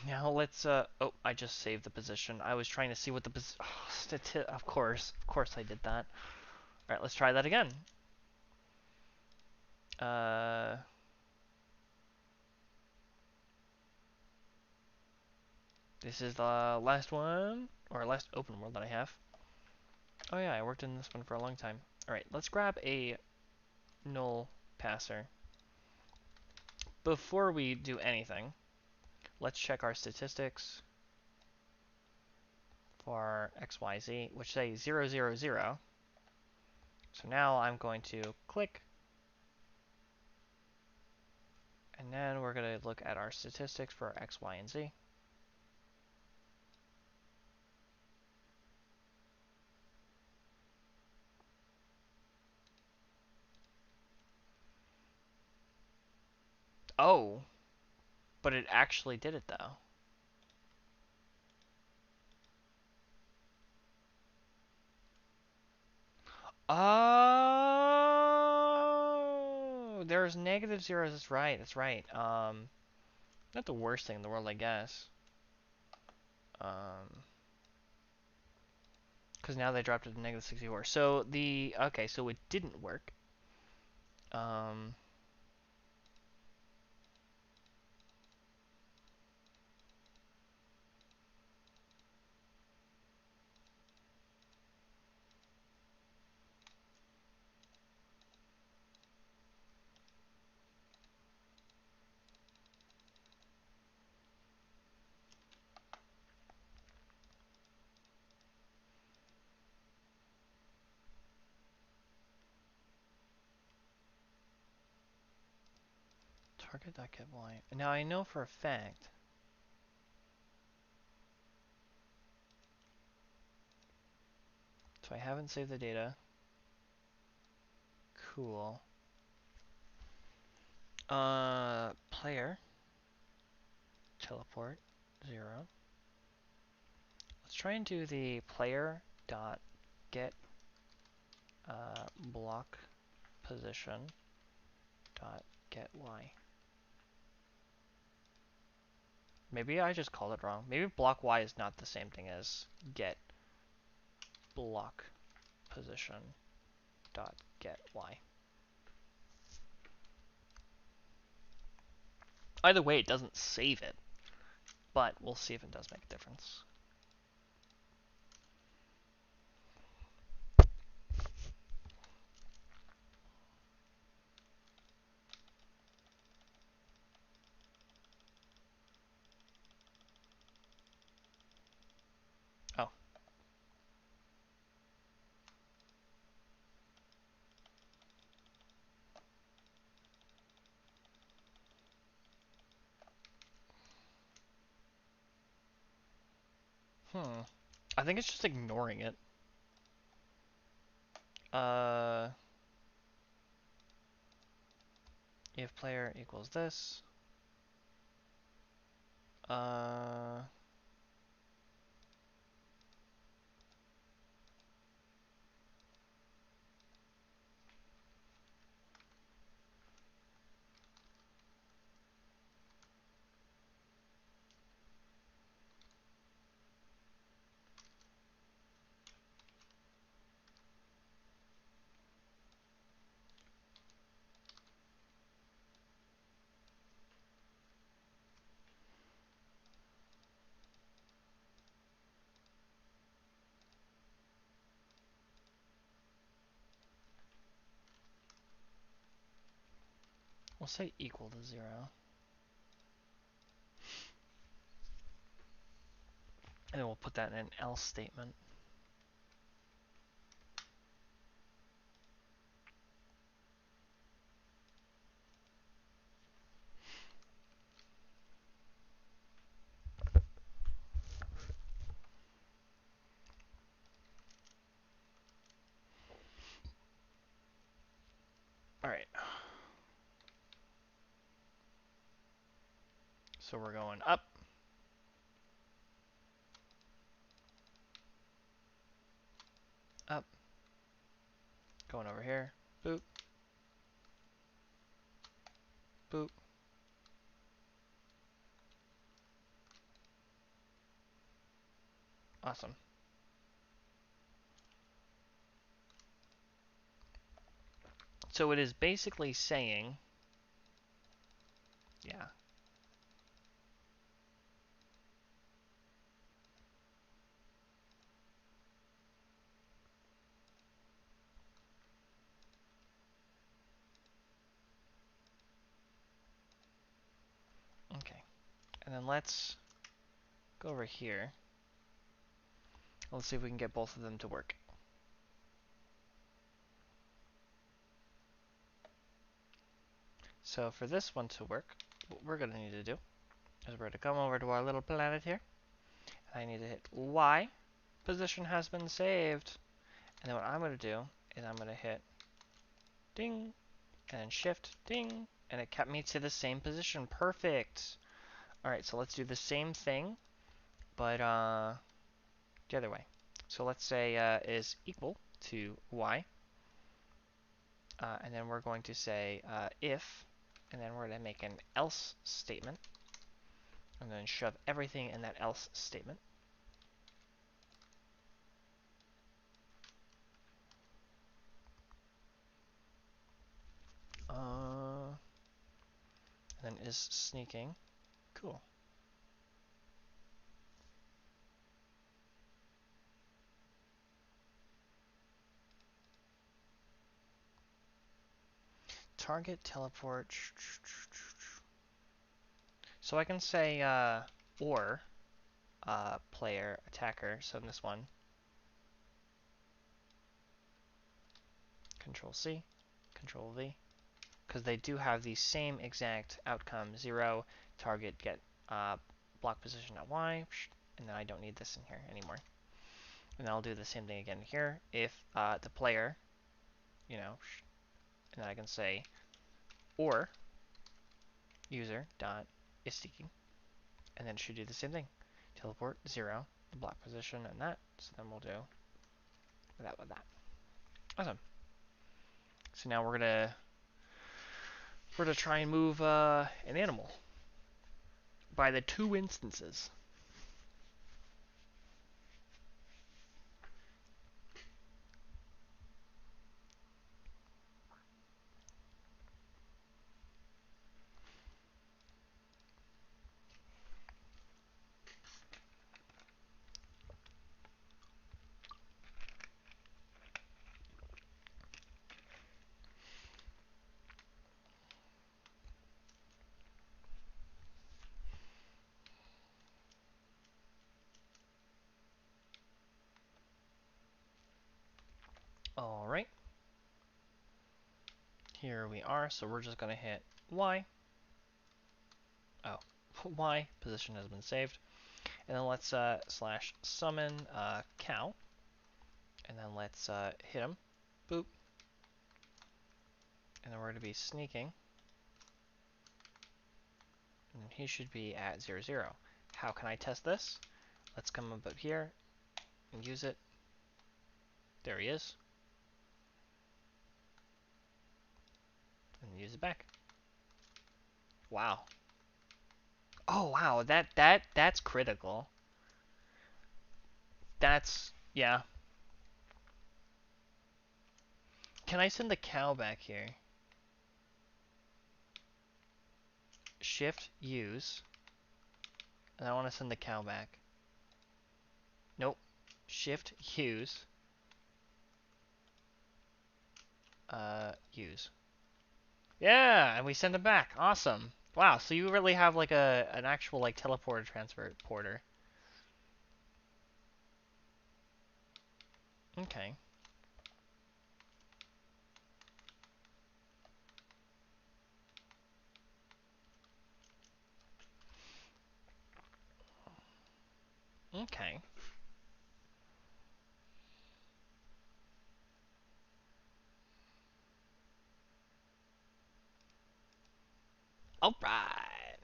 Now let's, oh, I just saved the position. I was trying to see what the of course I did that. Alright, let's try that again. Uh, this is the last one, or last open world that I have. Oh yeah, I worked in this one for a long time. Alright, let's grab a null passer. Before we do anything, let's check our statistics for XYZ, which say 0, 0, 0. So now I'm going to click, and then we're going to look at our statistics for X, Y, and Z. Oh, but it actually did it though. Oh, there's negative zeros. That's right. That's right. Not the worst thing in the world, I guess. Because now they dropped it to negative 64. So okay, so it didn't work. Um, target.getY. Now I know for a fact. So I haven't saved the data. Cool. Player. Teleport. 0. Let's try and do the player dot get block position dot get Y. Maybe I just called it wrong. Maybe block Y is not the same thing as get block position dot get Y. Either way, it doesn't save it, but we'll see if it does make a difference. Oh. I think it's just ignoring it. Uh, if player equals this. Uh, we'll say equal to 0. And then we'll put that in an else statement. So we're going up. Up. Going over here. Boop. Boop. Awesome. So it is basically saying, yeah. Okay. And then let's go over here. Let's see if we can get both of them to work. So for this one to work, what we're going to need to do is we're going to come over to our little planet here. And I need to hit Y. Position has been saved. And then what I'm going to do is I'm going to hit ding, and then shift, ding, and it kept me to the same position. Perfect. Alright, so let's do the same thing, but the other way. So let's say is equal to Y, and then we're going to say if, and then we're going to make an else statement, and then shove everything in that else statement. And then is sneaking. Cool. Target, teleport. So I can say or player, attacker. So in this one, Control C, Control V, because they do have the same exact outcome. 0, target, get block position at Y, and then I don't need this in here anymore. And I'll do the same thing again here. If the player, you know, and then I can say or user dot is seeking, and then it should do the same thing. Teleport 0, the block position, and that. So then we'll do that with that. Awesome. So now we're gonna try and move an animal by the 2 instances. All right. Here we are. So we're just gonna hit Y. Oh, Y position has been saved, and then let's slash summon cow, and then let's hit him. Boop. And then we're gonna be sneaking, and he should be at 0, 0. How can I test this? Let's come up here and use it. There he is. And use it back. Wow. Oh wow, that's critical. That's yeah. Can I send the cow back here? Shift use. And I want to send the cow back. Nope. Shift use. Use. Yeah, and we send it back. Awesome. Wow, so you really have like an actual like teleporter transporter. Okay. Okay. All right.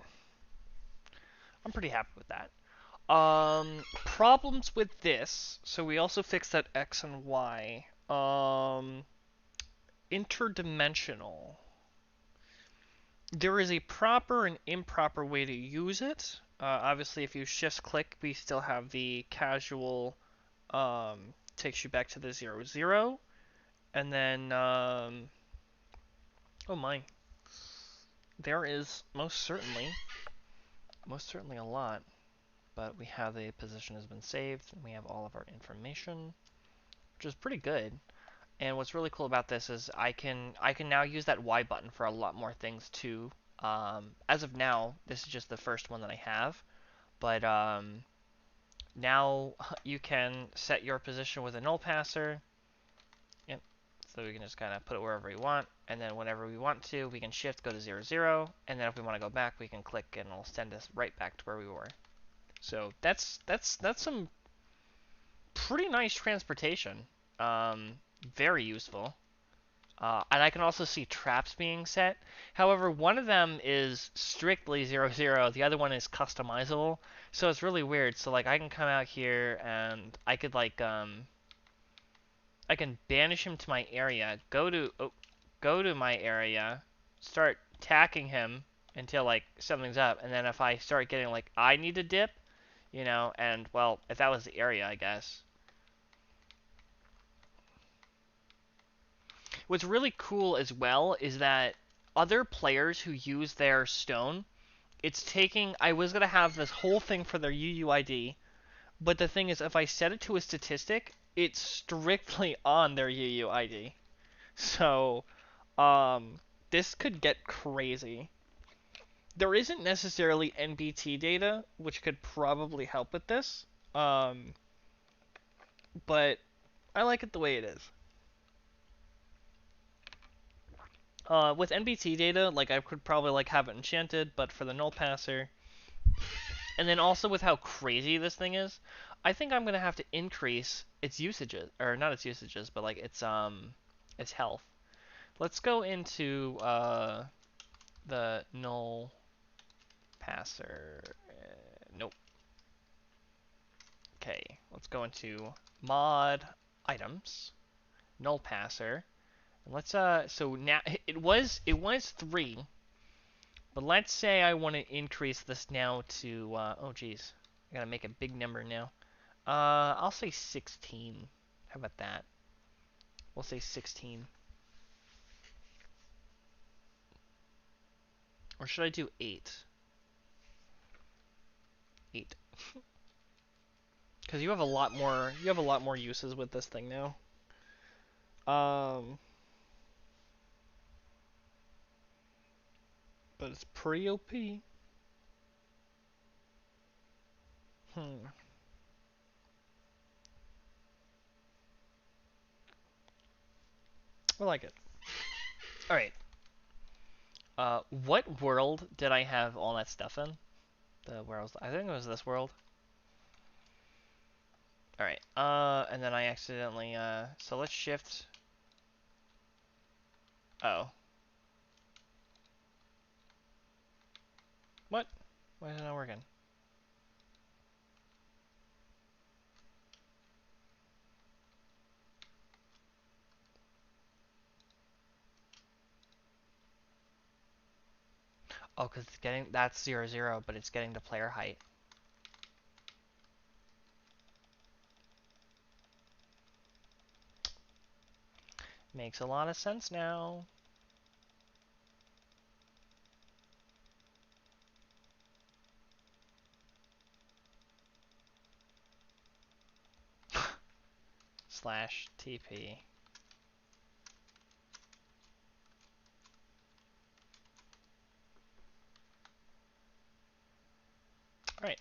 I'm pretty happy with that. Problems with this. So we also fixed that X and Y. Interdimensional. There is a proper and improper way to use it. Obviously, if you shift click, we still have the casual takes you back to the 0, 0. And then, oh my, there is most certainly a lot. But we have the position has been saved, and we have all of our information, which is pretty good. And what's really cool about this is I can now use that Y button for a lot more things too. As of now, this is just the first one that I have, but now you can set your position with a null passer. Yep. So we can just kind of put it wherever we want, and then whenever we want to, we can shift, go to 0, 0, and then if we want to go back, we can click, and it'll send us right back to where we were. So that's some pretty nice transportation. Um, Very useful. And I can also see traps being set. However, one of them is strictly 0, 0. The other one is customizable. So it's really weird. So like I can come out here and I could like I can banish him to my area, go to my area, start attacking him until like something's up, and then if I start getting like I need to dip, and well, if that was the area, I guess. What's really cool as well is that other players who use their stone, it's taking. I was gonna have this whole thing for their UUID, but the thing is, if I set it to a statistic, it's strictly on their UUID. So, this could get crazy. There isn't necessarily NBT data, which could probably help with this. Um, but I like it the way it is. With NBT data, like I could probably like have it enchanted, but for the null passer, and then also with how crazy this thing is, I think I'm gonna have to increase its usages, or not its usages, but like its health. Let's go into the null passer. Nope. Okay, let's go into mod items, null passer, and let's so now it was 3, but let's say I want to increase this now to oh geez, I gotta make a big number now. I'll say 16. How about that? We'll say 16. Or should I do 8? 8. Because you have a lot more uses with this thing now. Um, but it's pretty OP. Hmm. I like it. All right. What world did I have all that stuff in? I think it was this world. All right. And then I accidentally. So let's shift. Oh. What? Why is it not working? Oh, because it's getting that's 0, 0, but it's getting to player height. Makes a lot of sense now. Slash TP. All right.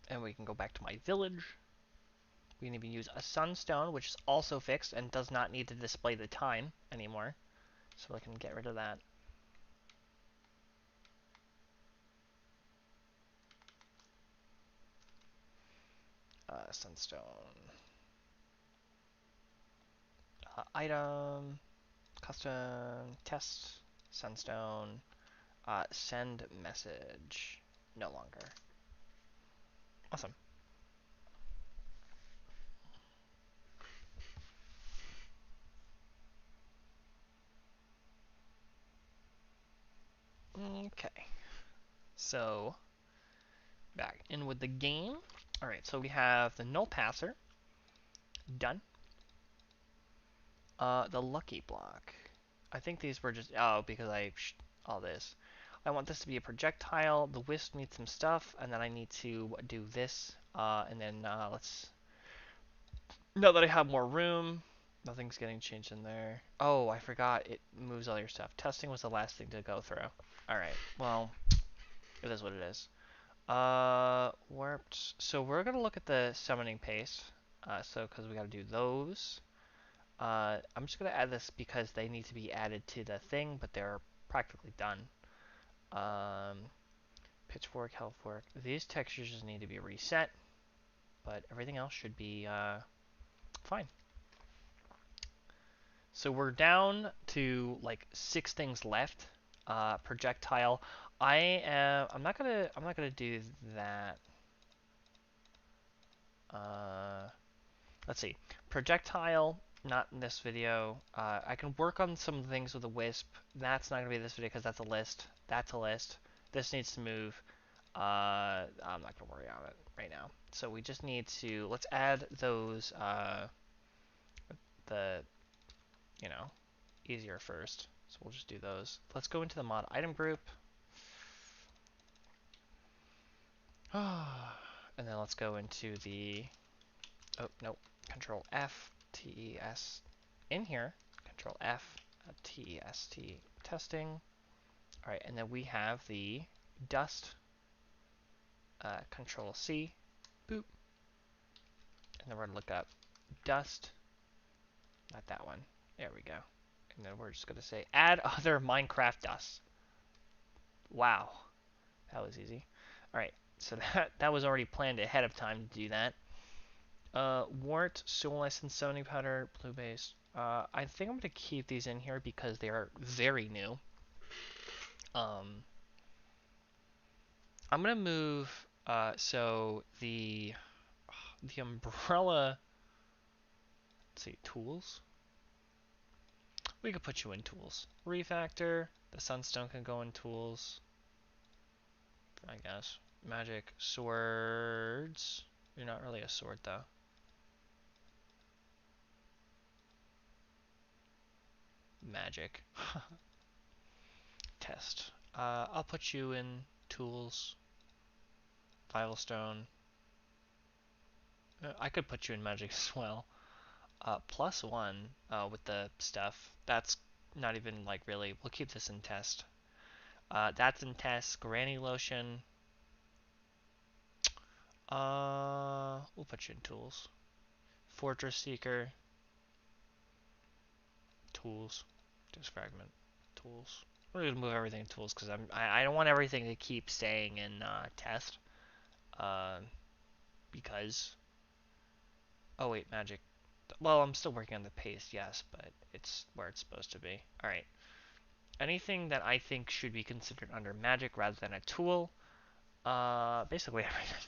And we can go back to my village. We can even use a sunstone, which is also fixed and does not need to display the time anymore. So I can get rid of that. Sunstone. Item. Custom. Test. Sunstone. Send message. No longer. Awesome. Okay. So, back in with the game. Alright, so we have the null passer. Done. The lucky block. I think these were just... Oh, because all this. I want this to be a projectile. The wisp needs some stuff, and then I need to do this. And then let's... Now that I have more room, nothing's getting changed in there. Oh, I forgot. It moves all your stuff. Testing was the last thing to go through. Alright, well, it is what it is. Warped. So we're going to look at the summoning pace. Because we got to do those. I'm just going to add this because they need to be added to the thing, but they're practically done. Pitchfork, healthwork. These textures just need to be reset, but everything else should be fine. So we're down to like 6 things left. Projectile. I'm not gonna do that. Let's see. Projectile, not in this video. I can work on some things with a wisp. That's not gonna be this video because that's a list. That's a list. This needs to move. I'm not gonna worry on it right now. So we just need to let's add those the you know easier first. So we'll just do those. Let's go into the mod item group. And then let's go into the oh nope, Control F TES in here. Control F TEST testing. All right, and then we have the dust. Control C, boop, and then we're gonna look up dust. Not that one. There we go. And then we're just gonna say add other Minecraft dust. Wow, that was easy. All right, so that was already planned ahead of time to do that. Wart, Soul License, Sony Powder, Blue Base. I think I'm gonna keep these in here because they are very new. I'm gonna move. So the umbrella. Let's see, tools. We could put you in tools. Refactor. The sunstone can go in tools. I guess. Magic swords. You're not really a sword though. Magic. Test. I'll put you in tools. Filestone. I could put you in magic as well. +1 with the stuff. That's not even like really. We'll keep this in test. That's in test. Granny lotion. We'll put you in tools. Fortress Seeker. Tools. Disc fragment. Tools. We're gonna move everything to tools because I don't want everything to keep staying in test. Uh, because. Oh wait, magic. Well, I'm still working on the paste, yes, but it's where it's supposed to be. All right. Anything that I think should be considered under magic rather than a tool. Basically everything.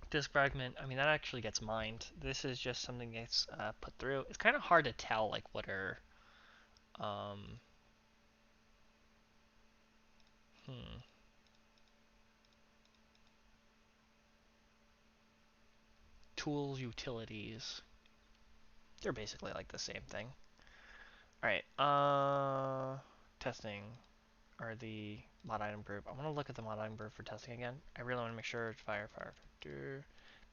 Disc fragment. I mean, that actually gets mined. This is just something that's put through. It's kind of hard to tell like what are um. Hmm. Tools, utilities. They're basically like the same thing. Alright, testing are the mod item group. I want to look at the mod item group for testing again. I really want to make sure it's fire,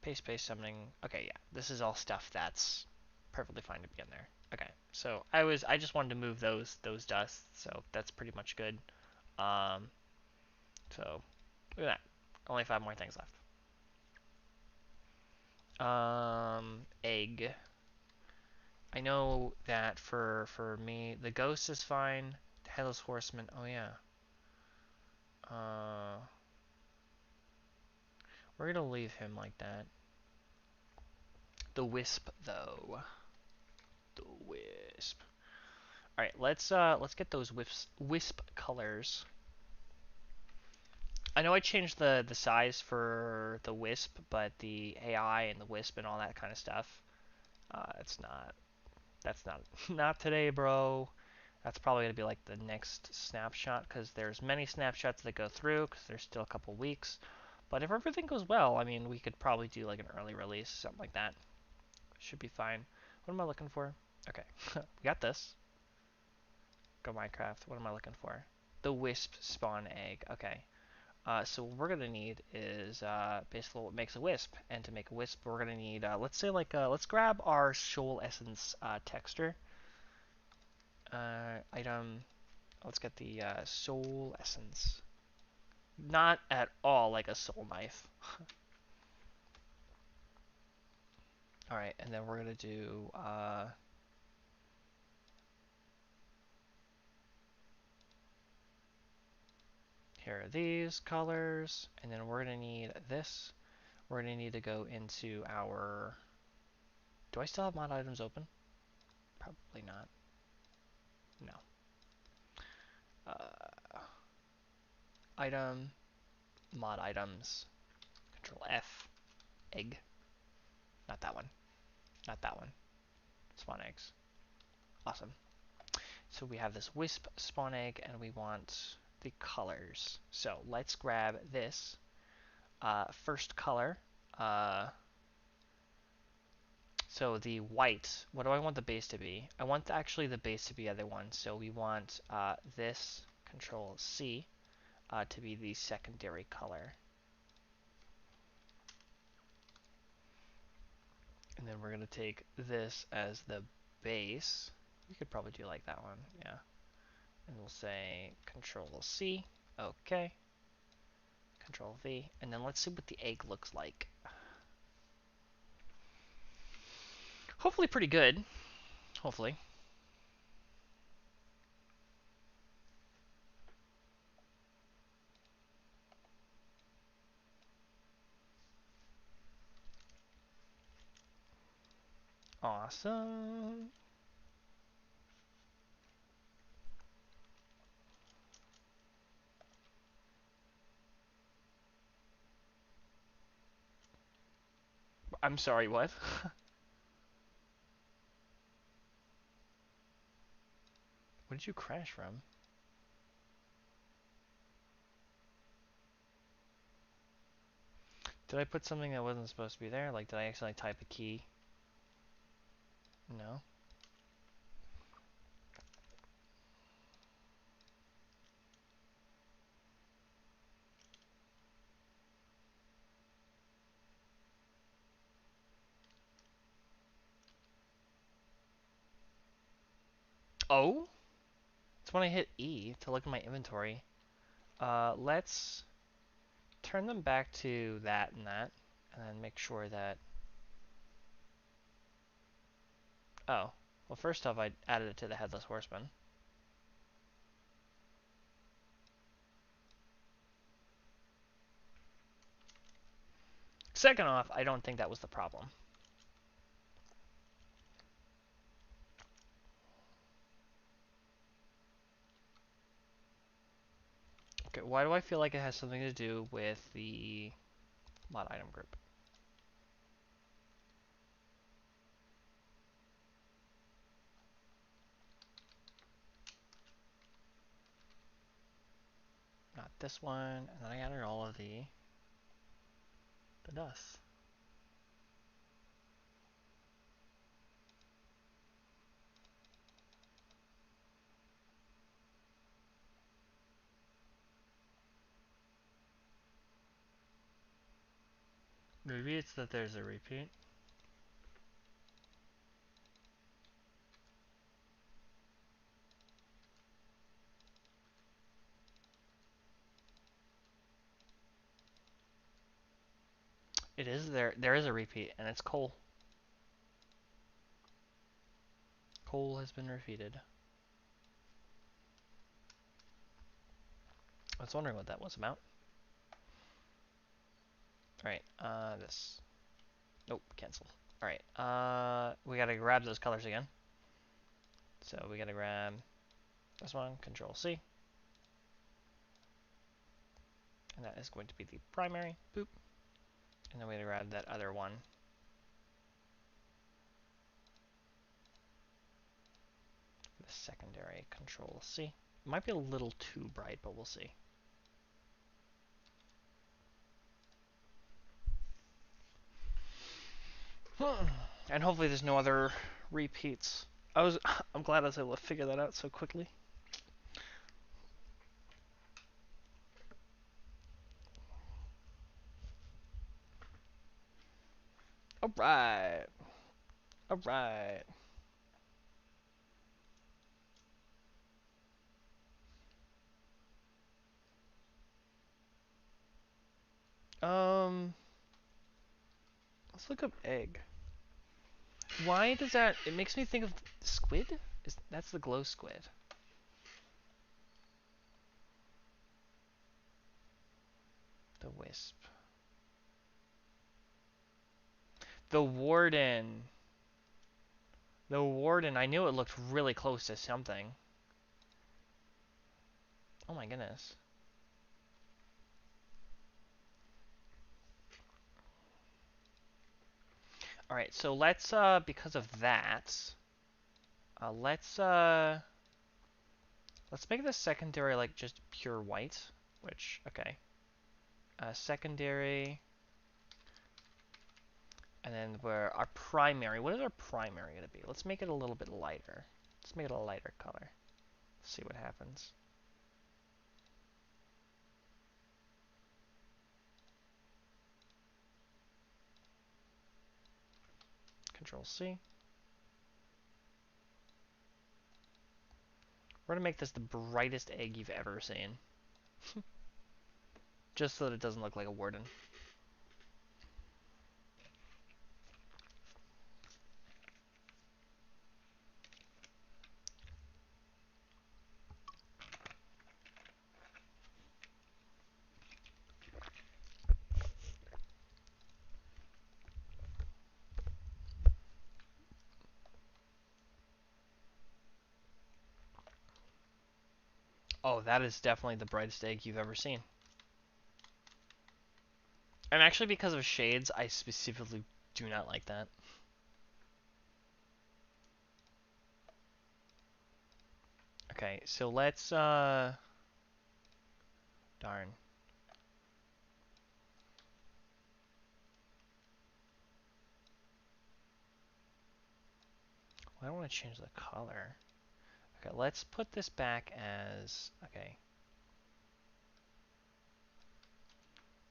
paste, summoning. Okay, yeah, this is all stuff that's perfectly fine to be in there. Okay, so I just wanted to move those dusts, so that's pretty much good. Um, so look at that, only 5 more things left. Egg. I know that for me, the ghost is fine. The headless horseman. Oh yeah. Uh, we're gonna leave him like that. The wisp though. The wisp. All right, let's get those wisp colors. I know I changed the size for the wisp, but the AI and the wisp and all that kind of stuff, it's not. That's not not today, bro. That's probably gonna be like the next snapshot because there's many snapshots that go through because there's still a couple weeks. But if everything goes well, I mean, we could probably do like an early release, something like that. Should be fine. What am I looking for? Okay, we got this. Go Minecraft. What am I looking for? The wisp spawn egg. Okay. So what we're gonna need is basically what makes a wisp, and to make a wisp, we're gonna need let's say like let's grab our soul essence texture item. Let's get the soul essence. Not at all like a soul knife. All right, and then we're gonna do here are these colors, and then we're gonna need this. We're gonna need to go into our. Do I still have mod items open? Probably not. No. Item, mod items, Control F, egg. Not that one. Not that one. Spawn eggs. Awesome. So we have this wisp spawn egg, and we want the colors. So let's grab this first color. Uh, so the white. What do I want the base to be? I want actually the base to be the other one. So we want this Control C to be the secondary color. And then we're going to take this as the base. We could probably do like that one, yeah. And we'll say Control C, okay. Control V, and then let's see what the egg looks like. Hopefully pretty good. Hopefully. Awesome. I'm sorry, what? What did you crash from? Did I put something that wasn't supposed to be there? Like, did I accidentally type a key? No. Oh? It's when I hit E to look at my inventory. Let's turn them back to that, and then make sure that. Oh, well, first off, I added it to the Headless Horseman. Second off, I don't think that was the problem. Okay, why do I feel like it has something to do with the mod item group? Not this one, and then I added all of the dust. Maybe it's that there's a repeat. It is there. There is a repeat, and it's coal. Coal has been repeated. I was wondering what that was about. Alright, this. Nope, cancel. Alright, we gotta grab those colors again. So we gotta grab this one, Control C, and that is going to be the primary. Boop. And then we gotta grab that other one. The secondary, Control C. It might be a little too bright, but we'll see. And hopefully there's no other repeats. I'm glad I was able to figure that out so quickly. Alright. Alright. Let's look up egg. Why does that... It makes me think of squid? That's the glow squid. The wisp. The warden. The warden. I knew it looked really close to something. Oh my goodness. Alright, so let's, because of that, let's make the secondary, like, just pure white, which, okay. Secondary, and then where our primary, what is our primary going to be? Let's make it a little bit lighter. Let's make it a lighter color. See what happens. Control C. We're going to make this the brightest egg you've ever seen. Just so that it doesn't look like a warden. Oh, that is definitely the brightest egg you've ever seen. And actually, because of shades, I specifically do not like that. Okay, so let's, darn. Well, I don't want to change the color. Okay, let's put this back as, okay.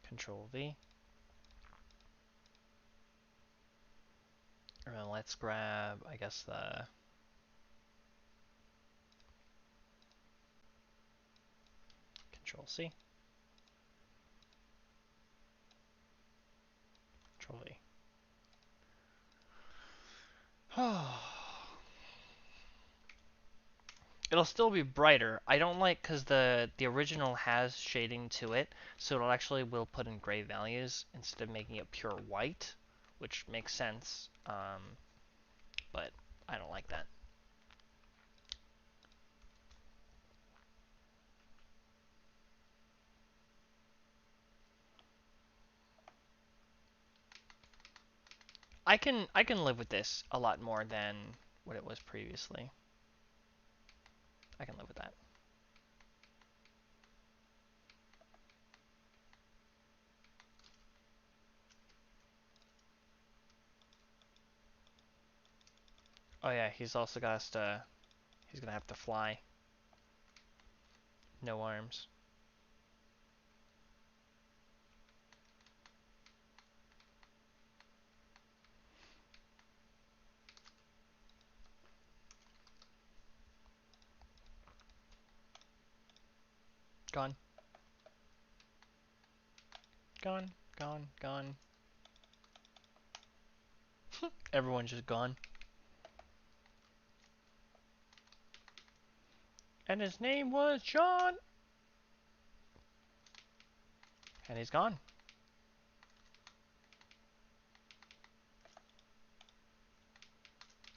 Control V. And then let's grab, I guess, the Control C. Control V. It'll still be brighter. I don't like because the original has shading to it, so it'll actually will put in gray values instead of making it pure white, which makes sense. But I don't like that. I can live with this a lot more than what it was previously. I can live with that. Oh yeah, he's also got us to. He's gonna have to fly. No arms. Gone. Gone. Gone. Gone. Everyone's just gone. And his name was John. And he's gone.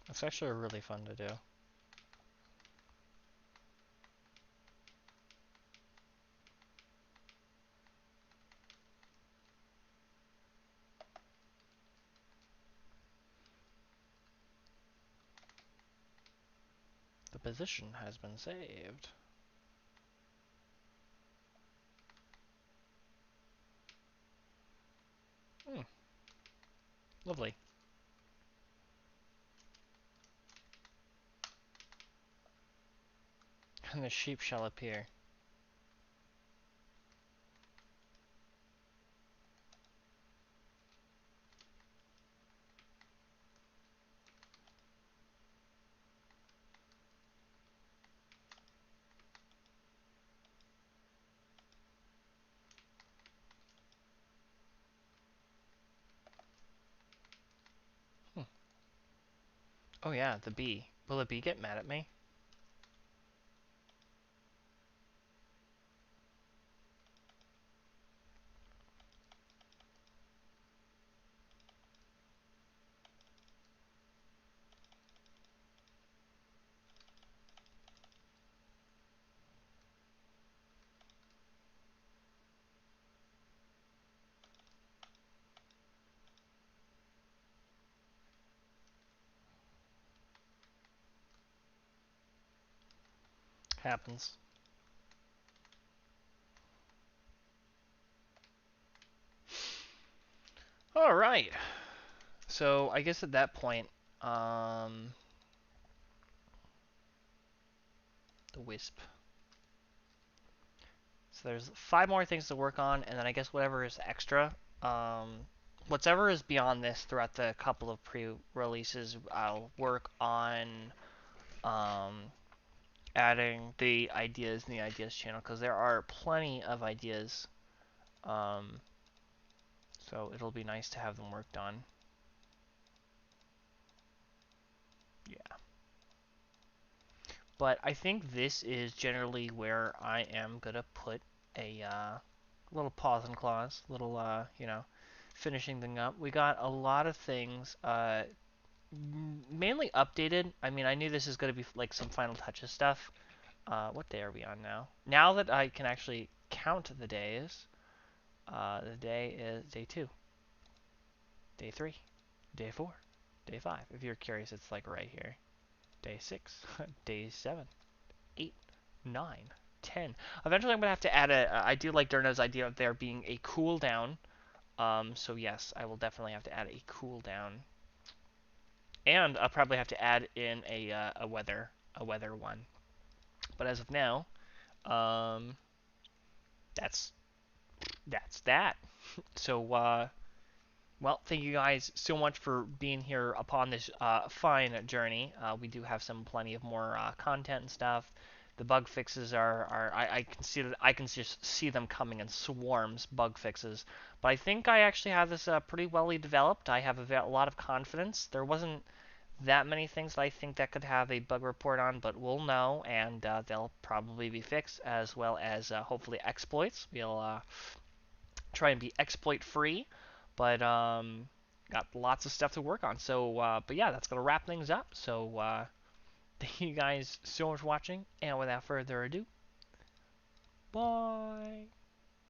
That's actually really fun to do. The position has been saved. Hmm, lovely. And the sheep shall appear. Hmm. Oh yeah, the bee. Will the bee get mad at me? Happens. All right. So I guess at that point, um, the wisp. So there's 5 more things to work on, and then I guess whatever is extra, um, whatever is beyond this throughout the couple of pre-releases, I'll work on um, adding the ideas in the ideas channel because there are plenty of ideas. Um, so it'll be nice to have them worked on. Yeah. But I think this is generally where I am gonna put a little pause and clause, little finishing thing up. We got a lot of things, mainly updated. I mean, I knew this is gonna be like some final touches stuff. What day are we on now? Now that I can actually count the days, the day is day 2, day 3, day 4, day 5. If you're curious, it's like right here. Day 6, day 7, 8, 9, 10. Eventually, I'm gonna have to add a. I do like Durno's idea of there being a cooldown. So yes, I will definitely have to add a cooldown, and I'll probably have to add in a weather one. But as of now, um, that's that's that. So well, thank you guys so much for being here upon this fine journey. We do have some plenty of more content and stuff. The bug fixes are I can see that I can just see them coming in swarms, bug fixes. But I think I actually have this pretty well developed. I have a lot of confidence. There wasn't that many things that I think that could have a bug report on, but we'll know, and they'll probably be fixed, as well as hopefully exploits. We'll try and be exploit free, but got lots of stuff to work on. So, but yeah, that's gonna wrap things up. So, thank you guys so much for watching, and without further ado, bye.